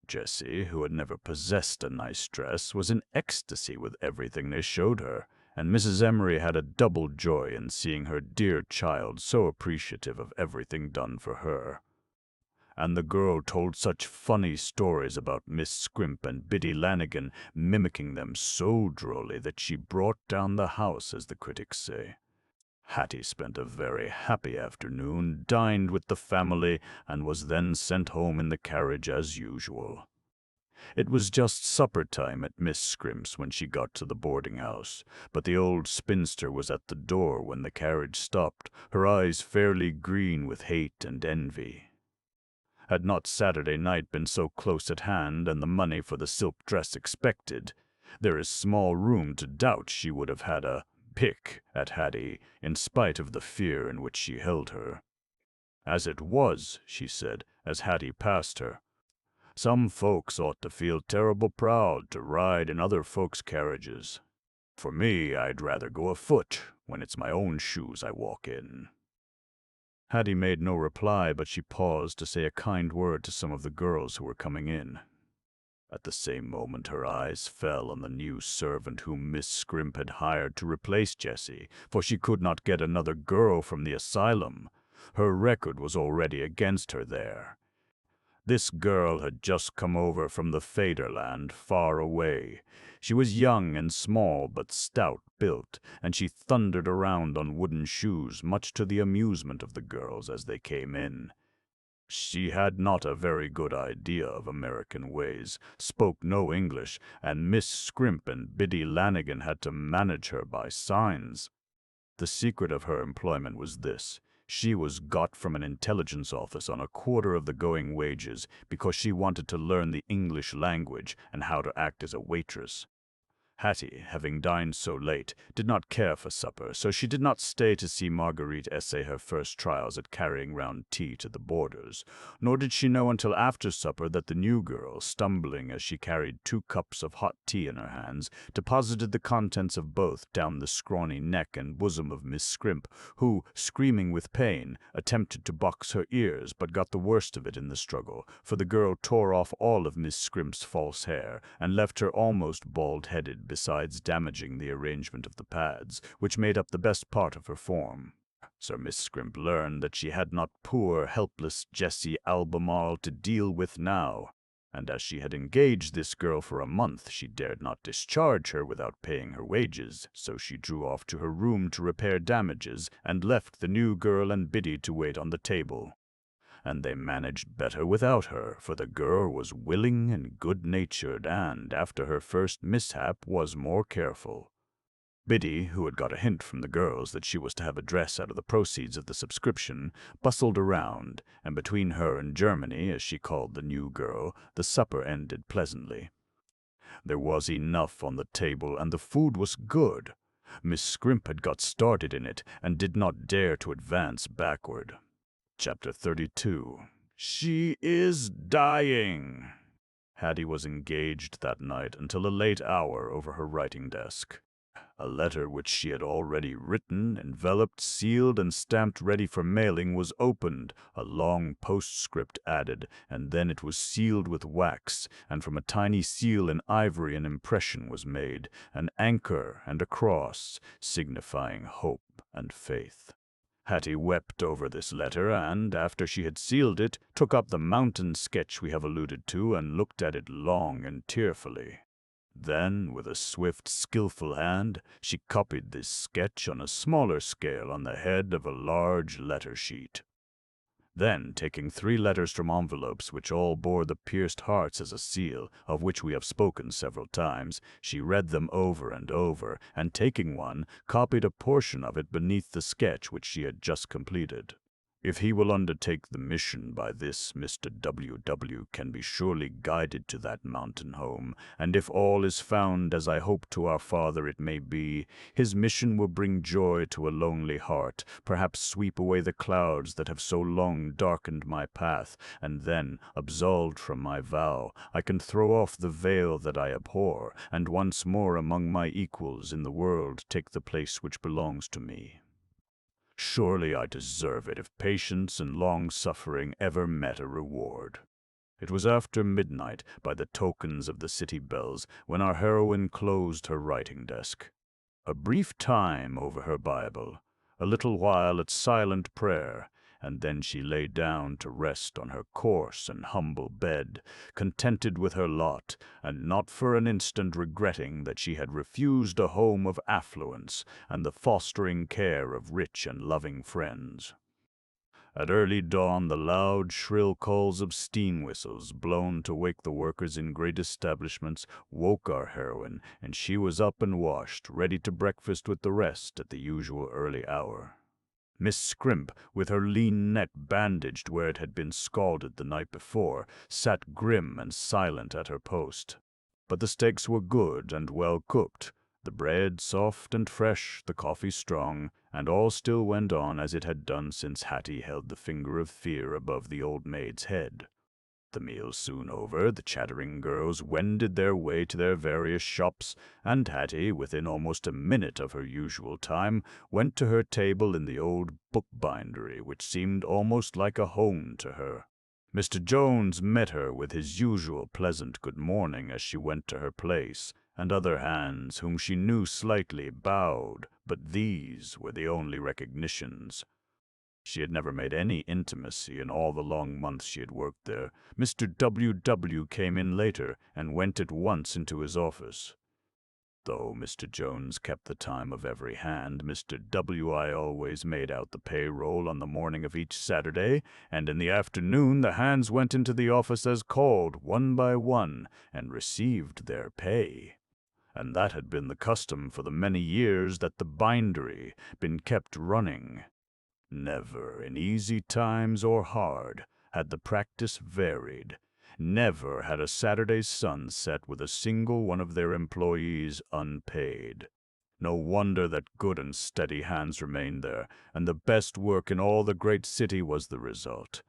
Jessie, who had never possessed a nice dress, was in ecstasy with everything they showed her, and Mrs. Emery had a double joy in seeing her dear child so appreciative of everything done for her. And the girl told such funny stories about Miss Scrimp and Biddy Lanigan, mimicking them so drolly that she brought down the house, as the critics say. Hattie spent a very happy afternoon, dined with the family, and was then sent home in the carriage as usual. It was just supper time at Miss Scrimp's when she got to the boarding-house, but the old spinster was at the door when the carriage stopped, her eyes fairly green with hate and envy. Had not Saturday night been so close at hand and the money for the silk dress expected, there is small room to doubt she would have had a pick at Hattie, in spite of the fear in which she held her. "As it was," she said, as Hattie passed her, "some folks ought to feel terrible proud to ride in other folks' carriages. For me, I'd rather go afoot when it's my own shoes I walk in." Hattie made no reply, but she paused to say a kind word to some of the girls who were coming in. At the same moment her eyes fell on the new servant whom Miss Scrimp had hired to replace Jessie, for she could not get another girl from the asylum. Her record was already against her there. This girl had just come over from the Faderland, far away. She was young and small, but stout-built, and she thundered around on wooden shoes, much to the amusement of the girls as they came in. She had not a very good idea of American ways, spoke no English, and Miss Scrimp and Biddy Lanigan had to manage her by signs. The secret of her employment was this: she was got from an intelligence office on a quarter of the going wages because she wanted to learn the English language and how to act as a waitress. Hattie, having dined so late, did not care for supper, so she did not stay to see Marguerite essay her first trials at carrying round tea to the boarders, nor did she know until after supper that the new girl, stumbling as she carried 2 cups of hot tea in her hands, deposited the contents of both down the scrawny neck and bosom of Miss Scrimp, who, screaming with pain, attempted to box her ears, but got the worst of it in the struggle, for the girl tore off all of Miss Scrimp's false hair, and left her almost bald-headed, besides damaging the arrangement of the pads, which made up the best part of her form. So Miss Scrimp learned that she had not poor, helpless Jessie Albemarle to deal with now, and as she had engaged this girl for a month, she dared not discharge her without paying her wages, so she drew off to her room to repair damages, and left the new girl and Biddy to wait on the table. And they managed better without her, for the girl was willing and good-natured, and, after her first mishap, was more careful. Biddy, who had got a hint from the girls that she was to have a dress out of the proceeds of the subscription, bustled around, and between her and Germany, as she called the new girl, the supper ended pleasantly. There was enough on the table, and the food was good. Miss Scrimp had got started in it, and did not dare to advance backward. Chapter 32. She is dying. Hattie was engaged that night until a late hour over her writing desk. A letter which she had already written, enveloped, sealed, and stamped ready for mailing was opened, a long postscript added, and then it was sealed with wax, and from a tiny seal in ivory an impression was made, an anchor and a cross, signifying hope and faith. Hattie wept over this letter, and, after she had sealed it, took up the mountain sketch we have alluded to, and looked at it long and tearfully. Then, with a swift, skillful hand, she copied this sketch on a smaller scale on the head of a large letter sheet. Then, taking 3 letters from envelopes which all bore the pierced hearts as a seal, of which we have spoken several times, she read them over and over, and taking one, copied a portion of it beneath the sketch which she had just completed. If he will undertake the mission by this, Mr. W. can be surely guided to that mountain home, and if all is found as I hope to our Father it may be, his mission will bring joy to a lonely heart, perhaps sweep away the clouds that have so long darkened my path, and then, absolved from my vow, I can throw off the veil that I abhor, and once more among my equals in the world take the place which belongs to me. Surely I deserve it if patience and long-suffering ever met a reward. It was after midnight, by the tokens of the city bells, when our heroine closed her writing desk. A brief time over her Bible, a little while at silent prayer, and then she lay down to rest on her coarse and humble bed, contented with her lot, and not for an instant regretting that she had refused a home of affluence and the fostering care of rich and loving friends. At early dawn, the loud, shrill calls of steam whistles, blown to wake the workers in great establishments, woke our heroine, and she was up and washed, ready to breakfast with the rest at the usual early hour. Miss Scrimp, with her lean neck bandaged where it had been scalded the night before, sat grim and silent at her post. But the steaks were good and well cooked, the bread soft and fresh, the coffee strong, and all still went on as it had done since Hattie held the finger of fear above the old maid's head. The meal soon over, the chattering girls wended their way to their various shops, and Hattie, within almost a minute of her usual time, went to her table in the old bookbindery, which seemed almost like a home to her. Mr. Jones met her with his usual pleasant good morning as she went to her place, and other hands, whom she knew slightly, bowed, but these were the only recognitions. She had never made any intimacy in all the long months she had worked there. Mr. W. came in later and went at once into his office. Though Mr. Jones kept the time of every hand, Mr. W. always made out the payroll on the morning of each Saturday, and in the afternoon the hands went into the office as called, one by one, and received their pay. And that had been the custom for the many years that the bindery been kept running. Never, in easy times or hard, had the practice varied. Never had a Saturday's sun set with a single one of their employees unpaid. No wonder that good and steady hands remained there, and the best work in all the great city was the result.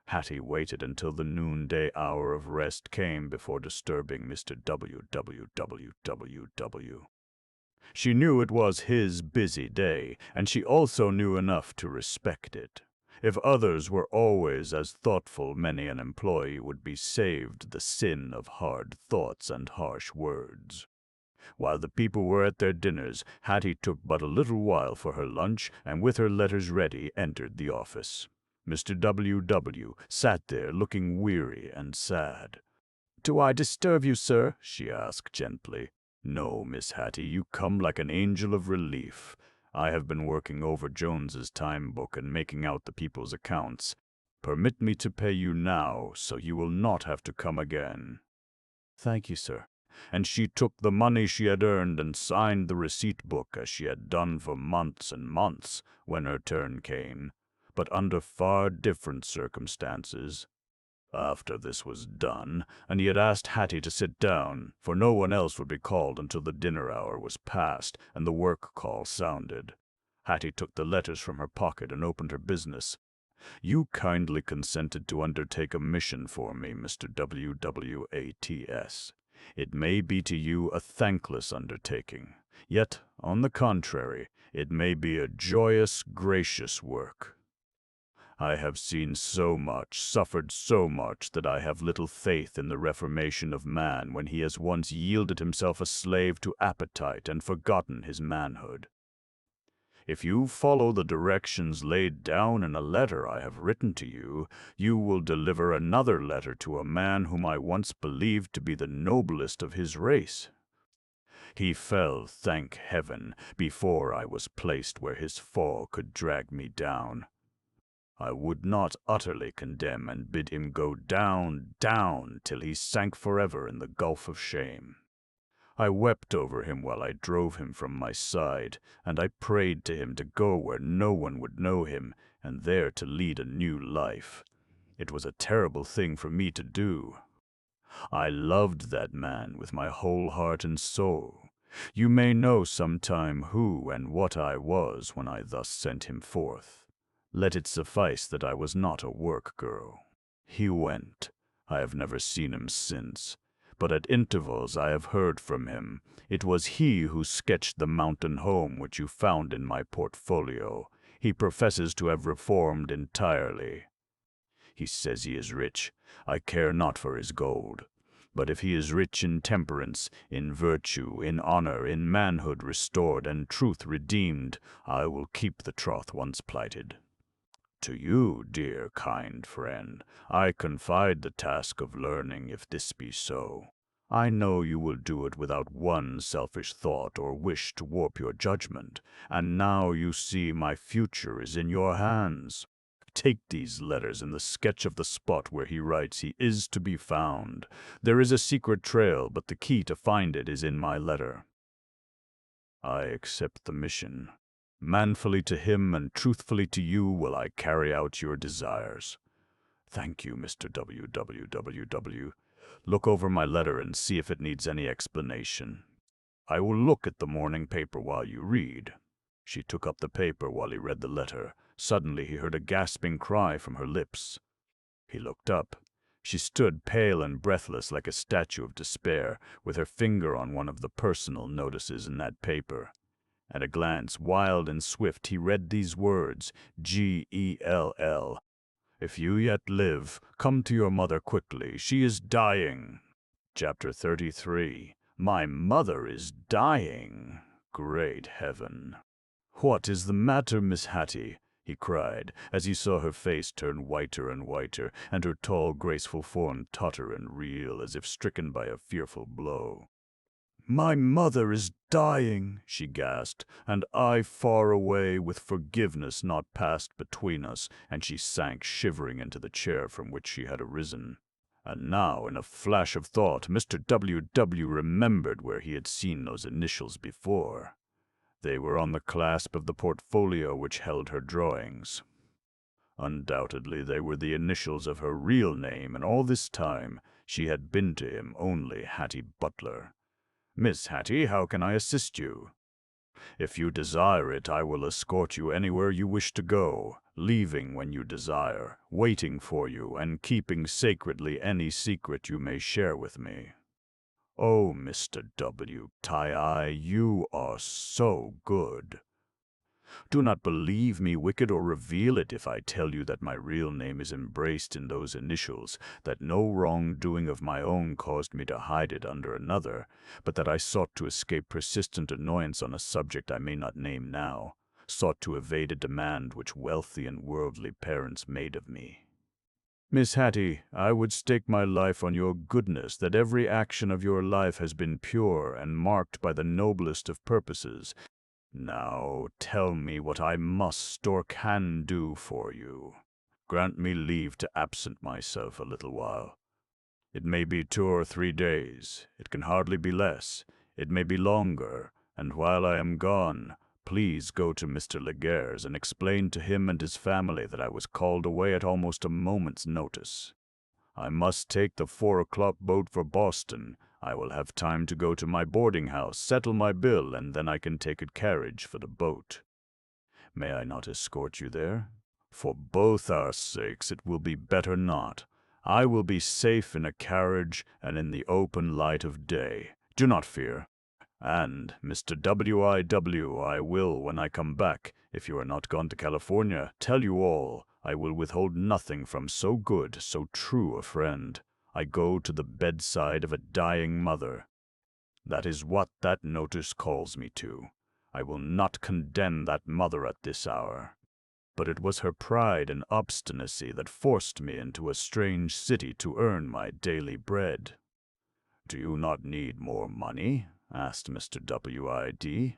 Hattie waited until the noonday hour of rest came before disturbing Mr. W. She knew it was his busy day, and she also knew enough to respect it. If others were always as thoughtful, many an employee would be saved the sin of hard thoughts and harsh words. While the people were at their dinners, Hattie took but a little while for her lunch, and with her letters ready, entered the office. Mr. W. sat there looking weary and sad. "Do I disturb you, sir?" she asked gently. "No, Miss Hattie, you come like an angel of relief. I have been working over Jones's time book and making out the people's accounts. Permit me to pay you now, so you will not have to come again." "Thank you, sir." And she took the money she had earned and signed the receipt book as she had done for months and months when her turn came, but under far different circumstances. After this was done, and he had asked Hattie to sit down, for no one else would be called until the dinner hour was past and the work call sounded, Hattie took the letters from her pocket and opened her business. "You kindly consented to undertake a mission for me, Mr. W. It may be to you a thankless undertaking, Yet, on the contrary, it may be a joyous, gracious work. I have seen so much, suffered so much, that I have little faith in the reformation of man when he has once yielded himself a slave to appetite and forgotten his manhood. If you follow the directions laid down in a letter I have written to you, you will deliver another letter to a man whom I once believed to be the noblest of his race. He fell, thank heaven, before I was placed where his fall could drag me down. I would not utterly condemn and bid him go down, down, till he sank forever in the gulf of shame. I wept over him while I drove him from my side, and I prayed to him to go where no one would know him, and there to lead a new life. It was a terrible thing for me to do. I loved that man with my whole heart and soul. You may know sometime who and what I was when I thus sent him forth. Let it suffice that I was not a work girl. He went. I have never seen him since, but at intervals I have heard from him. It was he who sketched the mountain home which you found in my portfolio. He professes to have reformed entirely. He says he is rich. I care not for his gold. But if he is rich in temperance, in virtue, in honor, in manhood restored, and truth redeemed, I will keep the troth once plighted. To you, dear, kind friend, I confide the task of learning, if this be so. I know you will do it without one selfish thought or wish to warp your judgment, and now you see my future is in your hands. Take these letters and the sketch of the spot where he writes he is to be found. There is a secret trail, but the key to find it is in my letter. I accept the mission. Manfully to him and truthfully to you will I carry out your desires. Thank you, Mr. WWWW. Look over my letter and see if it needs any explanation. I will look at the morning paper while you read. She took up the paper while he read the letter. Suddenly he heard a gasping cry from her lips. He looked up. She stood pale and breathless like a statue of despair, with her finger on one of the personal notices in that paper. At a glance, wild and swift, he read these words, Gell. If you yet live, come to your mother quickly. She is dying. Chapter 33. My mother is dying. Great heaven. What is the matter, Miss Hattie? He cried, as he saw her face turn whiter and whiter, and her tall, graceful form totter and reel as if stricken by a fearful blow. My mother is dying, she gasped, and I far away, with forgiveness not passed between us, and she sank shivering into the chair from which she had arisen. And now, in a flash of thought, Mr. W. remembered where he had seen those initials before. They were on the clasp of the portfolio which held her drawings. Undoubtedly they were the initials of her real name, and all this time she had been to him only Hattie Butler. Miss Hattie, how can I assist you? If you desire it, I will escort you anywhere you wish to go, leaving when you desire, waiting for you, and keeping sacredly any secret you may share with me. Oh, Mr. W. Tie-I, you are so good. Do not believe me wicked or reveal it if I tell you that my real name is embraced in those initials, that no wrongdoing of my own caused me to hide it under another, but that I sought to escape persistent annoyance on a subject I may not name now, sought to evade a demand which wealthy and worldly parents made of me. Miss Hattie, I would stake my life on your goodness that every action of your life has been pure and marked by the noblest of purposes. Now tell me what I must or can do for you. Grant me leave to absent myself a little while. It may be 2 or 3 days. It can hardly be less. It may be longer. And while I am gone, please go to Mr. Laguerre's and explain to him and his family that I was called away at almost a moment's notice. I must take the 4 o'clock boat for Boston. I will have time to go to my boarding house, settle my bill, and then I can take a carriage for the boat. May I not escort you there? For both our sakes it will be better not. I will be safe in a carriage and in the open light of day. Do not fear. And, Mr. W.I.W., I will, when I come back, if you are not gone to California, tell you all, I will withhold nothing from so good, so true a friend. I go to the bedside of a dying mother. That is what that notice calls me to. I will not condemn that mother at this hour. But it was her pride and obstinacy that forced me into a strange city to earn my daily bread. Do you not need more money? Asked Mr. W.I.D.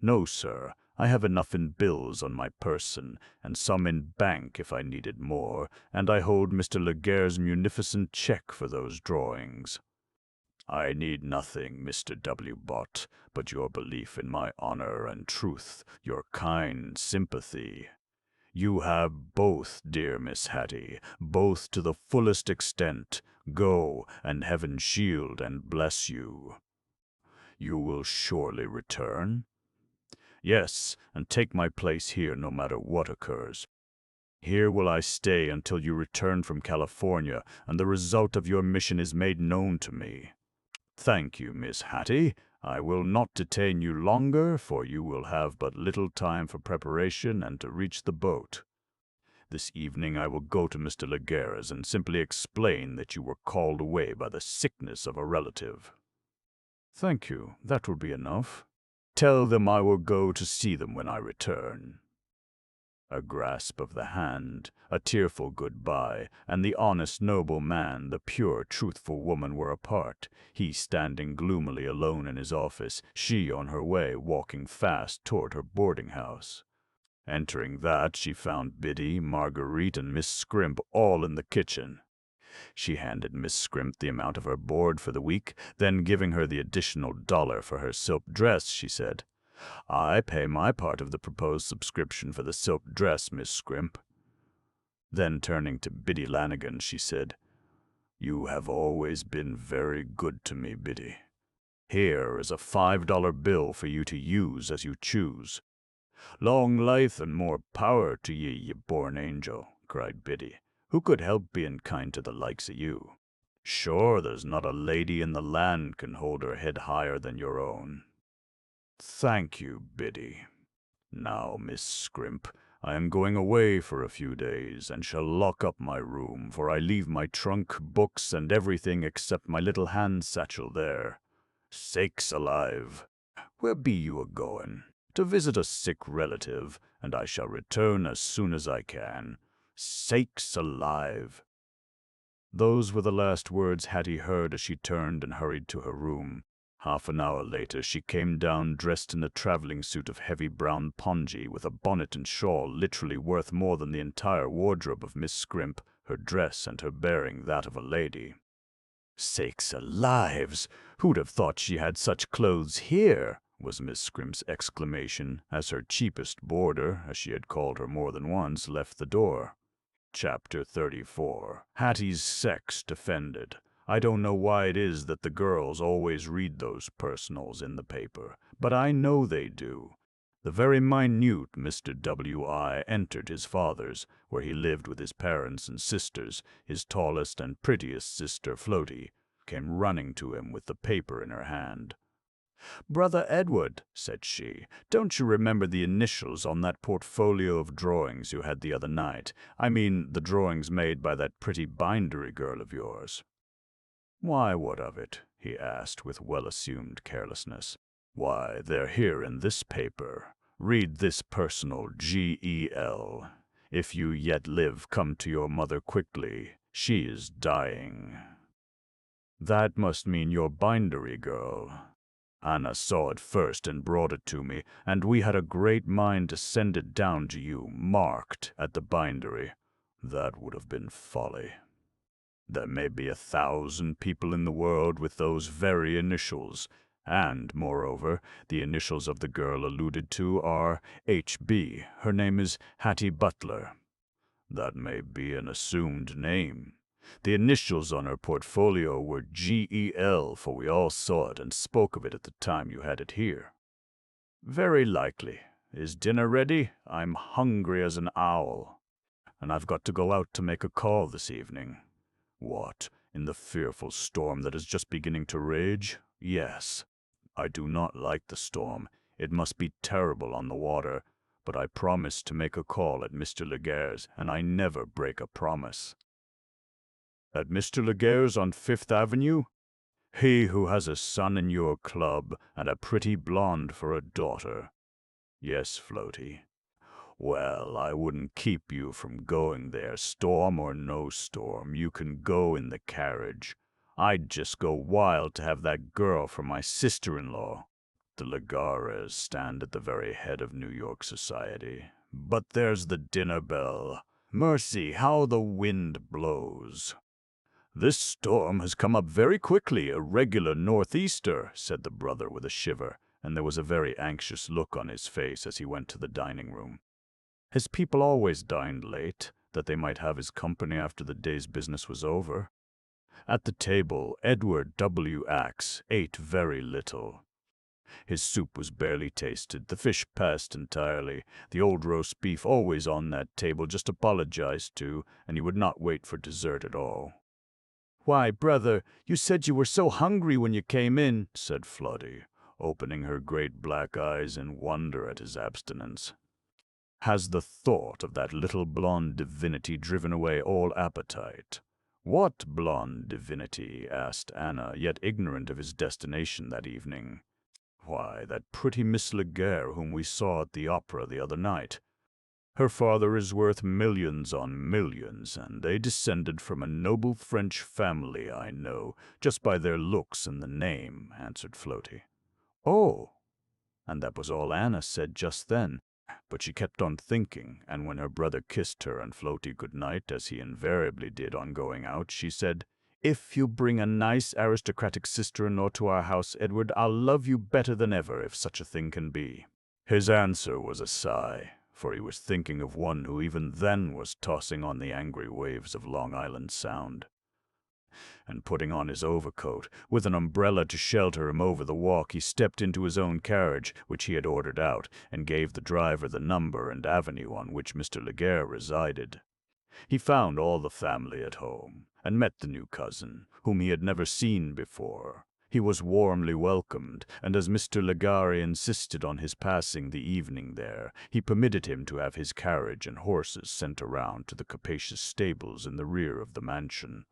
No, sir. I have enough in bills on my person, and some in bank if I needed more, and I hold Mr. Laguerre's munificent check for those drawings. I need nothing, Mr. W. Bott, but your belief in my honor and truth, your kind sympathy. You have both, dear Miss Hattie, both to the fullest extent. Go, and heaven shield and bless you. You will surely return? Yes, and take my place here no matter what occurs. Here will I stay until you return from California and the result of your mission is made known to me. Thank you, Miss Hattie. I will not detain you longer, for you will have but little time for preparation and to reach the boat. This evening I will go to Mr. Laguerre's and simply explain that you were called away by the sickness of a relative. Thank you, that will be enough. Tell them I will go to see them when I return. A grasp of the hand, a tearful goodbye, and the honest, noble man, the pure, truthful woman were apart, he standing gloomily alone in his office, she on her way, walking fast toward her boarding-house. Entering that, she found Biddy, Marguerite, and Miss Scrimp all in the kitchen. She handed Miss Scrimp the amount of her board for the week, then giving her the additional $1 for her silk dress, she said, I pay my part of the proposed subscription for the silk dress, Miss Scrimp. Then turning to Biddy Lanigan, she said, You have always been very good to me, Biddy. Here is a $5 bill for you to use as you choose. Long life and more power to ye, ye born angel, cried Biddy. Who could help being kind to the likes of you? Sure, there's not a lady in the land can hold her head higher than your own. Thank you, Biddy. Now, Miss Scrimp, I am going away for a few days, and shall lock up my room, for I leave my trunk, books, and everything except my little hand satchel there. Sakes alive! Where be you a-goin'? To visit a sick relative, and I shall return as soon as I can. Sakes alive! Those were the last words Hattie heard as she turned and hurried to her room. Half an hour later she came down dressed in a traveling suit of heavy brown pongee, with a bonnet and shawl literally worth more than the entire wardrobe of Miss Scrimp, her dress and her bearing that of a lady. Sakes alives! Who'd have thought she had such clothes here? Was Miss Scrimp's exclamation, as her cheapest boarder, as she had called her more than once, left the door. Chapter 34. Hattie's sex defended. I don't know why it is that the girls always read those personals in the paper, but I know they do. The very minute Mr. W.I. entered his father's, where he lived with his parents and sisters, his tallest and prettiest sister, Floaty, came running to him with the paper in her hand. "Brother Edward," said she, "don't you remember the initials on that portfolio of drawings you had the other night? I mean, the drawings made by that pretty bindery girl of yours." "Why, what of it?" he asked with well-assumed carelessness. "Why, they're here in this paper. Read this personal G.E.L. If you yet live, come to your mother quickly. She is dying." "That must mean your bindery girl." "Anna saw it first and brought it to me, and we had a great mind to send it down to you, marked, at the bindery. That would have been folly. There may be 1,000 people in the world with those very initials, and, moreover, the initials of the girl alluded to are H.B. Her name is Hattie Butler. That may be an assumed name. The initials on her portfolio were G.E.L., for we all saw it and spoke of it at the time you had it here." "Very likely. Is dinner ready? I'm hungry as an owl. And I've got to go out to make a call this evening." "What, in the fearful storm that is just beginning to rage?" "Yes." I do not like the storm. It must be terrible on the water, but I promised to make a call at Mr. Laguerre's, and I never break a promise." "At Mr. Laguerre's on Fifth Avenue? He who has a son in your club and a pretty blonde for a daughter." "Yes, Floaty." "Well, I wouldn't keep you from going there, storm or no storm. You can go in the carriage. I'd just go wild to have that girl for my sister-in-law. The Laguerres stand at the very head of New York society. But there's the dinner bell. Mercy, how the wind blows!" "This storm has come up very quickly, a regular northeaster," said the brother with a shiver, and there was a very anxious look on his face as he went to the dining room. His people always dined late, that they might have his company after the day's business was over. At the table, Edward W. Axe ate very little. His soup was barely tasted, the fish passed entirely. The old roast beef, always on that table, just apologized to, and he would not wait for dessert at all. "Why, brother, you said you were so hungry when you came in," said Floody, opening her great black eyes in wonder at his abstinence. "Has the thought of that little blonde divinity driven away all appetite?" "What blonde divinity?" asked Anna, yet ignorant of his destination that evening. "Why, that pretty Miss Laguerre whom we saw at the opera the other night. Her father is worth millions on millions, and they descended from a noble French family, I know, just by their looks and the name," answered Floaty. "Oh!" And that was all Anna said just then. But she kept on thinking, and when her brother kissed her and Floaty good night, as he invariably did on going out, she said, "If you bring a nice aristocratic sister-in-law to our house, Edward, I'll love you better than ever, if such a thing can be." His answer was a sigh, for he was thinking of one who even then was tossing on the angry waves of Long Island Sound. And putting on his overcoat, with an umbrella to shelter him over the walk, he stepped into his own carriage, which he had ordered out, and gave the driver the number and avenue on which Mr. Laguerre resided. He found all the family at home, and met the new cousin, whom he had never seen before. He was warmly welcomed, and as Mr. Laguerre insisted on his passing the evening there, he permitted him to have his carriage and horses sent around to the capacious stables in the rear of the mansion.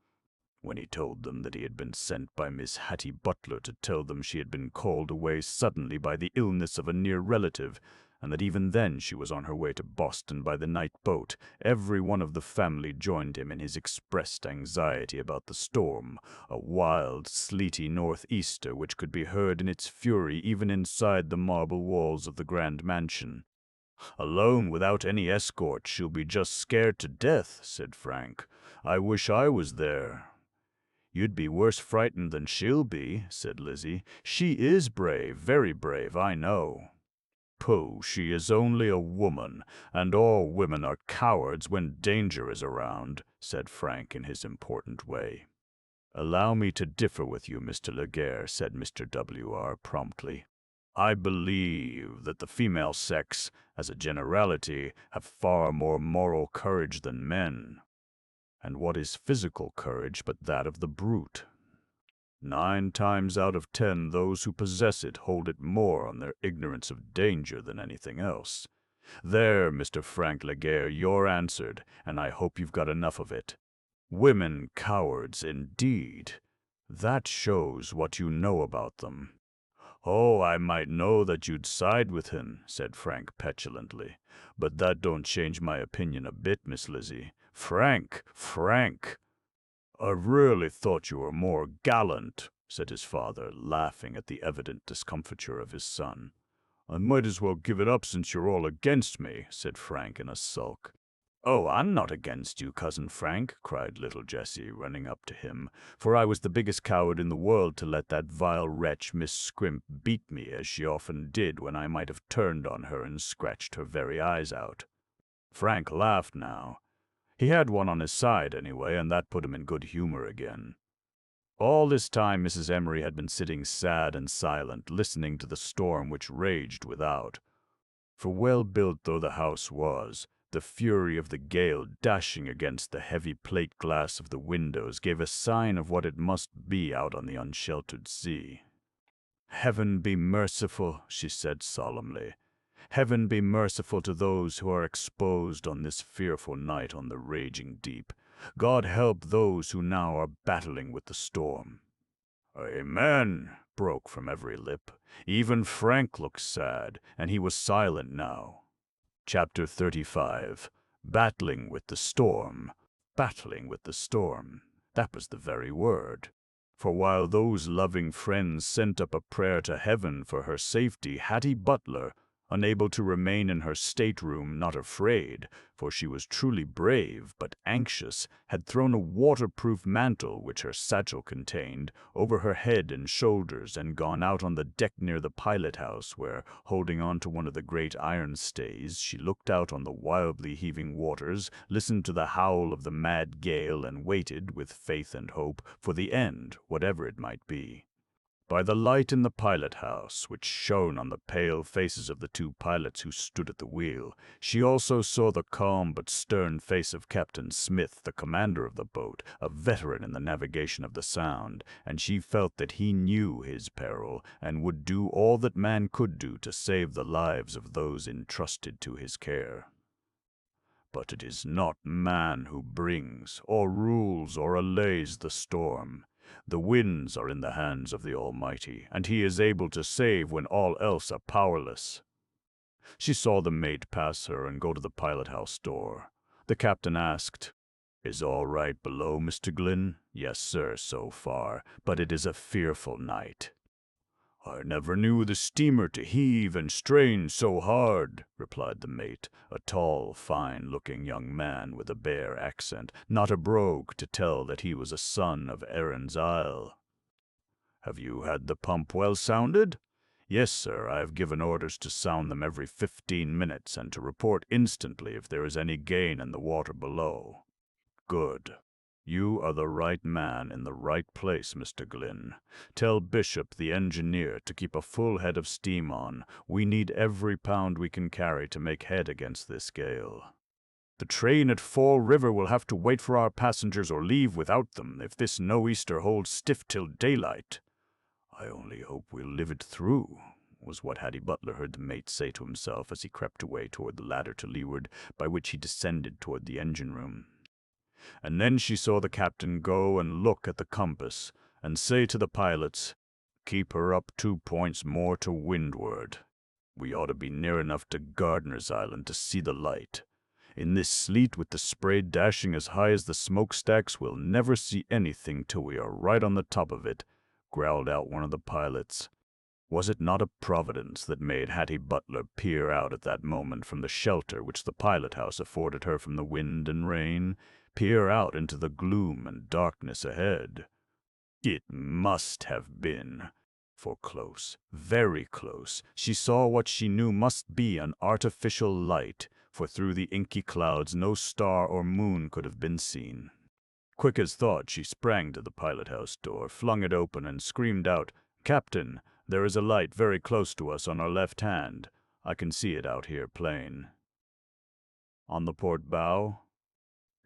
When he told them that he had been sent by Miss Hattie Butler to tell them she had been called away suddenly by the illness of a near relative, and that even then she was on her way to Boston by the night boat, every one of the family joined him in his expressed anxiety about the storm, a wild, sleety northeaster which could be heard in its fury even inside the marble walls of the grand mansion. "Alone without any escort, she'll be just scared to death," said Frank. "I wish I was there." "You'd be worse frightened than she'll be," said Lizzie. "She is brave, very brave, I know." "Pooh, she is only a woman, and all women are cowards when danger is around," said Frank in his important way. "Allow me to differ with you, Mr. Laguerre," said Mr. W.R. promptly. "I believe that the female sex, as a generality, have far more moral courage than men. And what is physical courage but that of the brute? 9 times out of 10, those who possess it hold it more on their ignorance of danger than anything else. There, Mr. Frank Laguerre, you're answered, and I hope you've got enough of it. Women cowards, indeed. That shows what you know about them." "Oh, I might know that you'd side with him," said Frank petulantly. "But that don't change my opinion a bit, Miss Lizzie. Frank! Frank!" "I really thought you were more gallant," said his father, laughing at the evident discomfiture of his son. "I might as well give it up since you're all against me," said Frank in a sulk. "Oh, I'm not against you, Cousin Frank," cried little Jessie, running up to him, "for I was the biggest coward in the world to let that vile wretch Miss Scrimp beat me as she often did when I might have turned on her and scratched her very eyes out." Frank laughed now. He had one on his side anyway, and that put him in good humor again. All this time Mrs. Emery had been sitting sad and silent, listening to the storm which raged without. For well-built though the house was, the fury of the gale dashing against the heavy plate glass of the windows gave a sign of what it must be out on the unsheltered sea. "Heaven be merciful," she said solemnly. "Heaven be merciful to those who are exposed on this fearful night on the raging deep. God help those who now are battling with the storm." "Amen," broke from every lip. Even Frank looked sad, and he was silent now. Chapter 35. Battling with the Storm. Battling with the storm. That was the very word. For while those loving friends sent up a prayer to heaven for her safety, Hattie Butler, unable to remain in her stateroom, not afraid, for she was truly brave but anxious, had thrown a waterproof mantle, which her satchel contained, over her head and shoulders and gone out on the deck near the pilot-house where, holding on to one of the great iron stays, she looked out on the wildly heaving waters, listened to the howl of the mad gale, and waited, with faith and hope, for the end, whatever it might be. By the light in the pilot-house, which shone on the pale faces of the two pilots who stood at the wheel, she also saw the calm but stern face of Captain Smith, the commander of the boat, a veteran in the navigation of the Sound, and she felt that he knew his peril and would do all that man could do to save the lives of those entrusted to his care. But it is not man who brings, or rules, or allays the storm. The winds are in the hands of the Almighty, and He is able to save when all else are powerless. She saw the mate pass her and go to the pilot-house door. The captain asked, "Is all right below, Mr. Glynn?" "Yes, sir, so far, but it is a fearful night." "I never knew the steamer to heave and strain so hard," replied the mate, a tall, fine-looking young man with a Bear accent, not a brogue to tell that he was a son of Erin's Isle. "Have you had the pump well sounded?" "Yes, sir. I have given orders to sound them every 15 minutes and to report instantly if there is any gain in the water below." "Good. You are the right man in the right place, Mr. Glynn. Tell Bishop, the engineer, to keep a full head of steam on. We need every pound we can carry to make head against this gale." "The train at Fall River will have to wait for our passengers or leave without them if this no-easter holds stiff till daylight." "I only hope we'll live it through," was what Hattie Butler heard the mate say to himself as he crept away toward the ladder to leeward, by which he descended toward the engine-room. And then she saw the captain go and look at the compass, and say to the pilots, "Keep her up 2 points more to windward. We ought to be near enough to Gardiner's Island to see the light. In this sleet with the spray dashing as high as the smokestacks, we'll never see anything till we are right on the top of it," growled out one of the pilots. Was it not a providence that made Hattie Butler peer out at that moment from the shelter which the pilot-house afforded her from the wind and rain, peer out into the gloom and darkness ahead? It must have been, for close, very close, she saw what she knew must be an artificial light, for through the inky clouds no star or moon could have been seen. Quick as thought, she sprang to the pilot-house door, flung it open, and screamed out, "Captain, there is a light very close to us on our left hand. I can see it out here plain." "On the port bow?"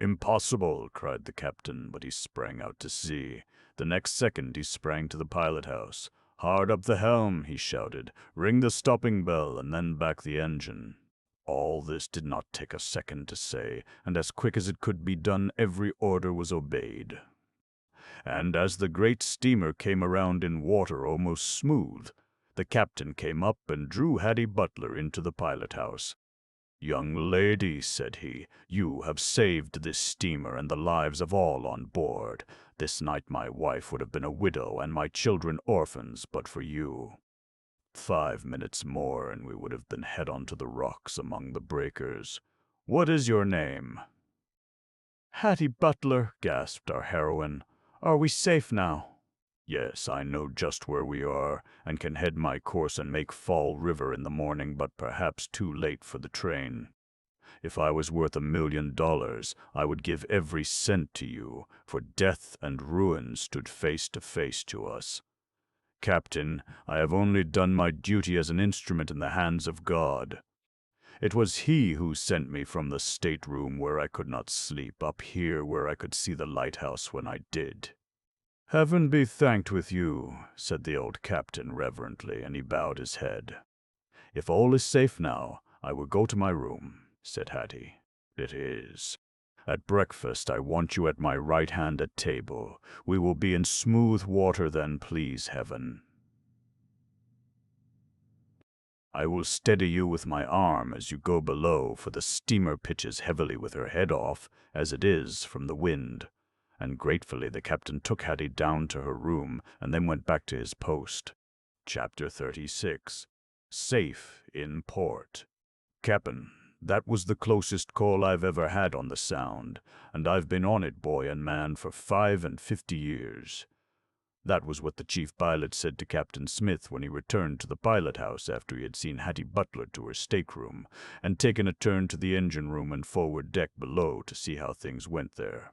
"Impossible," cried the captain, but he sprang out to sea. The next second he sprang to the pilot-house. "Hard up the helm," he shouted. "Ring the stopping bell, and then back the engine." All this did not take a second to say, and as quick as it could be done, every order was obeyed. And as the great steamer came around in water almost smooth, the captain came up and drew Hattie Butler into the pilot-house. "Young lady," said he, "you have saved this steamer and the lives of all on board. This night my wife would have been a widow and my children orphans but for you. 5 minutes more and we would have been head on to the rocks among the breakers. What is your name?" "Hattie Butler," gasped our heroine. "Are we safe now?" "Yes, I know just where we are, and can head my course and make Fall River in the morning, but perhaps too late for the train. If I was worth $1 million, I would give every cent to you, for death and ruin stood face to face to us. Captain, I have only done my duty as an instrument in the hands of God. It was He who sent me from the stateroom where I could not sleep, up here where I could see the lighthouse when I did." "Heaven be thanked with you," said the old captain reverently, and he bowed his head. "If all is safe now, I will go to my room," said Hattie. "It is. At breakfast I want you at my right hand at table. We will be in smooth water then, please heaven. I will steady you with my arm as you go below, for the steamer pitches heavily with her head off, as it is, from the wind." And gratefully the captain took Hattie down to her room and then went back to his post. Chapter 36. Safe in Port. "Cap'n, that was the closest call I've ever had on the Sound, and I've been on it, boy and man, for 55 years. That was what the chief pilot said to Captain Smith when he returned to the pilot house after he had seen Hattie Butler to her stateroom, and taken a turn to the engine room and forward deck below to see how things went there.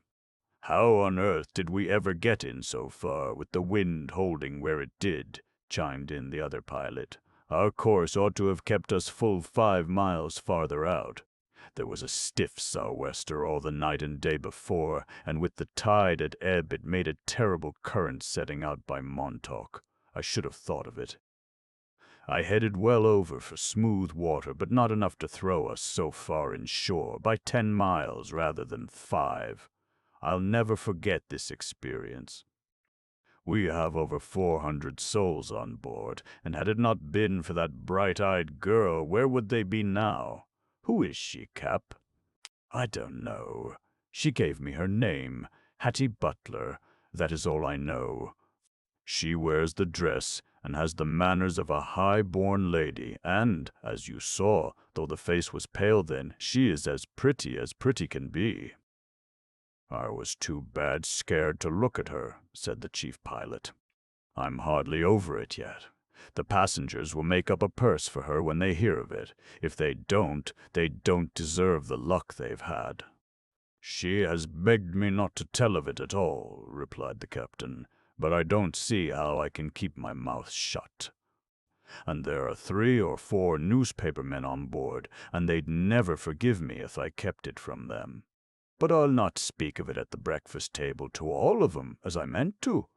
"How on earth did we ever get in so far, with the wind holding where it did?" chimed in the other pilot. "Our course ought to have kept us full 5 miles farther out. There was a stiff sou'wester all the night and day before, and with the tide at ebb it made a terrible current setting out by Montauk. I should have thought of it. I headed well over for smooth water, but not enough to throw us so far inshore, by 10 miles rather than 5. I'll never forget this experience. We have over 400 souls on board, and had it not been for that bright-eyed girl, where would they be now? Who is she, Cap?" "I don't know. She gave me her name, Hattie Butler. That is all I know. She wears the dress and has the manners of a high-born lady, and, as you saw, though the face was pale then, she is as pretty can be." "I was too bad scared to look at her," said the chief pilot. "I'm hardly over it yet. The passengers will make up a purse for her when they hear of it. If they don't deserve the luck they've had." "She has begged me not to tell of it at all," replied the captain, "but I don't see how I can keep my mouth shut. And there are 3 or 4 newspaper men on board, and they'd never forgive me if I kept it from them. But I'll not speak of it at the breakfast table to all of 'em, as I meant to."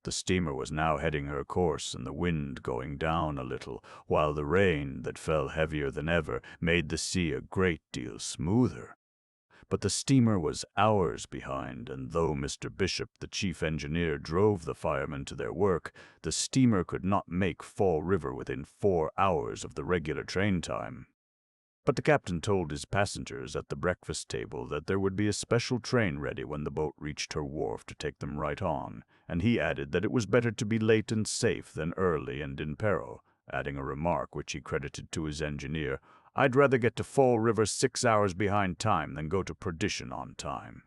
The steamer was now heading her course, and the wind going down a little, while the rain, that fell heavier than ever, made the sea a great deal smoother. But the steamer was hours behind, and though Mr. Bishop, the chief engineer, drove the firemen to their work, the steamer could not make Fall River within 4 hours of the regular train time. But the captain told his passengers at the breakfast table that there would be a special train ready when the boat reached her wharf to take them right on, and he added that it was better to be late and safe than early and in peril, adding a remark which he credited to his engineer: "I'd rather get to Fall River 6 hours behind time than go to perdition on time."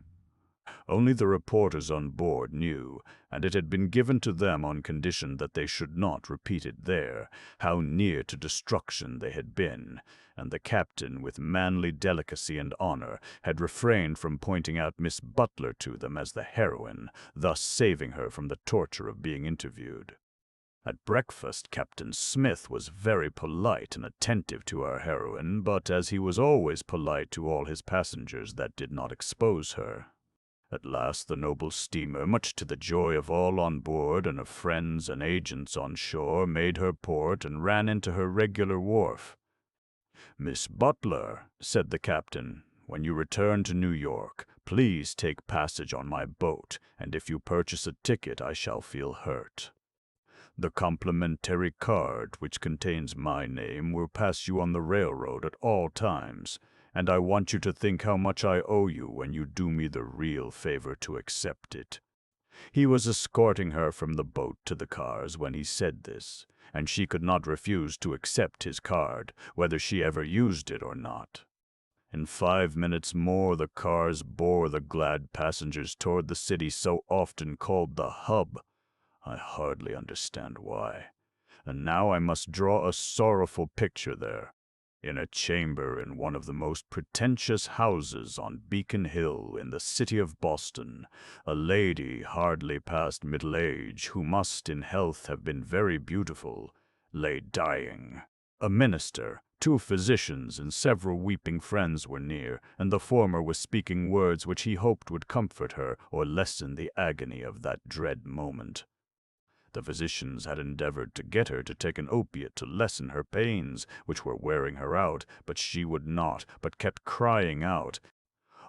Only the reporters on board knew, and it had been given to them on condition that they should not repeat it there, how near to destruction they had been, and the captain, with manly delicacy and honor, had refrained from pointing out Miss Butler to them as the heroine, thus saving her from the torture of being interviewed. At breakfast, Captain Smith was very polite and attentive to our heroine, but as he was always polite to all his passengers, that did not expose her. At last the noble steamer, much to the joy of all on board and of friends and agents on shore, made her port and ran into her regular wharf. "Miss Butler," said the captain, "when you return to New York, please take passage on my boat, and if you purchase a ticket I shall feel hurt. The complimentary card, which contains my name, will pass you on the railroad at all times, and I want you to think how much I owe you when you do me the real favor to accept it." He was escorting her from the boat to the cars when he said this, and she could not refuse to accept his card, whether she ever used it or not. In 5 minutes more the cars bore the glad passengers toward the city so often called the Hub. I hardly understand why. And now I must draw a sorrowful picture there. In a chamber in one of the most pretentious houses on Beacon Hill in the city of Boston, a lady hardly past middle age, who must in health have been very beautiful, lay dying. A minister, two physicians, and several weeping friends were near, and the former was speaking words which he hoped would comfort her or lessen the agony of that dread moment. The physicians had endeavored to get her to take an opiate to lessen her pains, which were wearing her out, but she would not, but kept crying out,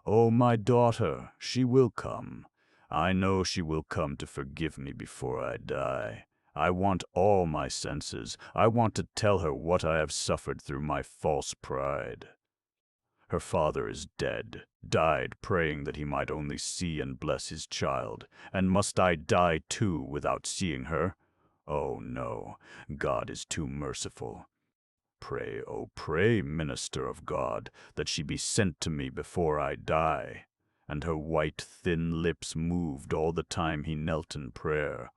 "Oh, my daughter, she will come. I know she will come to forgive me before I die. I want all my senses. I want to tell her what I have suffered through my false pride. Her father is dead, died praying that he might only see and bless his child. And must I die too without seeing her? Oh, no, God is too merciful. Pray, oh pray, minister of God, that she be sent to me before I die." And her white, thin lips moved all the time he knelt in prayer.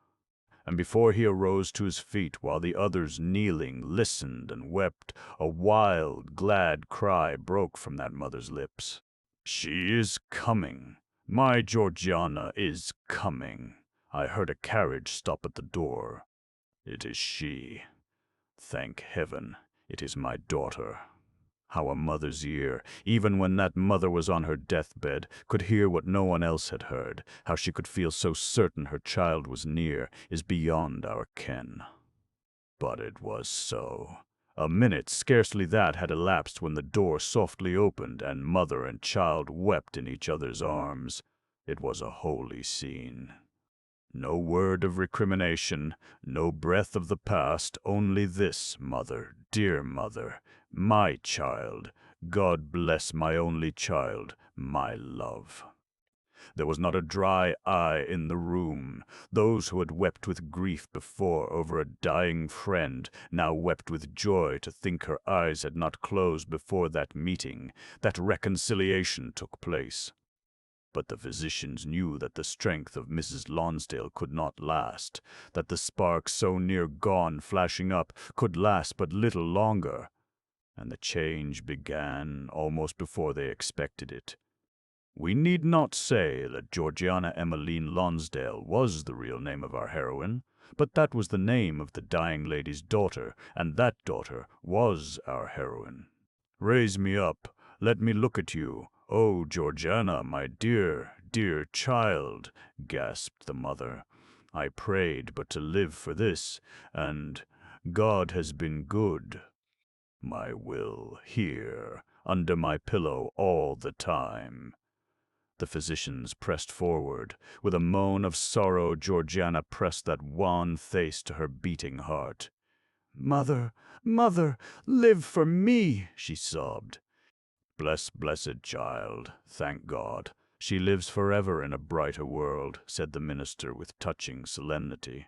And before he arose to his feet, while the others, kneeling, listened and wept, a wild, glad cry broke from that mother's lips. "She is coming. My Georgiana is coming. I heard a carriage stop at the door. It is she. Thank heaven, it is my daughter." How a mother's ear, even when that mother was on her deathbed, could hear what no one else had heard, how she could feel so certain her child was near, is beyond our ken. But it was so. A minute, scarcely that, had elapsed when the door softly opened, and mother and child wept in each other's arms. It was a holy scene. No word of recrimination, no breath of the past, only this, mother, dear mother, my child, God bless my only child, my love. There was not a dry eye in the room. Those who had wept with grief before over a dying friend now wept with joy to think her eyes had not closed before that meeting, that reconciliation took place. But the physicians knew that the strength of Mrs. Lonsdale could not last, that the spark so near gone flashing up could last but little longer, and the change began almost before they expected it. We need not say that Georgiana Emmeline Lonsdale was the real name of our heroine, but that was the name of the dying lady's daughter, and that daughter was our heroine. "Raise me up. Let me look at you. Oh, Georgiana, my dear, dear child," gasped the mother. "I prayed but to live for this, and God has been good. My will, here, under my pillow all the time." The physicians pressed forward. With a moan of sorrow, Georgiana pressed that wan face to her beating heart. "Mother, mother, live for me," she sobbed. Blessed child, thank God. She lives forever in a brighter world," said the minister with touching solemnity.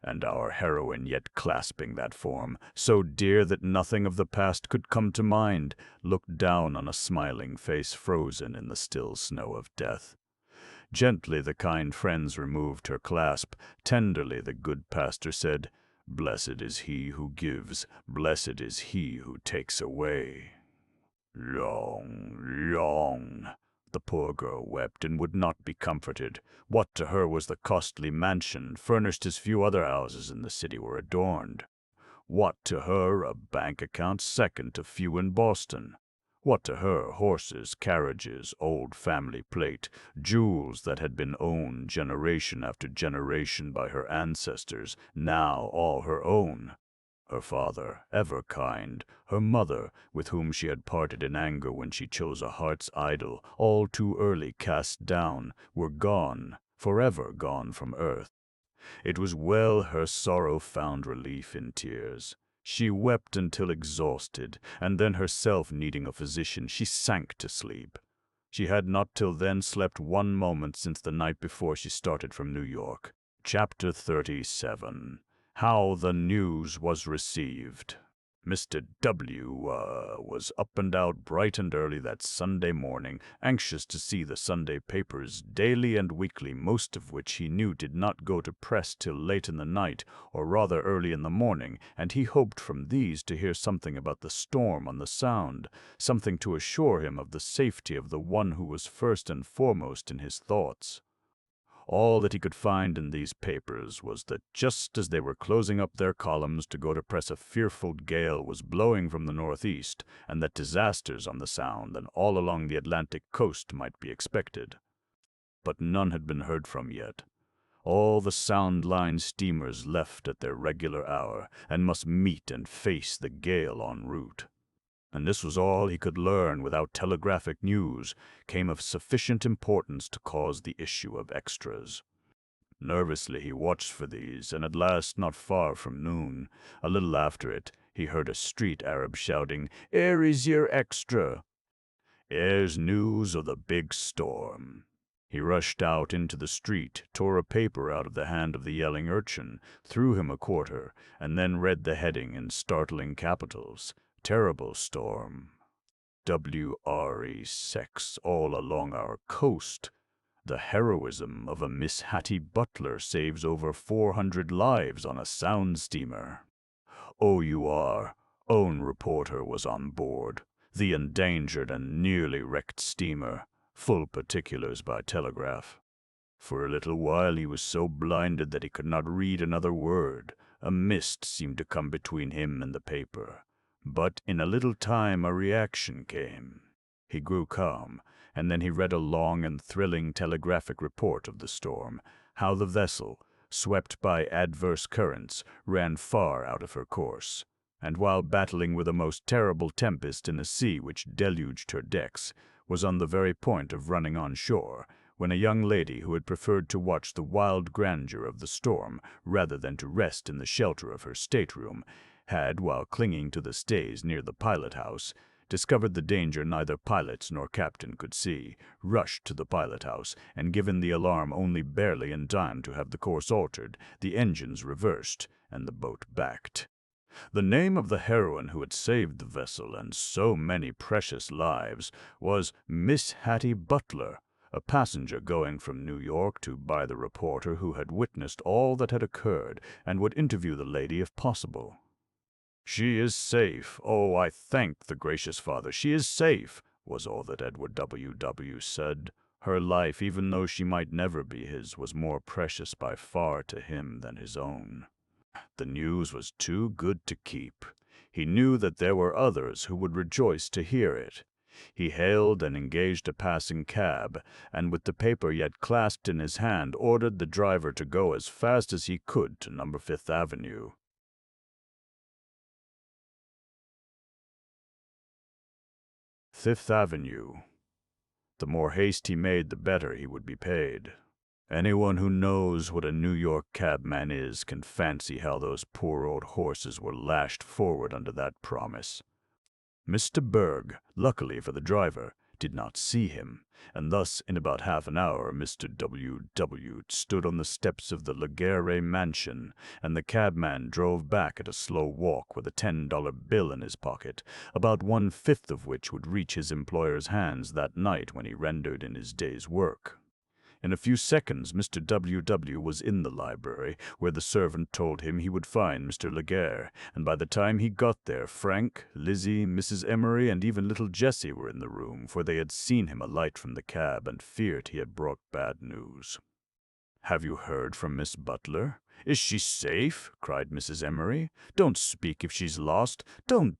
And our heroine, yet clasping that form, so dear that nothing of the past could come to mind, looked down on a smiling face frozen in the still snow of death. Gently the kind friends removed her clasp. Tenderly the good pastor said, "Blessed is he who gives, blessed is he who takes away." Long, long, the poor girl wept and would not be comforted. What to her was the costly mansion, furnished as few other houses in the city were adorned? What to her a bank account second to few in Boston? What to her horses, carriages, old family plate, jewels that had been owned generation after generation by her ancestors, now all her own? Her father, ever kind, her mother, with whom she had parted in anger when she chose a heart's idol, all too early cast down, were gone, forever gone from earth. It was well her sorrow found relief in tears. She wept until exhausted, and then herself needing a physician, she sank to sleep. She had not till then slept one moment since the night before she started from New York. Chapter 37. How the News Was Received. Mr. W. was up and out bright and early that Sunday morning, anxious to see the Sunday papers, daily and weekly, most of which he knew did not go to press till late in the night, or rather early in the morning, and he hoped from these to hear something about the storm on the Sound, something to assure him of the safety of the one who was first and foremost in his thoughts. All that he could find in these papers was that just as they were closing up their columns to go to press, a fearful gale was blowing from the northeast, and that disasters on the Sound and all along the Atlantic coast might be expected. But none had been heard from yet. All the Sound Line steamers left at their regular hour and must meet and face the gale en route. And this was all he could learn without telegraphic news came of sufficient importance to cause the issue of extras. Nervously he watched for these, and at last, not far from noon, a little after it, he heard a street Arab shouting, "'Ere is your extra!" "'Ere's news of the big storm." He rushed out into the street, tore a paper out of the hand of the yelling urchin, threw him a quarter, and then read the heading in startling capitals. "Terrible storm. WRE6 all along our coast. The heroism of a Miss Hattie Butler saves over 400 lives on a Sound steamer. OUR own reporter was on board. The endangered and nearly wrecked steamer. Full particulars by telegraph." For a little while he was so blinded that he could not read another word. A mist seemed to come between him and the paper. But in a little time a reaction came. He grew calm, and then he read a long and thrilling telegraphic report of the storm, how the vessel, swept by adverse currents, ran far out of her course, and while battling with a most terrible tempest in a sea which deluged her decks, was on the very point of running on shore, when a young lady who had preferred to watch the wild grandeur of the storm rather than to rest in the shelter of her stateroom, had, while clinging to the stays near the pilot-house, discovered the danger neither pilots nor captain could see, rushed to the pilot-house, and given the alarm only barely in time to have the course altered, the engines reversed, and the boat backed. The name of the heroine who had saved the vessel and so many precious lives was Miss Hattie Butler, a passenger going from New York to buy the reporter who had witnessed all that had occurred and would interview the lady if possible. "She is safe. Oh, I thank the gracious Father, she is safe," was all that Edward W. said. Her life, even though she might never be his, was more precious by far to him than his own. The news was too good to keep. He knew that there were others who would rejoice to hear it. He hailed and engaged a passing cab, and with the paper yet clasped in his hand, ordered the driver to go as fast as he could to No. 5th Avenue. Fifth Avenue. The more haste he made, the better he would be paid. Anyone who knows what a New York cabman is can fancy how those poor old horses were lashed forward under that promise. Mr. Berg, luckily for the driver, did not see him, and thus in about half an hour Mr. W. stood on the steps of the Laguerre mansion, and the cabman drove back at a slow walk with a $10 bill in his pocket, about 1/5 of which would reach his employer's hands that night when he rendered in his day's work. In a few seconds Mr. W. was in the library, where the servant told him he would find Mr. Laguerre, and by the time he got there Frank, Lizzie, Mrs. Emery, and even little Jessie were in the room, for they had seen him alight from the cab and feared he had brought bad news. "Have you heard from Miss Butler? Is she safe?" cried Mrs. Emery. "Don't speak if she's lost. Don't,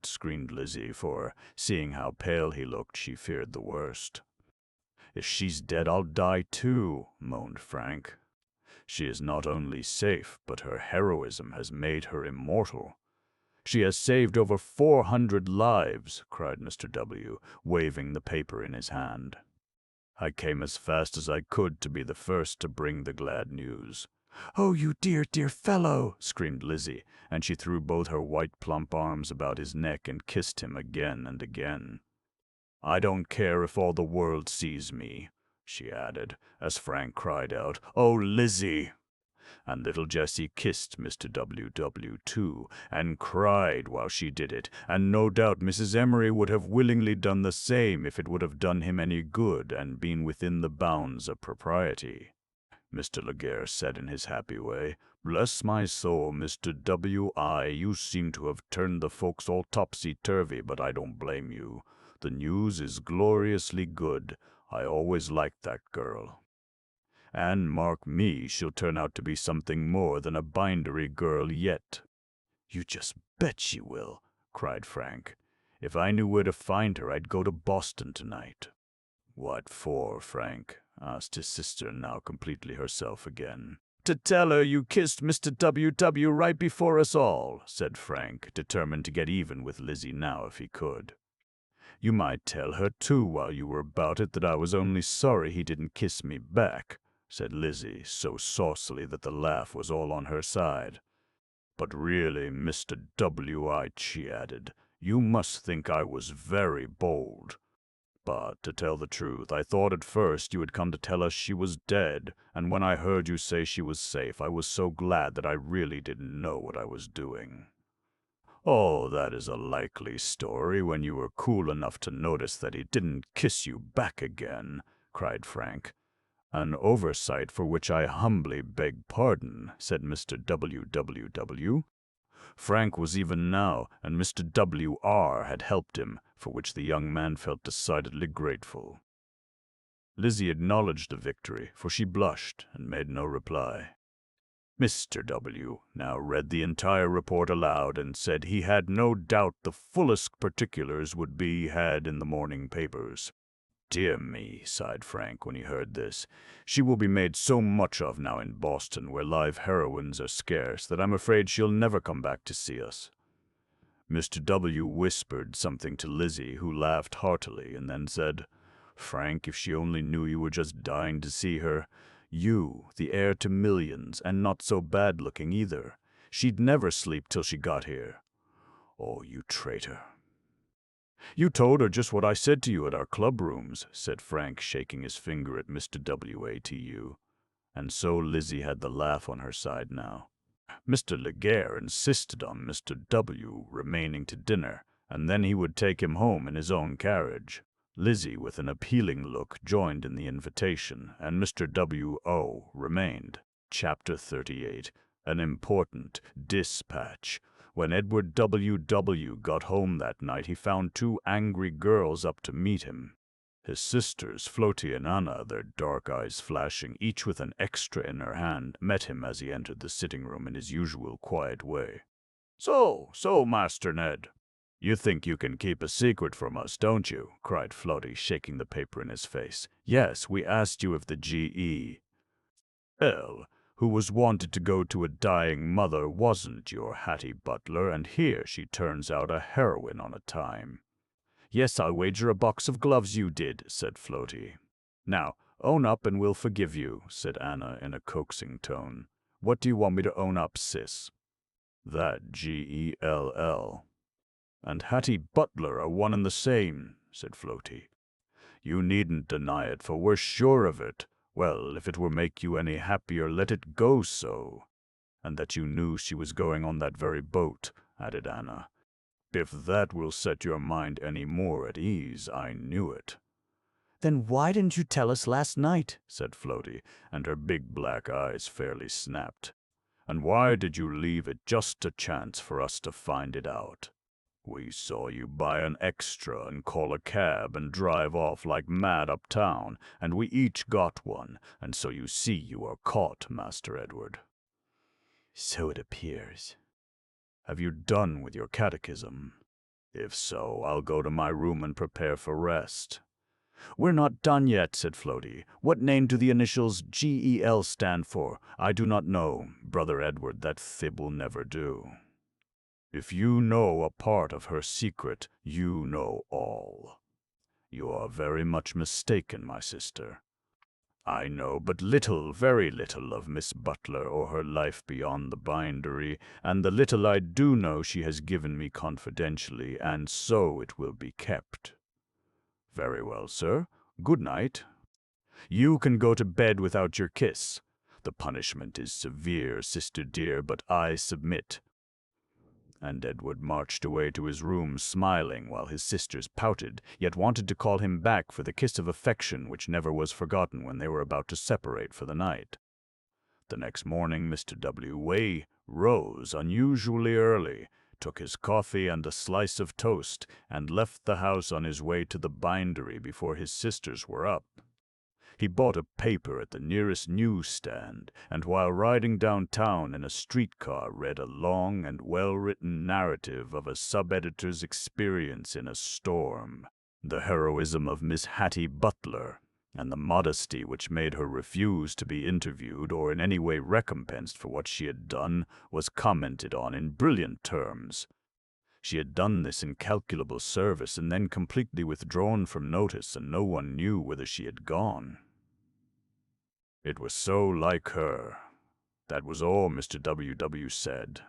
screamed Lizzie, for, seeing how pale he looked, she feared the worst. "If she's dead, I'll die too," moaned Frank. "She is not only safe, but her heroism has made her immortal. She has saved over 400 lives," cried Mr. W., waving the paper in his hand. "I came as fast as I could to be the first to bring the glad news." "Oh, you dear, dear fellow!" screamed Lizzie, and she threw both her white, plump arms about his neck and kissed him again and again. "I don't care if all the world sees me," she added, as Frank cried out, "Oh, Lizzie!" And little Jessie kissed Mr. W. too, and cried while she did it, and no doubt Mrs. Emery would have willingly done the same if it would have done him any good and been within the bounds of propriety. Mr. Laguerre said in his happy way, "Bless my soul, Mr. W.I., you seem to have turned the folks all topsy-turvy, but I don't blame you. The news is gloriously good. I always liked that girl." And mark me, she'll turn out to be something more than a bindery girl yet." "You just bet she will," cried Frank. "If I knew where to find her, I'd go to Boston tonight." "What for, Frank?" asked his sister, now completely herself again. "To tell her you kissed Mr. W.W. right before us all," said Frank, determined to get even with Lizzie now if he could. "You might tell her, too, while you were about it, that I was only sorry he didn't kiss me back," said Lizzie, so saucily that the laugh was all on her side. "But really, Mr. W., she added, you must think I was very bold. But, to tell the truth, I thought at first you had come to tell us she was dead, and when I heard you say she was safe, I was so glad that I really didn't know what I was doing." "Oh, that is a likely story when you were cool enough to notice that he didn't kiss you back again," cried Frank. "An oversight for which I humbly beg pardon," said Mr. W. Frank was even now, and Mr. W.R. had helped him, for which the young man felt decidedly grateful. Lizzie acknowledged the victory, for she blushed and made no reply. Mr. W. now read the entire report aloud and said he had no doubt the fullest particulars would be had in the morning papers. "Dear me," sighed Frank when he heard this. "She will be made so much of now in Boston, where live heroines are scarce, that I'm afraid she'll never come back to see us." Mr. W. whispered something to Lizzie, who laughed heartily, and then said, "Frank, if she only knew you were just dying to see her. You, the heir to millions, and not so bad-looking either. She'd never sleep till she got here." "Oh, you traitor." "You told her just what I said to you at our club rooms," said Frank, shaking his finger at Mr. W.A.T.U. And so Lizzie had the laugh on her side now. Mr. Laguerre insisted on Mr. W. remaining to dinner, and then he would take him home in his own carriage. Lizzie, with an appealing look, joined in the invitation, and Mr. W.O. remained. Chapter 38. An Important Dispatch. When Edward W.W. got home that night, he found two angry girls up to meet him. His sisters, Floaty and Anna, their dark eyes flashing, each with an extra in her hand, met him as he entered the sitting room in his usual quiet way. So, Master Ned, you think you can keep a secret from us, don't you?" cried Floaty, shaking the paper in his face. "Yes, we asked you if the G.E.L., who was wanted to go to a dying mother, wasn't your Hattie Butler, and here she turns out a heroine on a time." "Yes, I'll wager a box of gloves you did," said Floaty. "Now, own up and we'll forgive you," said Anna in a coaxing tone. "What do you want me to own up, sis?" "That Gell and Hattie Butler are one and the same," said Floaty. "You needn't deny it, for we're sure of it. Well, if it will make you any happier, let it go so." "And that you knew she was going on that very boat," added Anna. "If that will set your mind any more at ease, I knew it." "Then why didn't you tell us last night?" said Floaty, and her big black eyes fairly snapped. "And why did you leave it just a chance for us to find it out? We saw you buy an extra and call a cab and drive off like mad uptown, and we each got one, and so you see you are caught, Master Edward." "So it appears." "Have you done with your catechism? If so, I'll go to my room and prepare for rest." "We're not done yet," said Floaty. "What name do the initials G.E.L. stand for?" "I do not know, Brother Edward. That fib will never do." "If you know a part of her secret, you know all." "You are very much mistaken, my sister. I know but little, very little, of Miss Butler or her life beyond the bindery, and the little I do know she has given me confidentially, and so it will be kept." "Very well, sir. Good night. You can go to bed without your kiss. The punishment is severe, sister dear, but I submit." And Edward marched away to his room smiling, while his sisters pouted, yet wanted to call him back for the kiss of affection which never was forgotten when they were about to separate for the night. The next morning Mr. W. rose unusually early, took his coffee and a slice of toast, and left the house on his way to the bindery before his sisters were up. He bought a paper at the nearest newsstand, and while riding downtown in a streetcar read a long and well-written narrative of a sub-editor's experience in a storm. The heroism of Miss Hattie Butler, and the modesty which made her refuse to be interviewed or in any way recompensed for what she had done, was commented on in brilliant terms. She had done this incalculable service and then completely withdrawn from notice, and no one knew whither she had gone. It was so like her. That was all Mr. W. said.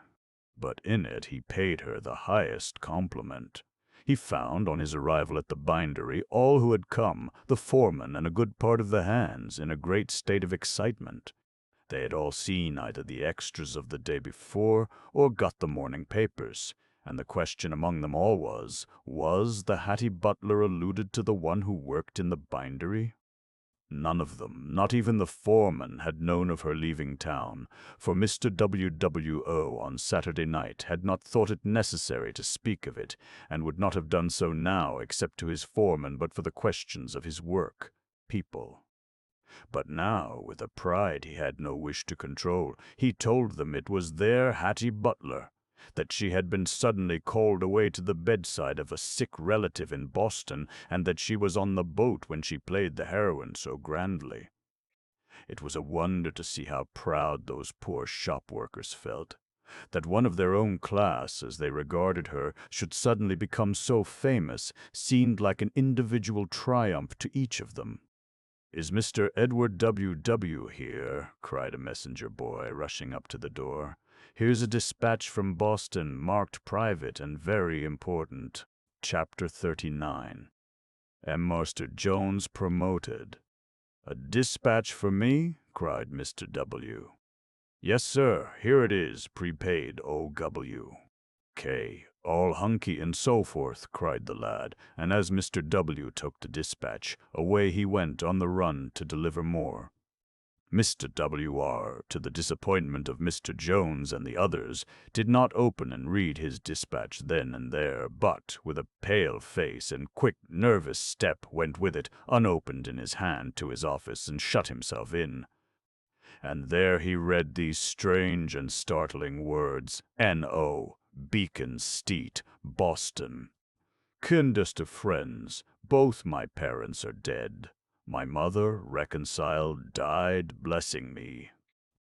But in it he paid her the highest compliment. He found, on his arrival at the bindery, all who had come, the foreman and a good part of the hands, in a great state of excitement. They had all seen either the extras of the day before or got the morning papers, and the question among them all was the Hattie Butler alluded to the one who worked in the bindery? None of them, not even the foreman, had known of her leaving town, for Mr. WWO on Saturday night had not thought it necessary to speak of it, and would not have done so now except to his foreman but for the questions of his work, people. But now, with a pride he had no wish to control, he told them it was their Hattie Butler, that she had been suddenly called away to the bedside of a sick relative in Boston, and that she was on the boat when she played the heroine so grandly. It was a wonder to see how proud those poor shop workers felt. That one of their own class, as they regarded her, should suddenly become so famous, seemed like an individual triumph to each of them. "Is Mr. Edward W. here?" cried a messenger boy, rushing up to the door. "Here's a dispatch from Boston, marked private and very important." Chapter 39. M. Master Jones promoted. "A dispatch for me?" cried Mr. W. "Yes, sir. Here it is, prepaid O.W. K. All hunky and so forth," cried the lad, and as Mr. W. took the dispatch, away he went on the run to deliver more. Mr. W.R., to the disappointment of Mr. Jones and the others, did not open and read his dispatch then and there, but, with a pale face and quick, nervous step, went with it, unopened in his hand, to his office and shut himself in. And there he read these strange and startling words: N.O., Beacon Street, Boston. "Kindest of friends, both my parents are dead. My mother, reconciled, died, blessing me.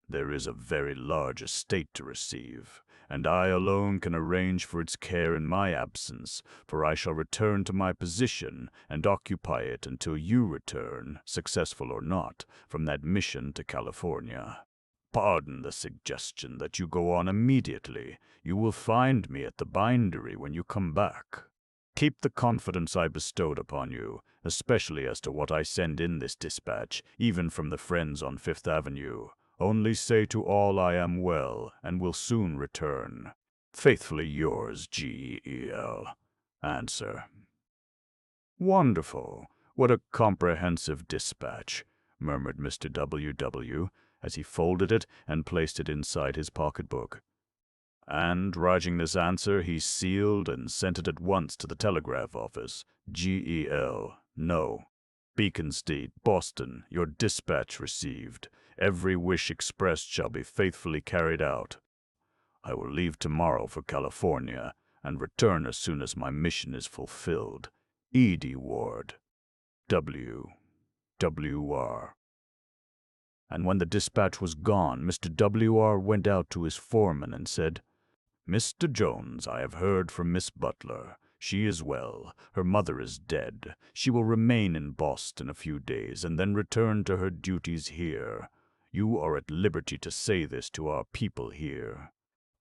There is a very large estate to receive, and I alone can arrange for its care in my absence, for I shall return to my position and occupy it until you return, successful or not, from that mission to California. Pardon the suggestion that you go on immediately. You will find me at the bindery when you come back. Keep the confidence I bestowed upon you, especially as to what I send in this dispatch, even from the friends on Fifth Avenue. Only say to all I am well, and will soon return. Faithfully yours, G.E.L. Answer." "Wonderful! What a comprehensive dispatch," murmured Mr. W. as he folded it and placed it inside his pocketbook. And, writing this answer, he sealed and sent it at once to the telegraph office. G.E.L. No. Beacon Street, Boston. Your dispatch received. Every wish expressed shall be faithfully carried out. I will leave tomorrow for California, and return as soon as my mission is fulfilled. E.D. Ward. W.R. And when the dispatch was gone, Mr. W.R. went out to his foreman and said, "Mr. Jones, I have heard from Miss Butler. She is well. Her mother is dead. She will remain in Boston a few days and then return to her duties here. You are at liberty to say this to our people here.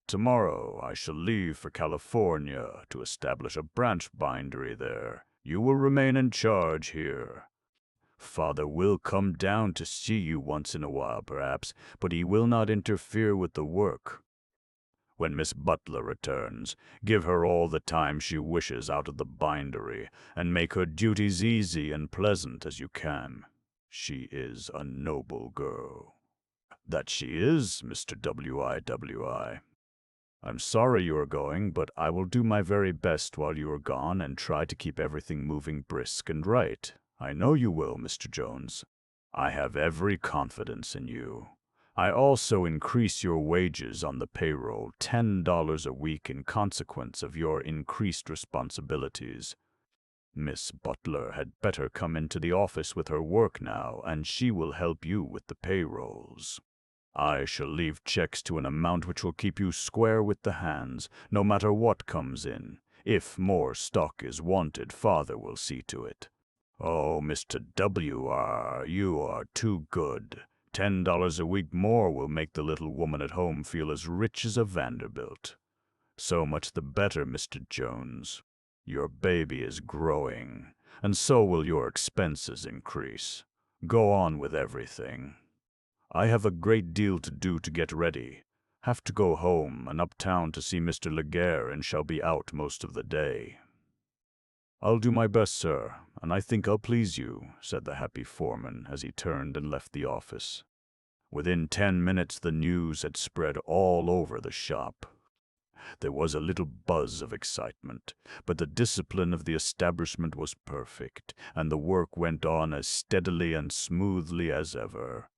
Tomorrow I shall leave for California to establish a branch bindery there. You will remain in charge here. Father will come down to see you once in a while, perhaps, but he will not interfere with the work. When Miss Butler returns, give her all the time she wishes out of the bindery, and make her duties easy and pleasant as you can. She is a noble girl." "That she is, Mr. W.I. I'm sorry you are going, but I will do my very best while you are gone and try to keep everything moving brisk and right. I know you will, Mr. Jones." I have every confidence in you. I also increase your wages on the payroll $10 a week in consequence of your increased responsibilities. Miss Butler had better come into the office with her work now, and she will help you with the payrolls. I shall leave checks to an amount which will keep you square with the hands, no matter what comes in. If more stock is wanted, Father will see to it. Oh, Mr. W.R., you are too good. $10 a week more will make the little woman at home feel as rich as a Vanderbilt. So much the better, Mr. Jones. Your baby is growing, and so will your expenses increase. Go on with everything. I have a great deal to do to get ready. Have to go home and uptown to see Mr. Laguerre and shall be out most of the day. I'll do my best, sir, and I think I'll please you, said the happy foreman as he turned and left the office. Within 10 minutes the news had spread all over the shop. There was a little buzz of excitement, but the discipline of the establishment was perfect, and the work went on as steadily and smoothly as ever.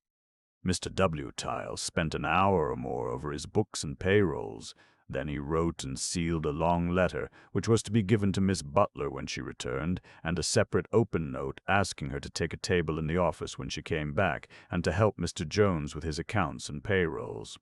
Mr. W. Tile spent an hour or more over his books and payrolls. Then he wrote and sealed a long letter, which was to be given to Miss Butler when she returned, and a separate open note asking her to take a table in the office when she came back, and to help Mr. Jones with his accounts and payrolls.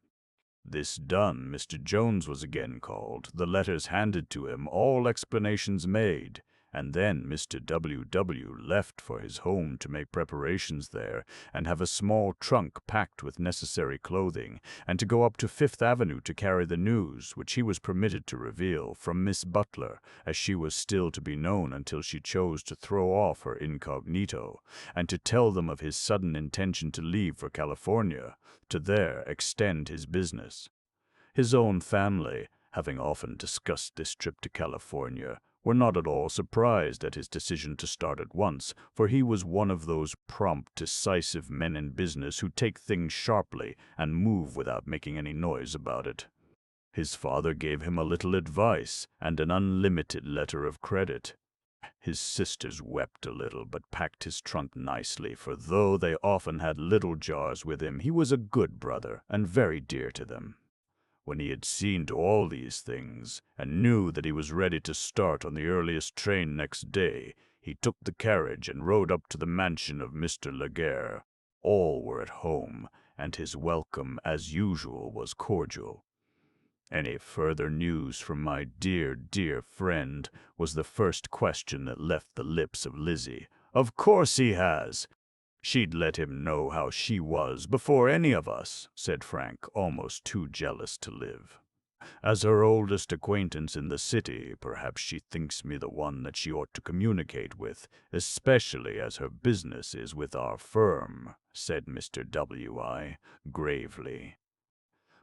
This done, Mr. Jones was again called, the letters handed to him, all explanations made, and then Mr. W. left for his home to make preparations there, and have a small trunk packed with necessary clothing, and to go up to Fifth Avenue to carry the news, which he was permitted to reveal, from Miss Butler, as she was still to be known until she chose to throw off her incognito, and to tell them of his sudden intention to leave for California, to there extend his business. His own family, having often discussed this trip to California, were not at all surprised at his decision to start at once, for he was one of those prompt, decisive men in business who take things sharply and move without making any noise about it. His father gave him a little advice and an unlimited letter of credit. His sisters wept a little, but packed his trunk nicely, for though they often had little jars with him, he was a good brother and very dear to them. When he had seen to all these things, and knew that he was ready to start on the earliest train next day, he took the carriage and rode up to the mansion of Mr. Laguerre. All were at home, and his welcome, as usual, was cordial. "Any further news from my dear, dear friend?" was the first question that left the lips of Lizzie. "Of course he has. She'd let him know how she was before any of us," said Frank, almost too jealous to live. "As her oldest acquaintance in the city, perhaps she thinks me the one that she ought to communicate with, especially as her business is with our firm," said Mr. W.I. gravely.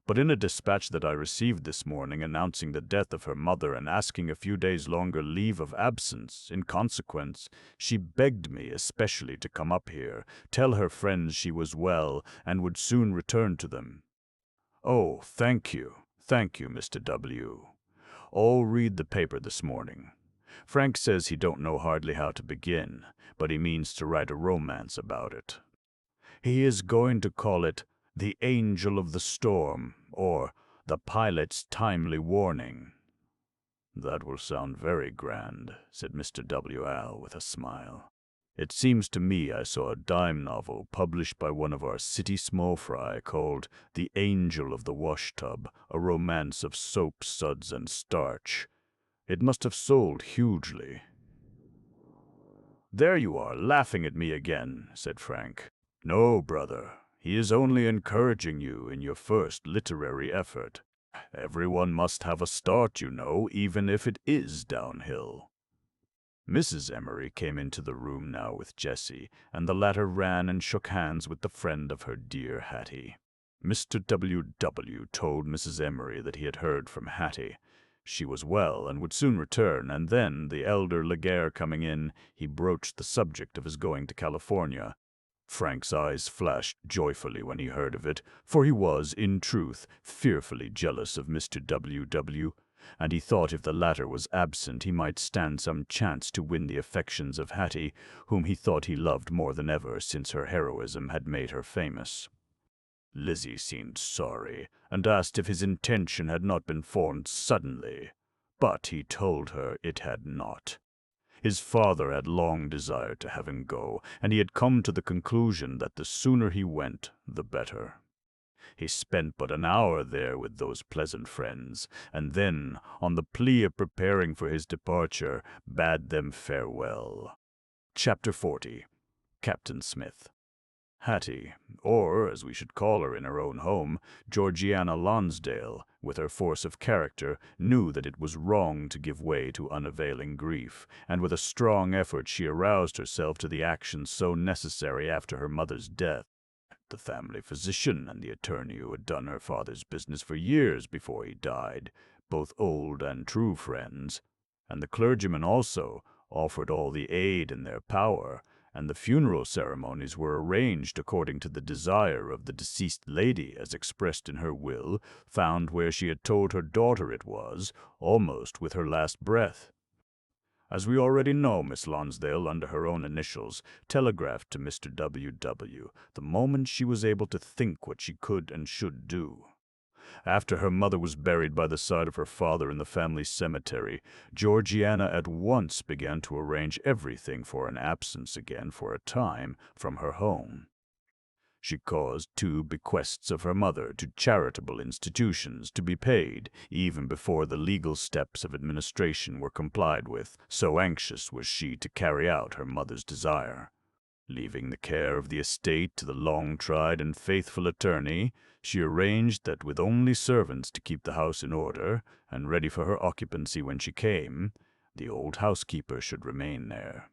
"But in a dispatch that I received this morning announcing the death of her mother and asking a few days longer leave of absence in consequence, she begged me especially to come up here, tell her friends she was well, and would soon return to them." "Oh, thank you, Mr. W. I'll read the paper this morning. Frank says he don't know hardly how to begin, but he means to write a romance about it. He is going to call it The Angel of the Storm, or The Pilot's Timely Warning." "That will sound very grand," said Mr. W.L. with a smile. "It seems to me I saw a dime novel published by one of our city small fry called The Angel of the Washtub, a romance of soap, suds, and starch. It must have sold hugely." "There you are, laughing at me again," said Frank. "No, brother. He is only encouraging you in your first literary effort. Everyone must have a start, you know, even if it is downhill." Mrs. Emery came into the room now with Jessie, and the latter ran and shook hands with the friend of her dear Hattie. Mr. W. told Mrs. Emery that he had heard from Hattie. She was well and would soon return, and then, the elder Laguerre coming in, he broached the subject of his going to California. Frank's eyes flashed joyfully when he heard of it, for he was, in truth, fearfully jealous of Mr. W. and he thought if the latter was absent he might stand some chance to win the affections of Hattie, whom he thought he loved more than ever since her heroism had made her famous. Lizzie seemed sorry, and asked if his intention had not been formed suddenly, but he told her it had not. His father had long desired to have him go, and he had come to the conclusion that the sooner he went, the better. He spent but an hour there with those pleasant friends, and then, on the plea of preparing for his departure, bade them farewell. Chapter 40. Captain Smith. Hattie, or, as we should call her in her own home, Georgiana Lonsdale, with her force of character, knew that it was wrong to give way to unavailing grief, and with a strong effort she aroused herself to the action so necessary after her mother's death. The family physician and the attorney who had done her father's business for years before he died, both old and true friends, and the clergyman also, offered all the aid in their power, and the funeral ceremonies were arranged according to the desire of the deceased lady as expressed in her will, found where she had told her daughter it was, almost with her last breath. As we already know, Miss Lonsdale, under her own initials, telegraphed to Mr. W. the moment she was able to think what she could and should do. After her mother was buried by the side of her father in the family cemetery, Georgiana at once began to arrange everything for an absence again for a time from her home. She caused 2 bequests of her mother to charitable institutions to be paid, even before the legal steps of administration were complied with, so anxious was she to carry out her mother's desire. Leaving the care of the estate to the long-tried and faithful attorney, she arranged that with only servants to keep the house in order, and ready for her occupancy when she came, the old housekeeper should remain there.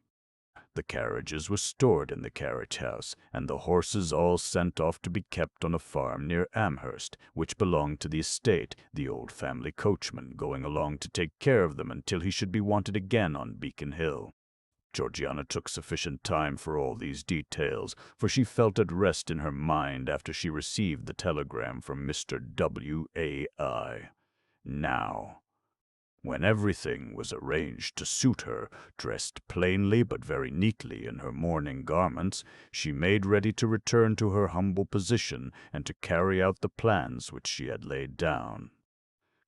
The carriages were stored in the carriage house, and the horses all sent off to be kept on a farm near Amherst, which belonged to the estate, the old family coachman going along to take care of them until he should be wanted again on Beacon Hill. Georgiana took sufficient time for all these details, for she felt at rest in her mind after she received the telegram from Mr. W.A.I. Now, when everything was arranged to suit her, dressed plainly but very neatly in her mourning garments, she made ready to return to her humble position and to carry out the plans which she had laid down.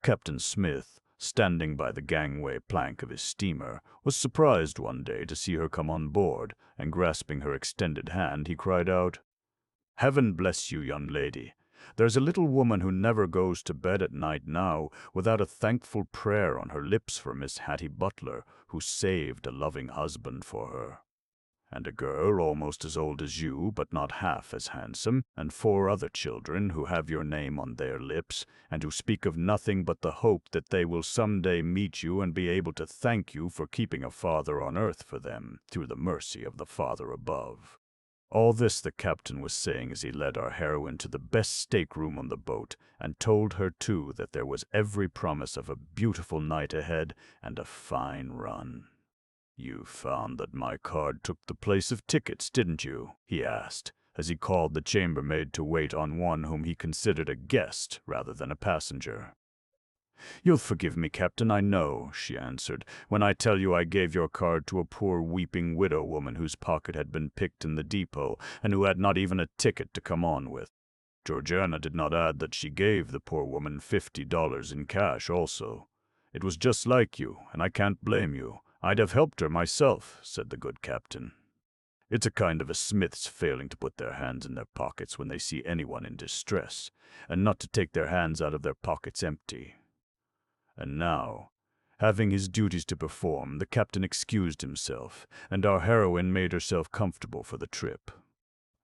Captain Smith, standing by the gangway plank of his steamer, was surprised one day to see her come on board, and grasping her extended hand, he cried out, "Heaven bless you, young lady! There's a little woman who never goes to bed at night now without a thankful prayer on her lips for Miss Hattie Butler, who saved a loving husband for her. And a girl almost as old as you, but not half as handsome, and 4 other children who have your name on their lips, and who speak of nothing but the hope that they will some day meet you and be able to thank you for keeping a father on earth for them, through the mercy of the Father above." All this the captain was saying as he led our heroine to the best stateroom on the boat, and told her, too, that there was every promise of a beautiful night ahead and a fine run. "You found that my card took the place of tickets, didn't you?" he asked, as he called the chambermaid to wait on one whom he considered a guest rather than a passenger. "You'll forgive me, Captain, I know," she answered, "when I tell you I gave your card to a poor weeping widow woman whose pocket had been picked in the depot, and who had not even a ticket to come on with." Georgiana did not add that she gave the poor woman $50 in cash also. "It was just like you, and I can't blame you. I'd have helped her myself," said the good captain. "It's a kind of a Smith's failing to put their hands in their pockets when they see anyone in distress, and not to take their hands out of their pockets empty." And now, having his duties to perform, the captain excused himself, and our heroine made herself comfortable for the trip.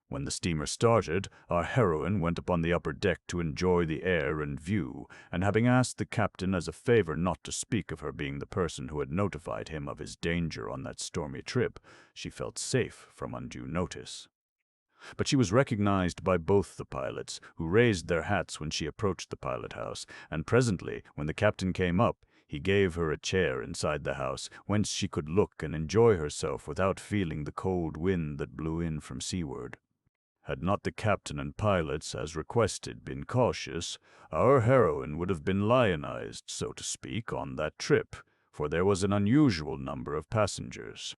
When the steamer started, our heroine went upon the upper deck to enjoy the air and view, and having asked the captain as a favor not to speak of her being the person who had notified him of his danger on that stormy trip, she felt safe from undue notice. But she was recognized by both the pilots, who raised their hats when she approached the pilot-house, and presently, when the captain came up, he gave her a chair inside the house, whence she could look and enjoy herself without feeling the cold wind that blew in from seaward. Had not the captain and pilots, as requested, been cautious, our heroine would have been lionized, so to speak, on that trip, for there was an unusual number of passengers.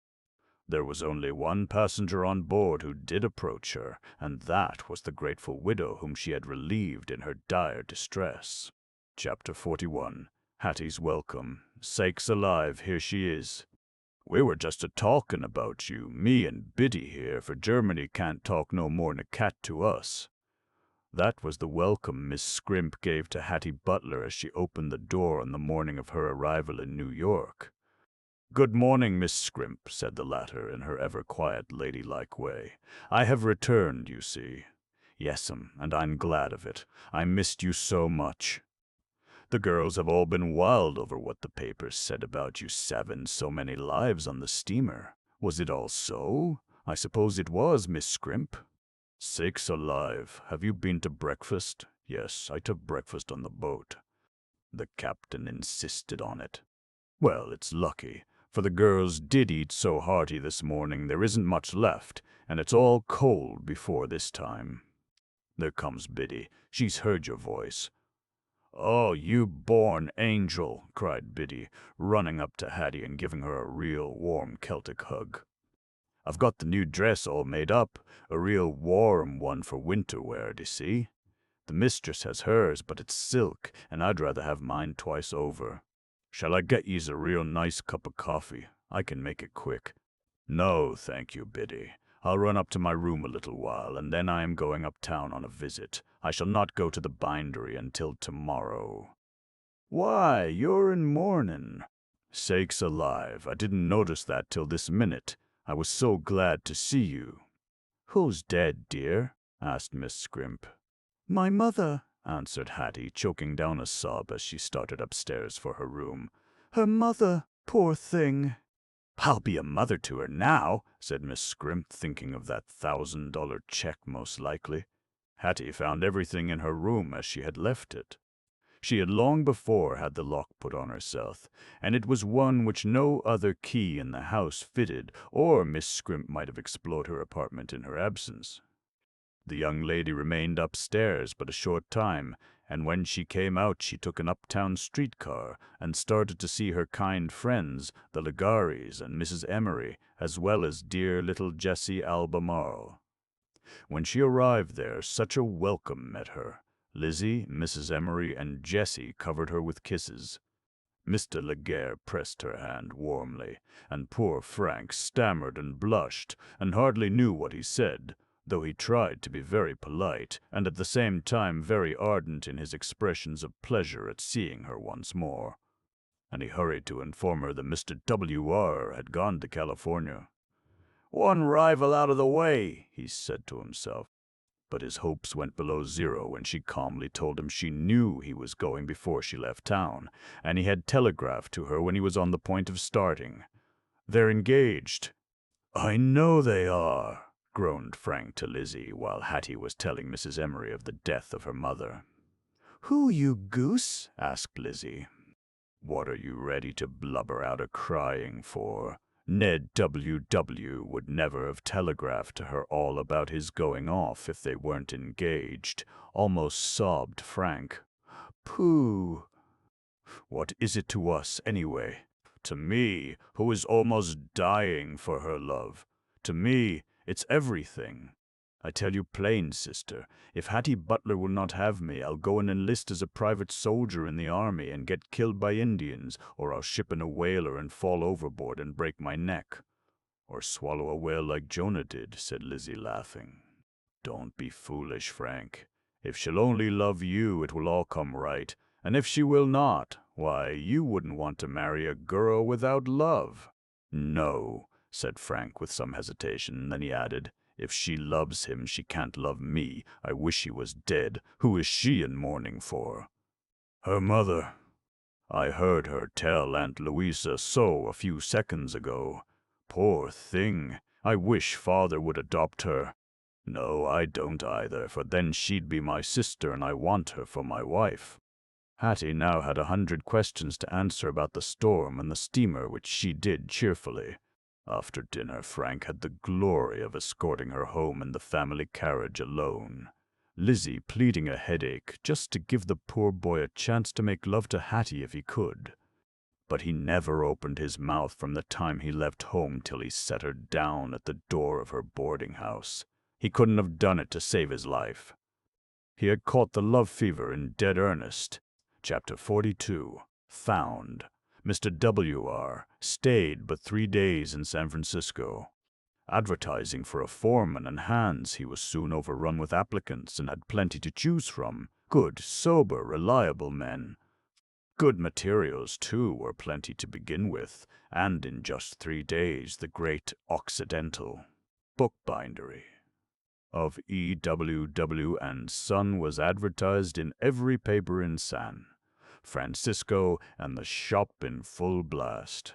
There was only one passenger on board who did approach her, and that was the grateful widow whom she had relieved in her dire distress. Chapter 41. Hattie's Welcome. Sakes alive, here she is. We were just a-talkin' about you, me and Biddy here, for Germany can't talk no more'n a cat to us. That was the welcome Miss Scrimp gave to Hattie Butler as she opened the door on the morning of her arrival in New York. "Good morning, Miss Scrimp," said the latter in her ever-quiet, ladylike way. "I have returned, you see." "Yes'm, and I'm glad of it. I missed you so much." "The girls have all been wild over what the papers said about you saving so many lives on the steamer. Was it all so? I suppose it was, Miss Scrimp." "Sakes alive, have you been to breakfast?" "Yes, I took breakfast on the boat." "The captain insisted on it." "Well, it's lucky, for the girls did eat so hearty this morning there isn't much left, and it's all cold before this time." There comes Biddy. She's heard your voice. "Oh, you born angel!" cried Biddy, running up to Hattie and giving her a real warm Celtic hug. "I've got the new dress all made up, a real warm one for winter wear, d'ye see? The mistress has hers, but it's silk, and I'd rather have mine twice over. Shall I get yous a real nice cup of coffee? I can make it quick." "No, thank you, Biddy. I'll run up to my room a little while, and then I am going uptown on a visit. I shall not go to the bindery until tomorrow." "Why, you're in mourning." "Sakes alive, I didn't notice that till this minute. I was so glad to see you." "Who's dead, dear?" asked Miss Scrimp. "My mother," answered Hattie, choking down a sob as she started upstairs for her room. "Her mother, poor thing." "I'll be a mother to her now," said Miss Scrimp, thinking of that $1,000 check most likely. Hattie found everything in her room as she had left it. She had long before had the lock put on herself, and it was one which no other key in the house fitted, or Miss Scrimp might have explored her apartment in her absence. The young lady remained upstairs but a short time, and when she came out she took an uptown streetcar and started to see her kind friends, the Ligaris and Mrs. Emery, as well as dear little Jessie Albemarle. When she arrived there, such a welcome met her. Lizzie, Mrs. Emery, and Jessie covered her with kisses. Mr. Laguerre pressed her hand warmly, and poor Frank stammered and blushed, and hardly knew what he said, though he tried to be very polite, and at the same time very ardent in his expressions of pleasure at seeing her once more. And he hurried to inform her that Mr. W.R. had gone to California. "One rival out of the way," he said to himself. But his hopes went below zero when she calmly told him she knew he was going before she left town, and he had telegraphed to her when he was on the point of starting. "They're engaged." "I know they are," groaned Frank to Lizzie, while Hattie was telling Mrs. Emery of the death of her mother. "Who, you goose?" asked Lizzie. "What are you ready to blubber out a crying for? Ned W.W. would never have telegraphed to her all about his going off if they weren't engaged," almost sobbed Frank. "Pooh! What is it to us, anyway? To me, who is almost dying for her love. To me, it's everything. I tell you plain, sister, if Hattie Butler will not have me, I'll go and enlist as a private soldier in the army and get killed by Indians, or I'll ship in a whaler and fall overboard and break my neck." "Or swallow a whale like Jonah did," said Lizzie, laughing. "Don't be foolish, Frank. If she'll only love you, it will all come right, and if she will not, why, you wouldn't want to marry a girl without love." "No," said Frank with some hesitation, then he added, "if she loves him, she can't love me. I wish he was dead. Who is she in mourning for?" "Her mother. I heard her tell Aunt Louisa so a few seconds ago. Poor thing. I wish father would adopt her. No, I don't either, for then she'd be my sister and I want her for my wife." Hattie now had 100 questions to answer about the storm and the steamer, which she did cheerfully. After dinner, Frank had the glory of escorting her home in the family carriage alone, Lizzie pleading a headache just to give the poor boy a chance to make love to Hattie if he could. But he never opened his mouth from the time he left home till he set her down at the door of her boarding house. He couldn't have done it to save his life. He had caught the love fever in dead earnest. Chapter 42. Found. Mr. W.R. stayed but 3 days in San Francisco. Advertising for a foreman and hands, he was soon overrun with applicants and had plenty to choose from. Good, sober, reliable men. Good materials, too, were plenty to begin with, and in just 3 days the great Occidental bookbindery of E.W.W. and Son was advertised in every paper in San Francisco, and the shop in full blast.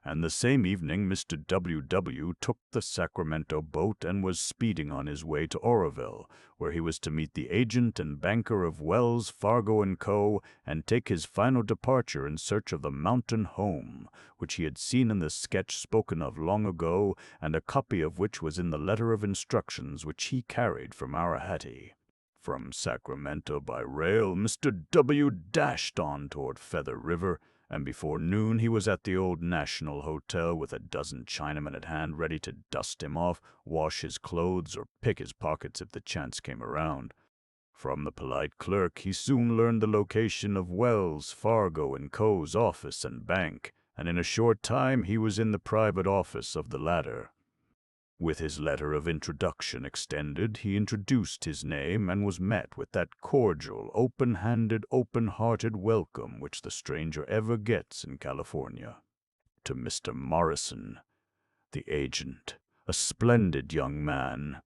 And the same evening Mr. W.W. took the Sacramento boat and was speeding on his way to Oroville, where he was to meet the agent and banker of Wells, Fargo & Co. and take his final departure in search of the mountain home, which he had seen in the sketch spoken of long ago, and a copy of which was in the letter of instructions which he carried from our Hattie. From Sacramento by rail, Mr. W. dashed on toward Feather River, and before noon he was at the old National Hotel with a dozen Chinamen at hand ready to dust him off, wash his clothes, or pick his pockets if the chance came around. From the polite clerk he soon learned the location of Wells, Fargo & Co.'s office and bank, and in a short time he was in the private office of the latter. With his letter of introduction extended, he introduced his name and was met with that cordial, open-handed, open-hearted welcome which the stranger ever gets in California. To Mr. Morrison, the agent, a splendid young man,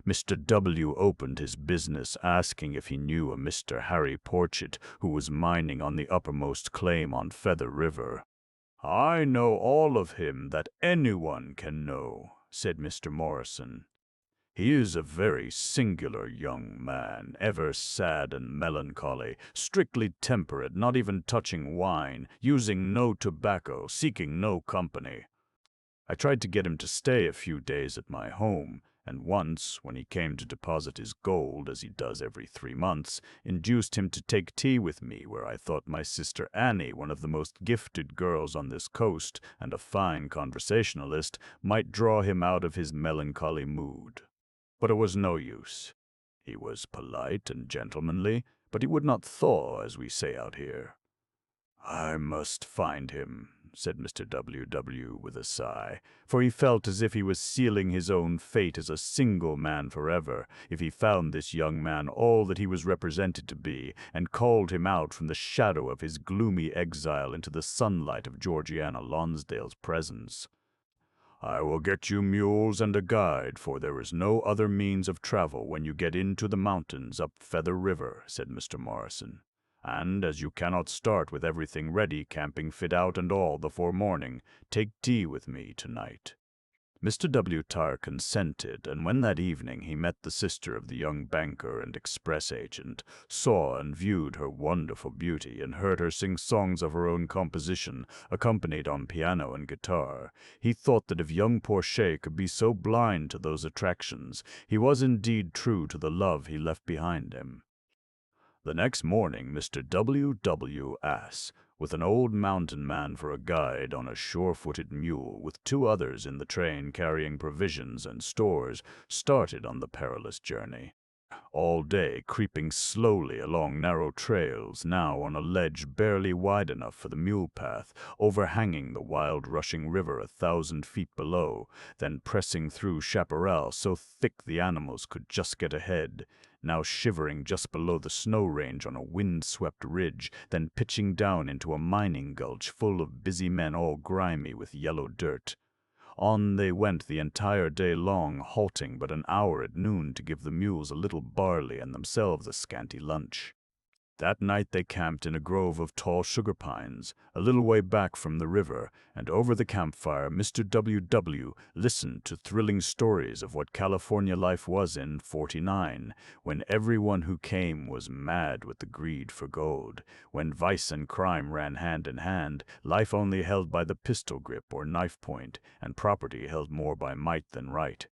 Mr. W. opened his business, asking if he knew a Mr. Harry Porchett, who was mining on the uppermost claim on Feather River. "I know all of him that anyone can know," said Mr. Morrison. "He is a very singular young man, ever sad and melancholy, strictly temperate, not even touching wine, using no tobacco, seeking no company. I tried to get him to stay a few days at my home, and once, when he came to deposit his gold, as he does every 3 months, induced him to take tea with me, where I thought my sister Annie, one of the most gifted girls on this coast, and a fine conversationalist, might draw him out of his melancholy mood. But it was no use. He was polite and gentlemanly, but he would not thaw, as we say out here. I must find him," said Mr. W.W. with a sigh, for he felt as if he was sealing his own fate as a single man forever, if he found this young man all that he was represented to be, and called him out from the shadow of his gloomy exile into the sunlight of Georgiana Lonsdale's presence. "I will get you mules and a guide, for there is no other means of travel when you get into the mountains up Feather River," said Mr. Morrison. "And as you cannot start with everything ready, camping fit out and all, before morning, take tea with me tonight." Mr. W. Tyre consented, and when that evening he met the sister of the young banker and express agent, saw and viewed her wonderful beauty, and heard her sing songs of her own composition, accompanied on piano and guitar, he thought that if young Porchet could be so blind to those attractions, he was indeed true to the love he left behind him. The next morning Mr. W. asked, with an old mountain man for a guide on a sure-footed mule, with 2 others in the train carrying provisions and stores, started on the perilous journey. All day creeping slowly along narrow trails, now on a ledge barely wide enough for the mule path, overhanging the wild rushing river 1,000 feet below, then pressing through chaparral so thick the animals could just get ahead, now shivering just below the snow range on a wind-swept ridge, then pitching down into a mining gulch full of busy men all grimy with yellow dirt. On they went the entire day long, halting but an hour at noon to give the mules a little barley and themselves a scanty lunch. That night they camped in a grove of tall sugar pines, a little way back from the river, and over the campfire Mr. W. listened to thrilling stories of what California life was in '49, when everyone who came was mad with the greed for gold, when vice and crime ran hand in hand, life only held by the pistol grip or knife point, and property held more by might than right.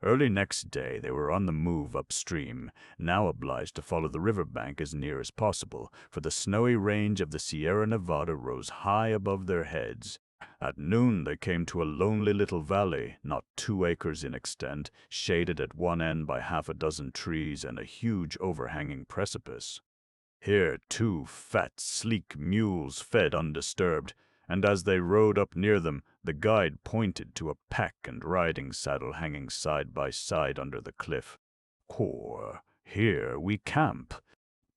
Early next day they were on the move upstream, now obliged to follow the river bank as near as possible, for the snowy range of the Sierra Nevada rose high above their heads. At noon they came to a lonely little valley, not 2 acres in extent, shaded at one end by half a dozen trees and a huge overhanging precipice. Here 2 fat, sleek mules fed undisturbed, and as they rode up near them, the guide pointed to a pack and riding saddle hanging side by side under the cliff. Here we camp.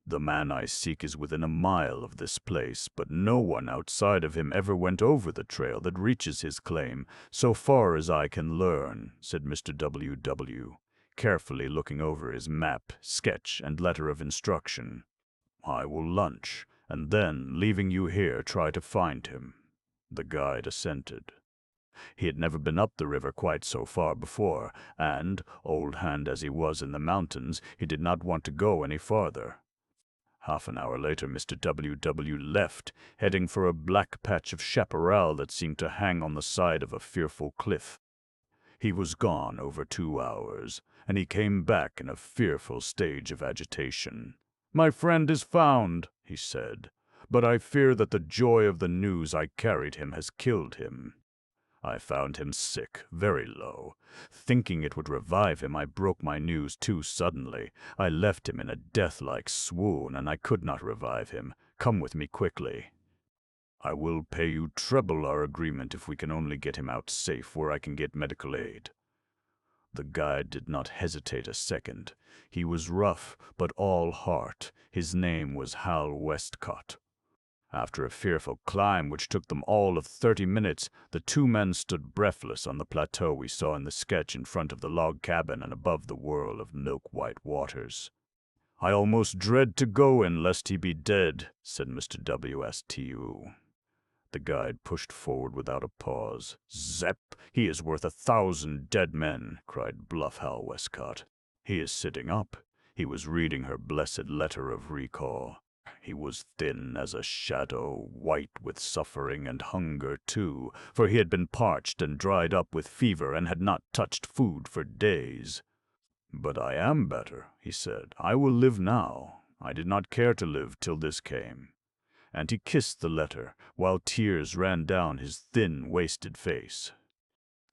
The man I seek is within a mile of this place, but no one outside of him ever went over the trail that reaches his claim, so far as I can learn," said Mr. W., carefully looking over his map, sketch, and letter of instruction. "I will lunch, and then, leaving you here, try to find him." The guide assented. He had never been up the river quite so far before, and, old hand as he was in the mountains, he did not want to go any farther. Half an hour later Mr. W. left, heading for a black patch of chaparral that seemed to hang on the side of a fearful cliff. He was gone over 2 hours, and he came back in a fearful stage of agitation. "My friend is found," he said, "but I fear that the joy of the news I carried him has killed him. I found him sick, very low. Thinking it would revive him, I broke my news too suddenly. I left him in a death-like swoon, and I could not revive him. Come with me quickly." "I will pay you treble our agreement if we can only get him out safe where I can get medical aid." The guide did not hesitate a second. He was rough, but all heart. His name was Hal Westcott. After a fearful climb which took them all of 30 minutes, the 2 men stood breathless on the plateau we saw in the sketch in front of the log cabin and above the whirl of milk-white waters. "I almost dread to go in lest he be dead," said Mr. W.S.T.U. The guide pushed forward without a pause. "Zep, he is worth 1,000 dead men," cried bluff Hal Westcott. "He is sitting up." He was reading her blessed letter of recall. He was thin as a shadow, white with suffering and hunger too, for he had been parched and dried up with fever and had not touched food for days. "But I am better," he said. "I will live now. I did not care to live till this came." And he kissed the letter, while tears ran down his thin, wasted face.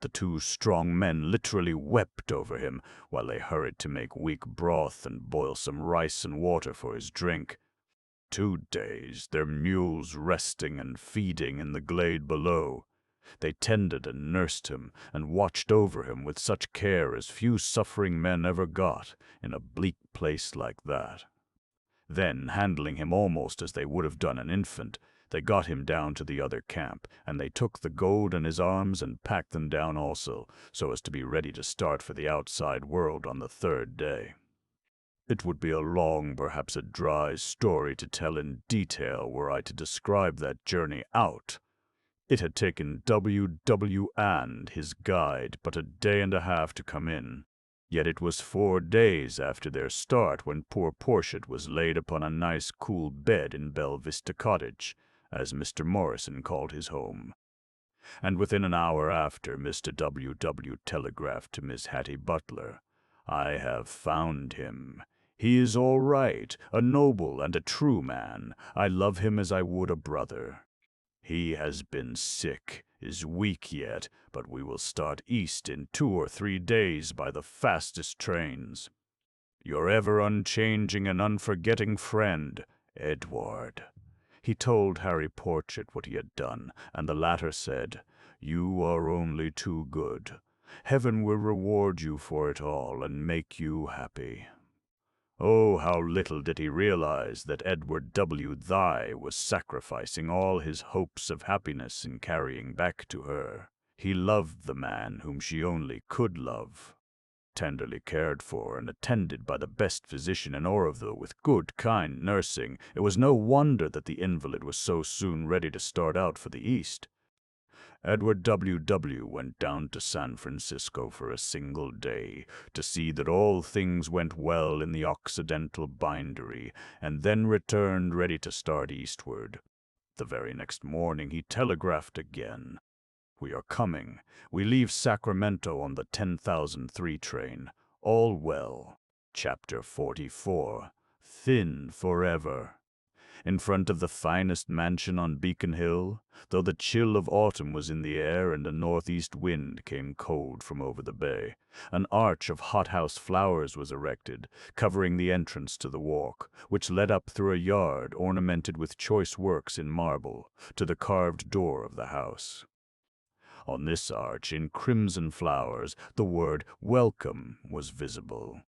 The 2 strong men literally wept over him, while they hurried to make weak broth and boil some rice and water for his drink. 2 days, their mules resting and feeding in the glade below. They tended and nursed him, and watched over him with such care as few suffering men ever got in a bleak place like that. Then, handling him almost as they would have done an infant, they got him down to the other camp, and they took the gold in his arms and packed them down also, so as to be ready to start for the outside world on the 3rd day. It would be a long, perhaps a dry story to tell in detail were I to describe that journey out. It had taken W. and his guide but a day and a half to come in. Yet it was 4 days after their start when poor Portiat was laid upon a nice cool bed in Belle Vista Cottage, as Mr. Morrison called his home. And within an hour after, Mr. W. telegraphed to Miss Hattie Butler, "I have found him. He is all right, a noble and a true man. I love him as I would a brother. He has been sick, is weak yet, but we will start east in 2 or 3 days by the fastest trains. Your ever unchanging and unforgetting friend, Edward." He told Harry Portrait what he had done, and the latter said, "You are only too good. Heaven will reward you for it all and make you happy." Oh, how little did he realize that Edward W. was sacrificing all his hopes of happiness in carrying back to her. He loved the man whom she only could love. tenderly cared for and attended by the best physician in Oroville with good, kind nursing, it was no wonder that the invalid was so soon ready to start out for the East. Edward W. went down to San Francisco for a single day to see that all things went well in the Occidental bindery, and then returned ready to start eastward. The very next morning he telegraphed again. "We are coming. We leave Sacramento on the 10,003 train. All well." Chapter 44. Thin Forever. In front of the finest mansion on Beacon Hill, though the chill of autumn was in the air and a northeast wind came cold from over the bay, an arch of hothouse flowers was erected, covering the entrance to the walk, which led up through a yard ornamented with choice works in marble, to the carved door of the house. On this arch, in crimson flowers, the word "Welcome" was visible.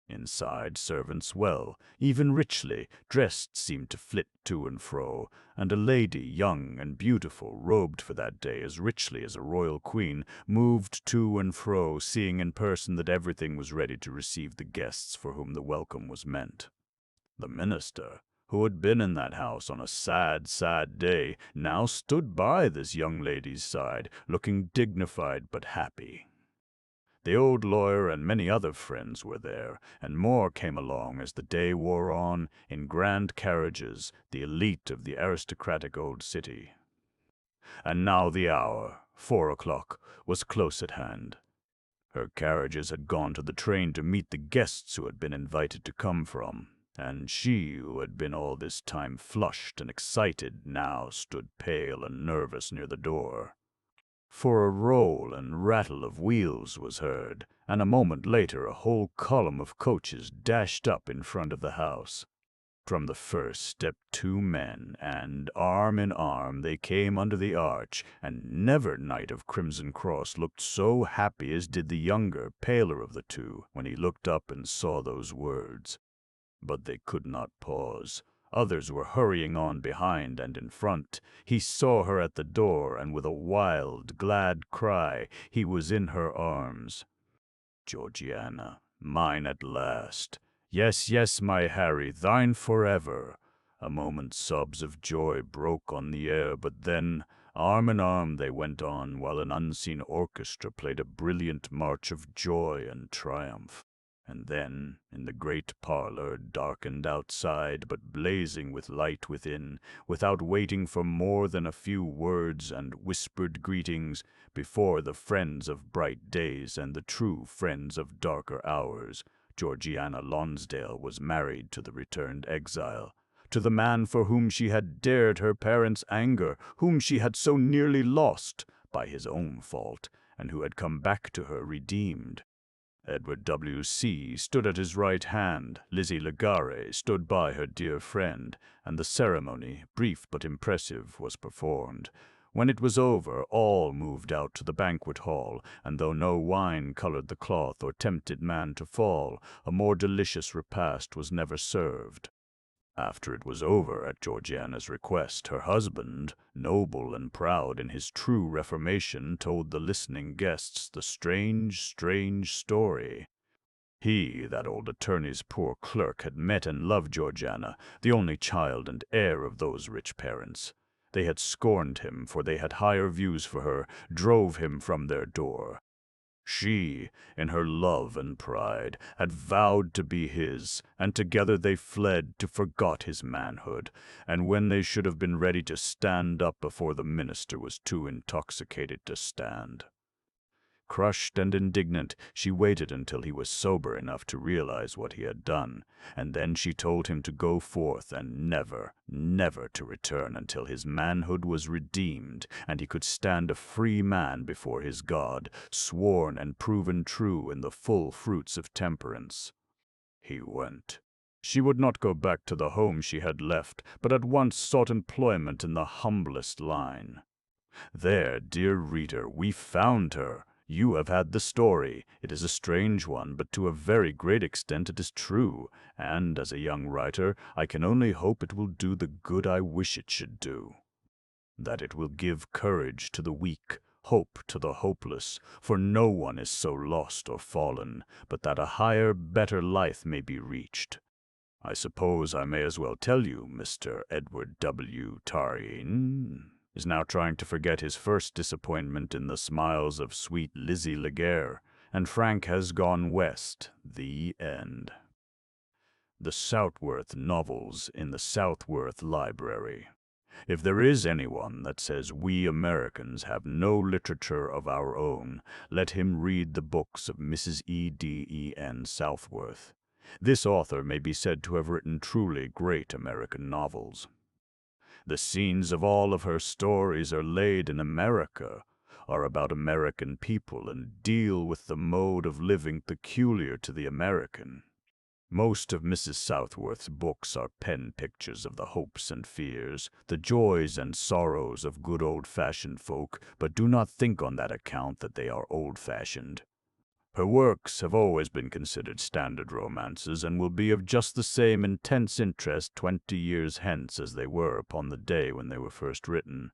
Inside, servants well, even richly, dressed seemed to flit to and fro, and a lady, young and beautiful, robed for that day as richly as a royal queen, moved to and fro, seeing in person that everything was ready to receive the guests for whom the welcome was meant. The minister, who had been in that house on a sad, sad day, now stood by this young lady's side, looking dignified but happy. The old lawyer and many other friends were there, and more came along as the day wore on, in grand carriages, the elite of the aristocratic old city. And now the hour, 4 o'clock, was close at hand. Her carriages had gone to the train to meet the guests who had been invited to come from, and she, who had been all this time flushed and excited, now stood pale and nervous near the door. For a roll and rattle of wheels was heard, and a moment later a whole column of coaches dashed up in front of the house. From the first stepped two men, and, arm in arm, they came under the arch, and never knight of Crimson Cross looked so happy as did the younger, paler of the two, when he looked up and saw those words. But they could not pause. Others were hurrying on behind and in front. He saw her at the door, and with a wild, glad cry, he was in her arms. "Georgiana, mine at last. Yes, yes, my Harry, thine forever." A moment's sobs of joy broke on the air, but then, arm in arm they went on, while an unseen orchestra played a brilliant march of joy and triumph. And then, in the great parlor, darkened outside, but blazing with light within, without waiting for more than a few words and whispered greetings, before the friends of bright days and the true friends of darker hours, Georgiana Lonsdale was married to the returned exile, to the man for whom she had dared her parents' anger, whom she had so nearly lost by his own fault, and who had come back to her redeemed. Edward W.C. stood at his right hand, Lizzie Legare stood by her dear friend, and the ceremony, brief but impressive, was performed. When it was over, all moved out to the banquet hall, and though no wine colored the cloth or tempted man to fall, a more delicious repast was never served. After it was over, at Georgiana's request, her husband, noble and proud in his true reformation, told the listening guests the strange, strange story. He, that old attorney's poor clerk, had met and loved Georgiana, the only child and heir of those rich parents. They had scorned him, for they had higher views for her, drove him from their door. She, in her love and pride, had vowed to be his, and together they fled to forgot his manhood, and when they should have been ready to stand up before the minister was too intoxicated to stand. Crushed and indignant, she waited until he was sober enough to realize what he had done, and then she told him to go forth and never, never to return until his manhood was redeemed and he could stand a free man before his God, sworn and proven true in the full fruits of temperance. He went. She would not go back to the home she had left, but at once sought employment in the humblest line. There, dear reader, we found her. You have had the story. It is a strange one, but to a very great extent it is true, and, as a young writer, I can only hope it will do the good I wish it should do. That it will give courage to the weak, hope to the hopeless, for no one is so lost or fallen, but that a higher, better life may be reached. I suppose I may as well tell you, Mr. Edward W. Tarine is now trying to forget his first disappointment in the smiles of sweet Lizzie Laguerre, and Frank has gone west. The end. The Southworth novels in the Southworth Library. If there is anyone that says we Americans have no literature of our own, let him read the books of Mrs. E.D.E.N. Southworth. This author may be said to have written truly great American novels. The scenes of all of her stories are laid in America, are about American people, and deal with the mode of living peculiar to the American. Most of Mrs. Southworth's books are pen pictures of the hopes and fears, the joys and sorrows of good old-fashioned folk, but do not think on that account that they are old-fashioned. Her works have always been considered standard romances, and will be of just the same intense interest 20 years hence as they were upon the day when they were first written.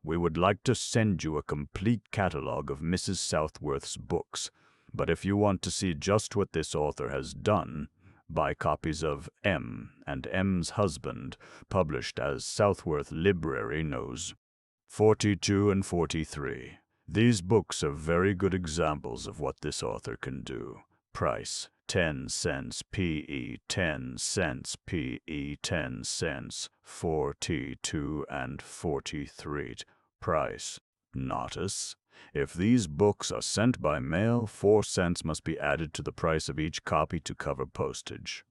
We would like to send you a complete catalogue of Mrs. Southworth's books, but if you want to see just what this author has done, buy copies of M and M's Husband, published as Southworth Library Nos. 42 and 43. These books are very good examples of what this author can do. Price, 10 cents PE, 10 cents PE, 10 cents, 42 and 43. Price, notice. If these books are sent by mail, 4 cents must be added to the price of each copy to cover postage.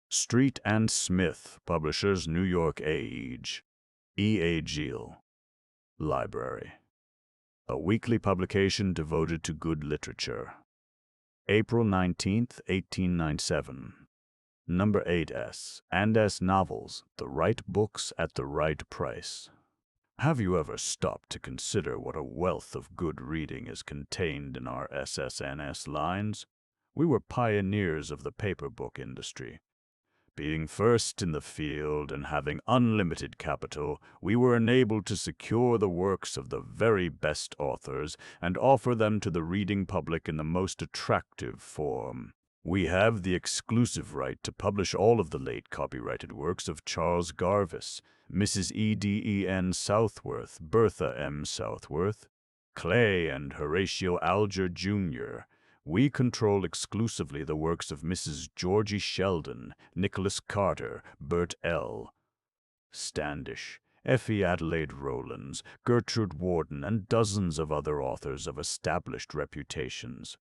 Street and Smith, Publishers, New York Age. E.A. Gill. Library. A weekly publication devoted to good literature. April 19, 1897. Number 8S and S novels, the right books at the right price. Have you ever stopped to consider what a wealth of good reading is contained in our SSNS lines? We were pioneers of the paper book industry. Being first in the field and having unlimited capital, we were enabled to secure the works of the very best authors and offer them to the reading public in the most attractive form. We have the exclusive right to publish all of the late copyrighted works of Charles Garvice, Mrs. E.D.E.N. Southworth, Bertha M. Southworth, Clay and Horatio Alger, Jr. We control exclusively the works of Mrs. Georgie Sheldon, Nicholas Carter, Bert L. Standish, Effie Adelaide Rowlands, Gertrude Warden, and dozens of other authors of established reputations.